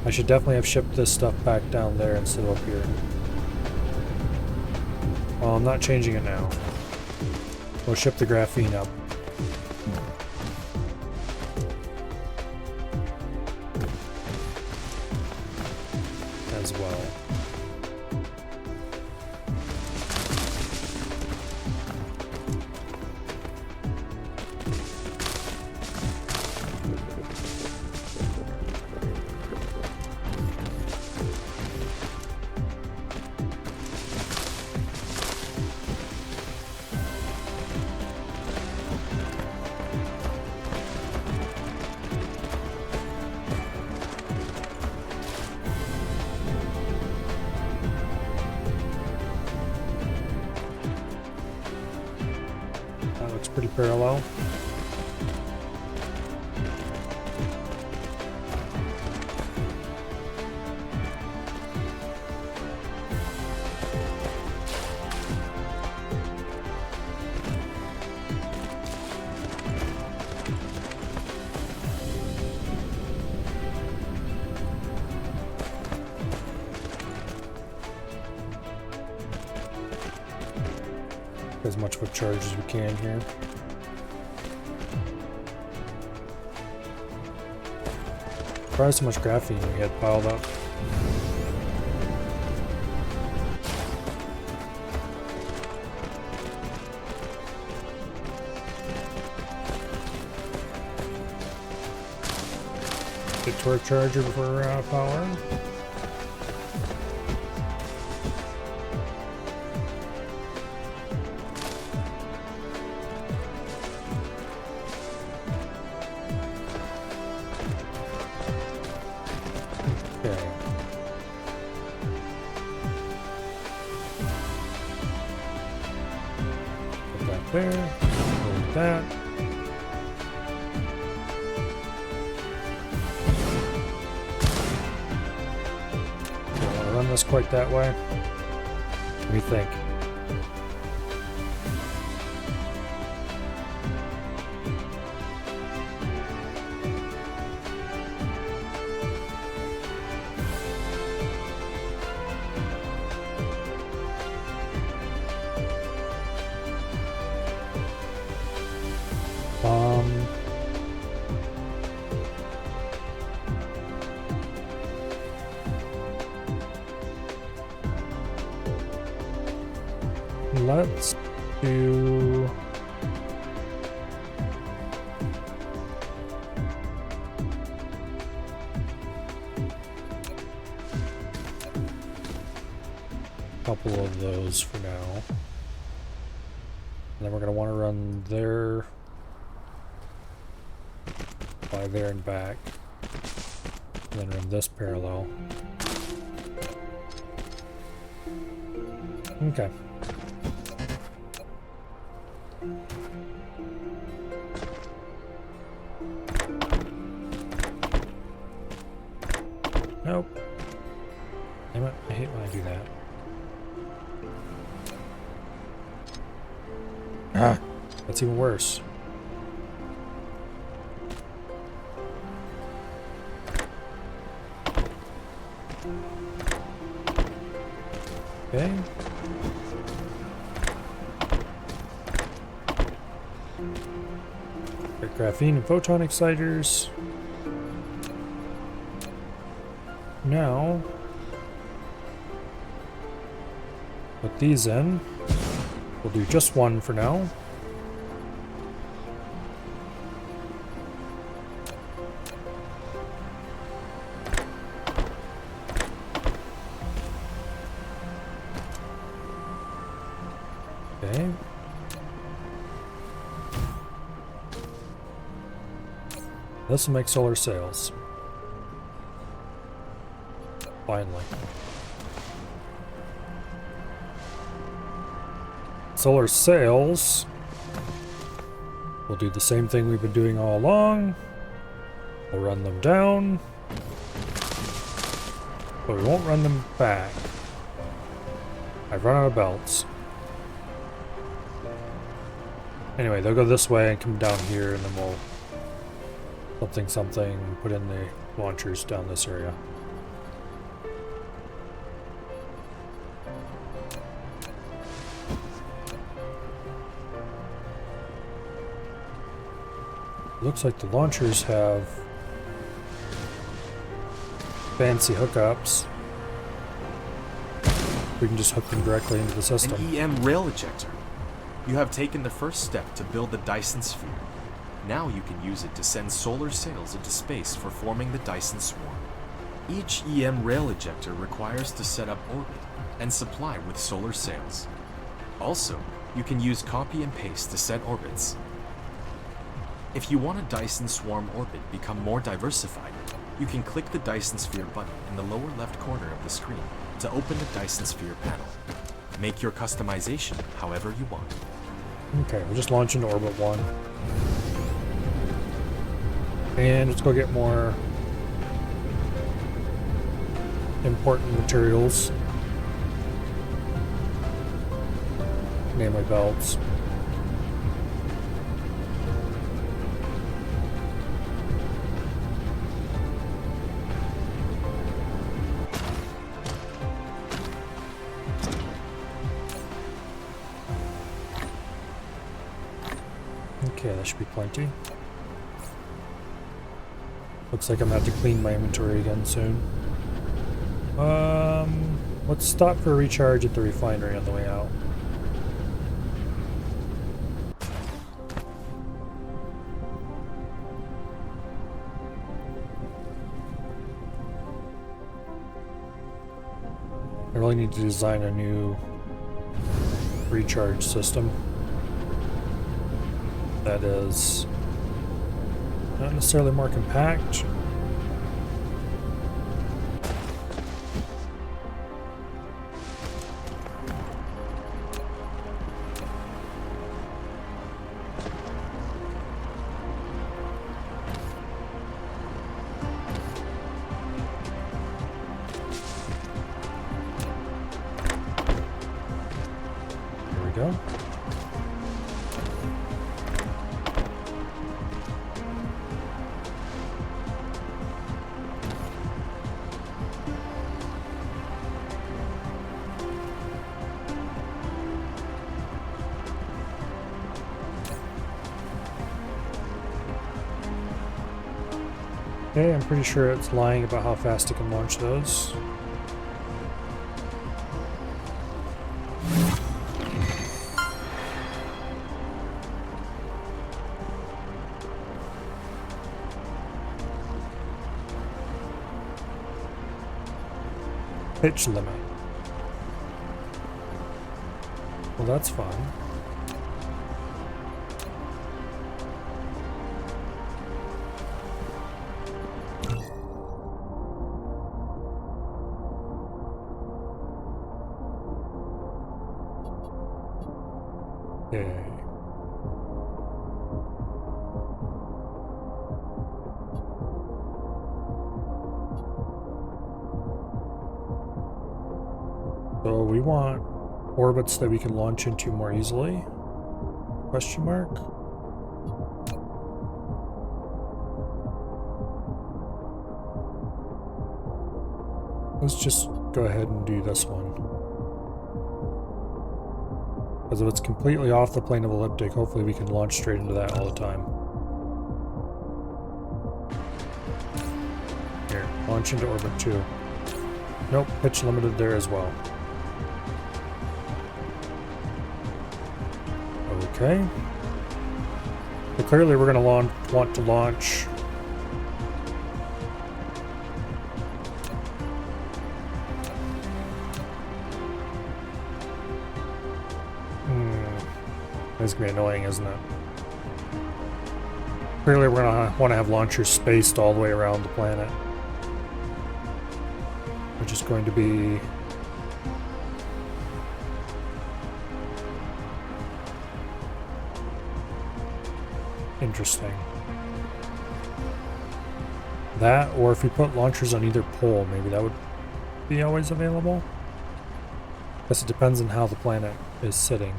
I should definitely have shipped this stuff back down there instead of up here. Well, I'm not changing it now. We'll ship the graphene up. As well. Pretty parallel. As much with charge as we can here. Surprised how much graphene we had piled up. Get to our charger before we're out of power. There, like that. Don't want to run this quite that way. What do you think? let's do... couple of those for now. And then we're going to want to run there, by there and back. And then run this parallel. Okay. Nope. Damn it, I hate when I do that. Ah, that's even worse. Okay. Got graphene and photon exciters. Now, put these in. We'll do just one for now. Okay. This will make solar sails. Finally. Solar sails. We'll do the same thing we've been doing all along. We'll run them down. But we won't run them back. I've run out of belts. Anyway, they'll go this way and come down here, and then we'll something, put in the launchers down this area. Looks like the launchers have fancy hookups. We can just hook them directly into the system. An EM rail ejector. You have taken the first step to build the Dyson Sphere. Now you can use it to send solar sails into space for forming the Dyson Swarm. Each EM rail ejector requires to set up orbit and supply with solar sails. Also, you can use copy and paste to set orbits. If you want a Dyson Swarm orbit become more diversified, you can click the Dyson Sphere button in the lower left corner of the screen to open the Dyson Sphere panel. Make your customization however you want. Okay, we'll just launch into orbit 1. And let's go get more important materials. Namely belts. Okay, that should be plenty. Looks like I'm gonna have to clean my inventory again soon. Let's stop for a recharge at the refinery on the way out. I really need to design a new recharge system that is not necessarily more compact. There we go. Okay, I'm pretty sure it's lying about how fast it can launch those. pitch limit. Well, that's fun. Okay. So we want orbits that we can launch into more easily? Question mark? Let's just go ahead and do this one. Because if it's completely off the plane of elliptic, hopefully we can launch straight into that all the time. Here, launch into orbit 2. Nope, pitch limited there as well. Okay. So clearly we're going to want to launch This is going to be annoying, isn't it? Clearly we're going to want to have launchers spaced all the way around the planet. Which is going to be... interesting. That, or if we put launchers on either pole, maybe that would be always available. Guess it depends on how the planet is sitting.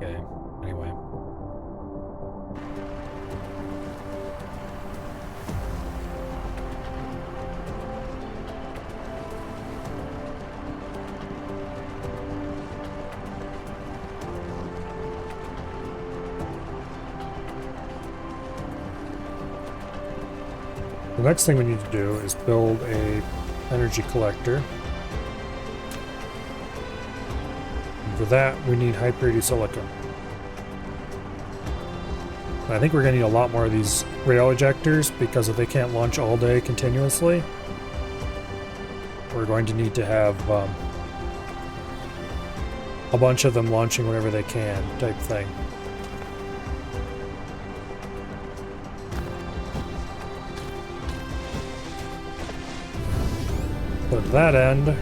Okay, anyway. The next thing we need to do is build a energy collector. And for that, we need high purity silicon. And I think we're going to need a lot more of these rail ejectors because if they can't launch all day continuously, we're going to need to have a bunch of them launching whenever they can, type thing. So to that end,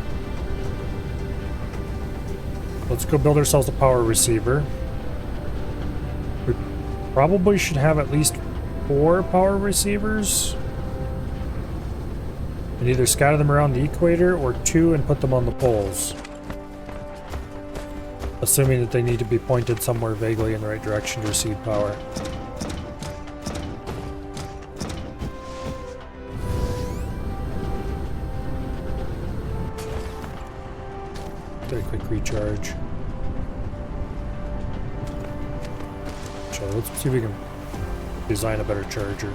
let's go build ourselves a power receiver. We probably should have at least 4 power receivers. And either scatter them around the equator or 2 and put them on the poles. Assuming that they need to be pointed somewhere vaguely in the right direction to receive power. Very quick recharge. So let's see if we can design a better charger.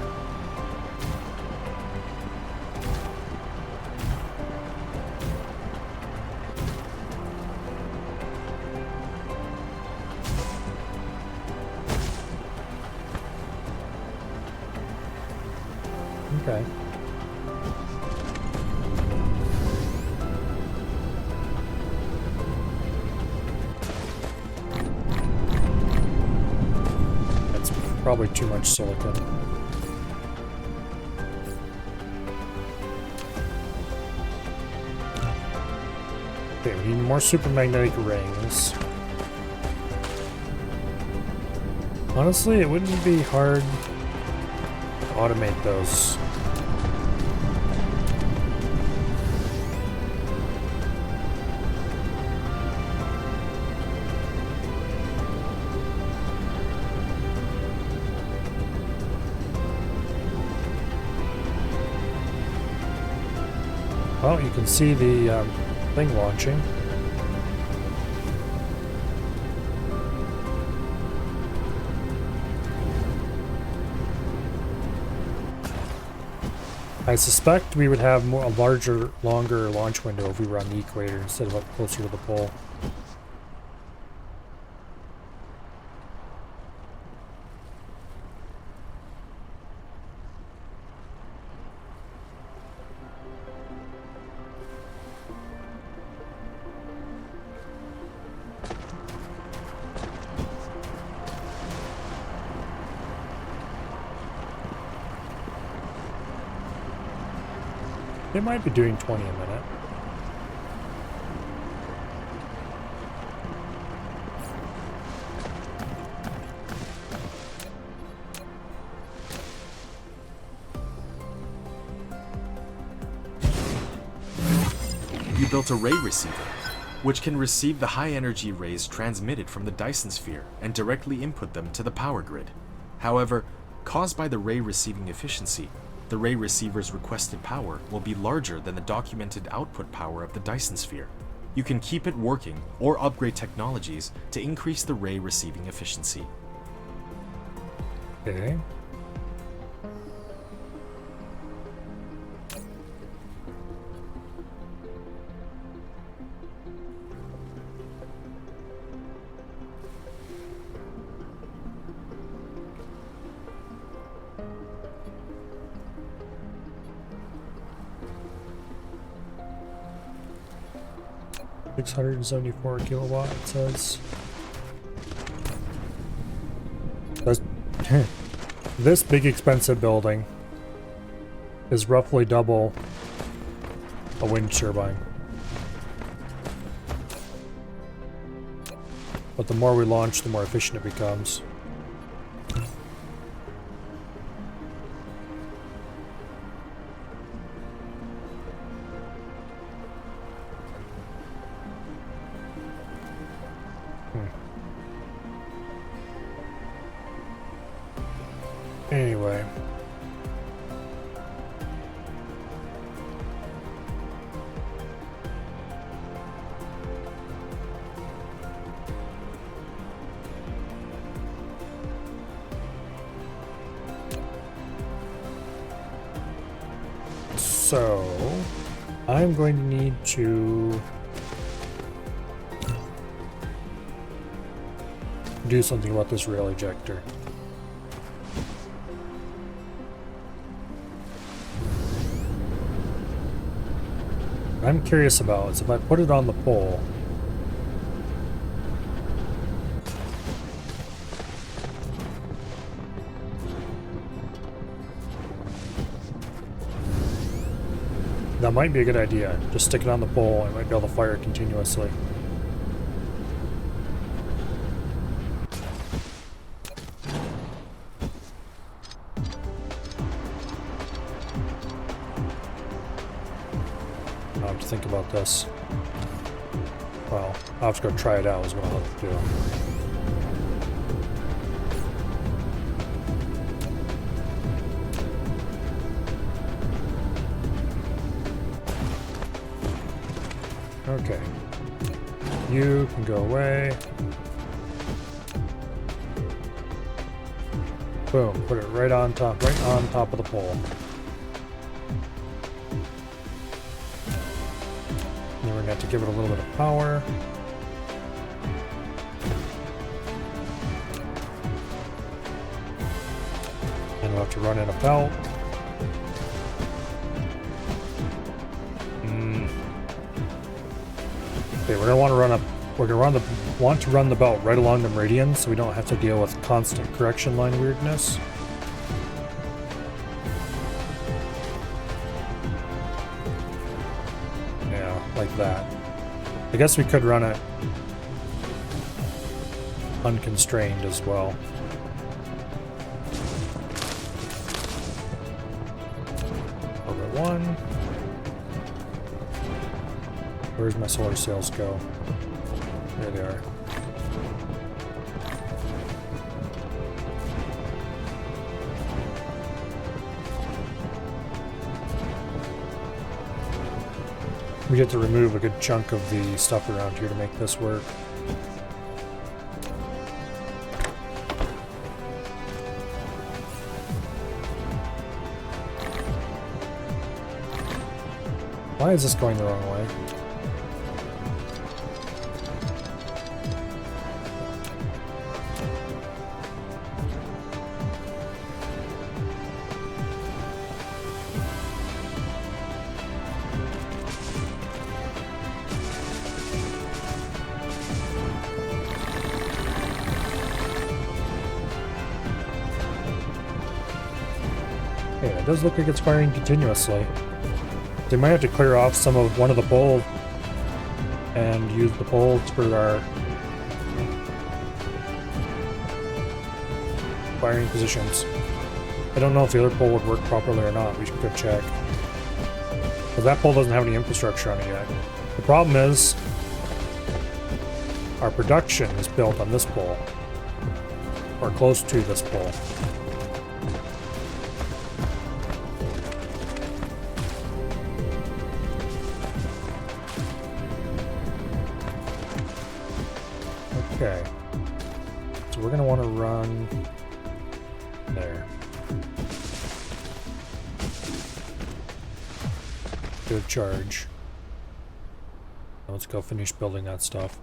Okay. Probably too much silicon. Okay, we need more supermagnetic rings. Honestly, it wouldn't be hard to automate those. Well, you can see the thing launching. I suspect we would have a larger, longer launch window if we were on the equator instead of up closer to the pole. They might be doing 20 a minute. You built a ray receiver, which can receive the high-energy rays transmitted from the Dyson sphere and directly input them to the power grid. However, caused by the ray receiving efficiency, the ray receiver's requested power will be larger than the documented output power of the Dyson sphere. You can keep it working or upgrade technologies to increase the ray receiving efficiency. Okay. $674 kilowatt, it says. This big expensive building is roughly double a wind turbine. But the more we launch, the more efficient it becomes. Anyway. So, I'm going to need to do something about this rail ejector. What I'm curious about is if I put it on the pole, that might be a good idea. Just stick it on the pole and might be able to fire continuously. I'll have to think about this. Well, I'll have to go try it out is what I'll have to do. Okay. You can go away. Boom. Put it right on top of the pole. And then we're gonna have to give it a little bit of power. And we'll have to run in a belt. Okay, we're gonna want to run the belt right along the meridian, so we don't have to deal with constant correction line weirdness. Yeah, like that. I guess we could run it unconstrained as well. Orbit 1. Where's my solar sails go? There they are. We get to remove a good chunk of the stuff around here to make this work. Why is this going the wrong way? Okay, it does look like it's firing continuously. They might have to clear off one of the pole and use the poles for our firing positions. I don't know if the other pole would work properly or not. We should go check. Because that pole doesn't have any infrastructure on it yet. The problem is our production is built on this pole. Or close to this pole. Okay, so we're going to want to run there. Good charge. Now let's go finish building that stuff.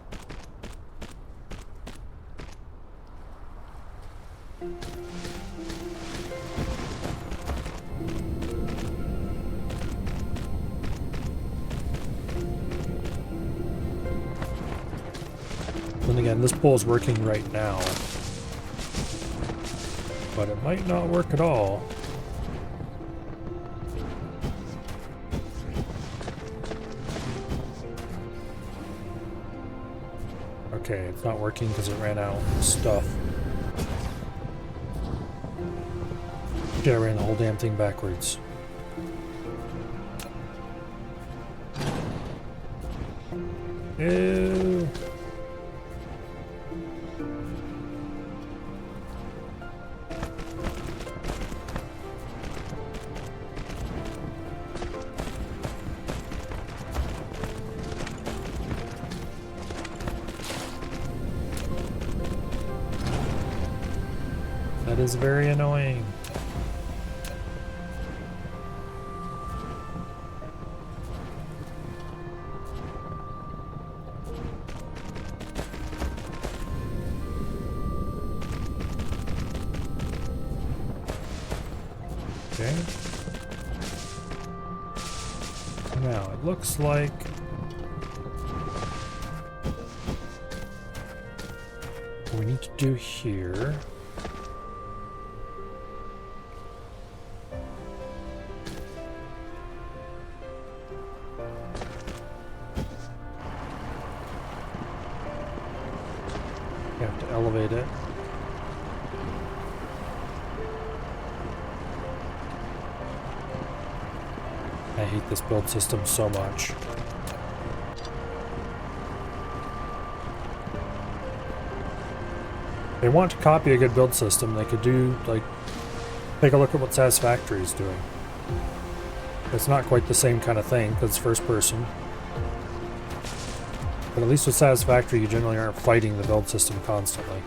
And again, this pole is working right now, but it might not work at all. Okay, it's not working because it ran out of stuff. Yeah, I ran the whole damn thing backwards. Ew. That is very annoying. Okay. Now it looks like what we need to do here . You have to elevate it. I hate this build system so much. They want to copy a good build system. They could do, like, take a look at what Satisfactory is doing. It's not quite the same kind of thing because it's first person. But at least with Satisfactory, you generally aren't fighting the build system constantly.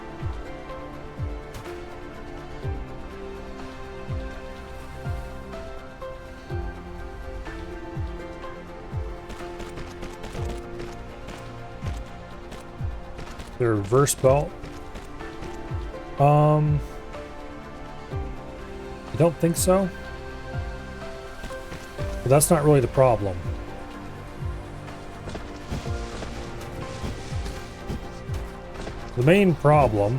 The reverse belt. I don't think so. But that's not really the problem. The main problem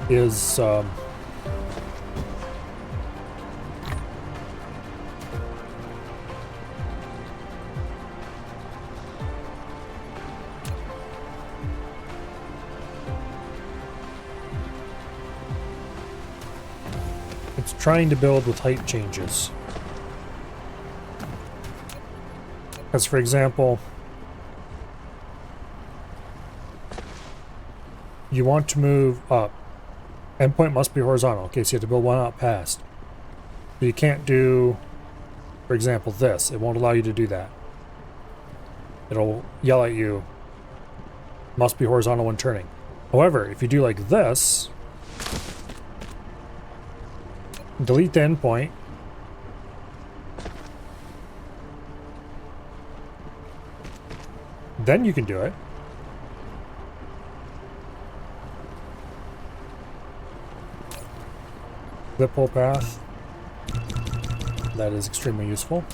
is it's trying to build with height changes. Because, for example, you want to move up. Endpoint must be horizontal. Okay, so you have to build one out past. But you can't do, for example, this. It won't allow you to do that. It'll yell at you, must be horizontal when turning. However, if you do like this, delete the endpoint. Then you can do it. Flip pull path. That is extremely useful.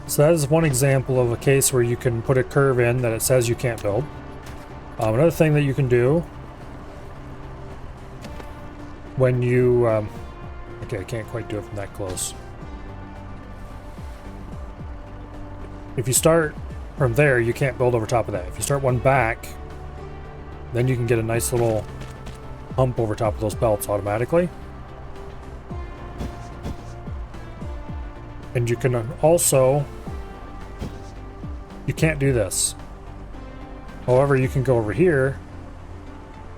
So that is one example of a case where you can put a curve in that it says you can't build. Another thing that you can do when you... okay, I can't quite do it from that close. If you start from there, you can't build over top of that. If you start one back, then you can get a nice little hump over top of those belts automatically. And you can also... you can't do this. However, you can go over here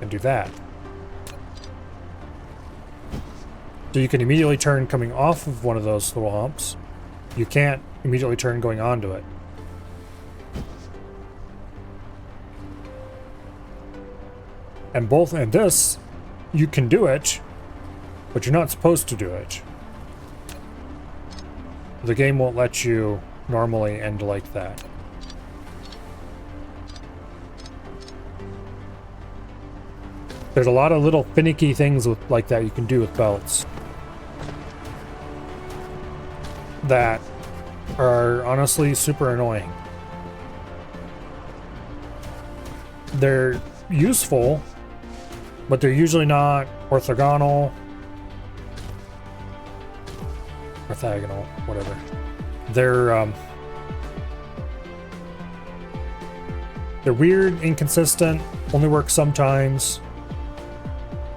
and do that. So you can immediately turn coming off of one of those little humps. You can't immediately turn going onto it. And this, you can do it, but you're not supposed to do it. The game won't let you normally end like that. There's a lot of little finicky things like that you can do with belts that are honestly super annoying. They're useful, but they're usually not orthogonal, orthogonal, whatever. They're weird, inconsistent, only work sometimes.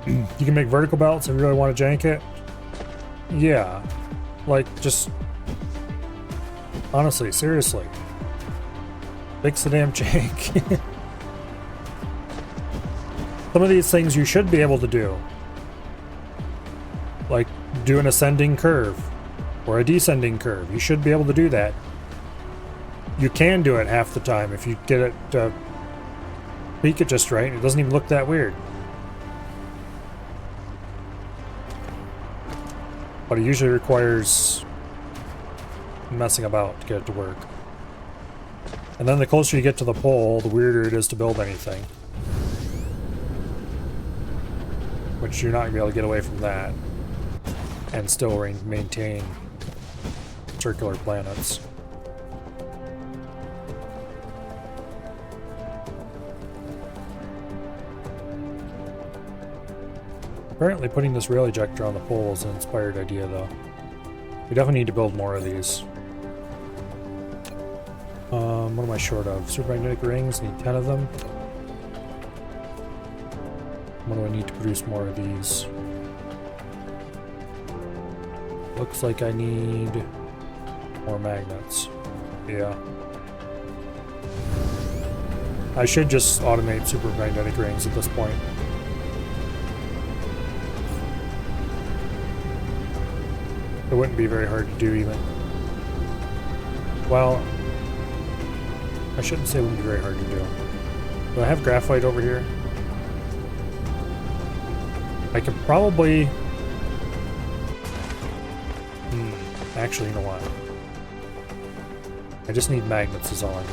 You can make vertical belts if you really want to jank it. Yeah, like just honestly, seriously, fix the damn jank. Some of these things you should be able to do, like do an ascending curve or a descending curve. You should be able to do that. You can do it half the time if you get it to peak it just right. It doesn't even look that weird. But it usually requires messing about to get it to work. And then the closer you get to the pole, the weirder it is to build anything. Which you're not going to be able to get away from that and still maintain circular planets. Apparently putting this rail ejector on the pole is an inspired idea, though. We definitely need to build more of these. What am I short of? Supermagnetic rings, need 10 of them. What do I need to produce more of these? Looks like I need more magnets. Yeah. I should just automate supermagnetic rings at this point. It wouldn't be very hard to do even. Well, I shouldn't say it wouldn't be very hard to do. Do I have graphite over here? I could probably... Actually, you know what? I just need magnets is all I need.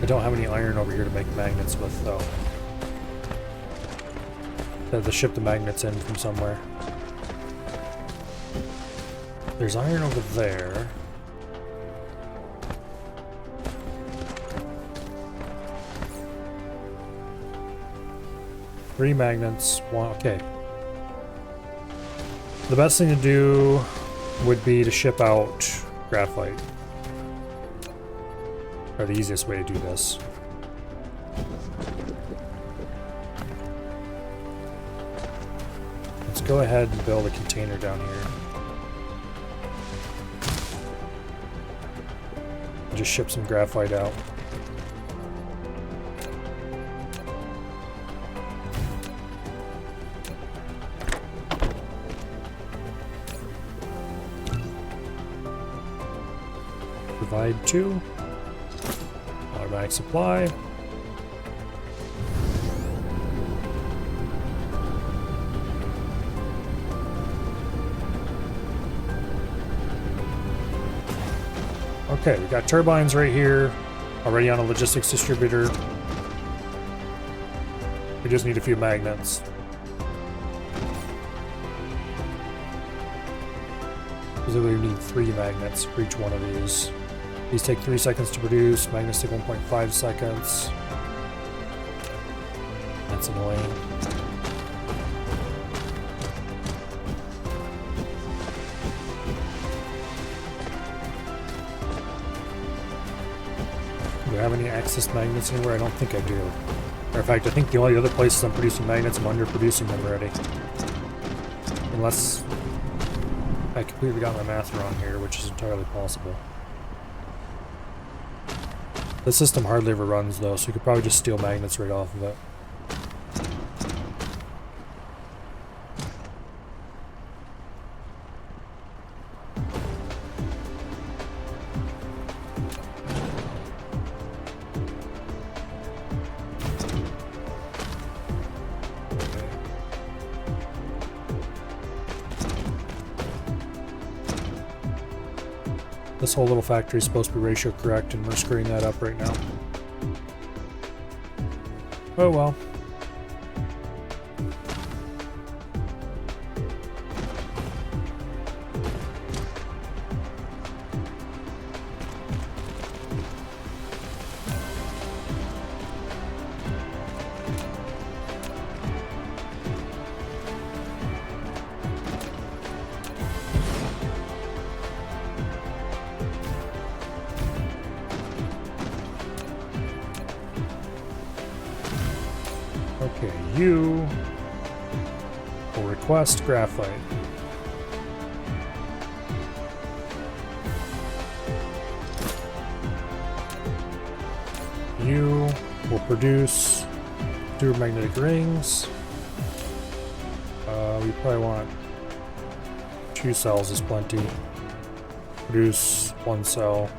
I don't have any iron over here to make magnets with, though. I have to ship the magnets in from somewhere. There's iron over there. Three magnets, one, okay. The best thing to do would be to ship out graphite. Or the easiest way to do this. Let's go ahead and build a container down here. And just ship some graphite out. Provide 2. Automatic supply. Okay, we got turbines right here, already on a logistics distributor. We just need a few magnets. Basically, we need 3 magnets for each one of these. These take 3 seconds to produce, magnets take 1.5 seconds. That's annoying. Do I have any excess magnets anywhere? I don't think I do. Matter of fact, I think the only other places I'm producing magnets, I'm underproducing them already. Unless I completely got my math wrong here, which is entirely possible. The system hardly ever runs though, so you could probably just steal magnets right off of it. This whole little factory is supposed to be ratio correct, and we're screwing that up right now. Oh well. Okay, you will request graphite. You will produce 2 magnetic rings. We probably want 2 cells is plenty. Produce 1 cell.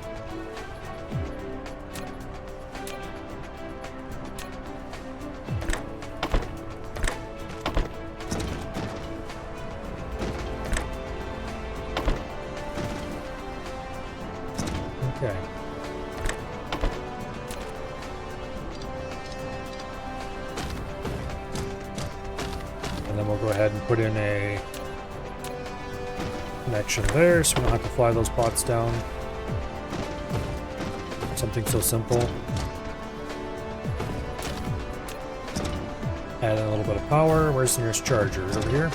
Okay. And then we'll go ahead and put in a connection there so we don't have to fly those bots down. Something so simple. Add in a little bit of power. Where's the nearest charger? Over here.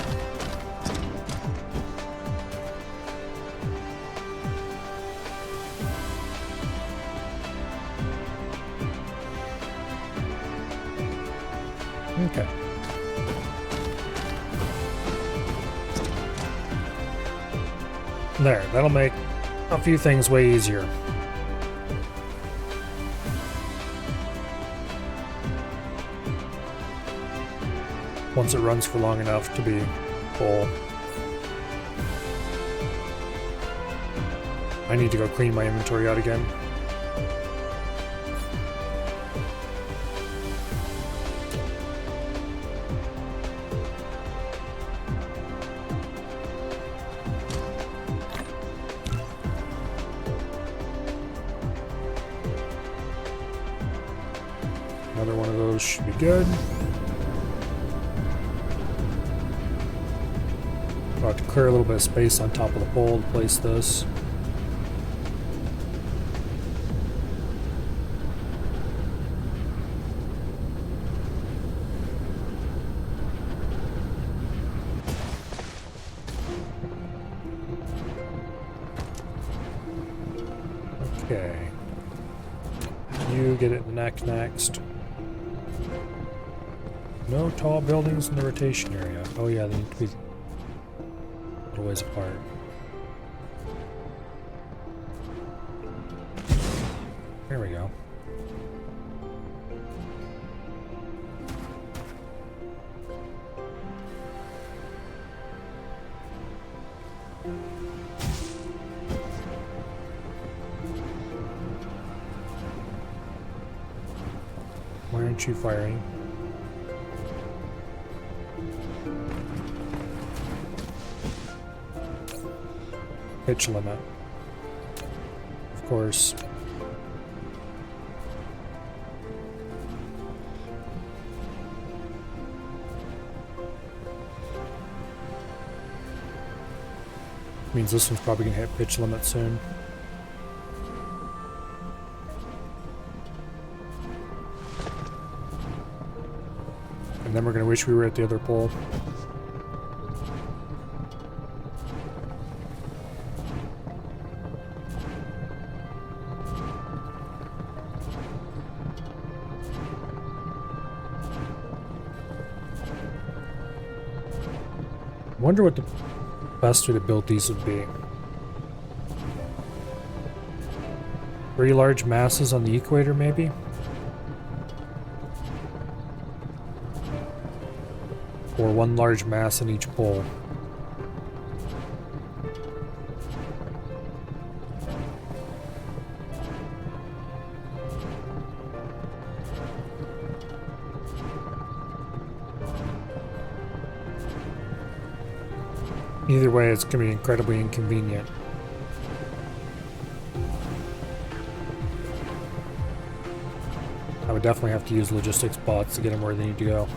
Okay. There, that'll make a few things way easier. Once it runs for long enough to be full. I need to go clean my inventory out again. Another one of those should be good. I'll have to clear a little bit of space on top of the pole to place this. Okay. You get it in the neck next. No tall buildings in the rotation area. Oh yeah, they need to be a little ways apart. There we go. Aren't you firing? Pitch limit. Of course. Means this one's probably gonna hit pitch limit soon. And then we're gonna wish we were at the other pole. Wonder what the best way to build these would be. Very large masses on the equator, maybe? Or one large mass in each pole. Either way, it's going to be incredibly inconvenient. I would definitely have to use logistics bots to get them where they need to go.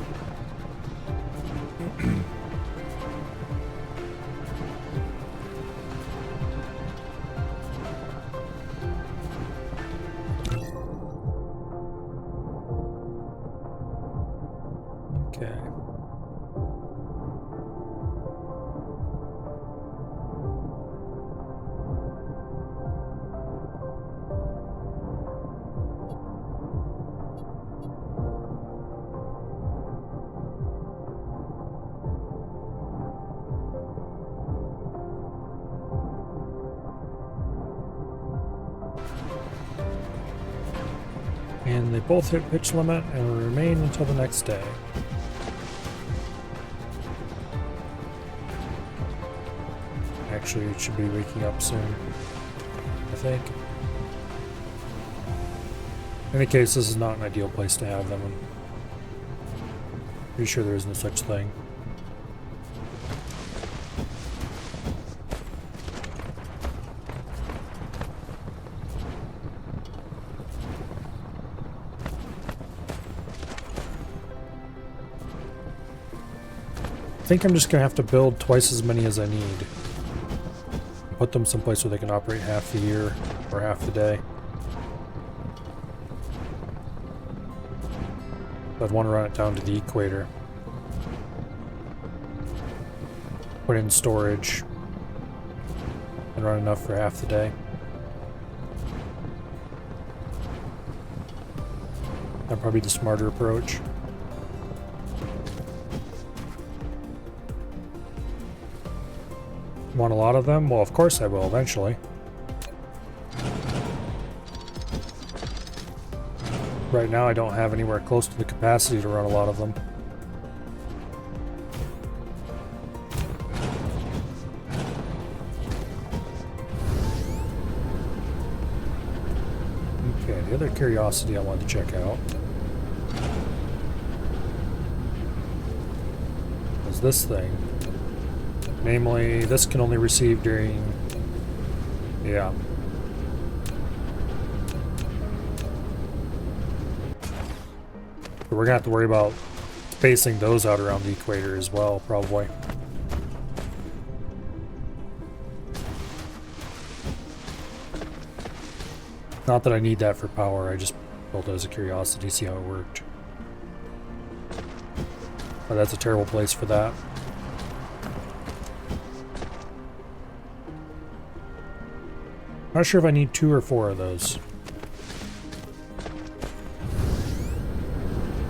Okay. And they both hit pitch limit and will remain until the next day. Actually, it should be waking up soon, I think. In any case, this is not an ideal place to have them. I'm pretty sure there is no such thing. I think I'm just going to have to build twice as many as I need. Put them someplace where they can operate half the year or half the day. I'd want to run it down to the equator. Put in storage and run enough for half the day. That'd probably be the smarter approach. Want a lot of them? Well, of course I will eventually. Right now I don't have anywhere close to the capacity to run a lot of them. Okay, the other curiosity I wanted to check out is this thing. Namely, this can only receive during... yeah. But we're gonna have to worry about spacing those out around the equator as well, probably. Not that I need that for power, I just built it as a curiosity, see how it worked. But that's a terrible place for that. Not sure if I need 2 or 4 of those.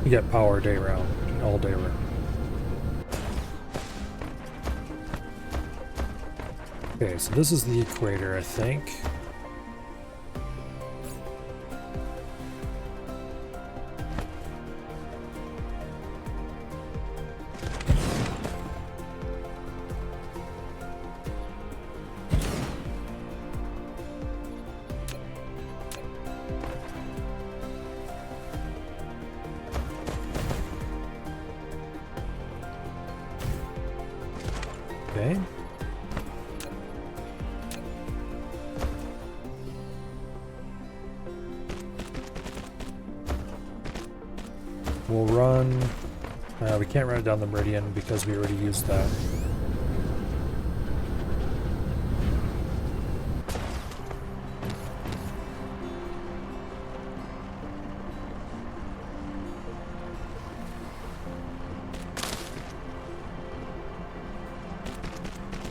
You get power day round, all day round. Okay, so this is the equator, I think. Okay. We'll run... we can't run it down the meridian because we already used that.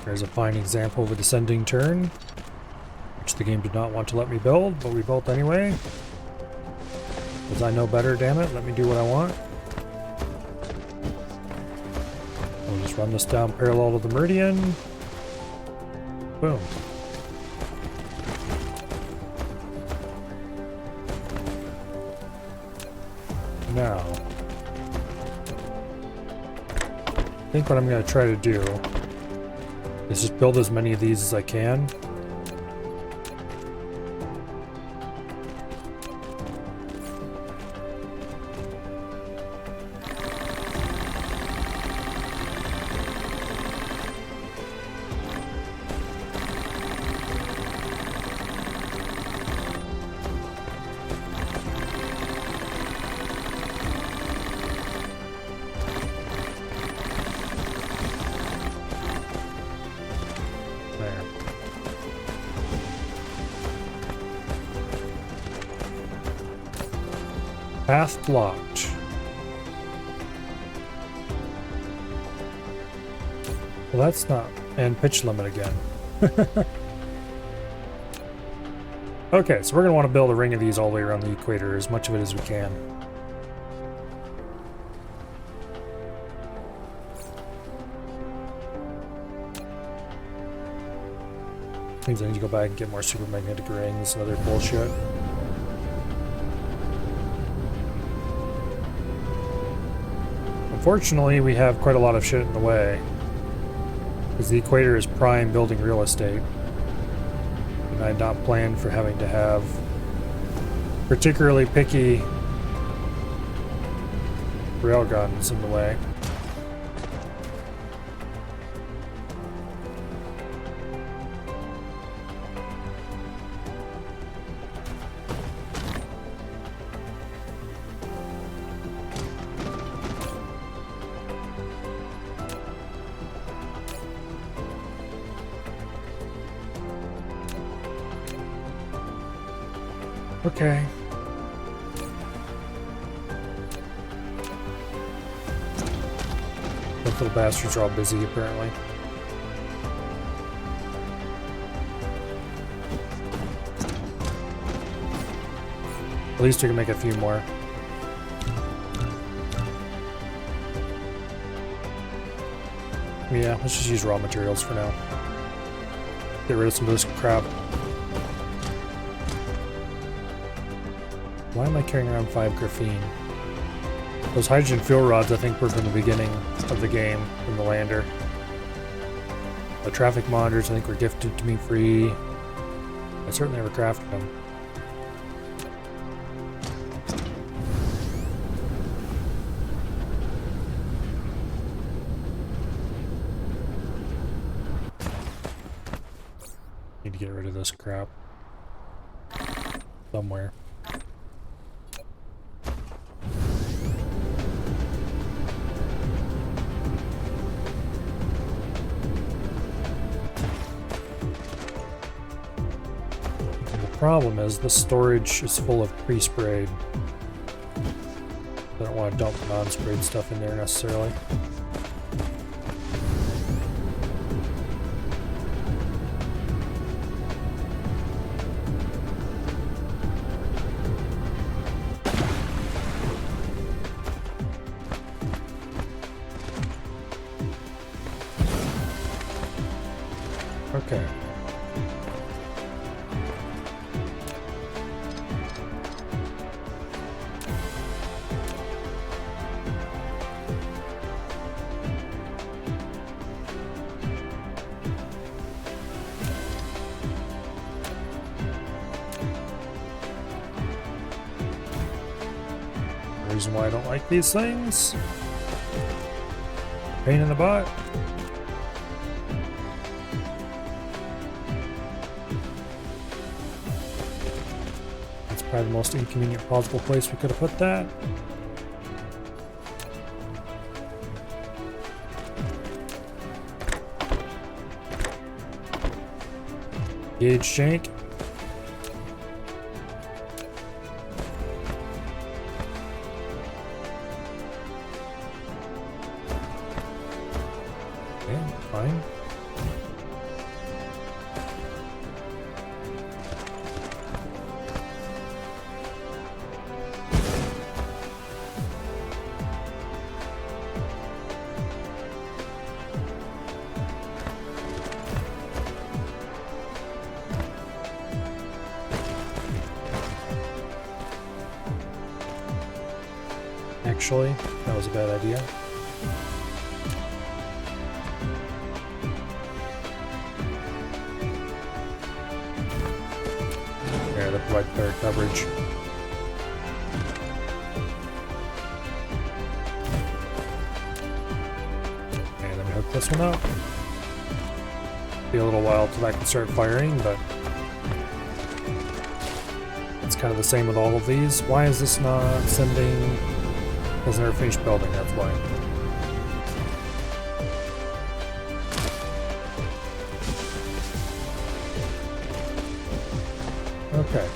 There's a fine example of a descending turn, which the game did not want to let me build, but we built anyway. Because I know better, damn it, let me do what I want. We'll just run this down parallel to the meridian. Boom. Now, I think what I'm going to try to do is just build as many of these as I can. Path blocked. Well, that's not... And pitch limit again. Okay, so we're going to want to build a ring of these all the way around the equator, as much of it as we can. Means I need to go back and get more super magnetic rings and other bullshit. Unfortunately, we have quite a lot of shit in the way, because the equator is prime building real estate, and I had not planned for having to have particularly picky railguns in the way. Okay. Those little bastards are all busy, apparently. At least we can make a few more. Yeah, let's just use raw materials for now. Get rid of some of this crap. Why am I carrying around 5 graphene? Those hydrogen fuel rods, I think, were from the beginning of the game, from the lander. The traffic monitors, I think, were gifted to me free. I certainly never crafted them. Need to get rid of this crap. Somewhere. Problem is the storage is full of pre-sprayed. I don't want to dump non-sprayed stuff in there necessarily. Okay. Reason why I don't like these things. Pain in the butt. Probably the most inconvenient possible place we could have put that. Gauge shank. Okay, fine. Actually, that was a bad idea. Yeah, that provide better coverage. And let me hook this one up. Be a little while till I can start firing, but it's kind of the same with all of these. Why is this not sending? Has never finished building, that's why. Okay.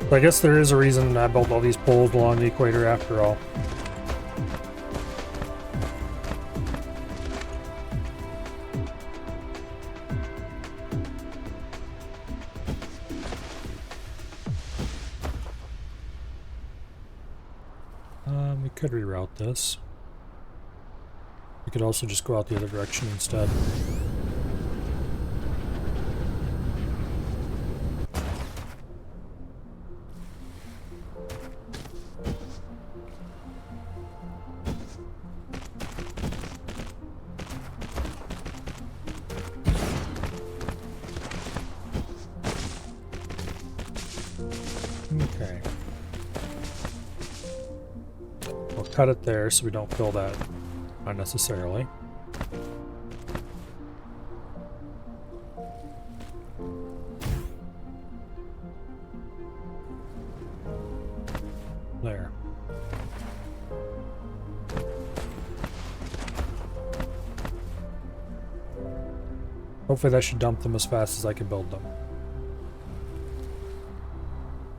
So I guess there is a reason I built all these poles along the equator after all. We could reroute this. We could also just go out the other direction instead. Okay. We'll cut it there so we don't fill that unnecessarily. There. Hopefully that should dump them as fast as I can build them.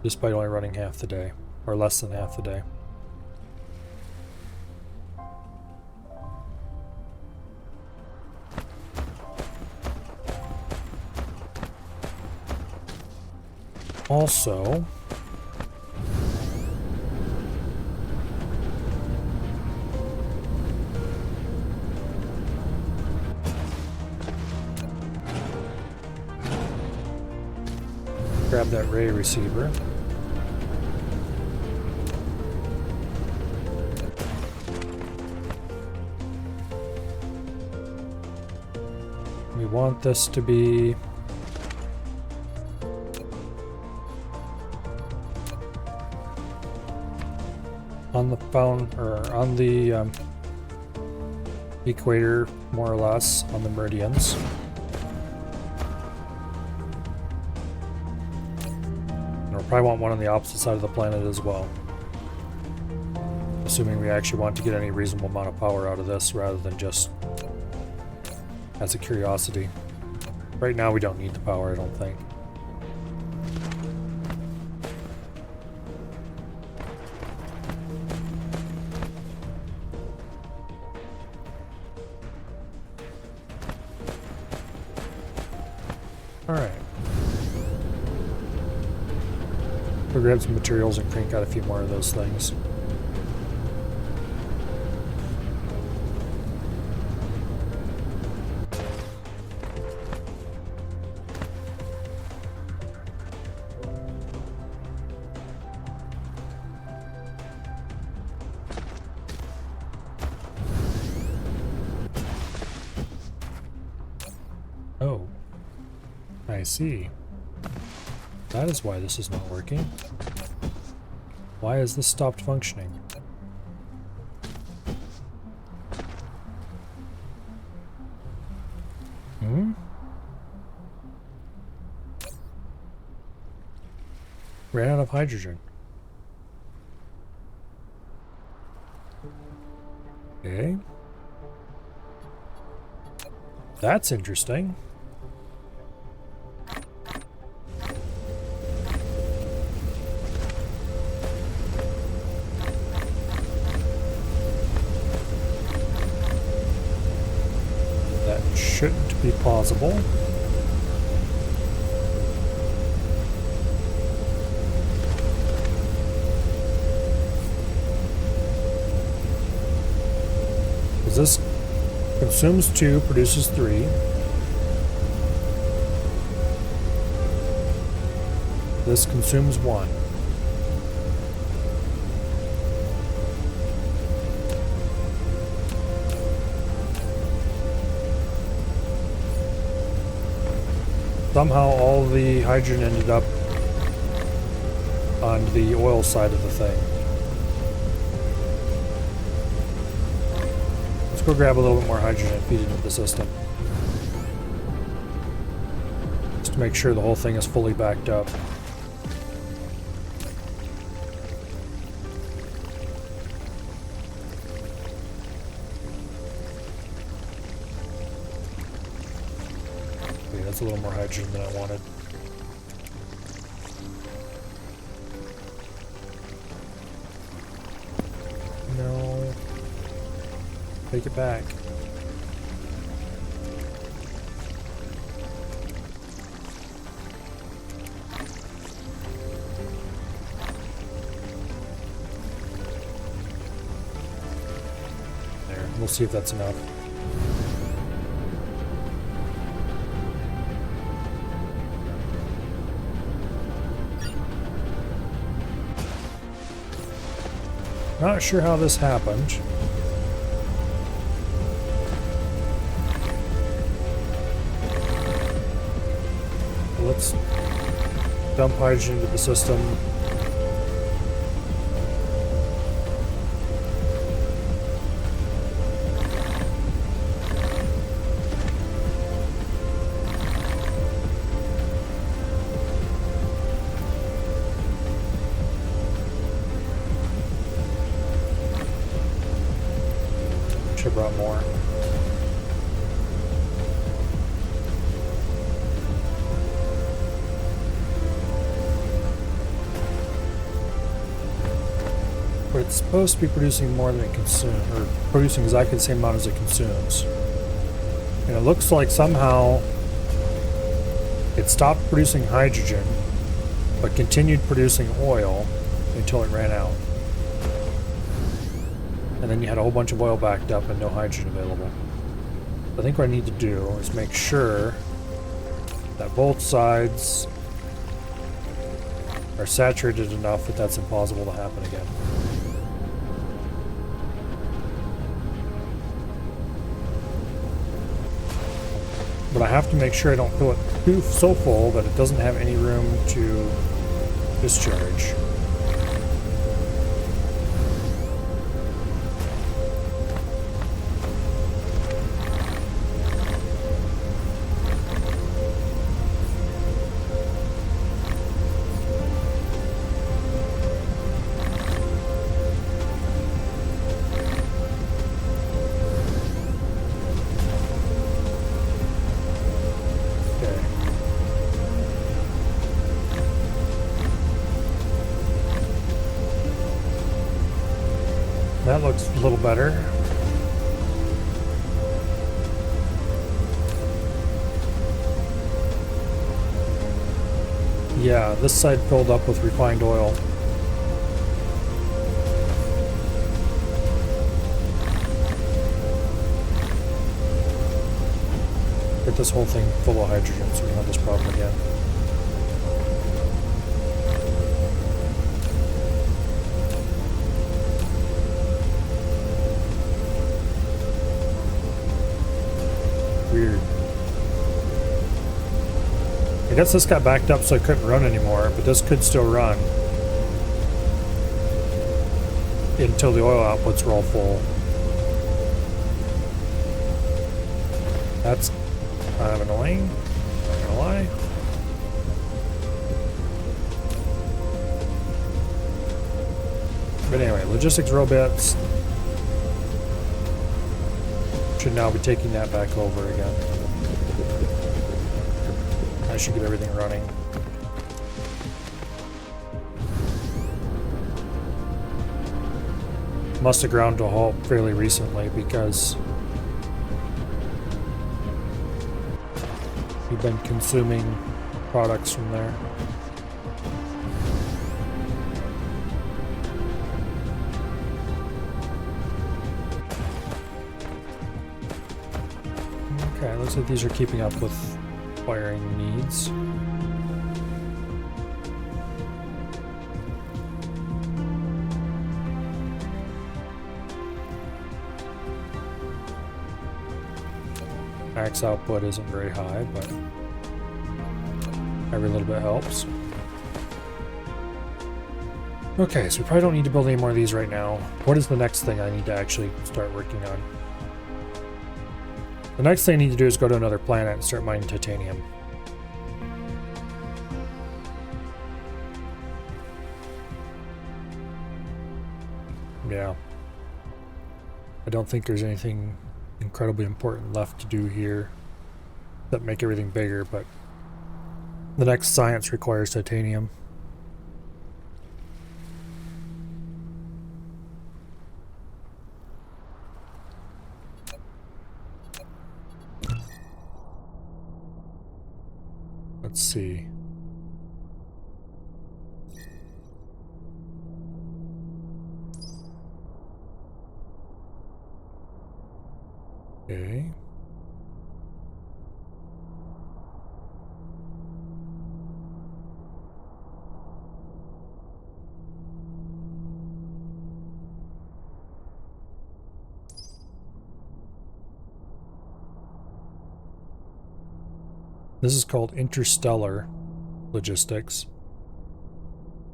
Despite only running half the day, or less than half the day. Also, grab that ray receiver. We want this to be on the on the equator, more or less, on the meridians. And we'll probably want one on the opposite side of the planet as well. Assuming we actually want to get any reasonable amount of power out of this rather than just as a curiosity. Right now we don't need the power, I don't think. Alright. We'll grab some materials and crank out a few more of those things. Oh. I see. That is why this is not working. Why has this stopped functioning? Ran out of hydrogen. Okay. That's interesting. That shouldn't be plausible. This consumes 2, produces 3. This consumes 1. Somehow all the hydrogen ended up on the oil side of the thing. Let's go grab a little bit more hydrogen and feed it into the system. Just to make sure the whole thing is fully backed up. Okay, that's a little more hydrogen than I wanted. No. Take it back. There, we'll see if that's enough. Not sure how this happened. Let's dump hydrogen into the system. Should have brought more. But it's supposed to be producing more than it consumes, or producing exactly the same amount as it consumes. And it looks like somehow it stopped producing hydrogen, but continued producing oil until it ran out. And then you had a whole bunch of oil backed up and no hydrogen available. I think what I need to do is make sure that both sides are saturated enough that that's impossible to happen again. But I have to make sure I don't fill it so full that it doesn't have any room to discharge. That looks a little better. Yeah, this side filled up with refined oil. Get this whole thing full of hydrogen so we don't have this problem again. Weird. I guess this got backed up so it couldn't run anymore, but this could still run until the oil outputs were all full. That's kind of annoying, not gonna lie. But anyway, logistics robots should now be taking that back over again. I should get everything running. Must have ground to a halt fairly recently because we've been consuming products from there. Okay, looks like these are keeping up with wiring needs. Max output isn't very high, but every little bit helps. Okay, so we probably don't need to build any more of these right now. What is the next thing I need to actually start working on? The next thing I need to do is go to another planet and start mining titanium. Yeah. I don't think there's anything incredibly important left to do here that make everything bigger, but the next science requires titanium. Let's see. Okay. This is called interstellar logistics,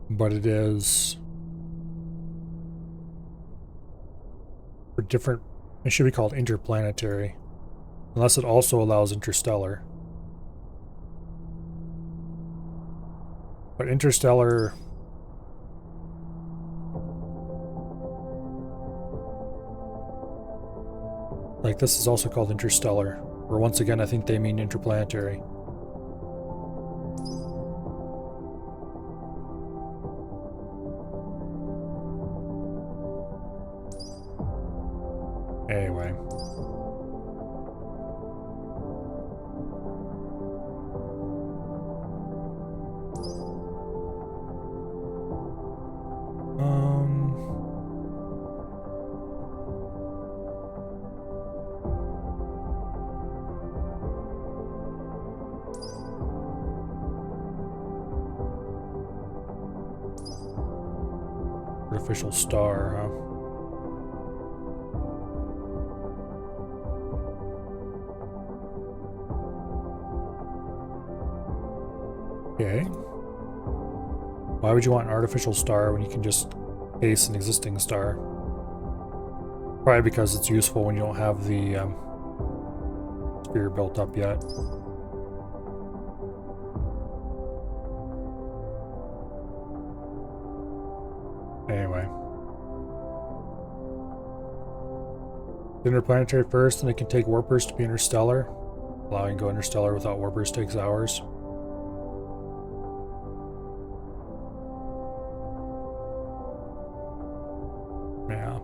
but it is for different. It should be called interplanetary, unless it also allows interstellar. But interstellar, like this is also called interstellar, or once again I think they mean interplanetary. Anyway. Artificial star, huh? Okay. Why would you want an artificial star when you can just base an existing star? Probably because it's useful when you don't have the sphere built up yet. Anyway. Interplanetary first, and it can take warpers to be interstellar. Allowing to go interstellar without warpers takes hours. Yeah.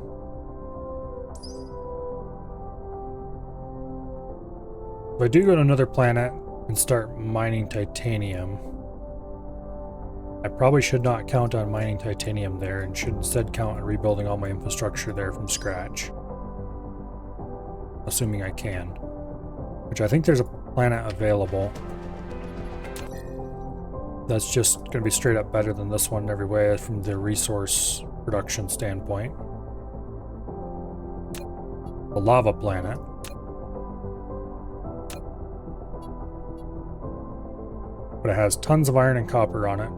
If I do go to another planet and start mining titanium, I probably should not count on mining titanium there and should instead count on rebuilding all my infrastructure there from scratch. Assuming I can. Which I think there's a planet available that's just going to be straight up better than this one in every way from the resource production standpoint. A lava planet. But it has tons of iron and copper on it.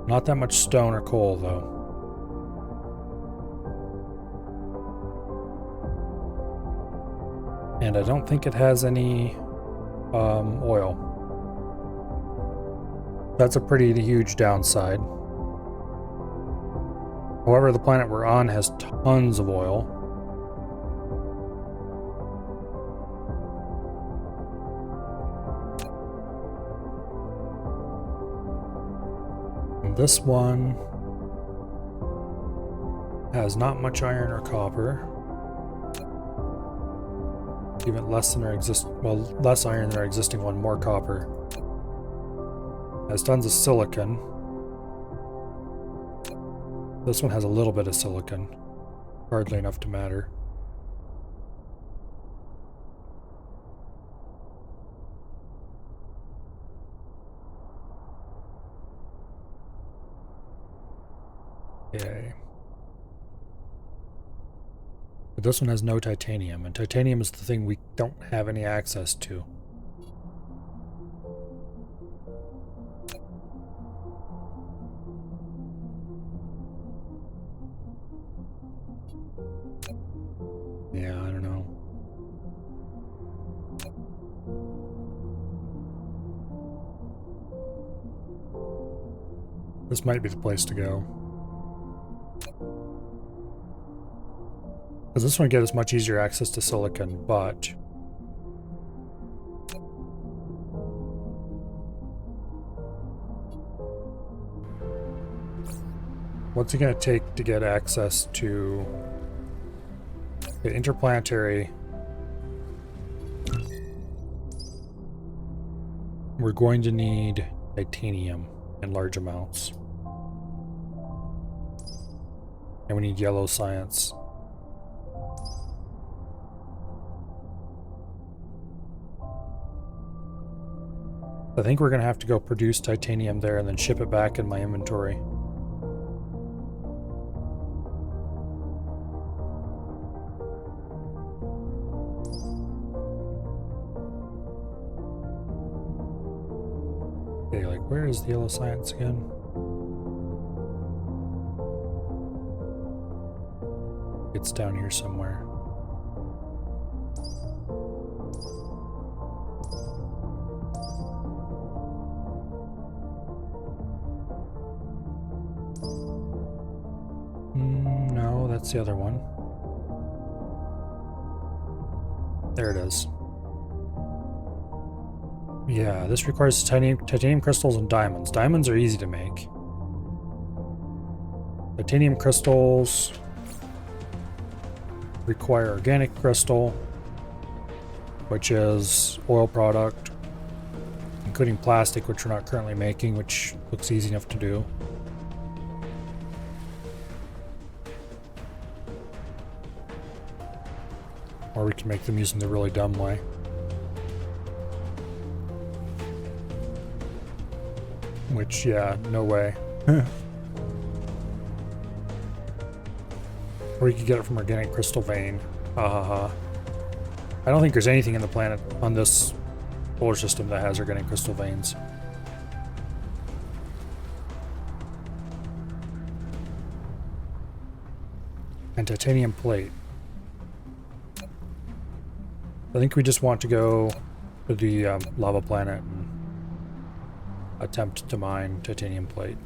Not that much stone or coal, though. And I don't think it has any oil. That's a pretty huge downside. However, the planet we're on has tons of oil. And this one has not much iron or copper. Even less than our less iron than our existing one, more copper. Has tons of silicon. This one has a little bit of silicon. Hardly enough to matter. Okay. But this one has no titanium, and titanium is the thing we don't have any access to. Yeah, I don't know. This might be the place to go. Because this one gives us much easier access to silicon, but what's it going to take to get access to the interplanetary? We're going to need titanium in large amounts. And we need yellow science. I think we're going to have to go produce titanium there and then ship it back in my inventory. Okay, like where is the yellow science again? It's down here somewhere. No, that's the other one. There it is. Yeah, this requires titanium crystals and diamonds. Diamonds are easy to make. Titanium crystals require organic crystal, which is oil product, including plastic, which we're not currently making, which looks easy enough to do. Or we can make them using the really dumb way. Which, yeah, no way. Or you could get it from organic crystal vein. Ha ha ha. I don't think there's anything in the planet on this solar system that has organic crystal veins. And titanium plate. I think we just want to go to the lava planet and attempt to mine titanium plate.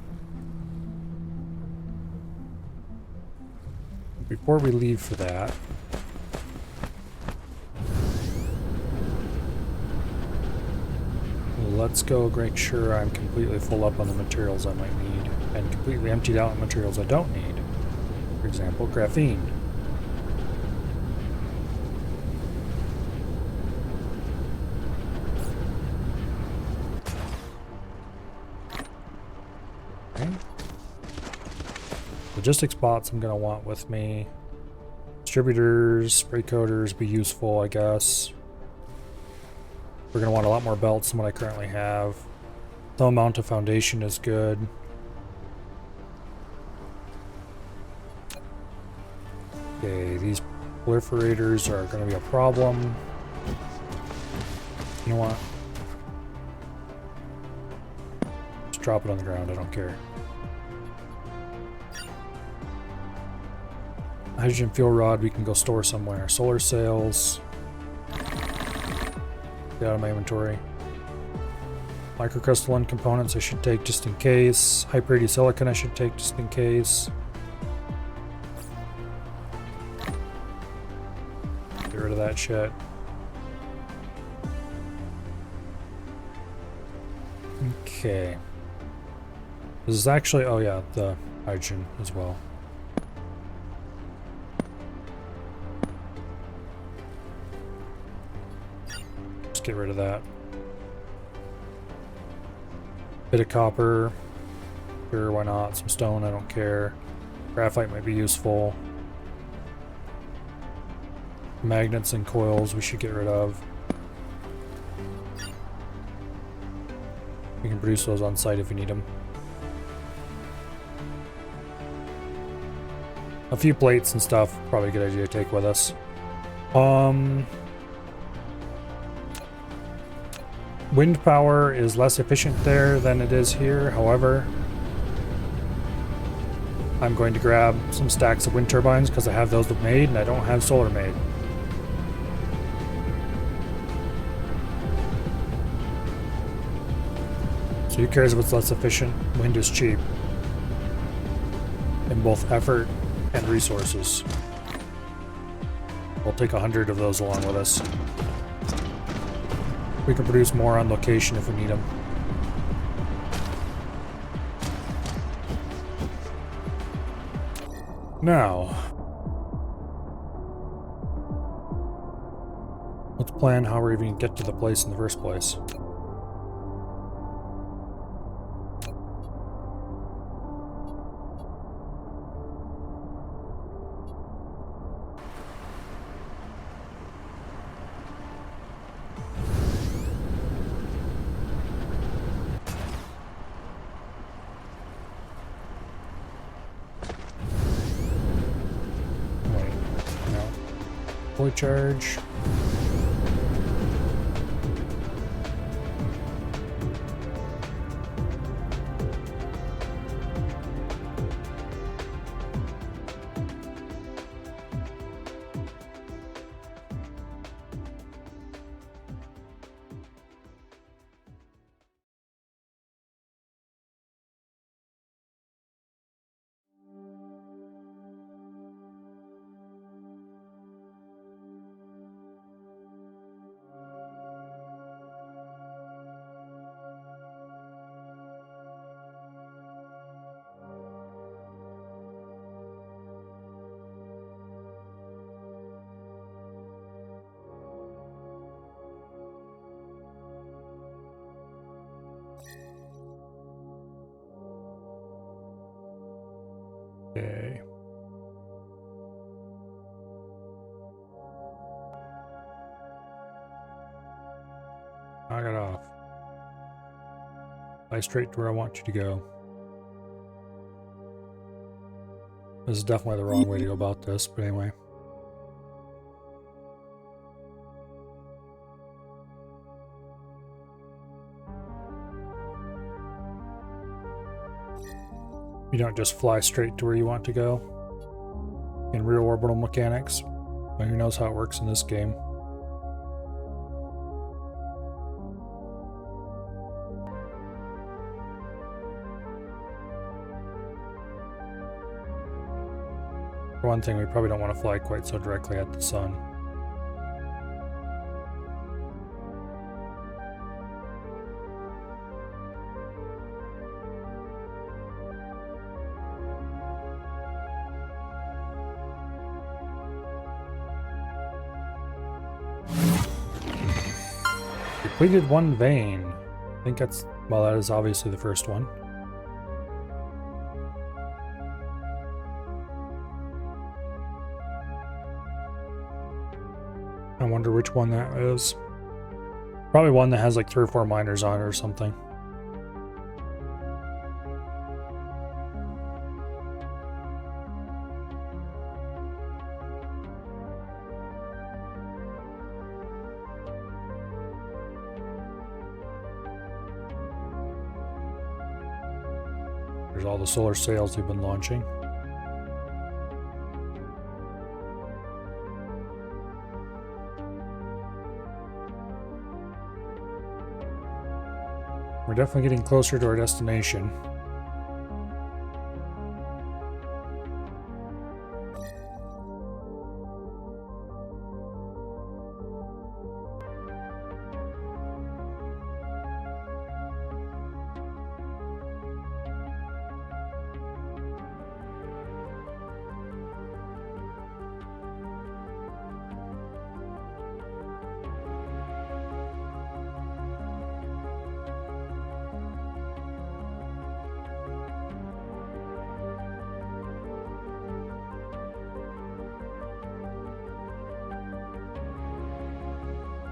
Before we leave for that, let's go make sure I'm completely full up on the materials I might need and completely emptied out on materials I don't need. For example, graphene. Logistics bots I'm going to want with me. Distributors, spray coaters be useful, I guess. We're going to want a lot more belts than what I currently have. Some amount of foundation is good. Okay, these proliferators are going to be a problem. You know what? Just drop it on the ground, I don't care. Hydrogen fuel rod we can go store somewhere. Solar sails. Get out of my inventory. Microcrystalline components I should take just in case. High purity silicon I should take just in case. that shit. Okay. This is actually, oh yeah, the hydrogen as well. Just get rid of that. Bit of copper. Sure, why not? Some stone, I don't care. Graphite might be useful. Magnets and coils we should get rid of. We can produce those on site if we need them. A few plates and stuff, probably a good idea to take with us. Wind power is less efficient there than it is here. However, I'm going to grab some stacks of wind turbines because I have those made and I don't have solar made. So who cares if it's less efficient? Wind is cheap in both effort and resources. We'll take 100 of those along with us. We can produce more on location if we need them. Now, let's plan how we're even get to the place in the first place. Fully charge. Okay. Knock it off. Fly straight to where I want you to go. This is definitely the wrong way to go about this, but anyway. You don't just fly straight to where you want to go. In real orbital mechanics, well, who knows how it works in this game. For one thing, we probably don't want to fly quite so directly at the sun. Completed one vein. I think that's, well, that is obviously the first one. I wonder which one that is. Probably one that has like 3 or 4 miners on it or something. There's all the solar sails they've been launching. We're definitely getting closer to our destination.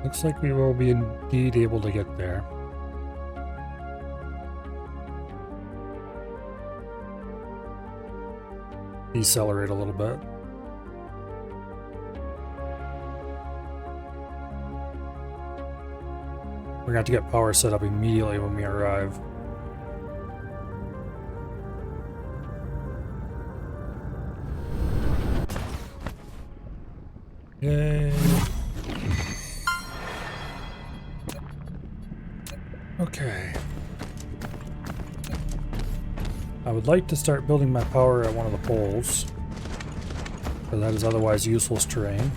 Looks like we will be indeed able to get there. Decelerate a little bit. We're gonna have to get power set up immediately when we arrive. Yay. Okay. I would like to start building my power at one of the poles, but that is otherwise useless terrain.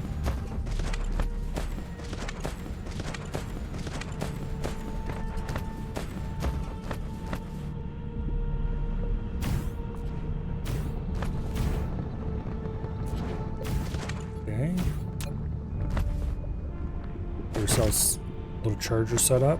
Okay. Get ourselves a little charger set up.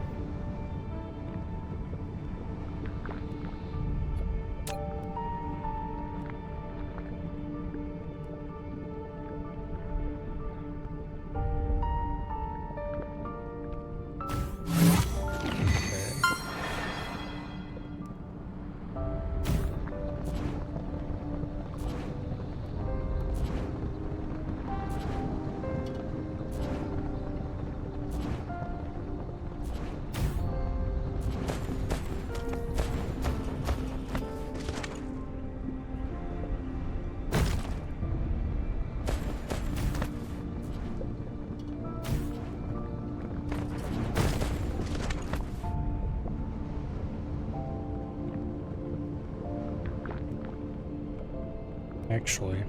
Actually,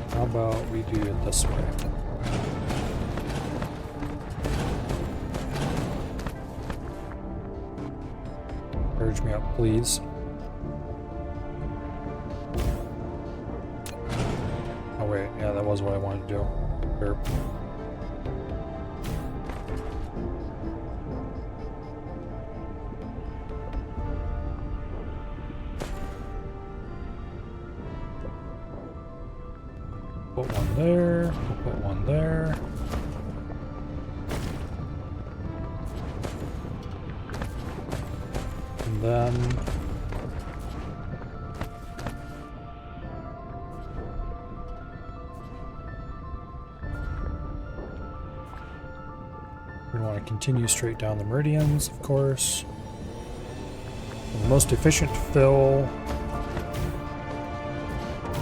how about we do it this way? Urge me up, please. Oh wait, yeah, that was what I wanted to do. Sure. Put one there, we'll put one there. And then we want to continue straight down the meridians, of course. And the most efficient fill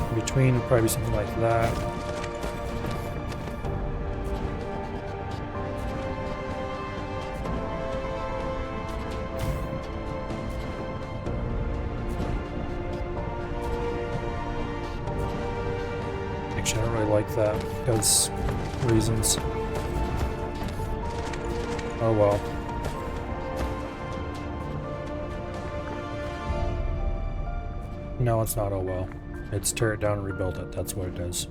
in between would probably be something like that. Actually, I don't really like that because reasons. Oh well. No, it's not oh well. It's tear it down and rebuild it. That's what it is.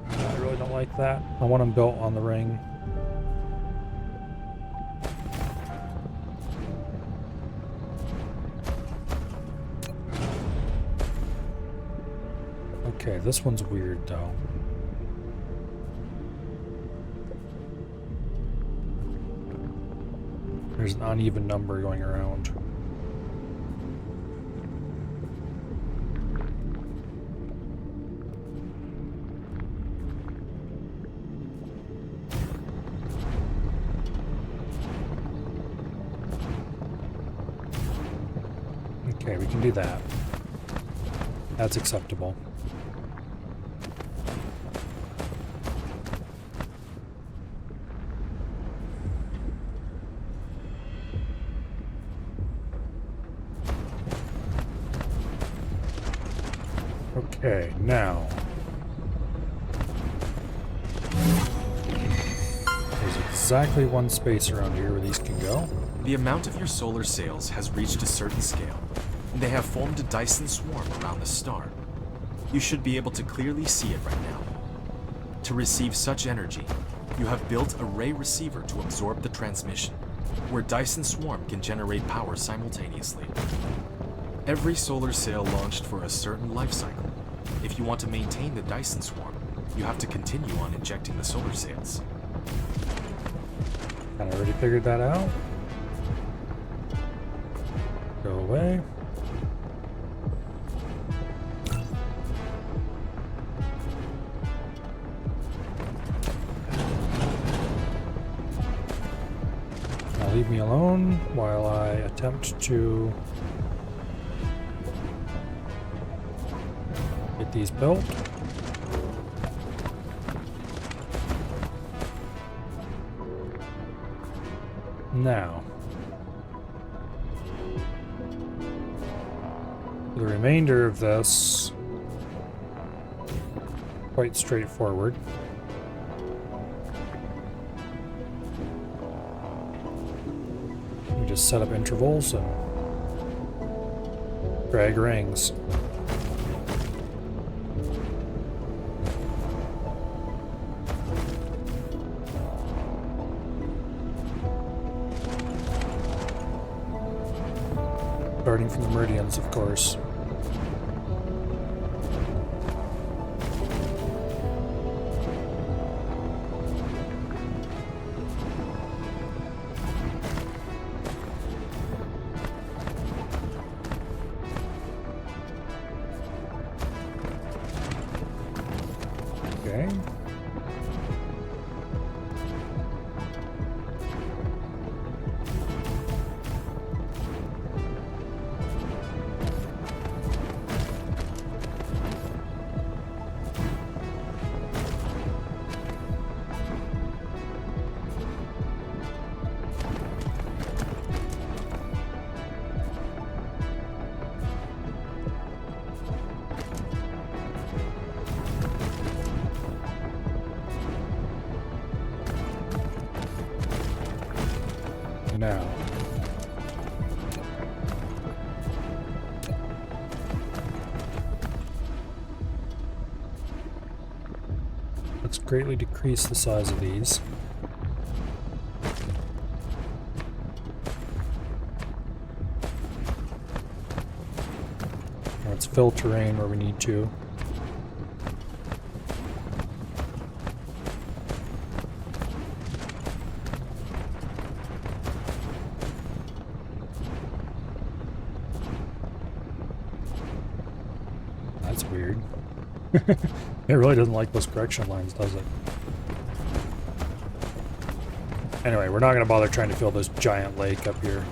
I really don't like that. I want them built on the ring. Okay, this one's weird though. There's an uneven number going around. Okay, we can do that. That's acceptable. Okay, now there's exactly one space around here where these can go. The amount of your solar sails has reached a certain scale, and they have formed a Dyson swarm around the star. You should be able to clearly see it right now. To receive such energy, you have built a ray receiver to absorb the transmission, where Dyson Swarm can generate power simultaneously. Every solar sail launched for a certain life cycle. If you want to maintain the Dyson Swarm, you have to continue on injecting the solar sails. Kind of already figured that out. Go away. Now leave me alone while I attempt to get these built. Now, the remainder of this, quite straightforward. We just set up intervals and drag rings. Starting from the meridians, of course. Okay. Now, let's greatly decrease the size of these. Let's fill terrain where we need to. That's weird. It really doesn't like those correction lines, does it? Anyway, we're not going to bother trying to fill this giant lake up here.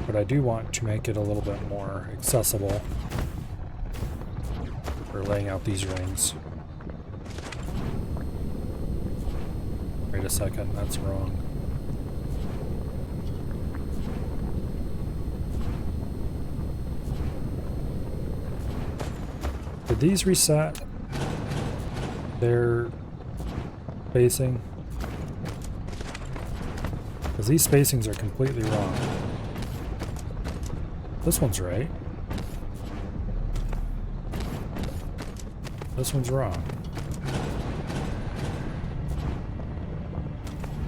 But I do want to make it a little bit more accessible for laying out these rings. Wait a second, that's wrong. Did these reset their spacing? Because these spacings are completely wrong. This one's right. This one's wrong.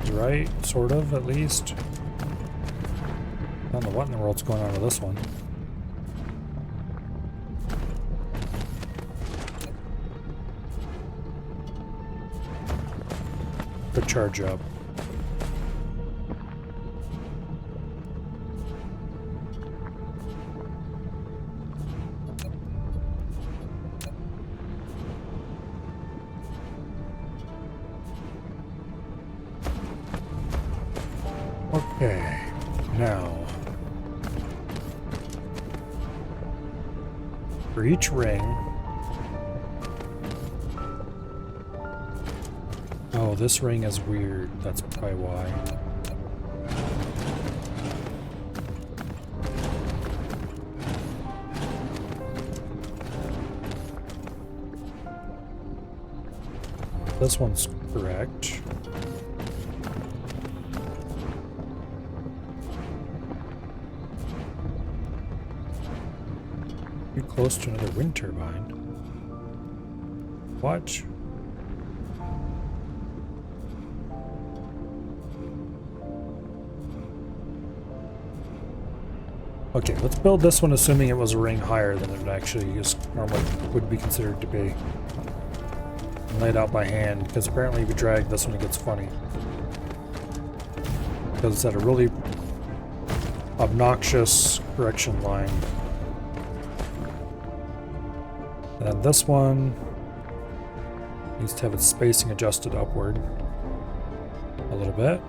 It's right, sort of, at least. I don't know what in the world's going on with this one. Good charge up. Okay, now for each ring. Oh, this ring is weird. That's probably why. This one's correct. close to another wind turbine. What? Okay, let's build this one assuming it was a ring higher than it actually is normally would be considered to be. And lay it out by hand, because apparently if you drag this one it gets funny. Because it's at a really obnoxious correction line. And then this one needs to have its spacing adjusted upward a little bit.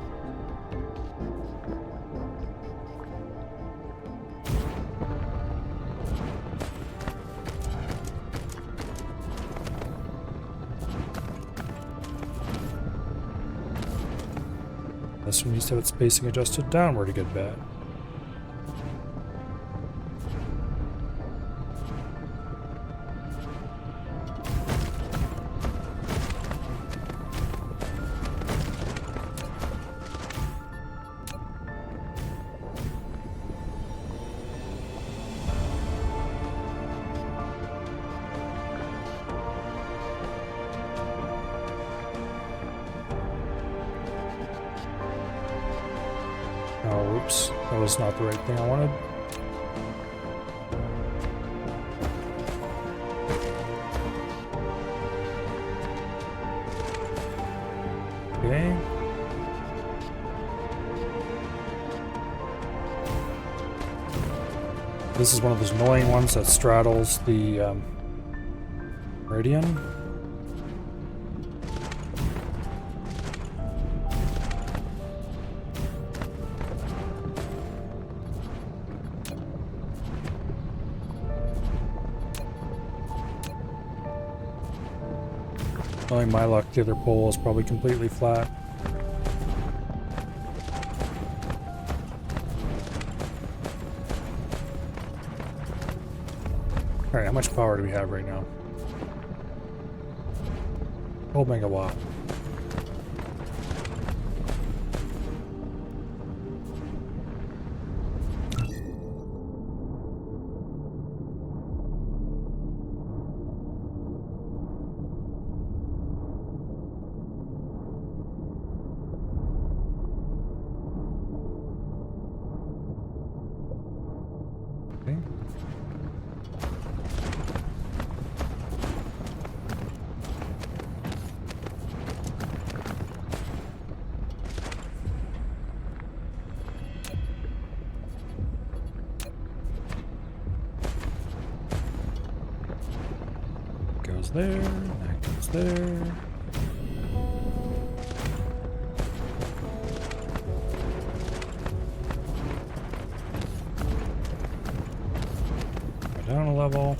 This one needs to have its spacing adjusted downward a good bit. Oh, oops. That was not the right thing I wanted. Okay. This is one of those annoying ones that straddles the meridian. Knowing my luck, the other pole is probably completely flat. Alright, how much power do we have right now? 12 megawatt. Okay. Goes there, that goes there. Go down a level.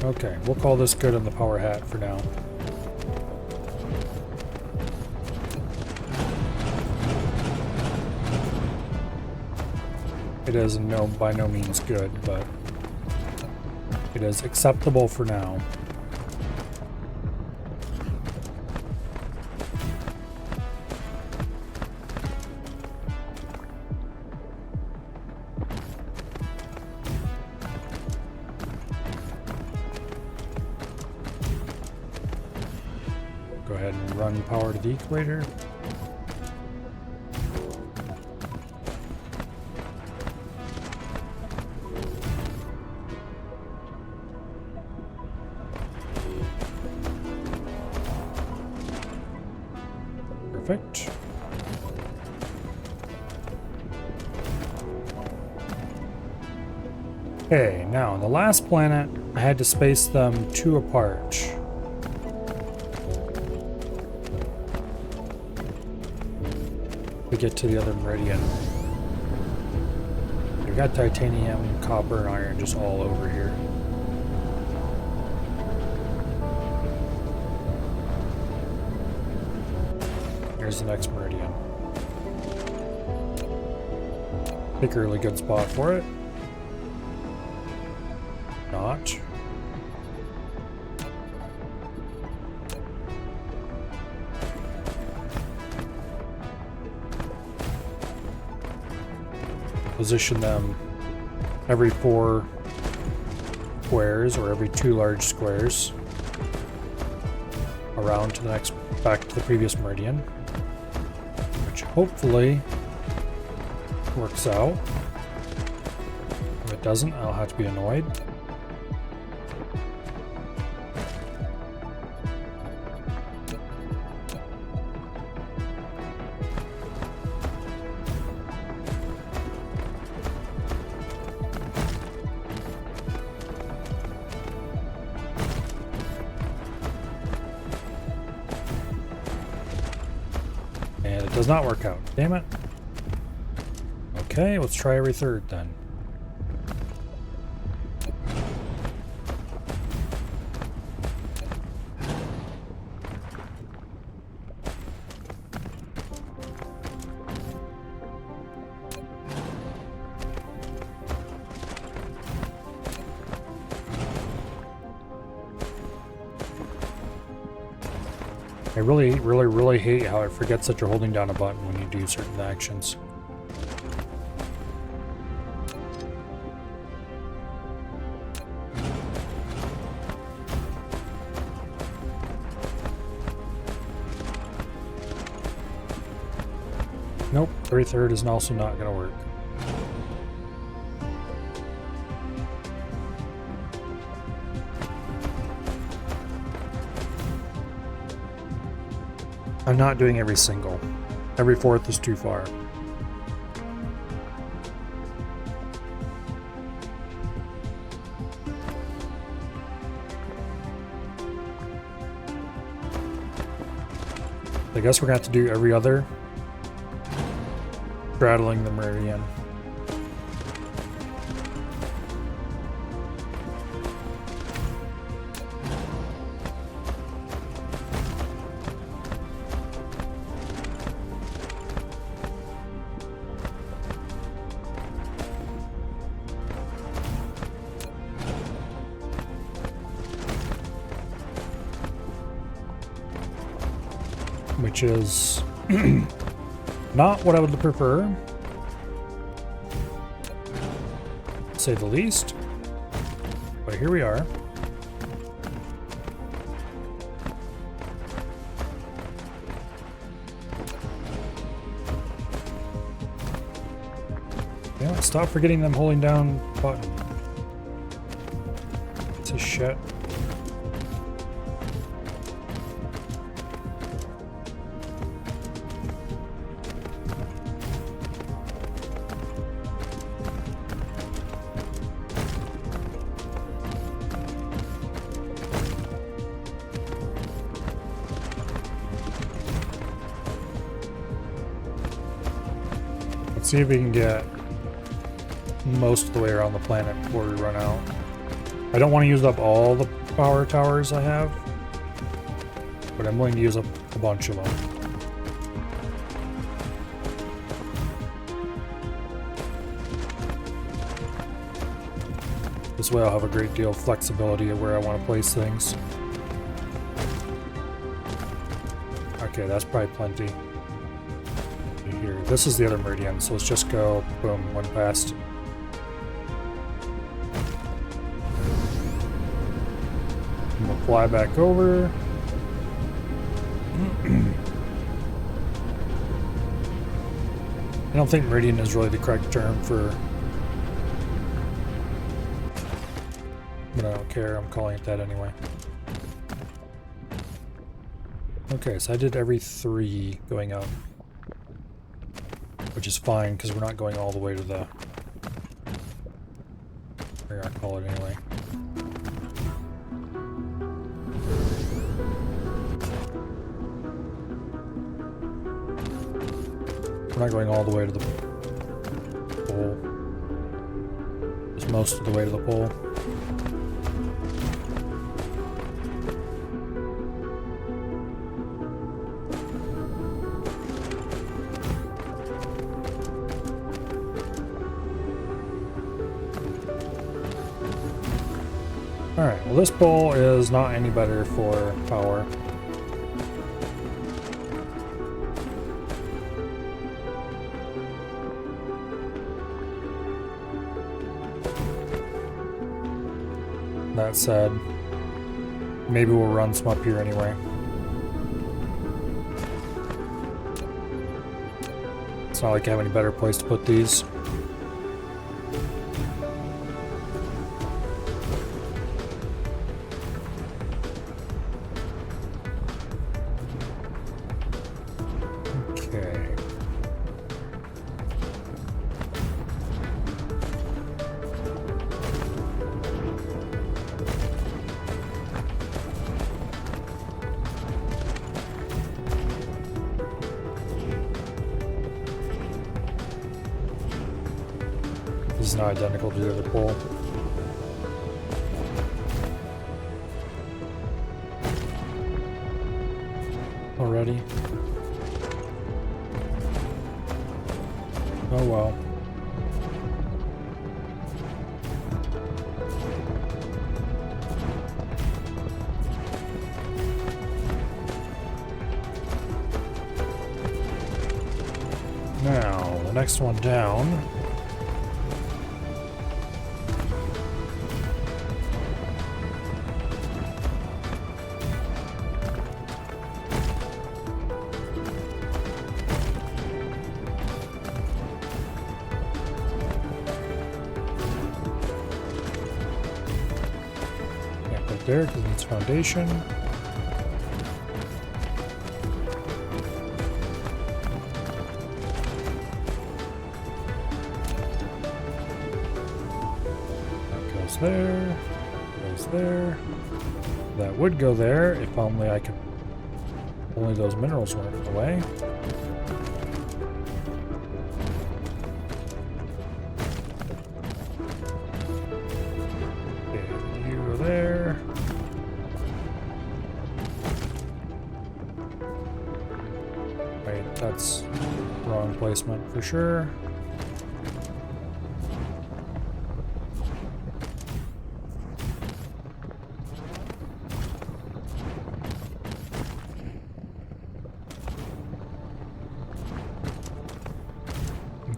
Okay, we'll call this good on the power hat for now. It is by no means good, but it is acceptable for now. Go ahead and run power to the equator. Perfect. Okay, now on the last planet, I had to space them 2 apart. To get to the other meridian. We've got titanium, copper, and iron just all over here. Here's the next meridian. Pick a really good spot for it. Not. position them every 4 squares or every 2 large squares around to the next, back to the previous meridian, which hopefully works out. If it doesn't, I'll have to be annoyed. And it does not work out. Damn it. Okay, let's try every 3rd then. I really hate how it forgets that you're holding down a button when you do certain actions. Nope, every 3rd is also not going to work. I'm not doing every single. Every 4th is too far. I guess we're going to have to do every other, straddling the meridian. Which is not what I would prefer, to say the least, but here we are. Yeah, stop forgetting them holding down button. It's a shit. See if we can get most of the way around the planet before we run out. I don't want to use up all the power towers I have, but I'm willing to use up a bunch of them. This way I'll have a great deal of flexibility of where I want to place things. Okay, that's probably plenty. Here. This is the other meridian, so let's just go, boom, one past. And we'll fly back over. I don't think meridian is really the correct term for, but I don't care, I'm calling it that anyway. Okay, so I did every 3 going up. Which is fine, because we're not going all the way to the... Here, I'll call it anyway. We're not going all the way to the pole. Just most of the way to the pole. Alright, well this pole is not any better for power. That said, maybe we'll run some up here anyway. It's not like I have any better place to put these. Okay. This is not identical to the other pole. Already. Oh well. Now, the next one down. Can't put there because it's foundation. There, goes there. That would go there if only I could. Only those minerals weren't in the way. Okay, you go there. Wait, that's wrong placement for sure.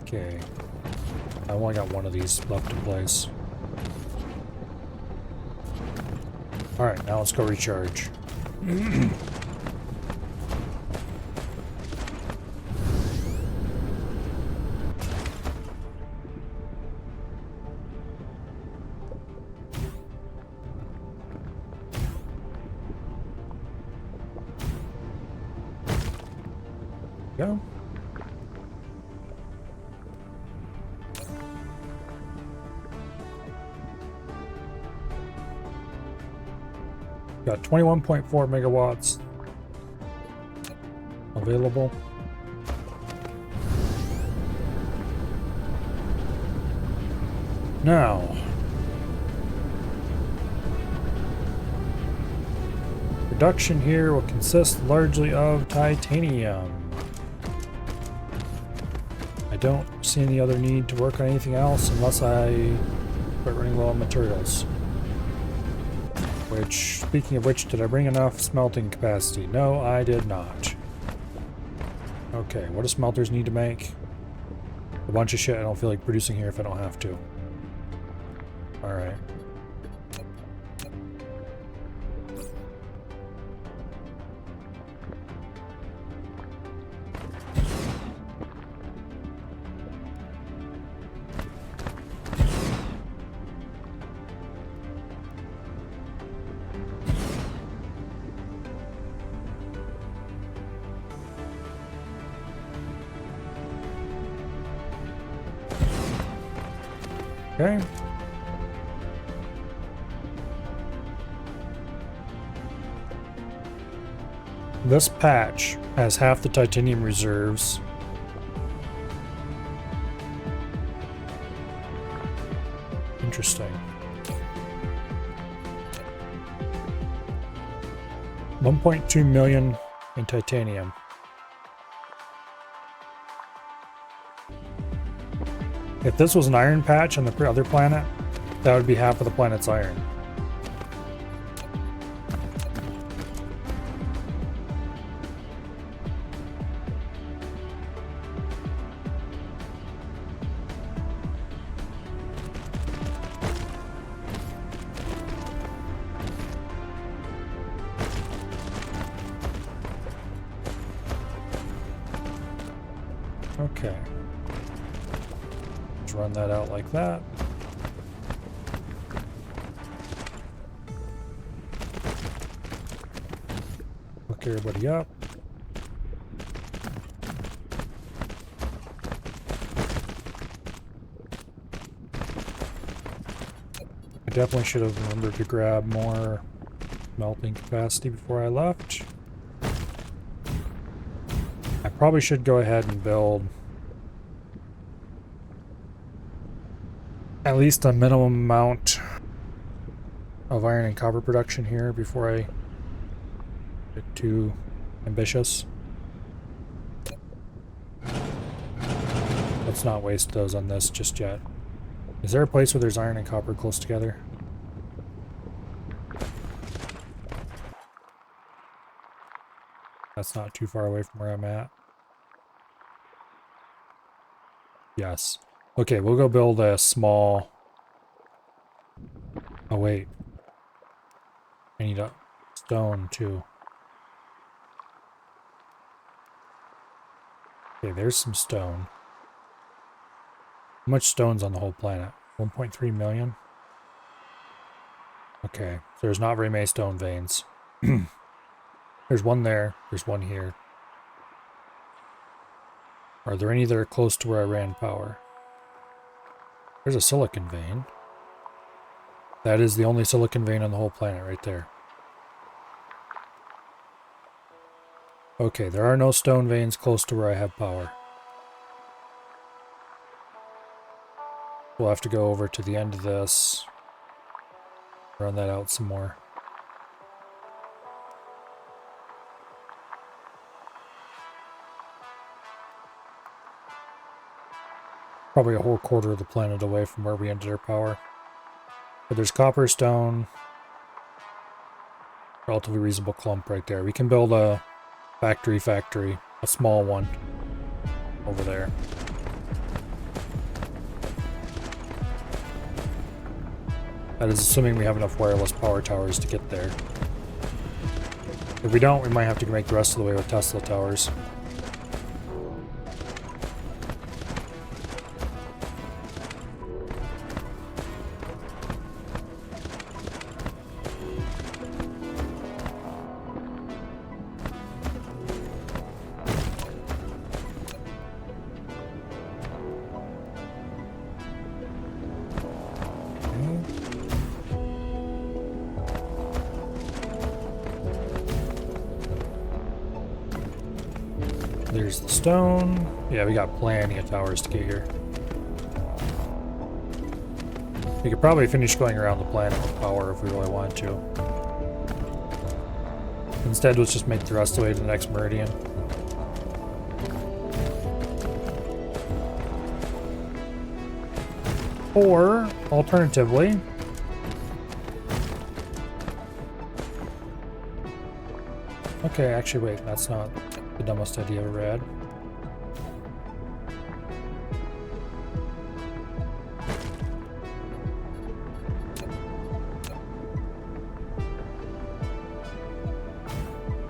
Okay, I only got one of these left in place. Alright, now let's go recharge. Go. Got 21.4 megawatts available. Now, production here will consist largely of titanium. I don't see any other need to work on anything else unless I quit running low on materials. Which, speaking of which, did I bring enough smelting capacity? No, I did not. Okay, what do smelters need to make? A bunch of shit I don't feel like producing here if I don't have to. Alright. Okay. This patch has half the titanium reserves. Interesting. 1.2 million in titanium. If this was an iron patch on the other planet, that would be half of the planet's iron. Okay. Let's run that out like that. Hook everybody up. I definitely should have remembered to grab more melting capacity before I left. I probably should go ahead and build at least a minimum amount of iron and copper production here before I get too ambitious. Let's not waste those on this just yet. Is there a place where there's iron and copper close together? That's not too far away from where I'm at. Yes. Okay, we'll go build a small... Oh, wait. I need a stone, too. Okay, there's some stone. How much stone's on the whole planet? 1.3 million? Okay, so there's not very many stone veins. There's one there. There's one here. Are there any that are close to where I ran power? There's a silicon vein. That is the only silicon vein on the whole planet right there. Okay, there are no stone veins close to where I have power. We'll have to go over to the end of this. Run that out some more. Probably a whole quarter of the planet away from where we ended our power. But there's copper, stone. Relatively reasonable clump right there. We can build a factory, a small one over there. That is assuming we have enough wireless power towers to get there. If we don't, we might have to make the rest of the way with Tesla towers. There's the stone. Yeah, we got plenty of towers to get here. We could probably finish going around the planet with power if we really wanted to. Instead, let's just make the rest of the way to the next meridian. Or, alternatively, okay, actually wait, that's not the dumbest idea I've ever had.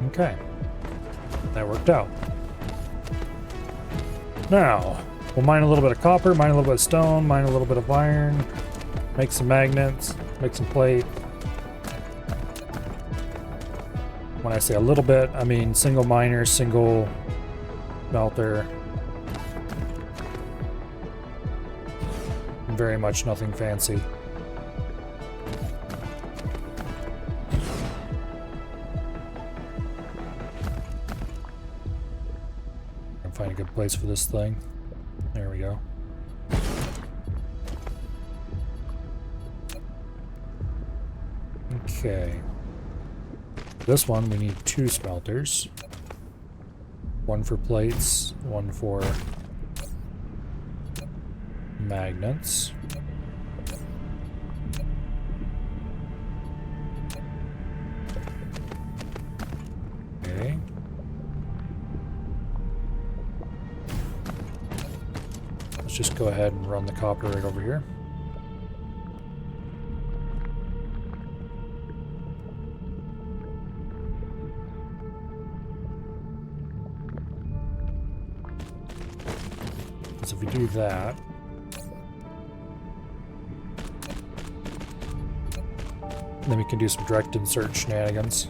Okay, that worked out. Now, we'll mine a little bit of copper, mine a little bit of stone, mine a little bit of iron, make some magnets, make some plate. When I say a little bit, I mean single miner, single smelter. Very much nothing fancy. Find a good place for this thing. There we go. Okay. This one we need 2 smelters. One for plates, one for magnets. Okay. Let's just go ahead and run the copper right over here. Because if we do that, then we can do some direct insert shenanigans.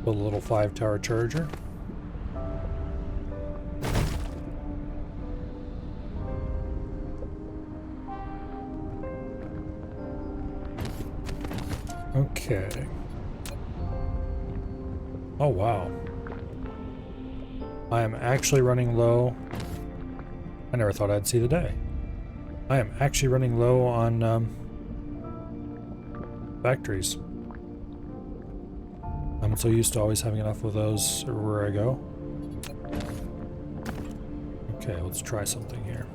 Build a little 5-tower charger. Okay. Oh, wow. I am actually running low. I never thought I'd see the day. I am actually running low on factories. I'm so used to always having enough of those everywhere I go. Okay, let's try something here.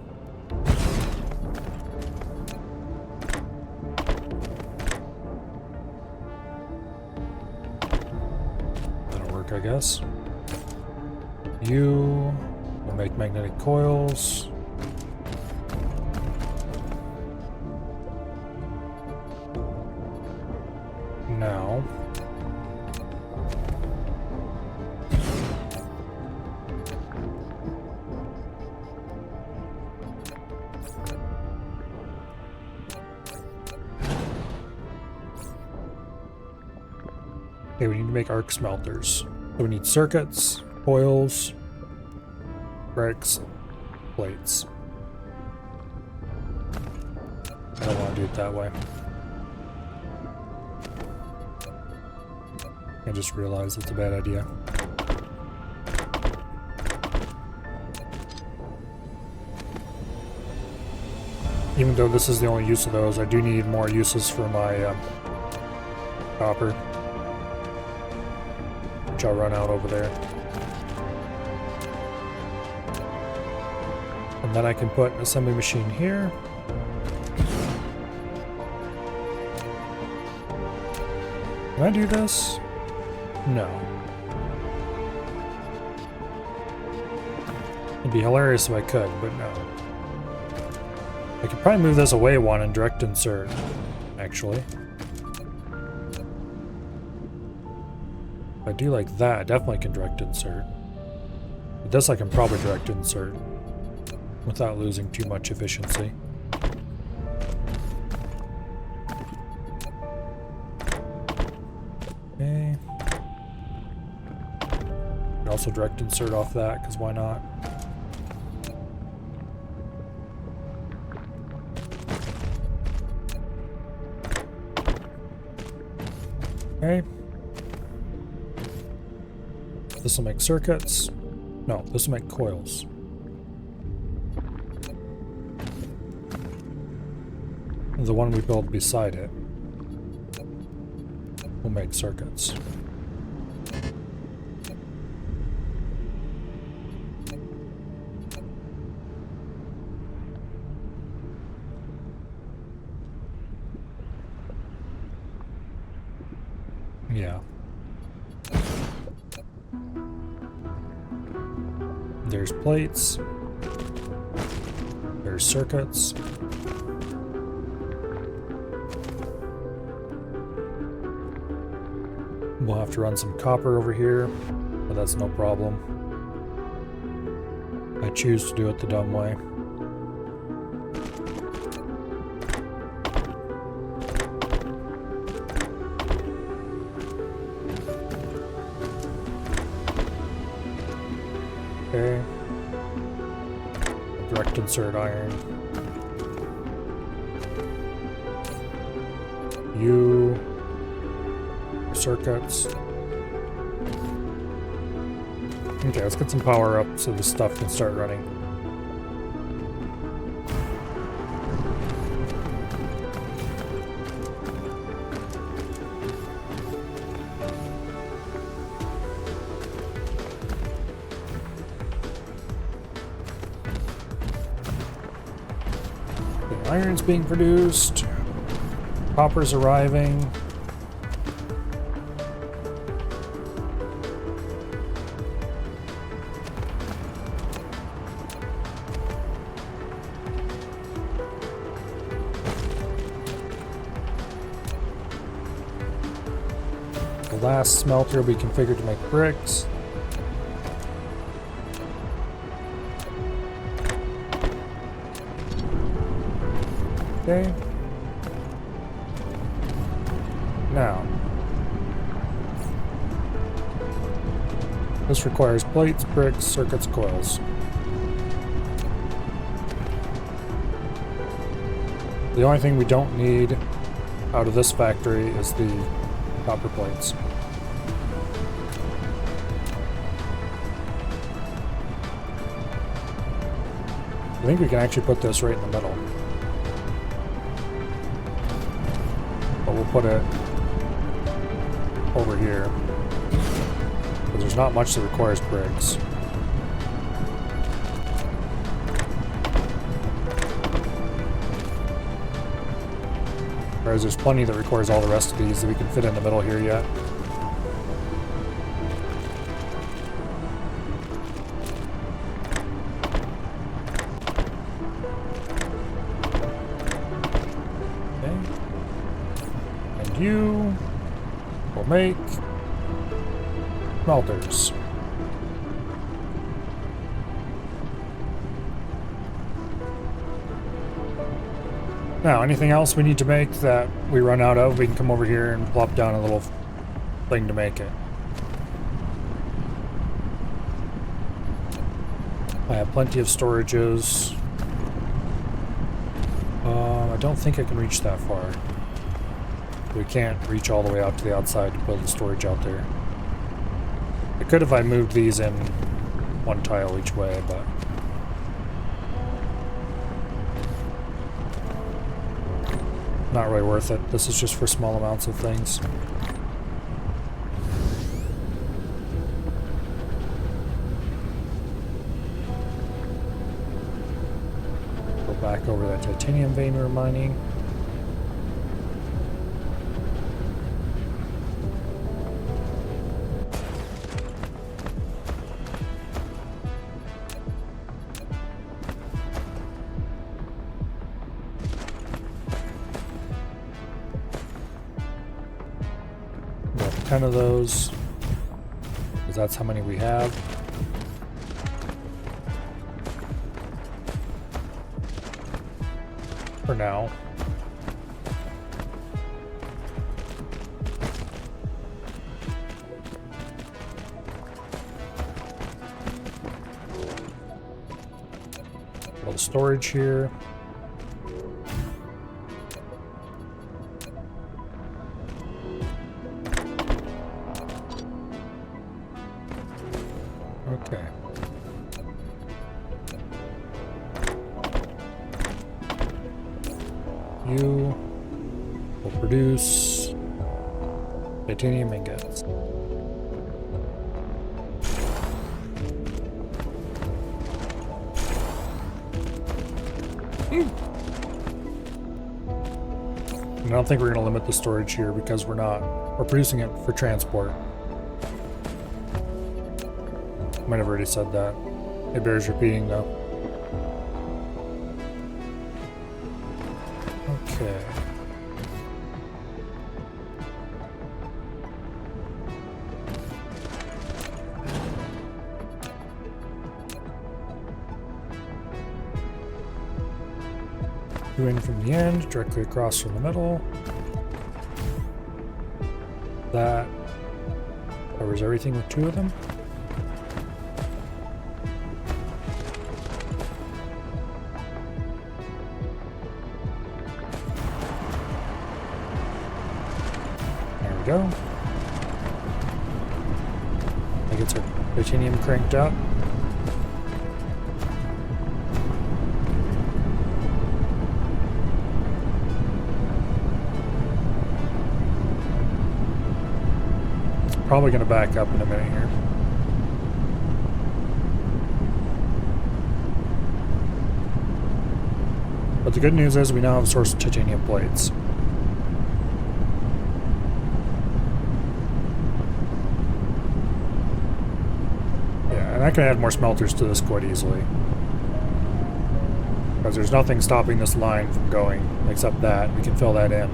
That'll work, I guess. You will make magnetic coils. Now, okay, we need to make arc smelters. So we need circuits, coils, bricks, plates. I don't want to do it that way. I just realized it's a bad idea. Even though this is the only use of those, I do need more uses for my copper, which I'll run out over there. And then I can put an assembly machine here. Can I do this? No. It'd be hilarious if I could, but no. I could probably move this away one and direct insert, actually. If I do like that, I definitely can direct insert. But this I can probably direct insert without losing too much efficiency. Okay. Can also direct insert off that, because why not? Okay. This will make circuits. No, this will make coils. The one we build beside it will make circuits. Yeah. There's plates. There's circuits. We'll have to run some copper over here, but that's no problem. I choose to do it the dumb way. Okay. Direct insert iron. You. Circuits. Okay, let's get some power up so this stuff can start running. The iron's being produced. Copper's arriving. The last smelter will be configured to make bricks. Okay. Now, this requires plates, bricks, circuits, coils. The only thing we don't need out of this factory is the copper plates. I think we can actually put this right in the middle. But we'll put it over here. Because there's not much that requires bricks. Whereas there's plenty that requires all the rest of these that we can fit in the middle here yet. You will make smelters. Now, anything else we need to make that we run out of, we can come over here and plop down a little thing to make it. I have plenty of storages. I don't think I can reach that far. We can't reach all the way out to the outside to build the storage out there. I could if I moved these in one tile each way, but not really worth it. This is just for small amounts of things. Go back over that titanium vein we were mining. Got 10 of those, because that's how many we have. For now. All the storage here. Okay. You will produce titanium ingots. I don't think we're going to limit the storage here because we're producing it for transport. Might have already said that. It bears repeating though. Okay. Two in from the end, directly across from the middle. That covers everything with two of them. Go. I get our titanium cranked up. It's probably going to back up in a minute here. But the good news is we now have a source of titanium plates. And I can add more smelters to this quite easily. Because there's nothing stopping this line from going except that. We can fill that in.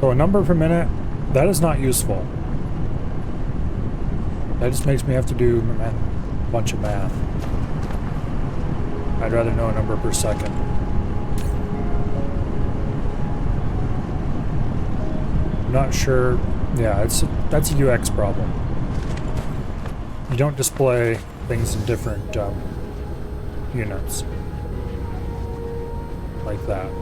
So a number per minute, that is not useful. That just makes me have to do a bunch of math. I'd rather know a number per second. I'm not sure. Yeah, that's a UX problem. You don't display things in different units like that.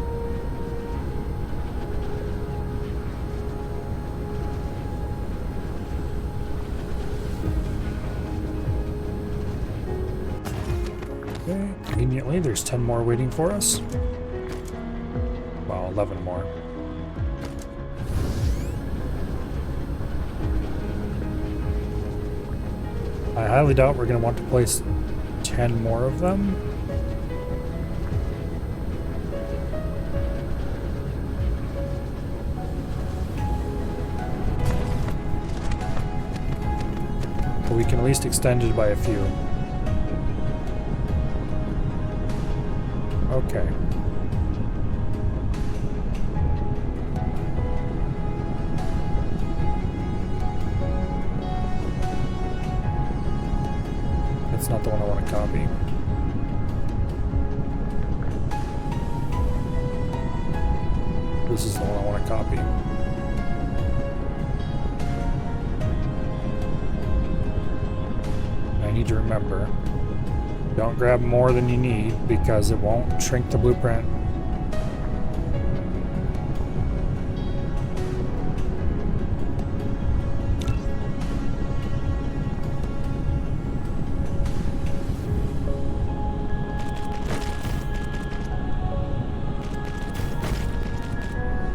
Okay, conveniently, there's 10 more waiting for us. Well, 11 more. I highly doubt we're going to want to place 10 more of them. But we can at least extend it by a few. Okay. That's not the one I want to copy. This is the one I want to copy. I need to remember. Don't grab more than you need because it won't shrink the blueprint.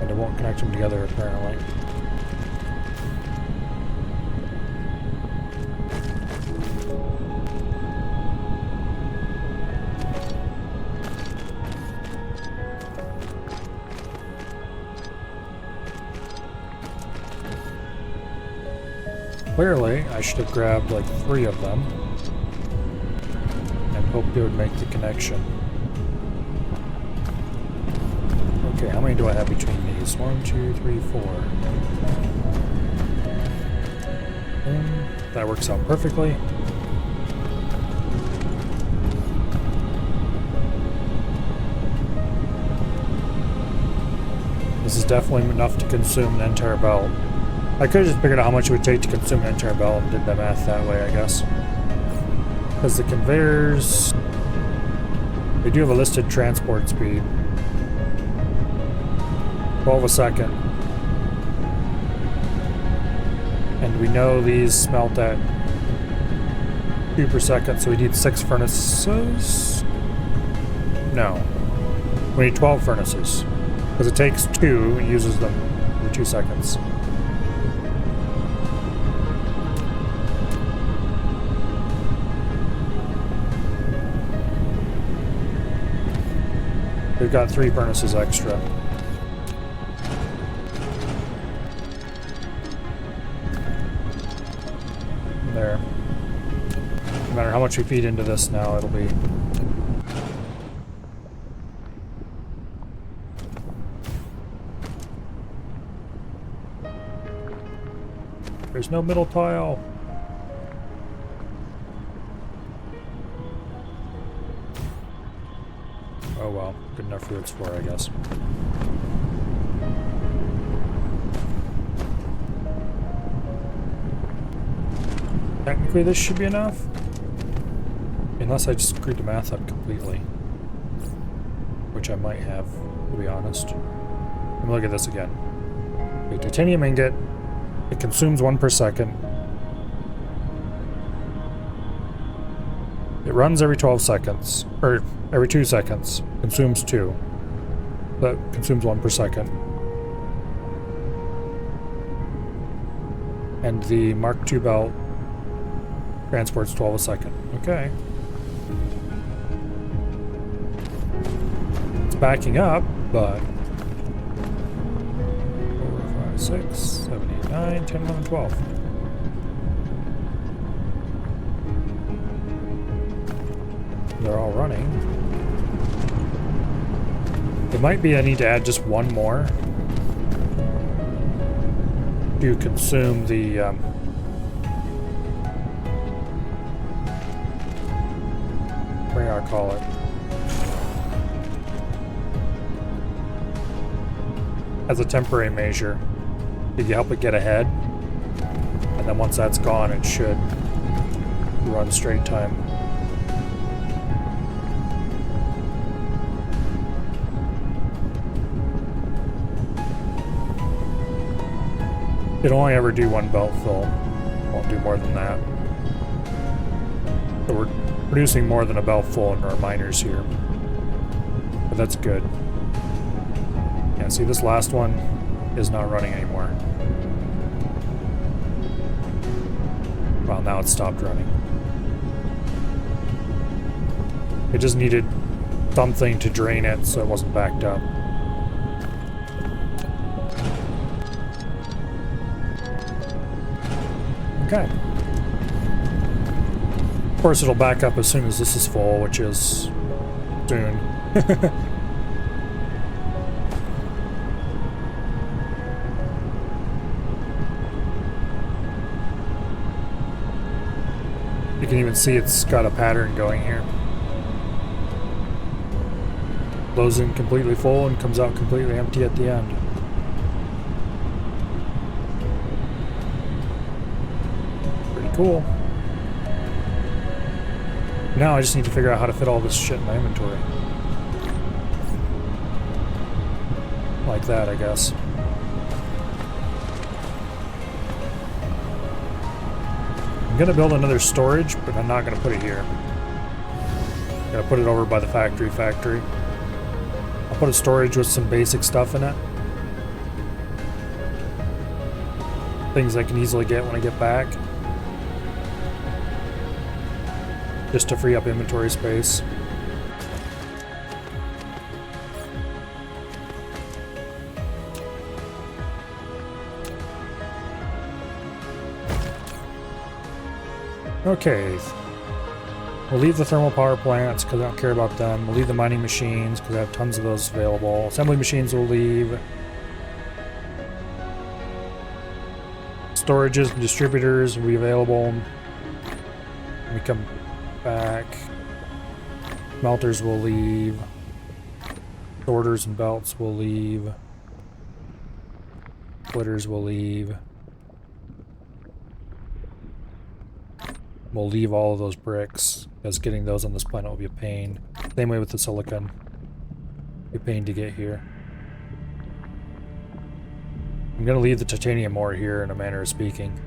And it won't connect them together apparently. Clearly, I should have grabbed like 3 of them and hoped it would make the connection. Okay, how many do I have between these? 1, 2, 3, 4. That works out perfectly. This is definitely enough to consume an entire belt. I could have just figured out how much it would take to consume an entire belt and did the math that way, I guess. Because the conveyors, they do have a listed transport speed. 12 a second. And we know these smelt at 2 per second, so we need 6 furnaces? No. We need 12 furnaces. Because it takes 2 and uses them for 2 seconds. We've got 3 furnaces extra. There. No matter how much we feed into this now, it'll be... There's no middle tile. Oh well, good enough for its floor, I guess. Technically this should be enough. Unless I just screwed the math up completely. Which I might have, to be honest. Let me look at this again. A titanium ingot, it consumes 1 per second. It runs every 12 seconds, or every 2 seconds. Consumes 2. That consumes 1 per second. And the Mark II belt transports 12 a second. Okay. It's backing up, but 4, 5, 6, 7, 8, 9, 10, 11, 12. They're all running. It might be I need to add just 1 more. to consume the what do I call it? As a temporary measure. Did you help it get ahead? And then once that's gone, it should run straight time. It'll only ever do one belt fill. Won't do more than that. So we're producing more than a belt full in our miners here. But that's good. Yeah, see, this last one is not running anymore. Well, now it's stopped running. It just needed something to drain it so it wasn't backed up. Okay. Of course, it'll back up as soon as this is full, which is soon. You can even see it's got a pattern going here. Blows in completely full and comes out completely empty at the end. Pretty cool. Now I just need to figure out how to fit all this shit in my inventory. Like that, I guess. I'm gonna build another storage, but I'm not gonna put it here. I'm gonna put it over by the factory. I'll put a storage with some basic stuff in it. Things I can easily get when I get back. Just to free up inventory space. Okay. We'll leave the thermal power plants because I don't care about them. We'll leave the mining machines because I have tons of those available. Assembly machines will leave. Storages and distributors will be available when we come back. Melters will leave. Sorters and belts will leave. Splitters will leave. We'll leave all of those bricks, because getting those on this planet will be a pain. Same way with the silicon. Be a pain to get here. I'm going to leave the titanium ore here in a manner of speaking.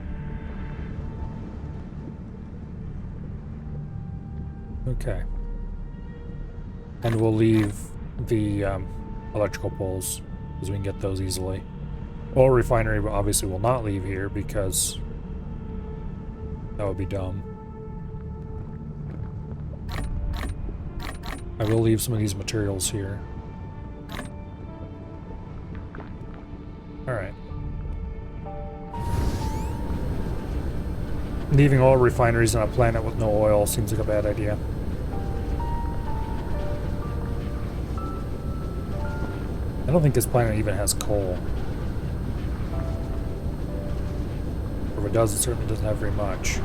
Okay. And we'll leave the electrical poles, because we can get those easily. Oil refinery obviously will not leave here, because that would be dumb. I will leave some of these materials here. Alright. Leaving oil refineries on a planet with no oil seems like a bad idea. I don't think this planet even has coal. Or if it does, it certainly doesn't have very much.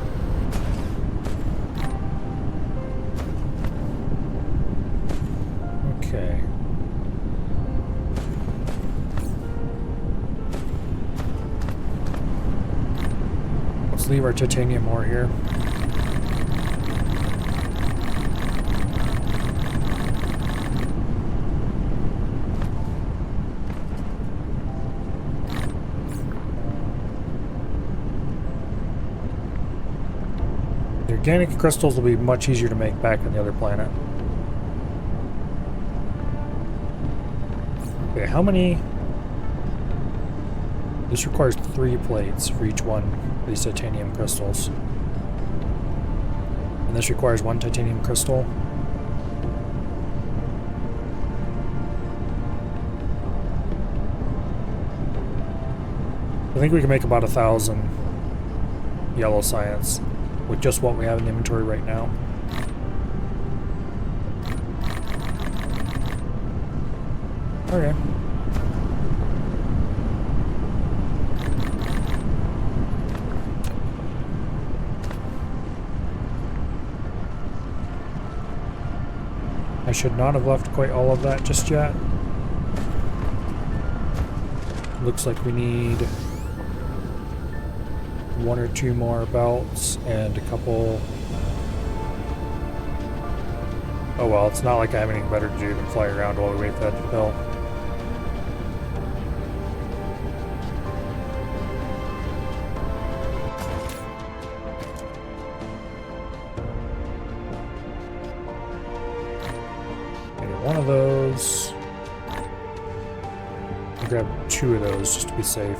Okay. Let's leave our titanium ore here. The organic crystals will be much easier to make back on the other planet. Okay, how many? This requires 3 plates for each one of these titanium crystals. And this requires 1 titanium crystal. I think we can make about 1,000 yellow science with just what we have in the inventory right now. Okay. I should not have left quite all of that just yet. Looks like we need 1 or 2 more belts and a couple. Oh well, it's not like I have anything better to do than fly around while we wait for that to fill. One of those. I'll grab 2 of those just to be safe.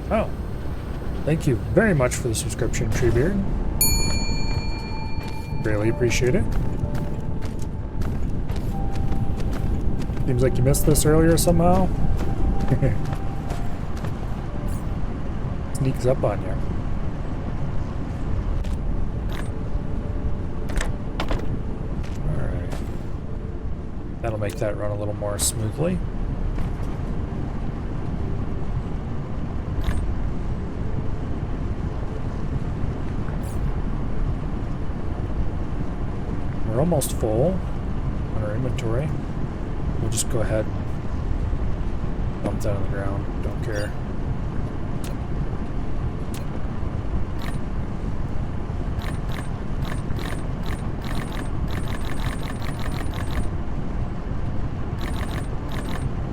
Oh, thank you very much for the subscription, Treebeard. Really appreciate it. Seems like you missed this earlier somehow. Sneaks up on you. Alright. That'll make that run a little more smoothly. We're almost full on our inventory. We'll just go ahead and dump that on the ground. Don't care.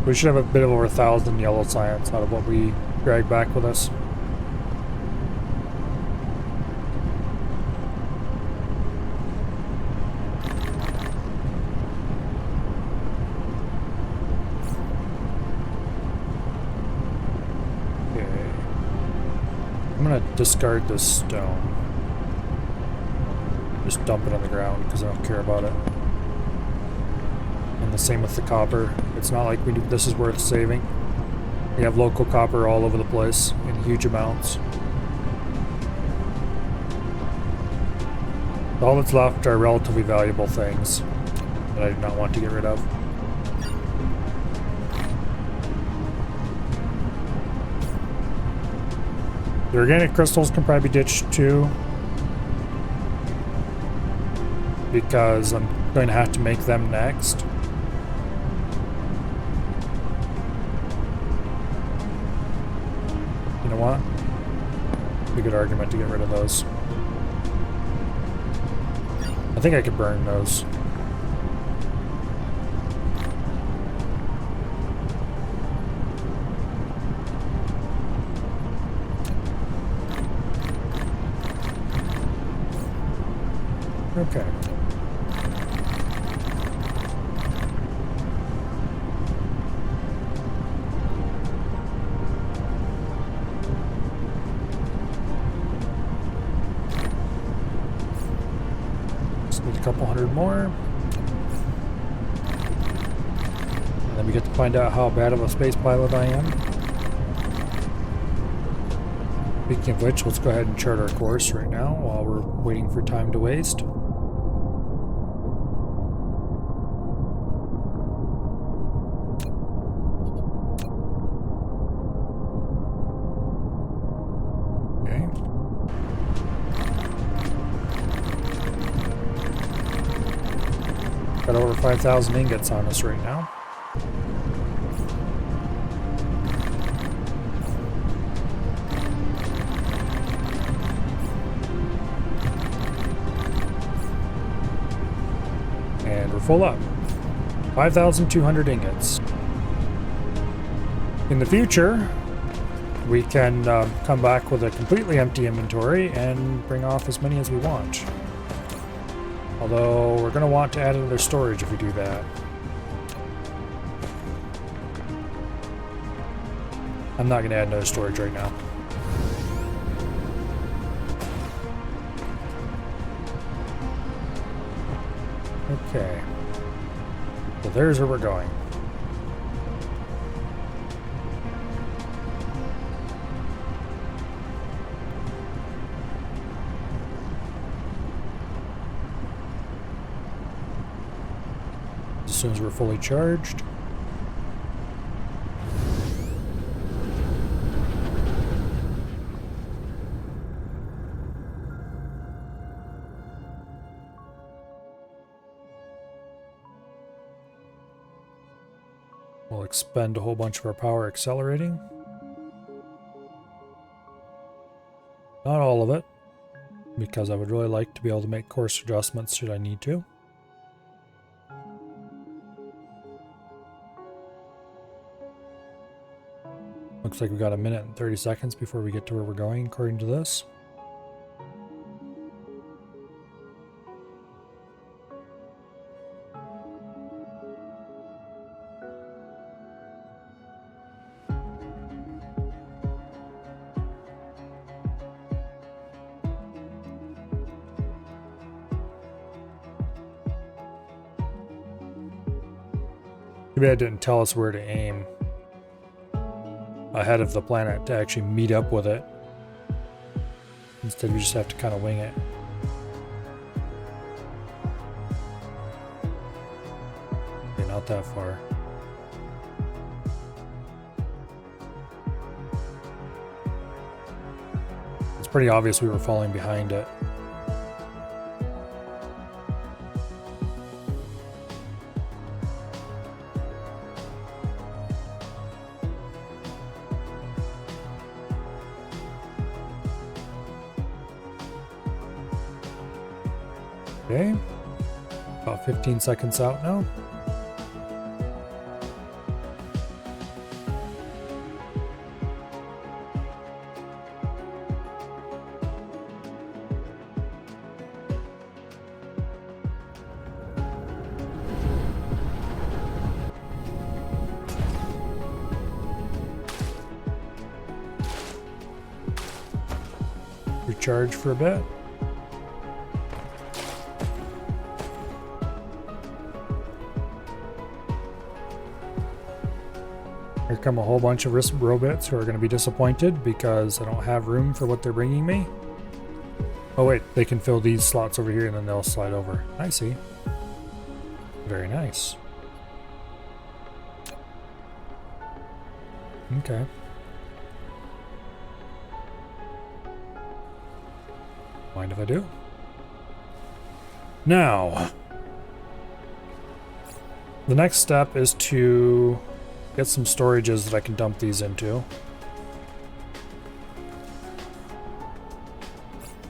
We should have a bit over 1,000 yellow science out of what we dragged back with us. I'm gonna discard this stone. Just dump it on the ground because I don't care about it. And the same with the copper. It's not like this is worth saving. We have local copper all over the place in huge amounts. All that's left are relatively valuable things that I do not want to get rid of. The organic crystals can probably be ditched too, because I'm going to have to make them next. You know what? It's a good argument to get rid of those. I think I could burn those. Okay. Just need a couple hundred more. And then we get to find out how bad of a space pilot I am. Speaking of which, let's go ahead and chart our course right now while we're waiting for time to waste. Got over 5,000 ingots on us right now. And we're full up. 5,200 ingots. In the future, we can come back with a completely empty inventory and bring off as many as we want. Although, we're going to want to add another storage if we do that. I'm not going to add another storage right now. Okay. So there's where we're going. as soon as we're fully charged. We'll expend a whole bunch of our power accelerating. Not all of it, because I would really like to be able to make course adjustments should I need to. Looks like we got 1 minute and 30 seconds before we get to where we're going, according to this. Too bad it didn't tell us where to aim ahead of the planet to actually meet up with it. Instead, we just have to kind of wing it. Okay, not that far. It's pretty obvious we were falling behind it. Okay, about 15 seconds out now. Recharge for a bit. Here come a whole bunch of risk robots who are going to be disappointed because I don't have room for what they're bringing me. Oh wait, they can fill these slots over here and then they'll slide over. I see. Very nice. Okay. Mind if I do? Now, the next step is to get some storages that I can dump these into.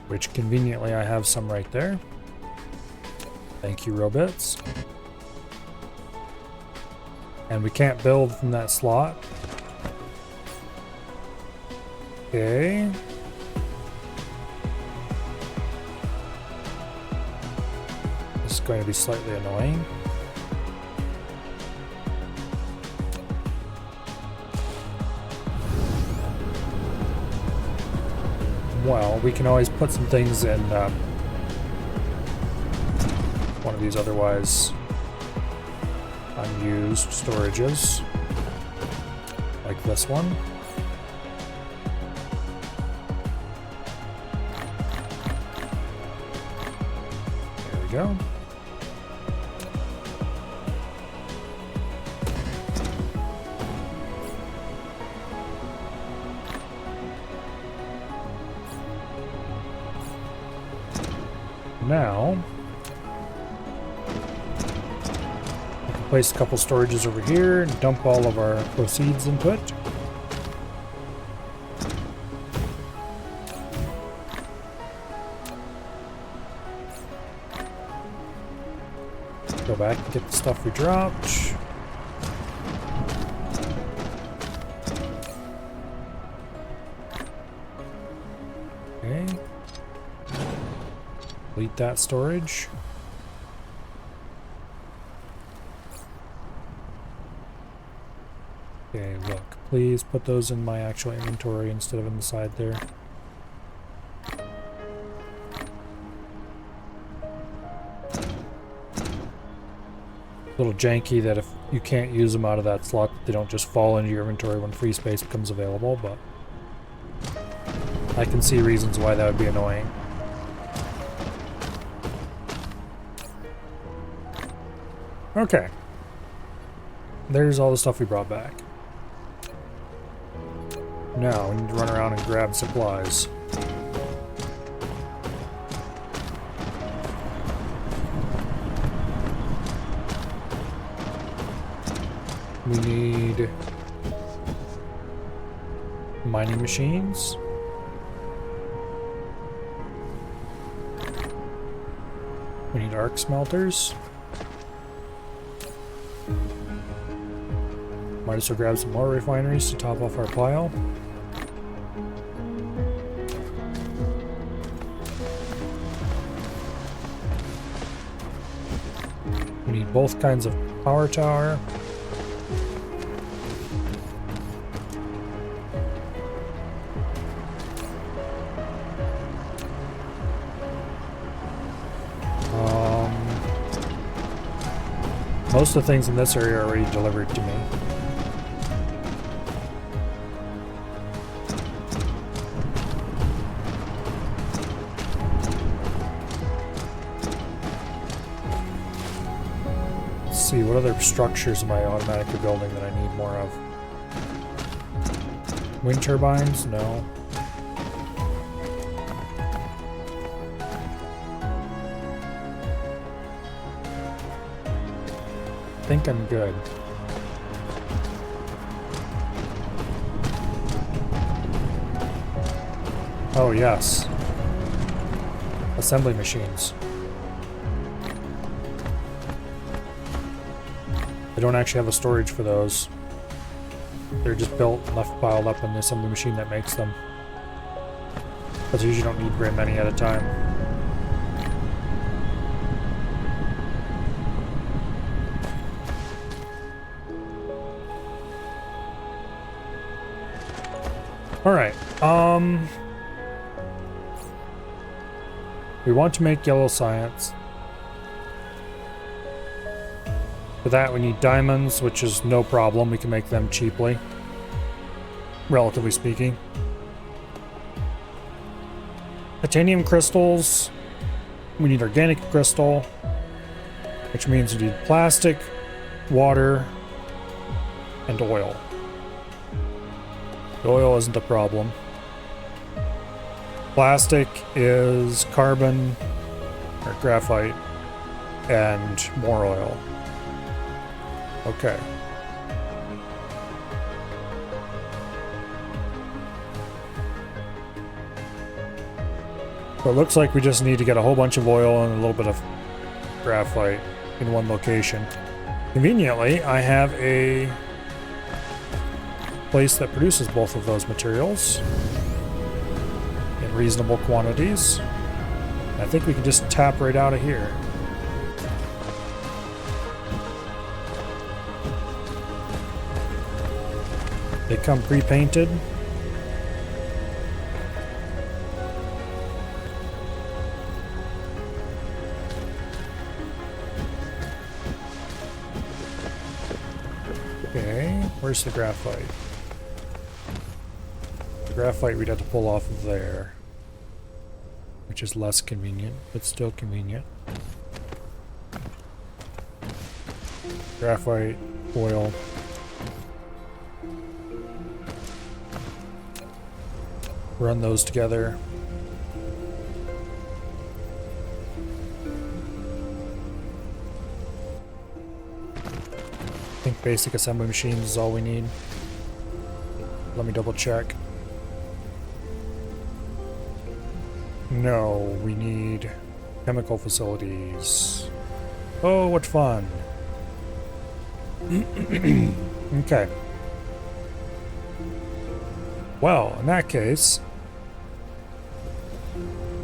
Which conveniently I have some right there. Thank you, robots. And we can't build from that slot. Okay. This is going to be slightly annoying. Well, we can always put some things in one of these otherwise unused storages, like this one. There we go. Now, I can place a couple storages over here and dump all of our proceeds into it. Go back and get the stuff we dropped. Okay. Delete that storage. Okay, look, please put those in my actual inventory instead of in the side there. A little janky that if you can't use them out of that slot, they don't just fall into your inventory when free space becomes available, but I can see reasons why that would be annoying. Okay, there's all the stuff we brought back. Now, we need to run around and grab supplies. We need mining machines. We need arc smelters. Might as well grab some more refineries to top off our pile. We need both kinds of power tower. Most of the things in this area are already delivered to me. Let's see, what other structures am I automatically building that I need more of? Wind turbines? No. I think I'm good. Oh yes. Assembly machines. I don't actually have a storage for those. They're just built and left piled up in the assembly machine that makes them. Because you usually don't need very many at a time. Alright, we want to make yellow science. For that we need diamonds, which is no problem, we can make them cheaply. Relatively speaking. Titanium crystals, we need organic crystal, which means we need plastic, water, and oil. The oil isn't a problem. Plastic is carbon, or graphite, and more oil. Okay. So it looks like we just need to get a whole bunch of oil and a little bit of graphite in one location. Conveniently, I have a place that produces both of those materials in reasonable quantities. I think we can just tap right out of here. They come pre-painted. Okay, where's the graphite? The graphite we'd have to pull off of there, which is less convenient, but still convenient. Graphite, oil. Run those together. I think basic assembly machines is all we need. Let me double check. No, we need chemical facilities. Oh, what fun. Okay. Well, in that case,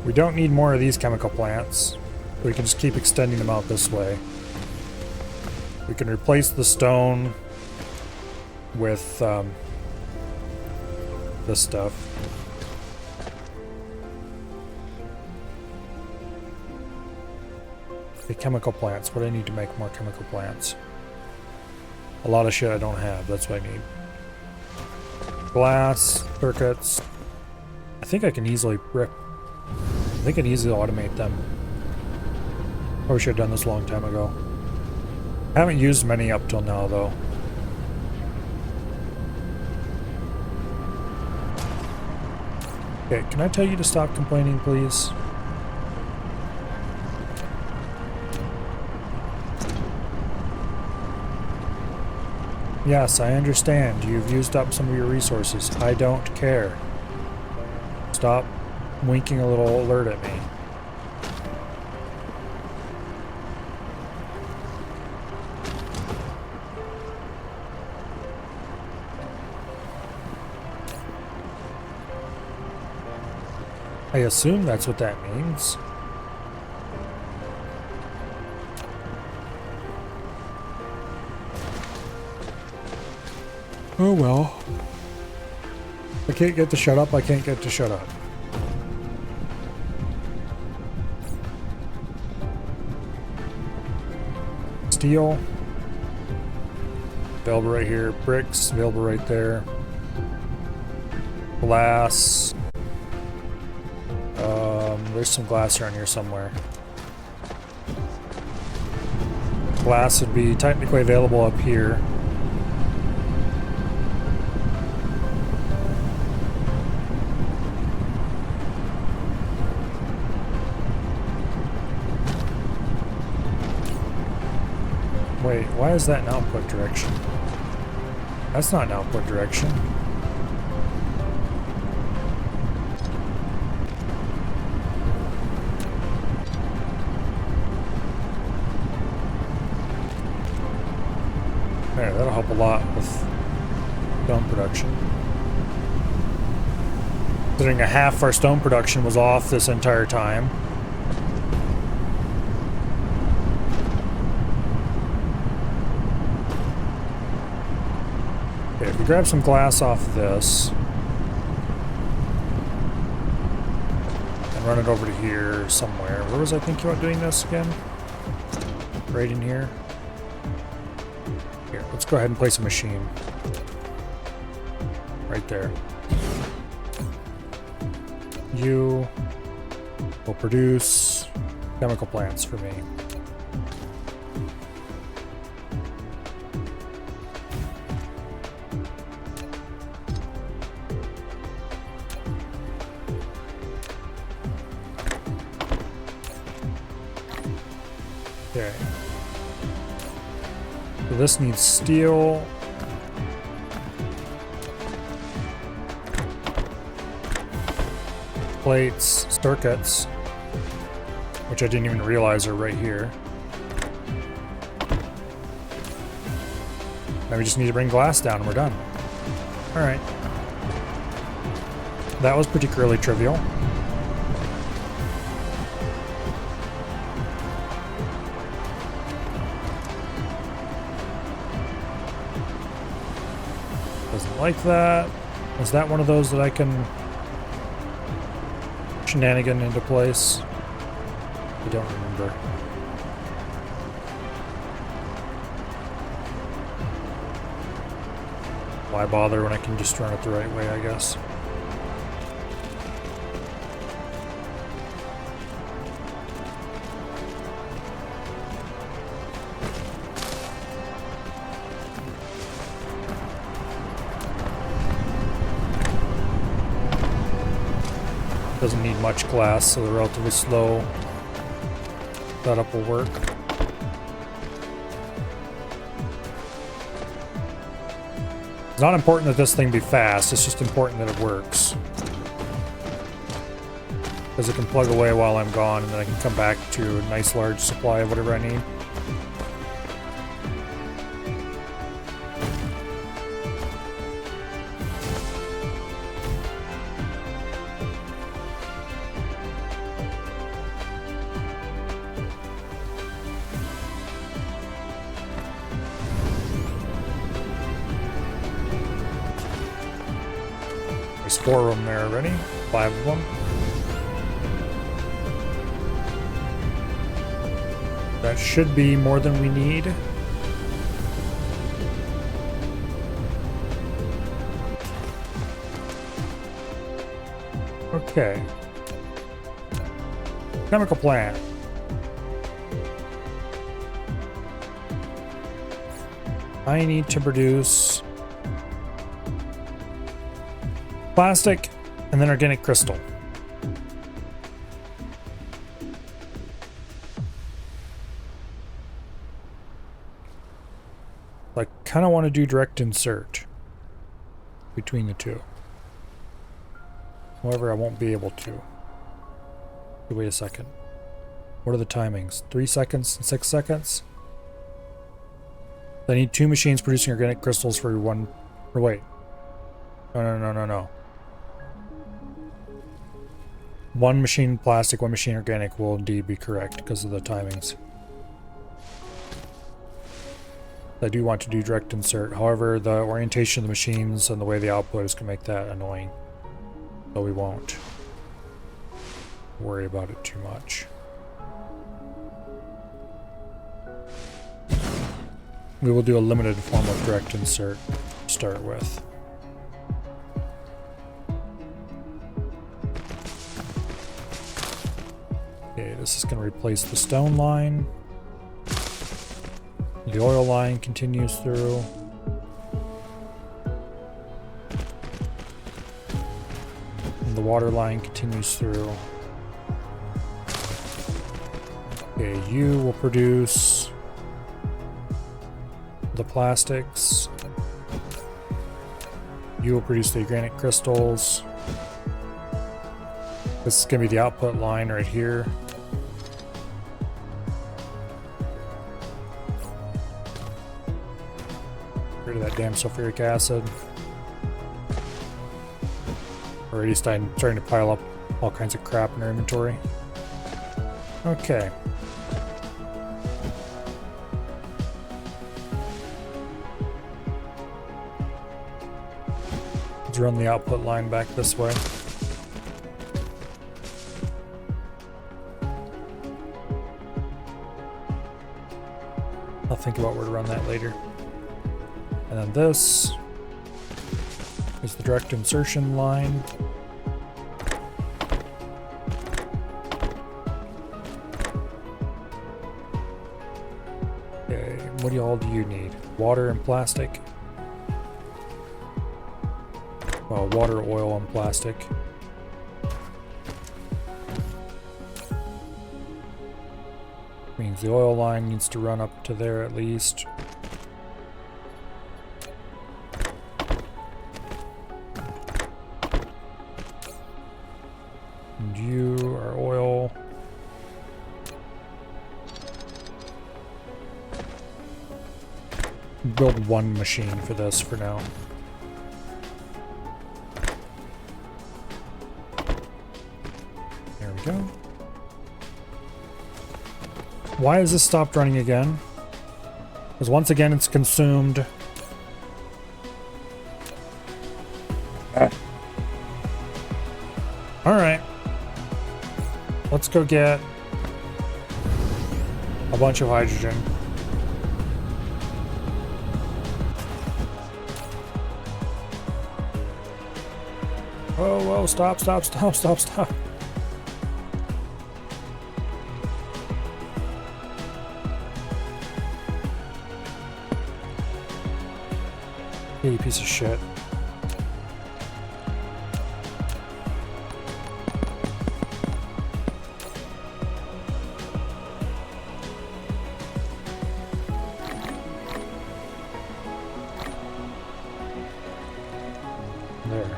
we don't need more of these chemical plants. We can just keep extending them out this way. We can replace the stone with this stuff. The chemical plants. What do I need to make more chemical plants? A lot of shit I don't have. That's what I need. Glass, circuits. I think I can easily rip. I think I can easily automate them. Probably should have done this a long time ago. I haven't used many up till now, though. Okay, can I tell you to stop complaining, please? Yes, I understand. You've used up some of your resources. I don't care. Stop winking a little alert at me. I assume that's what that means. Oh well. I can't get to shut up, I can't get to shut up. Steel. Available right here. Bricks, available right there. Glass. There's some glass around here somewhere. Glass would be technically available up here. Wait, why is that an output direction? That's not an output direction. There, that'll help a lot with stone production. Considering a half our stone production was off this entire time. Okay, if we grab some glass off of this and run it over to here somewhere. Where was I thinking about doing this again? Right in here. Here, let's go ahead and place a machine. Right there. You will produce chemical plants for me. Okay. So this needs steel. Plates, circuits, which I didn't even realize are right here. Now we just need to bring glass down and we're done. Alright. That was particularly trivial. Doesn't like that. Is that one of those that I can shenanigan into place? I don't remember. Why bother when I can just run it the right way, I guess. Doesn't need much glass, so the relatively slow setup will work. It's not important that this thing be fast, it's just important that it works. Because it can plug away while I'm gone, and then I can come back to a nice large supply of whatever I need. There's 4 of them there already. 5 of them. That should be more than we need. Okay. Chemical plant. I need to produce plastic and And then organic crystal. I kind of want to do direct insert between the two. However, I won't be able to. Wait a second. What are the timings? 3 seconds and 6 seconds? I need 2 machines producing organic crystals for 1... Or wait. No. 1 machine plastic, 1 machine organic will indeed be correct because of the timings. I do want to do direct insert. However, the orientation of the machines and the way the output is going to make that annoying. So we won't worry about it too much. We will do a limited form of direct insert to start with. Okay, this is going to replace the stone line. The oil line continues through. And the water line continues through. Okay, you will produce the plastics. You will produce the organic crystals. This is going to be the output line right here. Rid of that damn sulfuric acid. Already starting to pile up all kinds of crap in our inventory. Okay. Let's run the output line back this way. I'll think about where to run that later. And then this is the direct insertion line. Okay, what do you need? Water and plastic? Well, water, oil, and plastic. Means the oil line needs to run up to there at least. And you are oil. Build 1 machine for this for now. There we go. Why has this stopped running again? Because once again it's consumed. Alright. Let's go get a bunch of hydrogen. Whoa, stop. You piece of shit. There.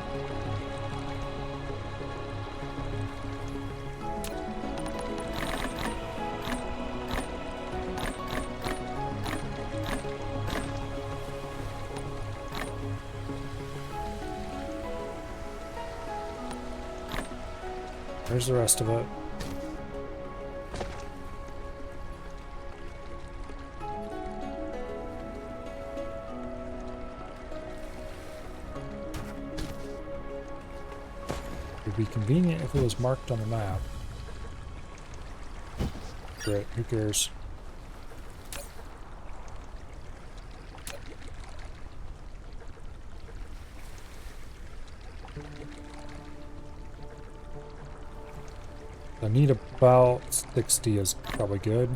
There's the rest of it. It would be convenient if it was marked on the map. Great, who cares? I need about 60 is probably good.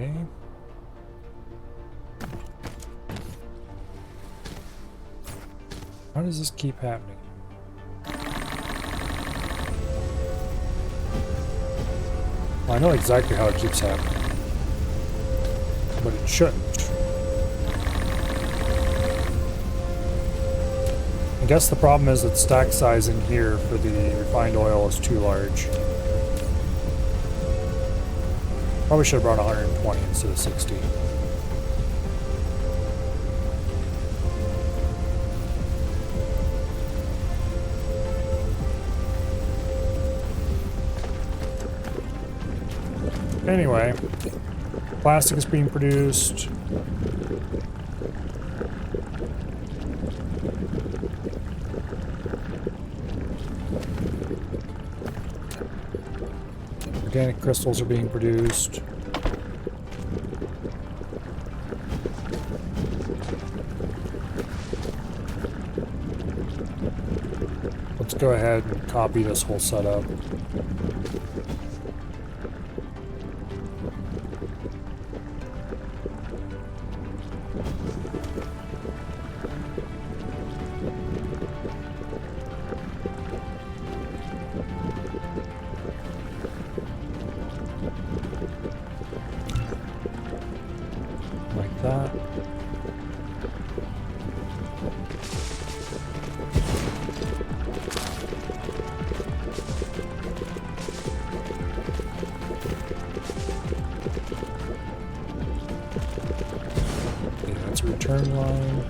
Okay. How does this keep happening? Well, I know exactly how it keeps happening, but it shouldn't. I guess the problem is that stack size in here for the refined oil is too large. Probably should have brought 120 instead of 60. Anyway, plastic is being produced. Organic crystals are being produced. Let's go ahead and copy this whole setup. Like that. Okay, that's a return line.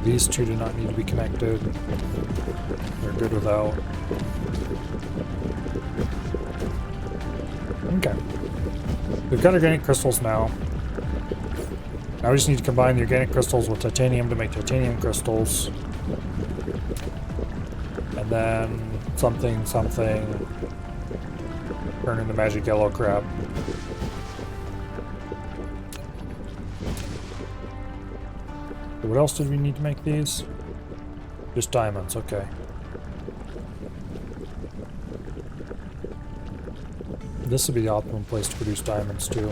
These two do not need to be connected. They're good without. Okay. We've got organic crystals now. Now we just need to combine the organic crystals with titanium to make titanium crystals. And then something, turn into magic yellow crap. What else did we need to make these? Just diamonds, okay. This would be the optimum place to produce diamonds too.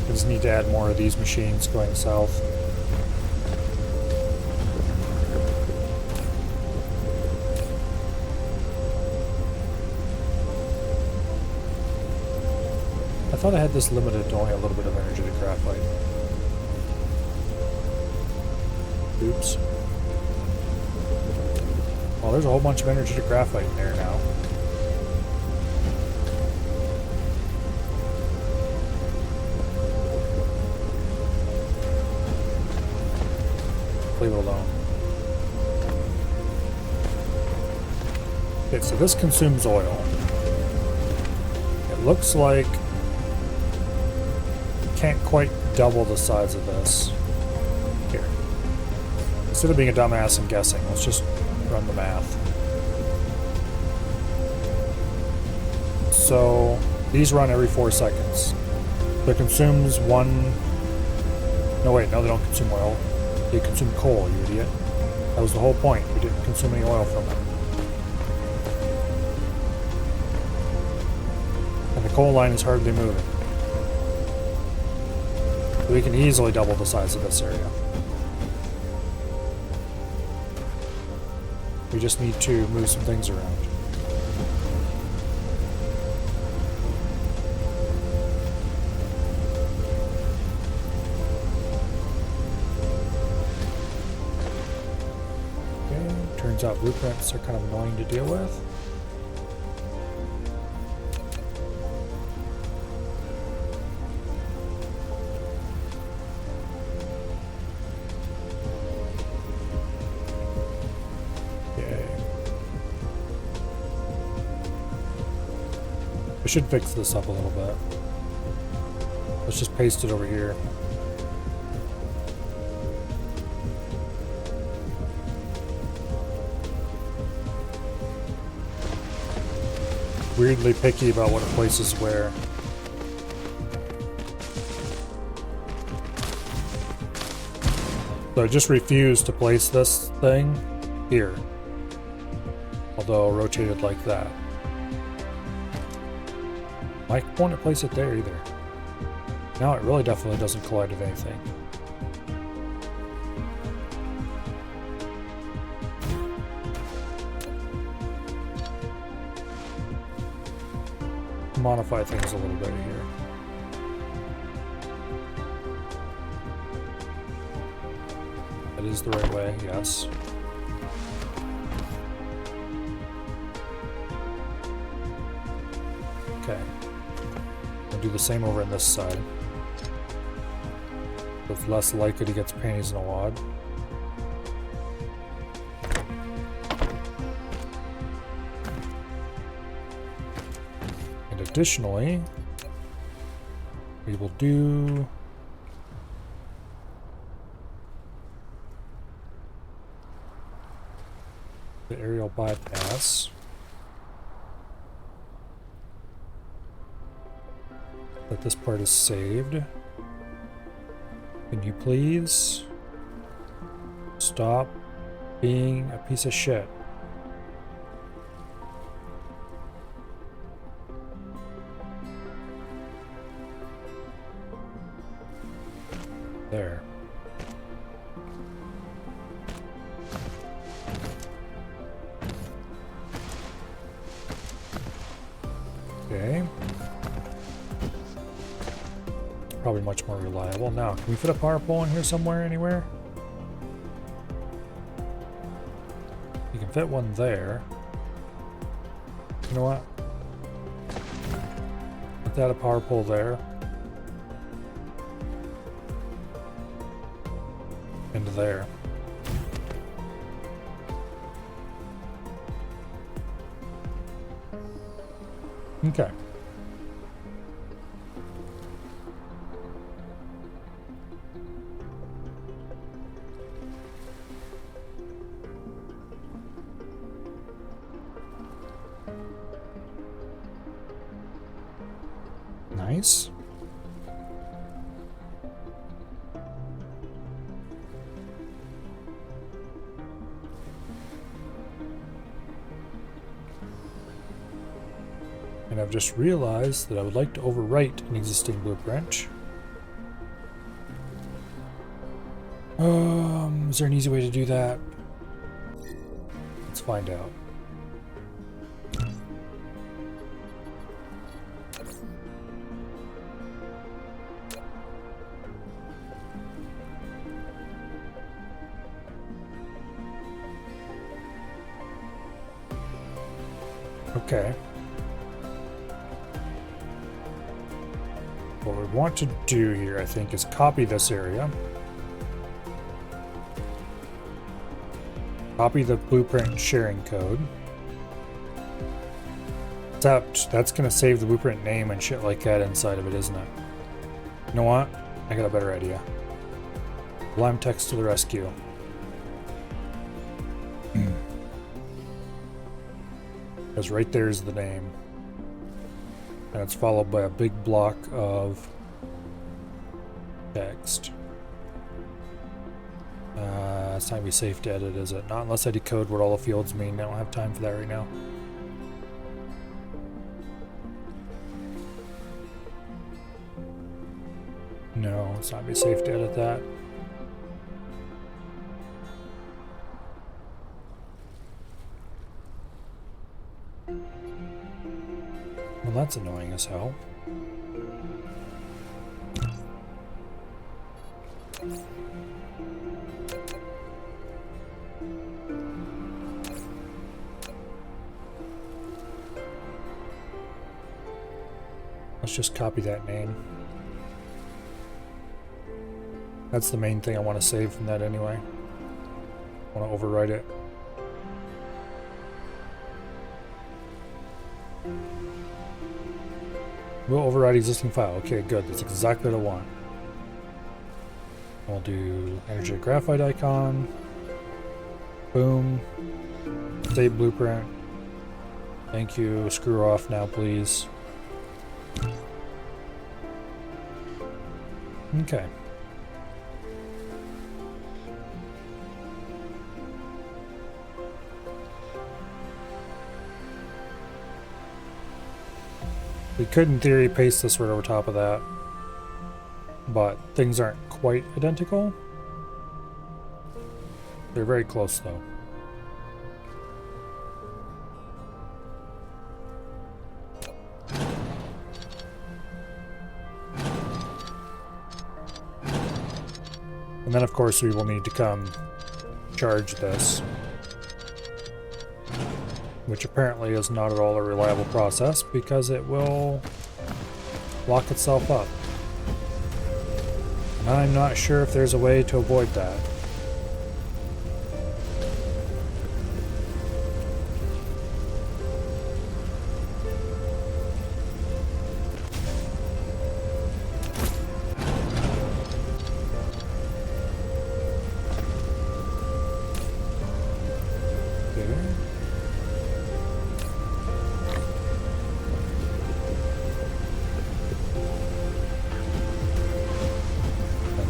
We just need to add more of these machines going south. I thought I had this limited to only a little bit of energetic graphite. Oops. Well, there's a whole bunch of energetic graphite in there now. Leave it alone. Okay, so this consumes oil. It looks like can't quite double the size of this. Here. Instead of being a dumbass and guessing, let's just run the math. So these run every 4 seconds. So it consumes one... No wait, no they don't consume oil. They consume coal, you idiot. That was the whole point. We didn't consume any oil from it. And the coal line is hardly moving. We can easily double the size of this area. We just need to move some things around. Okay, turns out blueprints are kind of annoying to deal with. I should fix this up a little bit. Let's just paste it over here. Weirdly picky about what it places where. So I just refused to place this thing here. Although rotated like that. Why won't it place it there either? Now it really definitely doesn't collide with anything. Modify things a little bit here. That is the right way, yes. Okay. We'll do the same over on this side. It's less likely to get panties in a wad. And additionally, we will do the aerial bypass. That this part is saved. Can you please stop being a piece of shit? There. Okay. Probably much more reliable. Now, can we fit a power pole in here somewhere, anywhere? You can fit one there. You know what? Put that a power pole there. And there. Okay. Nice. And I've just realized that I would like to overwrite an existing blueprint. Is there an easy way to do that? Let's find out. Okay. What we want to do here, I think, is copy this area. Copy the blueprint sharing code. Except that's going to save the blueprint name and shit like that inside of it, isn't it? You know what? I got a better idea. Lime text to the rescue. Because right there is the name. And it's followed by a big block of text. It's not going to be safe to edit, is it? Not unless I decode what all the fields mean. I don't have time for that right now. No, it's not going to be safe to edit that. Well, that's annoying as hell. Let's just copy that name. That's the main thing I want to save from that anyway. I want to overwrite it. We'll override existing file. Okay, good. That's exactly what I want. We'll do energetic graphite icon. Boom. Save blueprint. Thank you. Screw off now, please. Okay. We could, in theory, paste this right over top of that, but things aren't quite identical. They're very close, though. And then, of course, we will need to come charge this, which apparently is not at all a reliable process because it will lock itself up. And I'm not sure if there's a way to avoid that.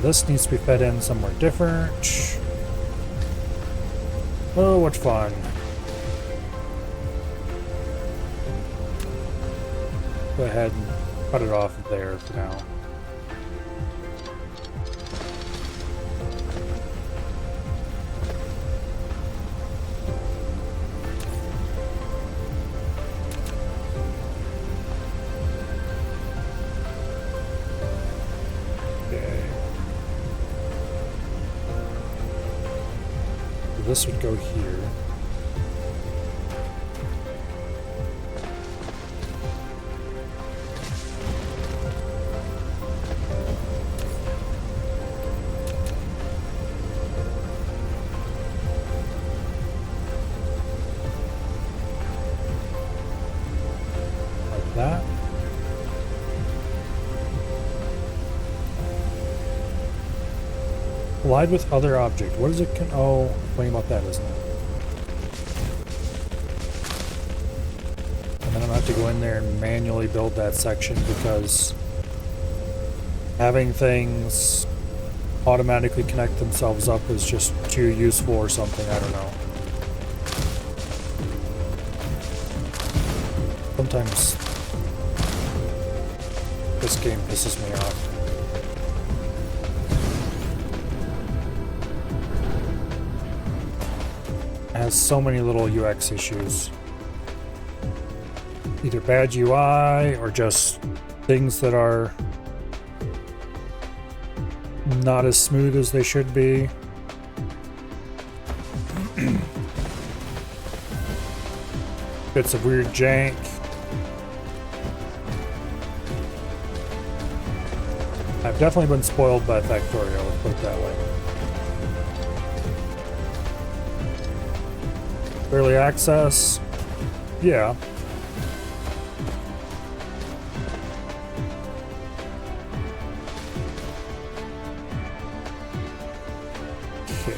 This needs to be fed in somewhere different. Oh, what fun. Go ahead and cut it off there for now. This would go here. Like that. Collide with other object. What is it? Oh, playing about that, isn't it? And then I'm gonna have to go in there and manually build that section because having things automatically connect themselves up is just too useful or something. I don't know. Sometimes this game pisses me off. Has so many little UX issues. Either bad UI or just things that are not as smooth as they should be. Bits of weird jank. I've definitely been spoiled by Factorio, let's put it that way. Early access? Yeah. Okay.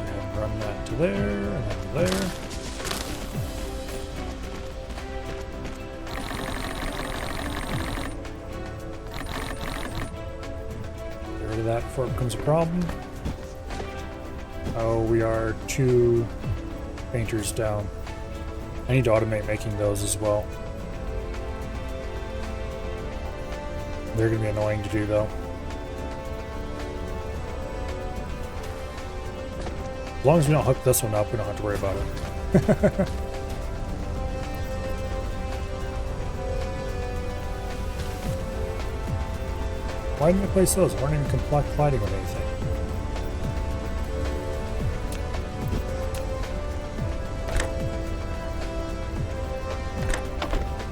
And run that to there, and then to there. That before it becomes a problem. Oh, we are 2 painters down. I need to automate making those as well. They're going to be annoying to do, though. As long as we don't hook this one up, we don't have to worry about it. Why didn't I place those? I weren't even colliding with anything.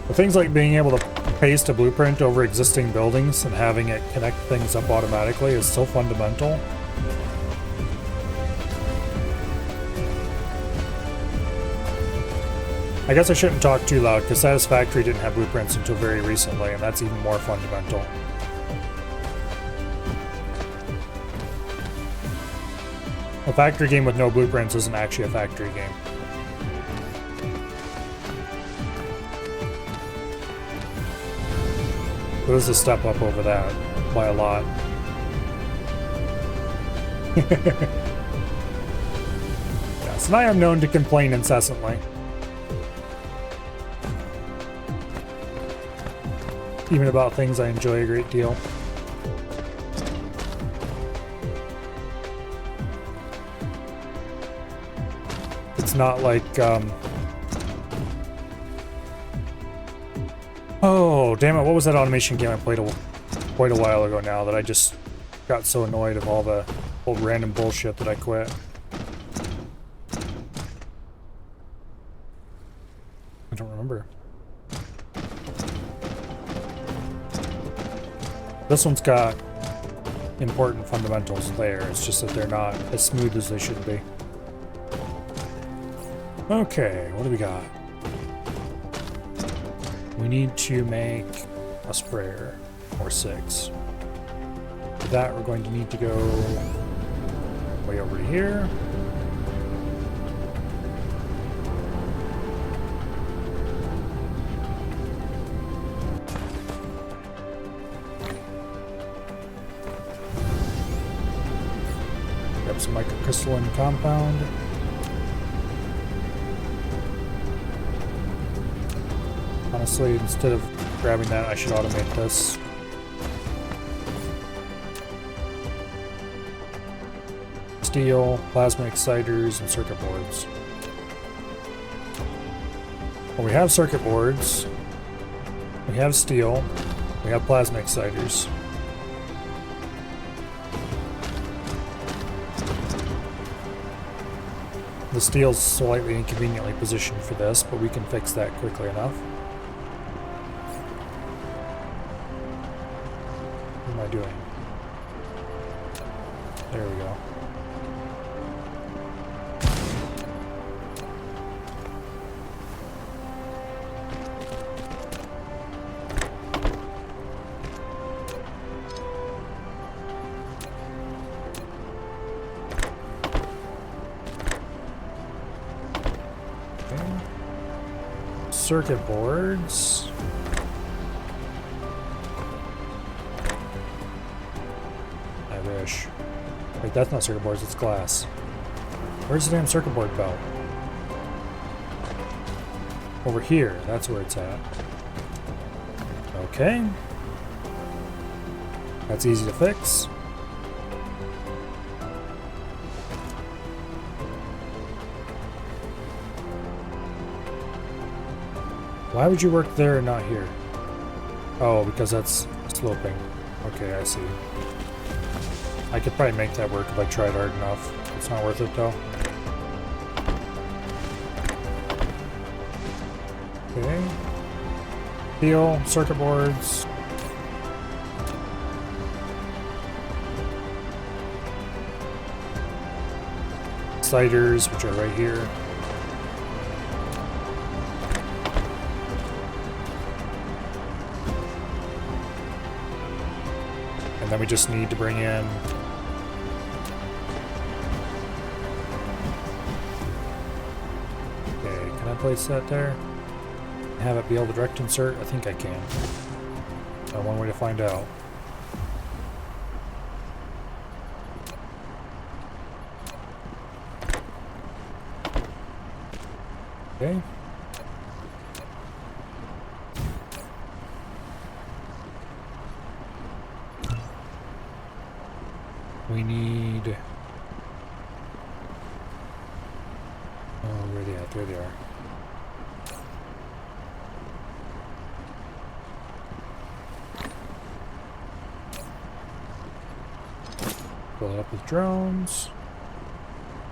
But things like being able to paste a blueprint over existing buildings and having it connect things up automatically is so fundamental. I guess I shouldn't talk too loud because Satisfactory didn't have blueprints until very recently, and that's even more fundamental. A factory game with no blueprints isn't actually a factory game. But this is a step up over that by a lot. Yeah, Yes, and I am known to complain incessantly. Even about things I enjoy a great deal. It's not like, oh, damn it, what was that automation game I played quite a while ago now that I just got so annoyed of all the old random bullshit that I quit? I don't remember. This one's got important fundamentals there, it's just that they're not as smooth as they should be. Okay, what do we got? We need to make a sprayer, or 6. For that, we're going to need to go way over to here. Grab some microcrystalline compound. Honestly, instead of grabbing that, I should automate this. Steel, plasma exciters, and circuit boards. Well, we have circuit boards, we have steel, we have plasma exciters. The steel's slightly inconveniently positioned for this, but we can fix that quickly enough. What am I doing? There we go. Circuit boards. I wish. Wait, that's not circuit boards, it's glass. Where's the damn circuit board belt? Over here, that's where it's at. Okay. That's easy to fix. Why would you work there and not here? Oh, because that's sloping. Okay, I see. I could probably make that work if I tried hard enough. It's not worth it though. Okay. Steel, circuit boards. Exciters, which are right here. And then we just need to bring in okay, can I place that there? Have it be able to direct insert? I think I can. One way to find out. Okay. We need... oh, where are they at? There they are. Fill it up with drones.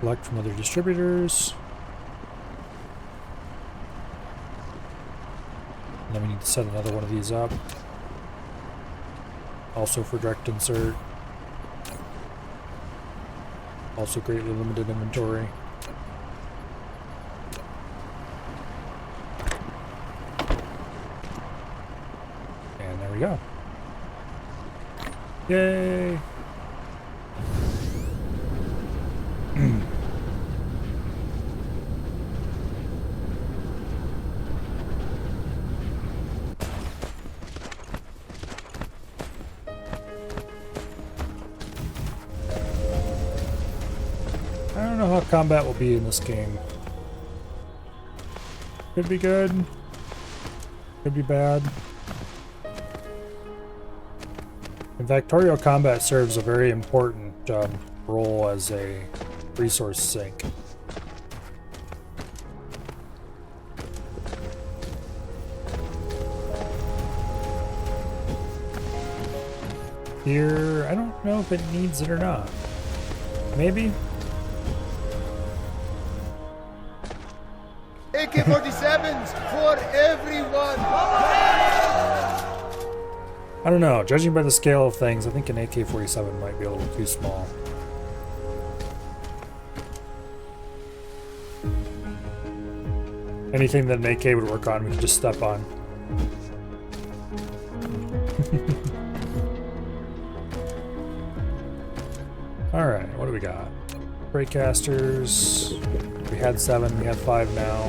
Collect from other distributors. And then we need to set another one of these up. Also for direct insert. Also greatly limited inventory. And there we go. Yay! I don't know how combat will be in this game. Could be good. Could be bad. In Factorio, combat serves a very important role as a resource sink. Here, I don't know if it needs it or not. Maybe? AK-47s for everyone! I don't know. Judging by the scale of things, I think an AK-47 might be a little too small. Anything that an AK would work on, we could just step on. Alright, what do we got? Breakcasters. We had 7, we have 5 now,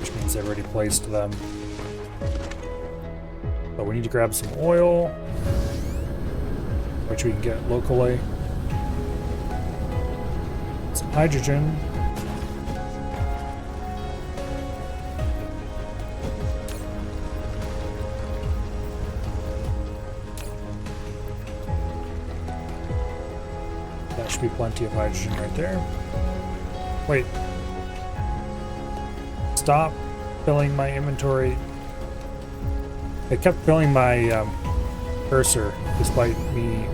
which means I've already placed them. But we need to grab some oil, which we can get locally. Some hydrogen. That should be plenty of hydrogen right there. Wait. Stop filling my inventory. It kept filling my cursor despite me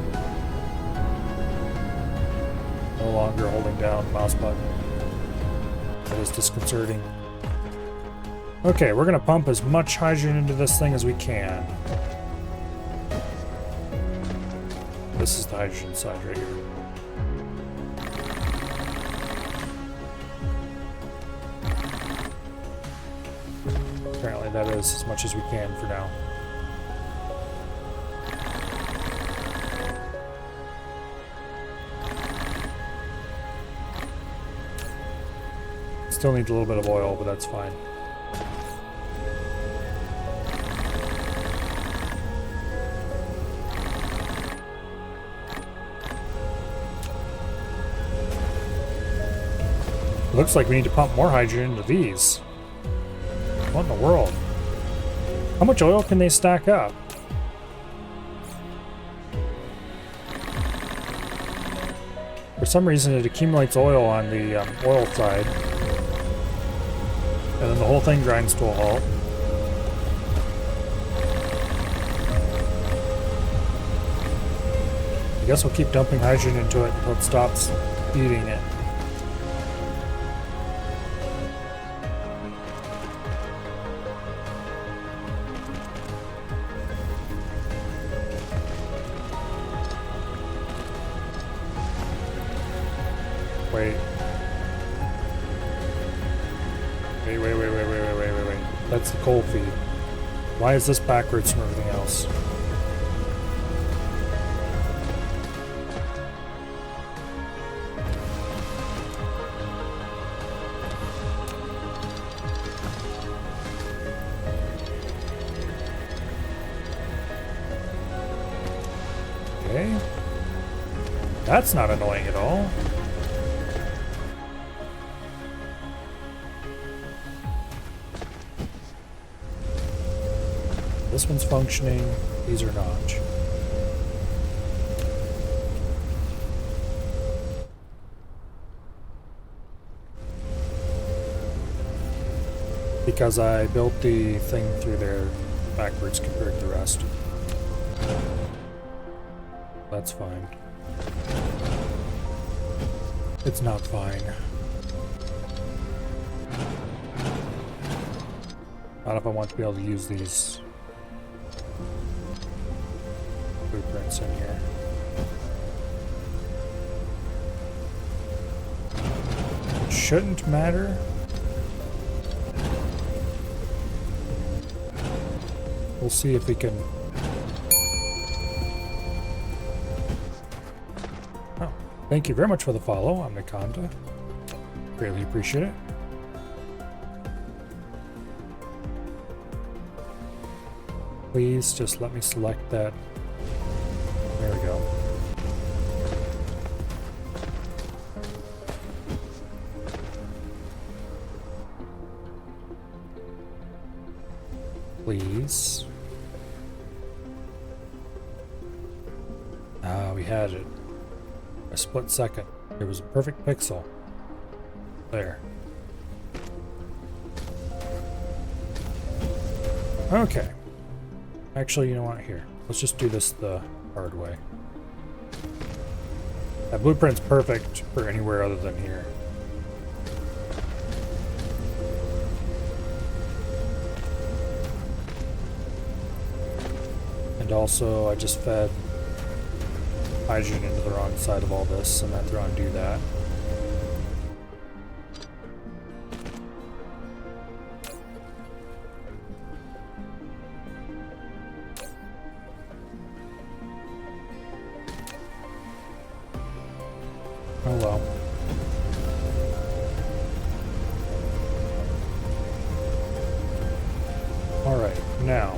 no longer holding down the mouse button. That is disconcerting. Okay, we're gonna pump as much hydrogen into this thing as we can. This is the hydrogen side right here. Apparently that is as much as we can for now. Still needs a little bit of oil, but that's fine. Looks like we need to pump more hydrogen into these. What in the world? How much oil can they stack up? For some reason it accumulates oil on the oil side. And then the whole thing grinds to a halt. I guess we'll keep dumping hydrogen into it until it stops eating it. Wait. Wait. That's the coal feed. Why is this backwards from everything else? Okay. That's not annoying at all. This one's functioning, these are not. Because I built the thing through there backwards compared to the rest. That's fine. It's not fine. Not if I want to be able to use these blueprints in here. It shouldn't matter. We'll see if we can. Oh, thank you very much for the follow. I'm Nikanda. Greatly appreciate it. Please just let me select that. There we go. please. Ah, we had it. A split second. It was a perfect pixel. There. Okay. Actually, you know what? Here. Let's just do this the hard way. That blueprint's perfect for anywhere other than here. And also, I just fed hydrogen into the wrong side of all this. I'm not going to do that. Oh well. Alright, now.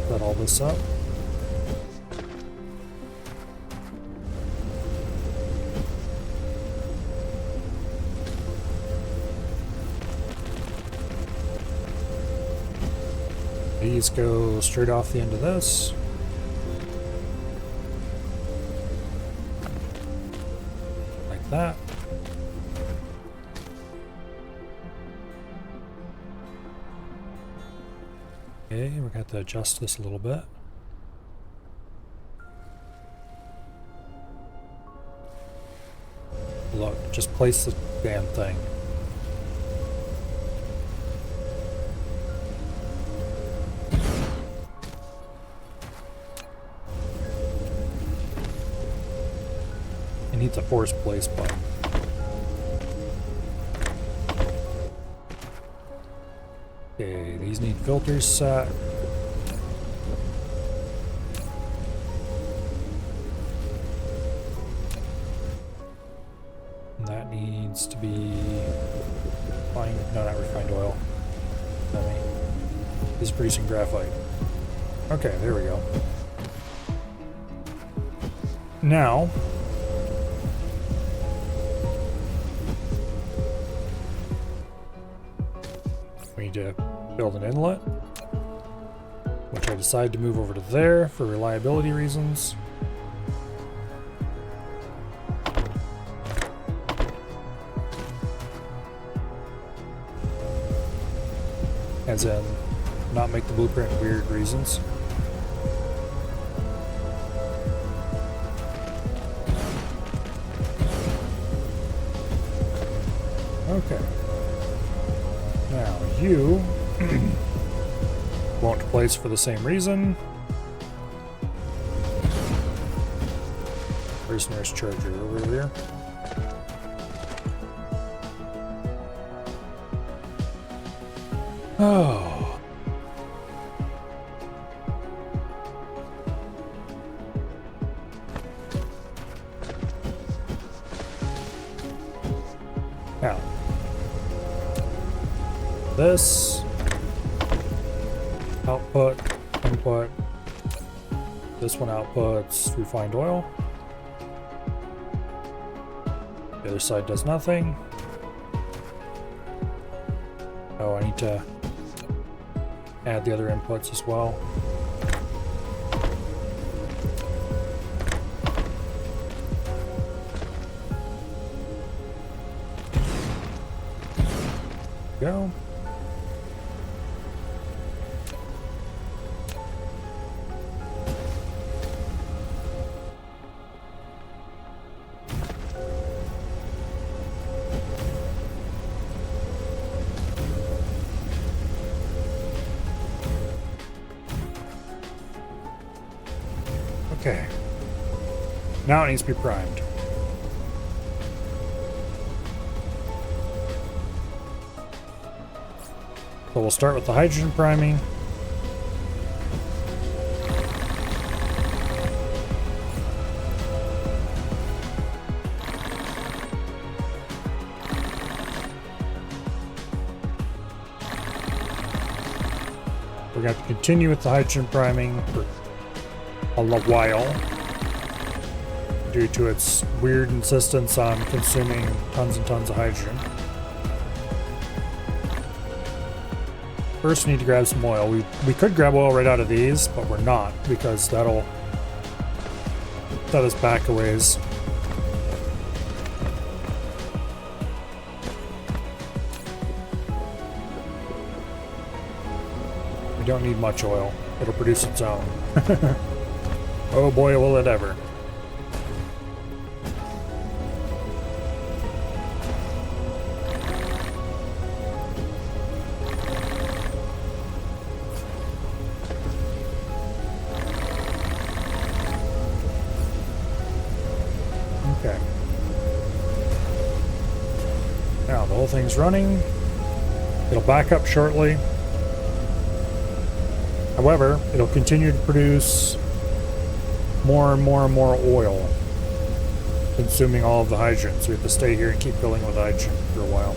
Set all this up. These go straight off the end of this. Like that. Okay, we're going to have to adjust this a little bit. Look, just place the damn thing. It needs a force place button. Okay, these need filters set. And that needs to be refined, no, not refined oil. I mean, this is producing graphite. Okay, there we go. Now, we need to build an inlet, which I decided to move over to there for reliability reasons. As in, not make the blueprint weird reasons. Okay. Now, you won't place for the same reason. Where's Nurse Charger? Over there? Oh. Now. This. Output. Input. This one outputs refined oil. The other side does nothing. Oh, I need to add the other inputs as well. Go. Okay. Now it needs to be primed. So we'll start with the hydrogen priming. going to have to continue with the hydrogen priming for a while due to its weird insistence on consuming tons and tons of hydrogen. First, we need to grab some oil. We could grab oil right out of these, but we're not, because that'll set us back a ways. We don't need much oil. It'll produce its own. Oh boy, will it ever. Okay. Now the whole thing's running. It'll back up shortly. However, it'll continue to produce more and more and more oil, consuming all of the hydrogen. So we have to stay here and keep filling with hydrogen for a while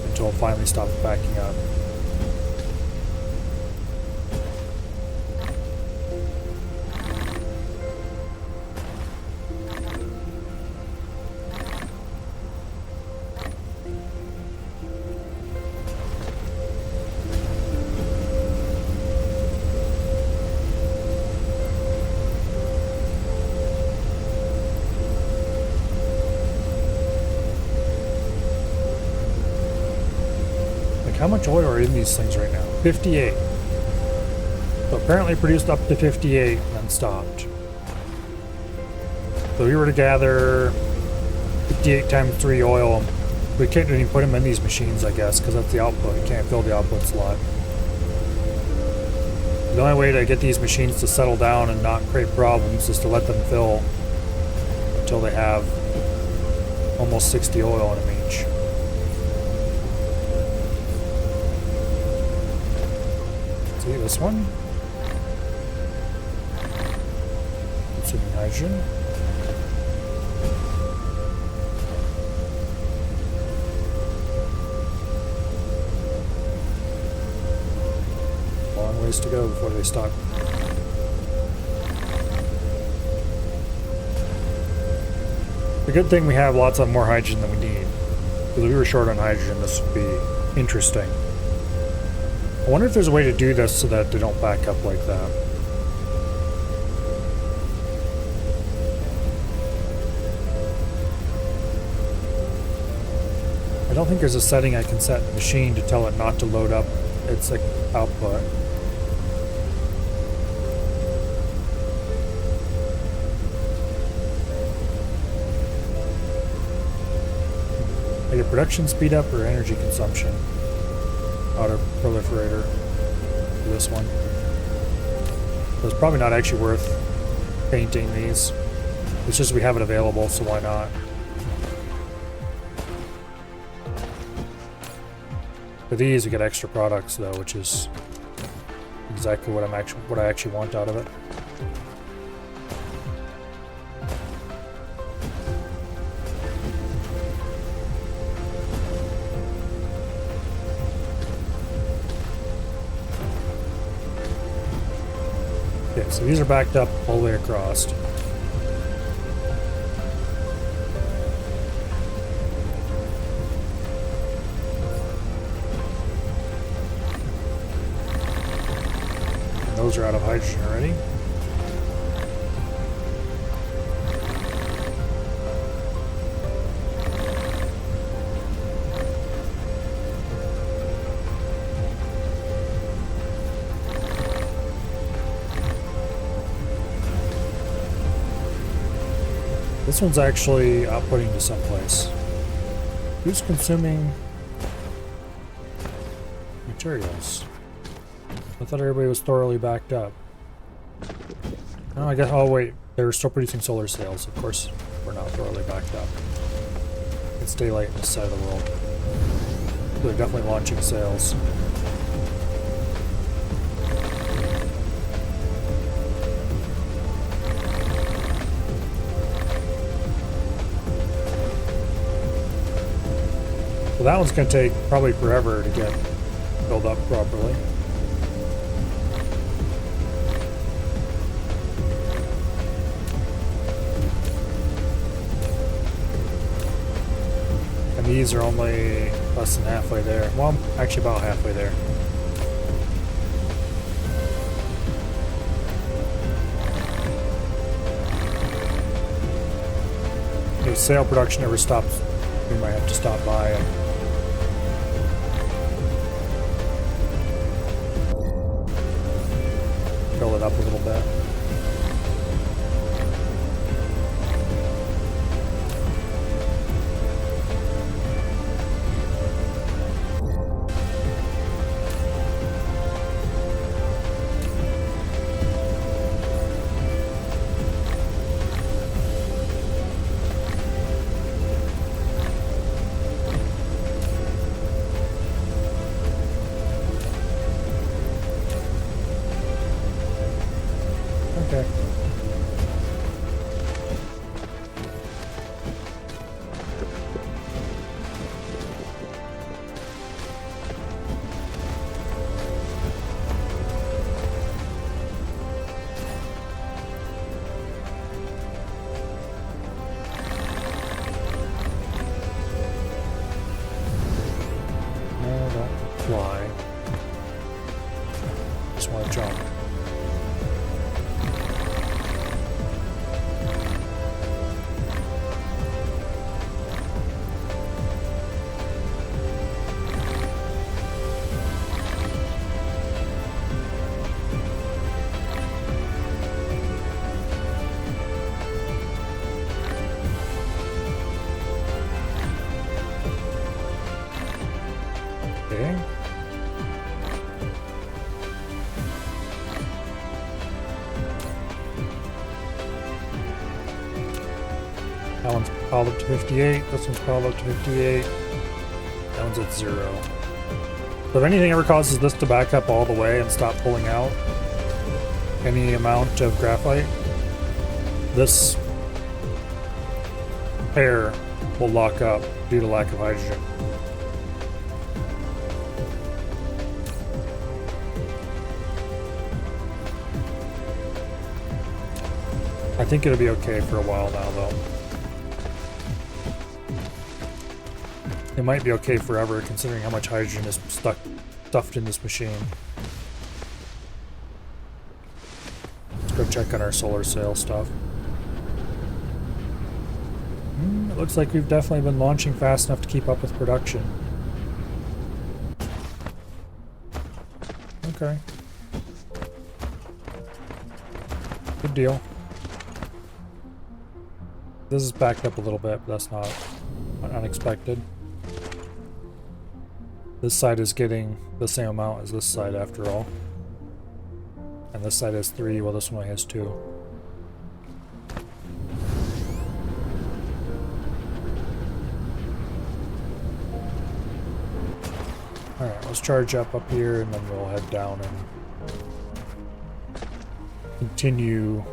until it finally stops backing up. How much oil are in these things right now? 58. So apparently produced up to 58 and then stopped. So if we were to gather 58 times 3 oil, we can't even put them in these machines, I guess, because that's the output. You can't fill the output slot. The only way to get these machines to settle down and not create problems is to let them fill until they have almost 60 oil in them each. See this one? Consuming hydrogen. Long ways to go before they stop. The good thing we have lots of more hydrogen than we need. Because if we were short on hydrogen, this would be interesting. I wonder if there's a way to do this so that they don't back up like that. I don't think there's a setting I can set in the machine to tell it not to load up its output. Either production speed up or energy consumption. Auto proliferator for this one. So it's probably not actually worth painting these. It's just we have it available, so why not? For these, we get extra products though, which is exactly what I actually want out of it. Okay, so these are backed up all the way across. And those are out of hydrogen already. This one's actually outputting to someplace. Who's consuming materials? I thought everybody was thoroughly backed up. Oh, I guess. Oh, wait. They're still producing solar sails. Of course, we're not thoroughly backed up. It's daylight in this side of the world. They're definitely launching sails. That one's going to take probably forever to get filled up properly. these are only less than halfway there. Well, actually about halfway there. If sail production ever stops, we might have to stop by and fill it up a little bit. Okay. No, don't fly. Just want to jump. Okay. That one's powered up to 58, this one's powered up to 58, that one's at 0. So if anything ever causes this to back up all the way and stop pulling out any amount of graphite, this pair will lock up due to lack of hydrogen. I think it'll be okay for a while now, though. It might be okay forever, considering how much hydrogen is stuffed in this machine. Let's go check on our solar sail stuff. It looks like we've definitely been launching fast enough to keep up with production. Okay. Good deal. This is backed up a little bit, but that's not unexpected. This side is getting the same amount as this side after all. And this side has 3, while this one only has 2. Alright, let's charge up here and then we'll head down and continue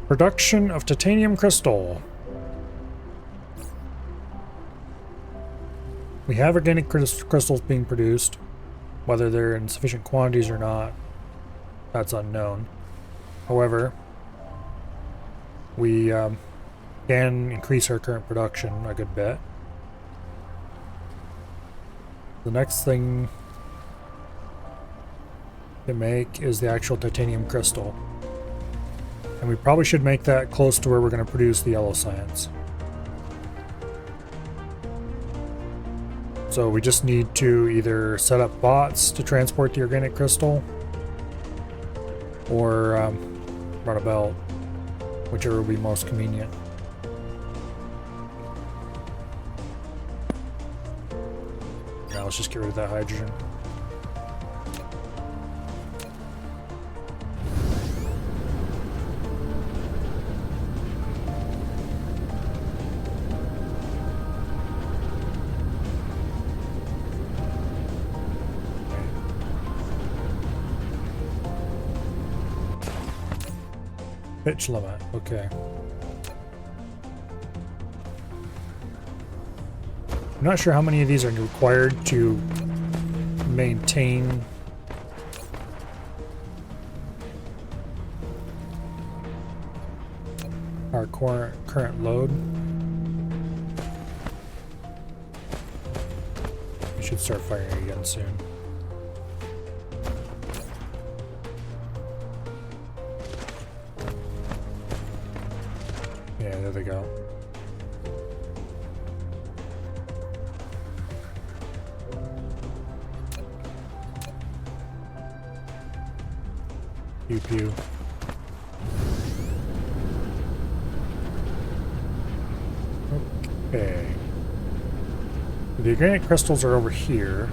production of titanium crystal. We have organic crystals being produced. Whether they're in sufficient quantities or not, that's unknown. However, we can increase our current production a good bit. The next thing to make is the actual titanium crystal. And we probably should make that close to where we're going to produce the yellow science. So we just need to either set up bots to transport the organic crystal, or run a belt, whichever will be most convenient. Now let's just get rid of that hydrogen. Pitch limit, okay. I'm not sure how many of these are required to maintain our current load. start firing again soon. Yeah, there they go. Pew pew. Okay. The granite crystals are over here,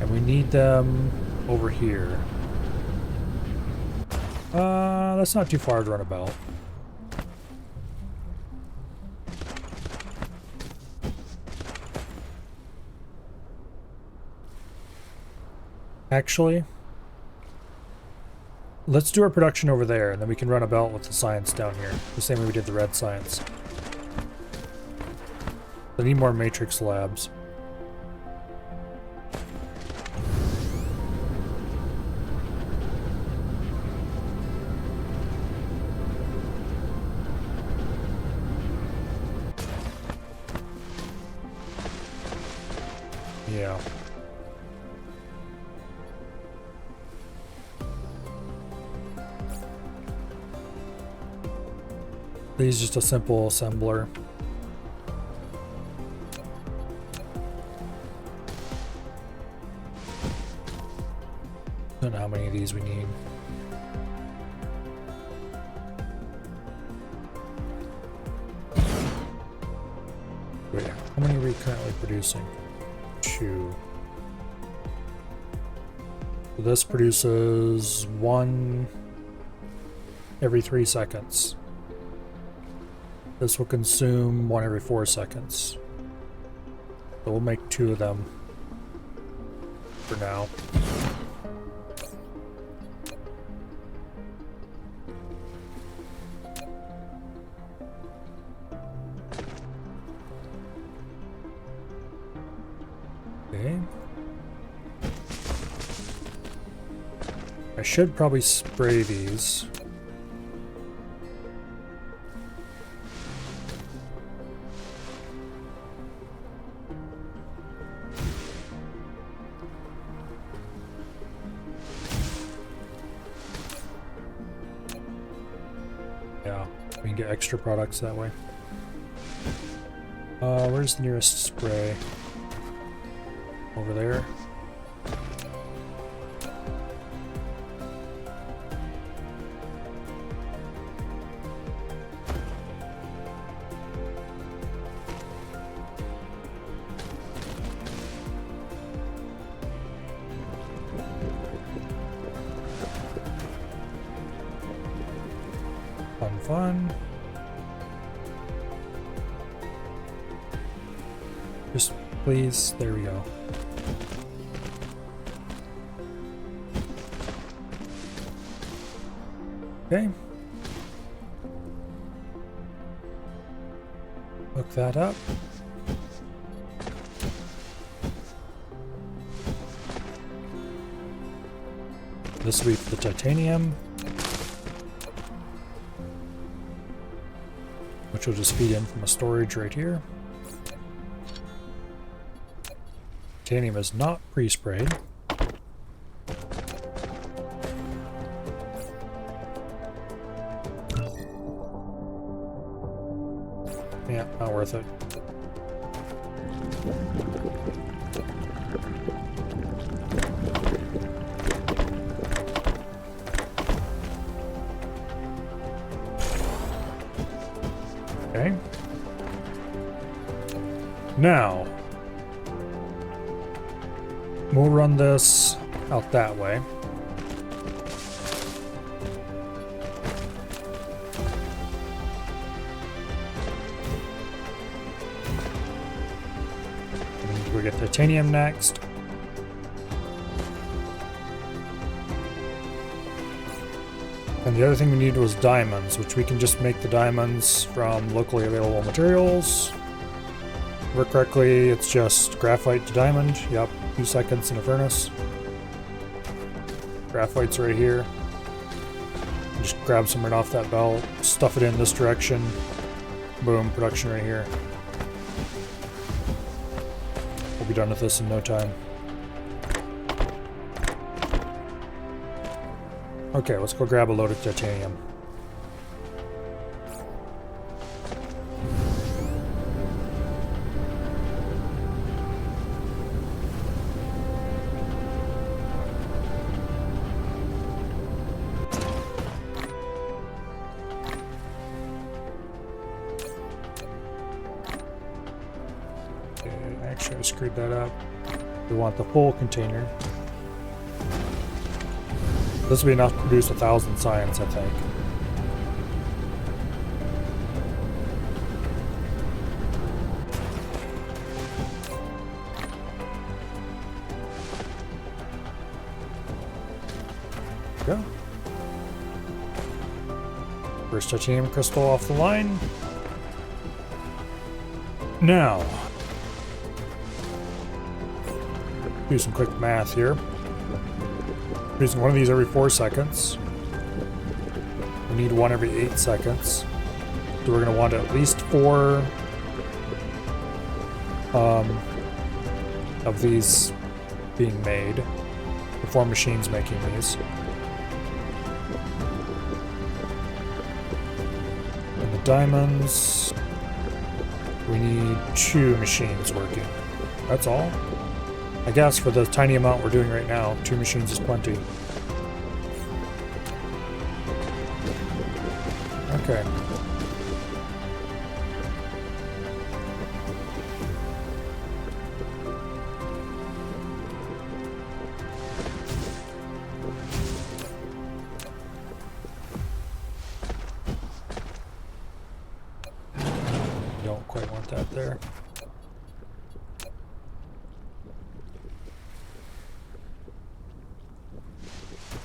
and we need them over here. That's not too far to run about. Actually, let's do our production over there, and then we can run about with the science down here, the same way we did the red science. I need more matrix labs. Yeah. This is just a simple assembler. Don't know how many of these we need. Wait, how many are we currently producing? 2. So this produces 1 every 3 seconds. This will consume 1 every 4 seconds. So we'll make 2 of them for now. Okay. I should probably spray these. Yeah, we can get extra products that way. Where's the nearest spray? Over there. Fun, fun. Just please, there we go. Okay. Hook that up. This will be for the titanium, which will just feed in from a storage right here. Titanium is not pre-sprayed. Yeah, not worth it. Okay. Now, we'll run this out that way. We get titanium next. And the other thing we needed was diamonds, which we can just make the diamonds from locally available materials. If I remember correctly, it's just graphite to diamond. Yep, 2 seconds in a furnace. Graphite's right here. Just grab some right off that belt, stuff it in this direction. Boom, production right here. We'll be done with this in no time. Okay, let's go grab a load of titanium. Actually, I screwed that up. We want the full container. This will be enough to produce 1,000 science, I think. Go. First titanium crystal off the line. Now, do some quick math here. Using one of these every 4 seconds. We need one every 8 seconds. So we're going to want at least 4 of these being made. 4 machines making these. And the diamonds, we need 2 machines working. That's all. I guess for the tiny amount we're doing right now, 2 machines is plenty. Okay. Don't quite want that there.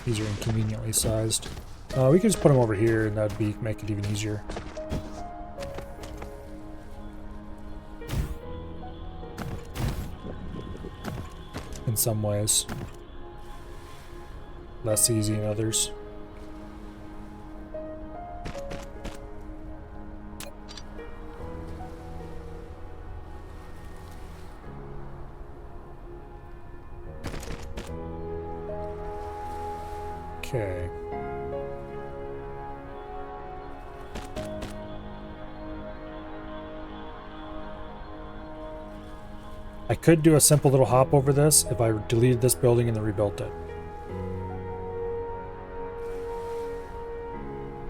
These are inconveniently sized. We could just put them over here and that'd make it even easier. In some ways. Less easy in others. Okay. I could do a simple little hop over this if I deleted this building and then rebuilt it.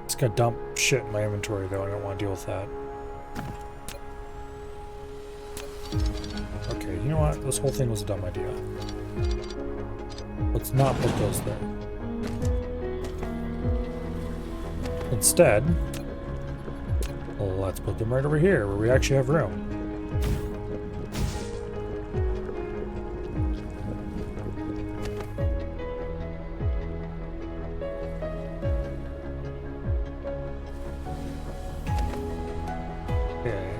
It's gonna dump shit in my inventory though, I don't want to deal with that. Okay, you know what? This whole thing was a dumb idea. Let's not put those there. Instead, let's put them right over here where we actually have room. Okay.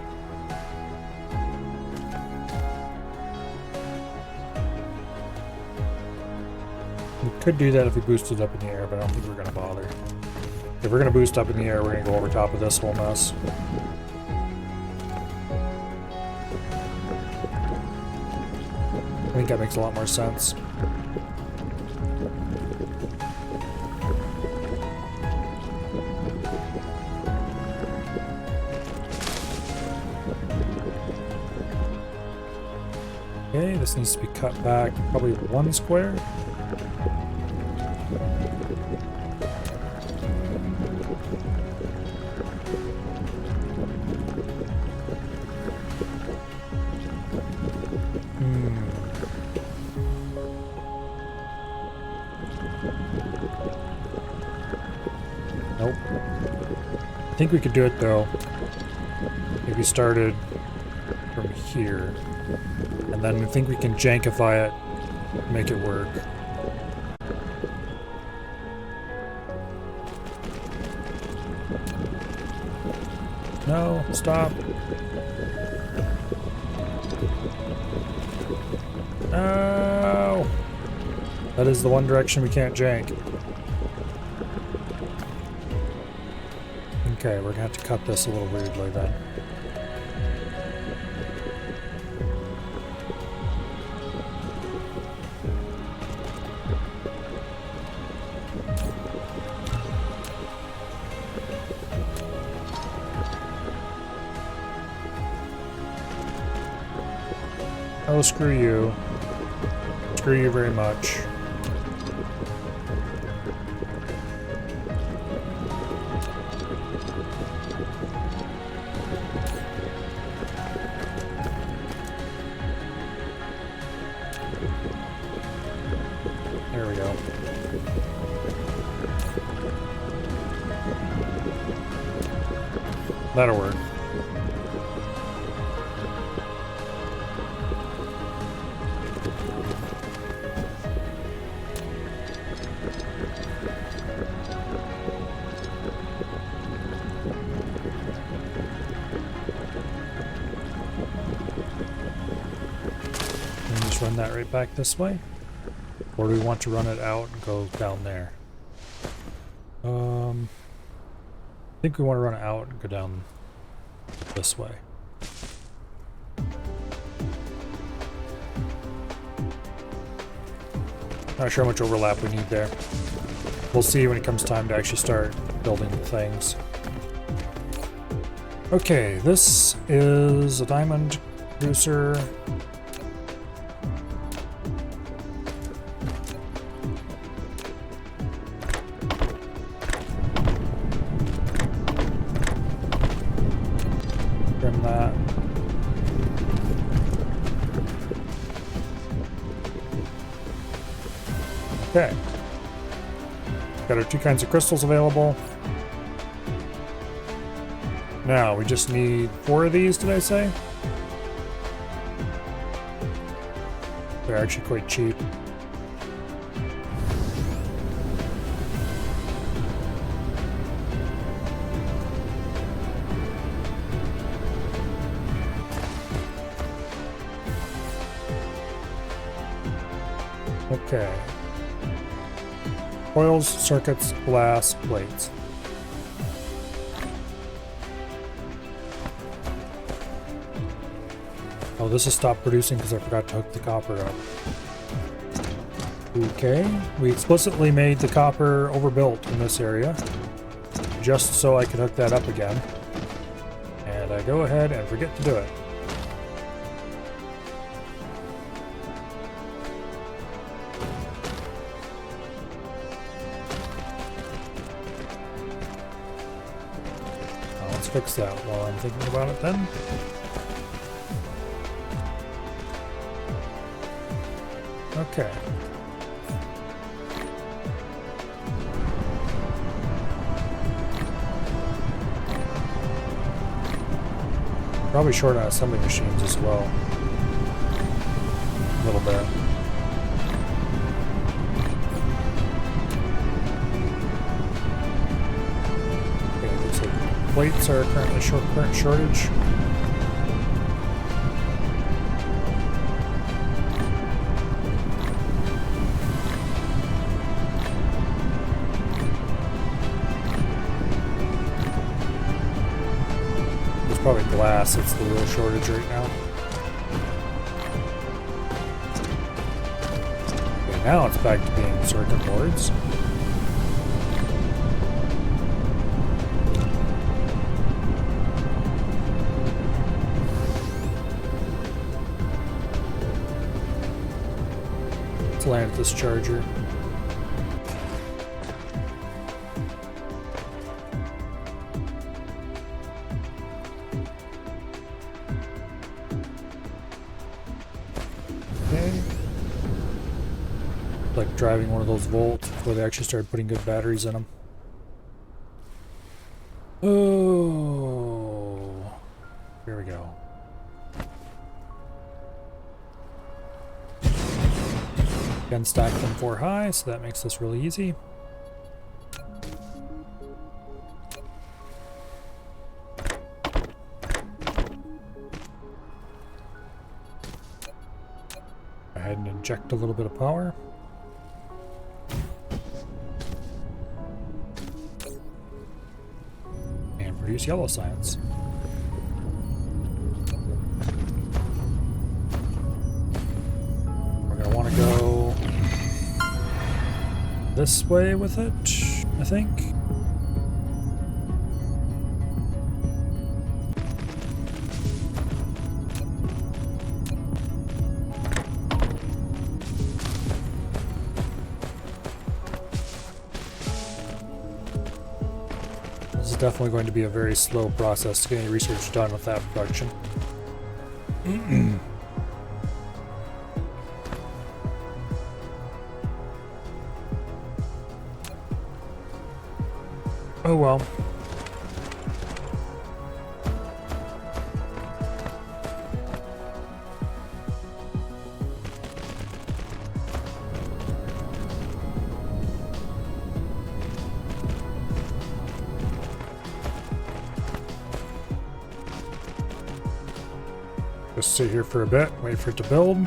We could do that if we boosted up in the air, but I don't think we're going to bother. If we're going to boost up in the air, we're going to go over top of this whole mess. I think that makes a lot more sense. Okay, this needs to be cut back probably 1 square. Nope. I think we could do it though if we started from here, and then I think we can jankify it, make it work. No, stop. No! That is the one direction we can't jank. Okay, we're gonna have to cut this a little weirdly then. No, screw you. Screw you very much. There we go. That'll work. And just run that right back this way. Or do we want to run it out and go down there? I think we want to run it out and go down this way. Not sure how much overlap we need there. We'll see when it comes time to actually start building the things. Okay, this is a diamond producer. Trim that. Okay. Got our 2 kinds of crystals available. Now, we just need 4 of these, did I say? They're actually quite cheap. Okay. Coils, circuits, glass, plates. Oh, this has stopped producing because I forgot to hook the copper up. Okay, we explicitly made the copper overbuilt in this area, just so I could hook that up again. And I go ahead and forget to do it. Let's fix that while I'm thinking about it then. Okay. Probably short on assembly machines as well. A little bit. Okay, looks like plates are currently current shortage. Probably glass, it's the real shortage right now. Okay, now it's back to being circuit boards. Let's land at this charger. Like driving one of those Volts before they actually started putting good batteries in them. Oh, here we go. Again, stack them 4 high, so that makes this really easy. Go ahead and inject a little bit of power. Produce yellow science. We're gonna want to go this way with it, I think. This is definitely going to be a very slow process to get any research done with that production. Oh well. Just sit here for a bit, wait for it to build.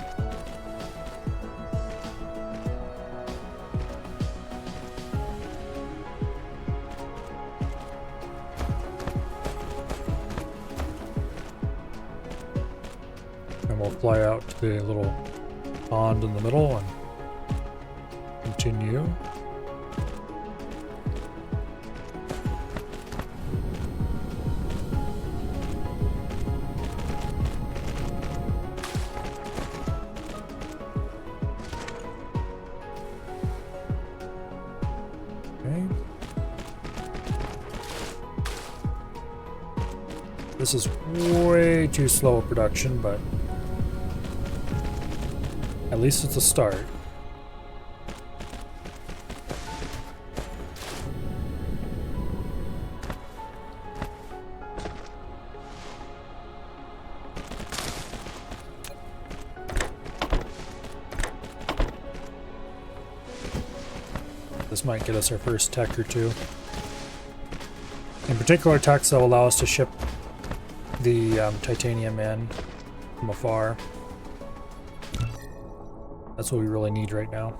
And we'll fly out to the little pond in the middle and continue. This is way too slow a production, but at least it's a start. This might get us our first tech or two. In particular, techs that will allow us to ship the titanium in from afar. That's what we really need right now.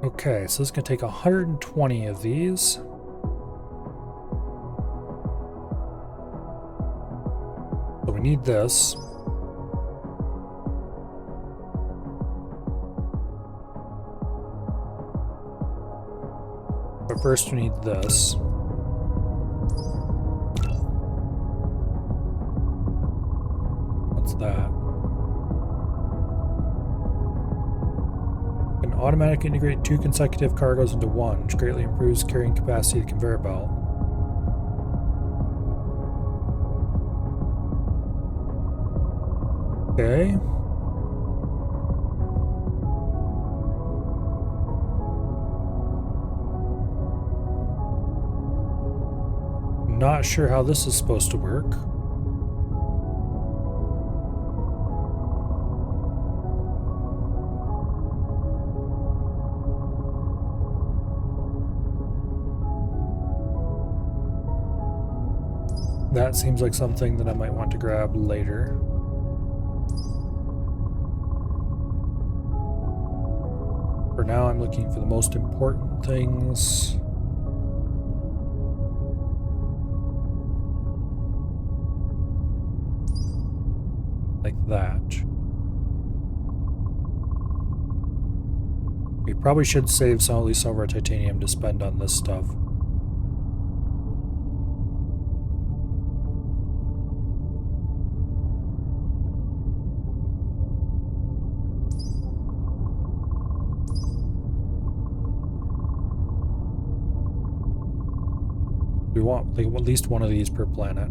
Okay, so this is going to take 120 of these. So we need this. But first we need this. That can automatically integrate 2 consecutive cargoes into one, which greatly improves carrying capacity of the conveyor belt. Okay. Not sure how this is supposed to work. That seems like something that I might want to grab later. For now, I'm looking for the most important things. Like that. We probably should save some, at least some of our titanium to spend on this stuff. We want like, at least one of these per planet.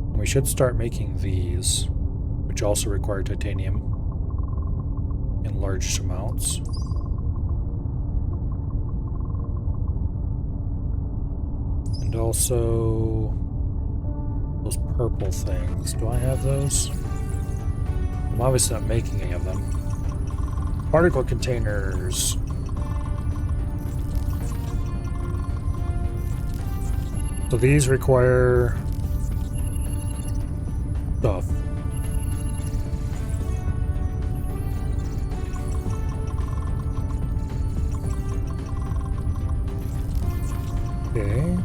And we should start making these, which also require titanium in large amounts. And also those purple things. Do I have those? I'm obviously not making any of them. Particle containers. So these require stuff. Okay.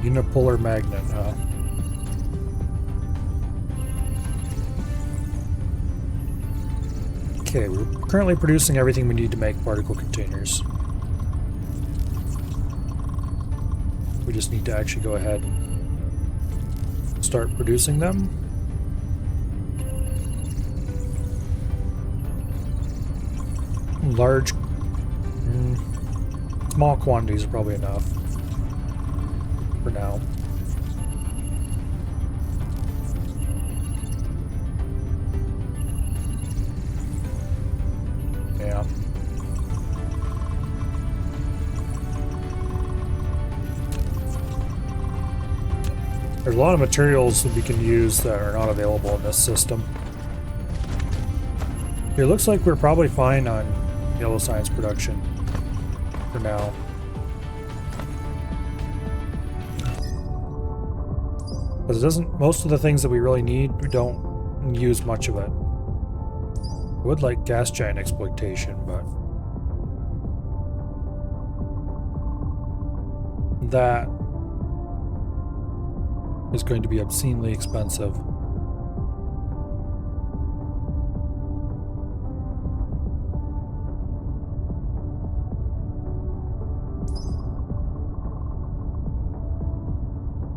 Unipolar magnet, huh? Okay, we're currently producing everything we need to make particle containers. We just need to actually go ahead and start producing them. large, small quantities are probably enough for now. Yeah. There's a lot of materials that we can use that are not available in this system. It looks like we're probably fine on yellow science production for now. Because it doesn't, most of the things that we really need, we don't use much of it. I would like gas giant exploitation, but that is going to be obscenely expensive.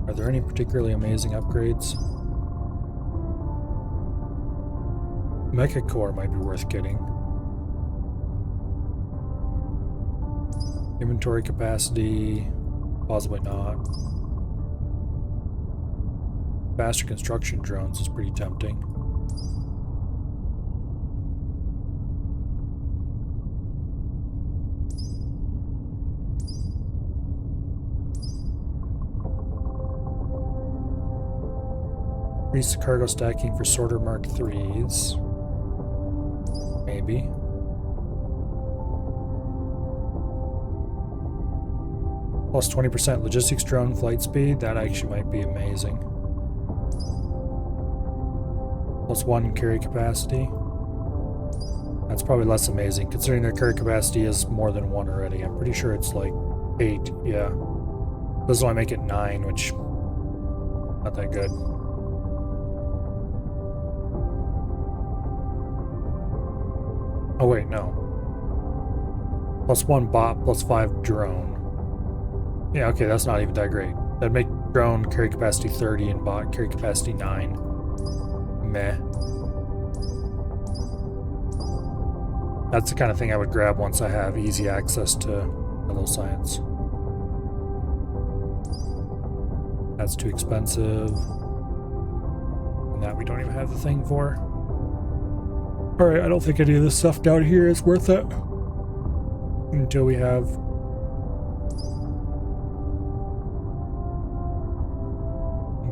Are there any particularly amazing upgrades? Mecha Core might be worth getting. Inventory capacity, possibly not. Faster construction drones is pretty tempting. Increase the cargo stacking for sorter Mark 3s. Maybe. Plus 20% logistics drone flight speed. That actually might be amazing. Plus 1 carry capacity. That's probably less amazing, considering their carry capacity is more than 1 already. I'm pretty sure it's like 8, yeah. This is why I make it 9, which not that good. Oh wait, no. Plus 1 bot, plus 5 drone. Yeah, okay, that's not even that great. That'd make drone carry capacity 30 and bot carry capacity 9. Meh. That's the kind of thing I would grab once I have easy access to Hello Science. That's too expensive. And that we don't even have the thing for. Alright, I don't think any of this stuff down here is worth it. Until we have...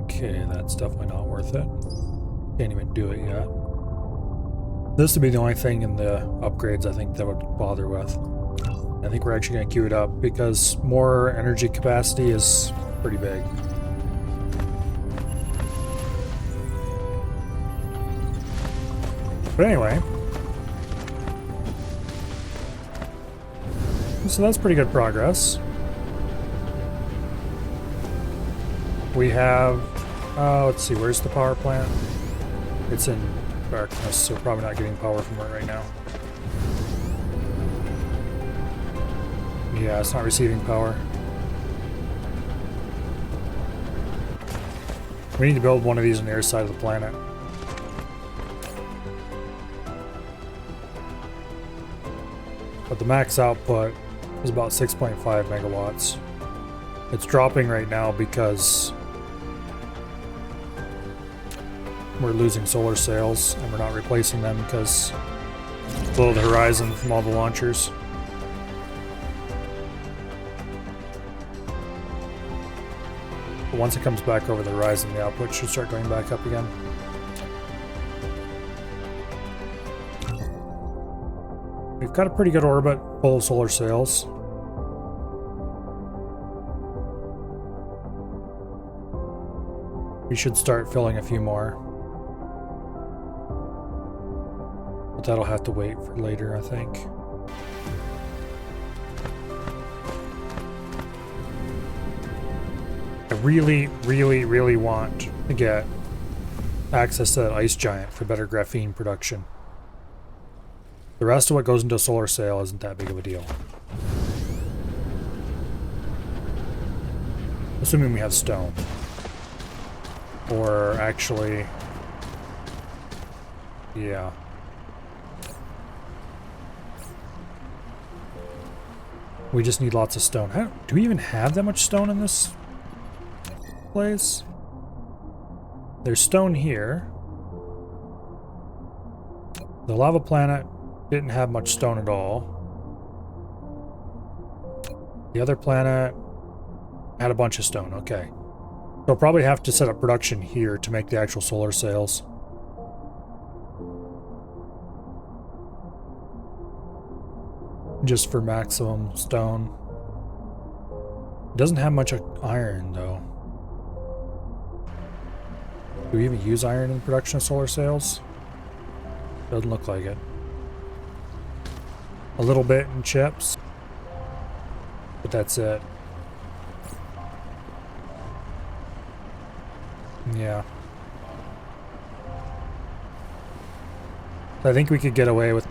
Okay, that's definitely not worth it. Can't even do it yet. This would be the only thing in the upgrades I think that would bother with. I think we're actually going to queue it up because more energy capacity is pretty big. But anyway. So that's pretty good progress. We have... let's see, where's the power plant? It's in darkness, so probably not getting power from it right now. Yeah, it's not receiving power. We need to build one of these on the other side of the planet. But the max output is about 6.5 megawatts. It's dropping right now because we're losing solar sails and we're not replacing them because below the horizon from all the launchers. But once it comes back over the horizon, the output should start going back up again. We've got a pretty good orbit full of solar sails. We should start filling a few more. But that'll have to wait for later, I think. I really, really, really want to get access to that ice giant for better graphene production. The rest of what goes into a solar sail isn't that big of a deal. Assuming we have stone. Or actually... yeah. We just need lots of stone. Do we even have that much stone in this place? There's stone here. The lava planet didn't have much stone at all. The other planet had a bunch of stone. Okay. So I'll probably have to set up production here to make the actual solar sails. Just for maximum stone. It doesn't have much iron though. Do we even use iron in the production of solar sails? Doesn't look like it. A little bit in chips. But that's it. Yeah. I think we could get away with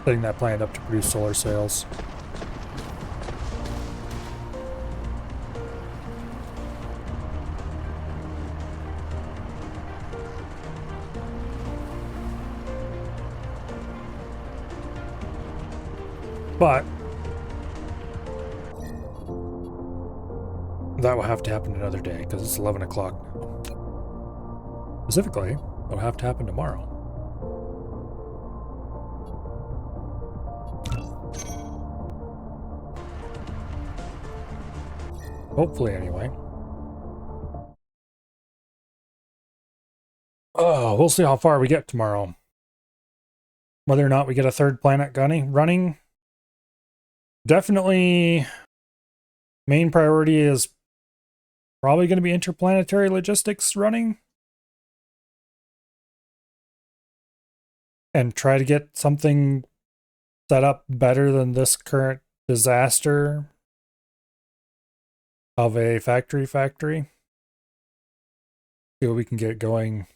setting that plant up to produce solar sails. But that will have to happen another day because it's 11 o'clock now. Specifically, it'll have to happen tomorrow. Hopefully, anyway. Oh, we'll see how far we get tomorrow. Whether or not we get a third planet running. Definitely, main priority is probably going to be interplanetary logistics running. And try to get something set up better than this current disaster of a factory. See what we can get going.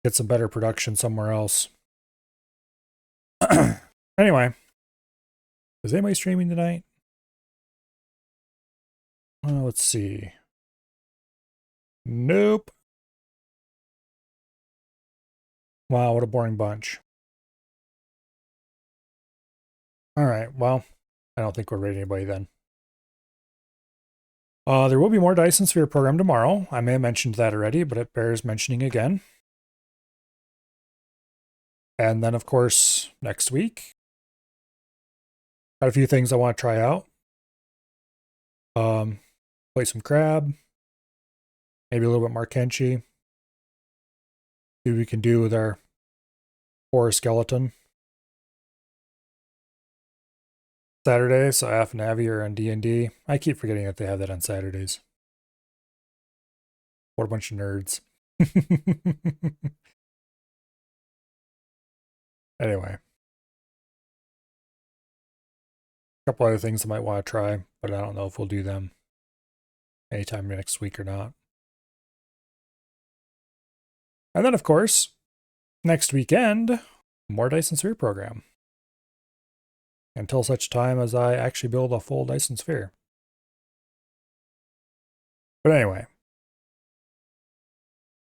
Get some better production somewhere else. Anyway. Is anybody streaming tonight? Let's see. Nope. Wow, what a boring bunch. Alright, well, I don't think we're raiding anybody then. There will be more Dyson Sphere program tomorrow. I may have mentioned that already, but it bears mentioning again. And then, of course, next week, got a few things I want to try out. Play some crab. Maybe a little bit more Kenshi. See what we can do with our horror skeleton. Saturday, so AF and Navi are on D&D. I keep forgetting that they have that on Saturdays. What a bunch of nerds. Anyway. A couple other things I might want to try, but I don't know if we'll do them anytime next week or not. And then, of course, next weekend, more Dyson Sphere program. Until such time as I actually build a full Dyson Sphere. But anyway.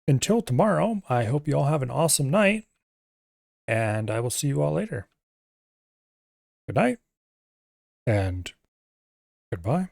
Until tomorrow, I hope you all have an awesome night. And I will see you all later. Good night. And goodbye.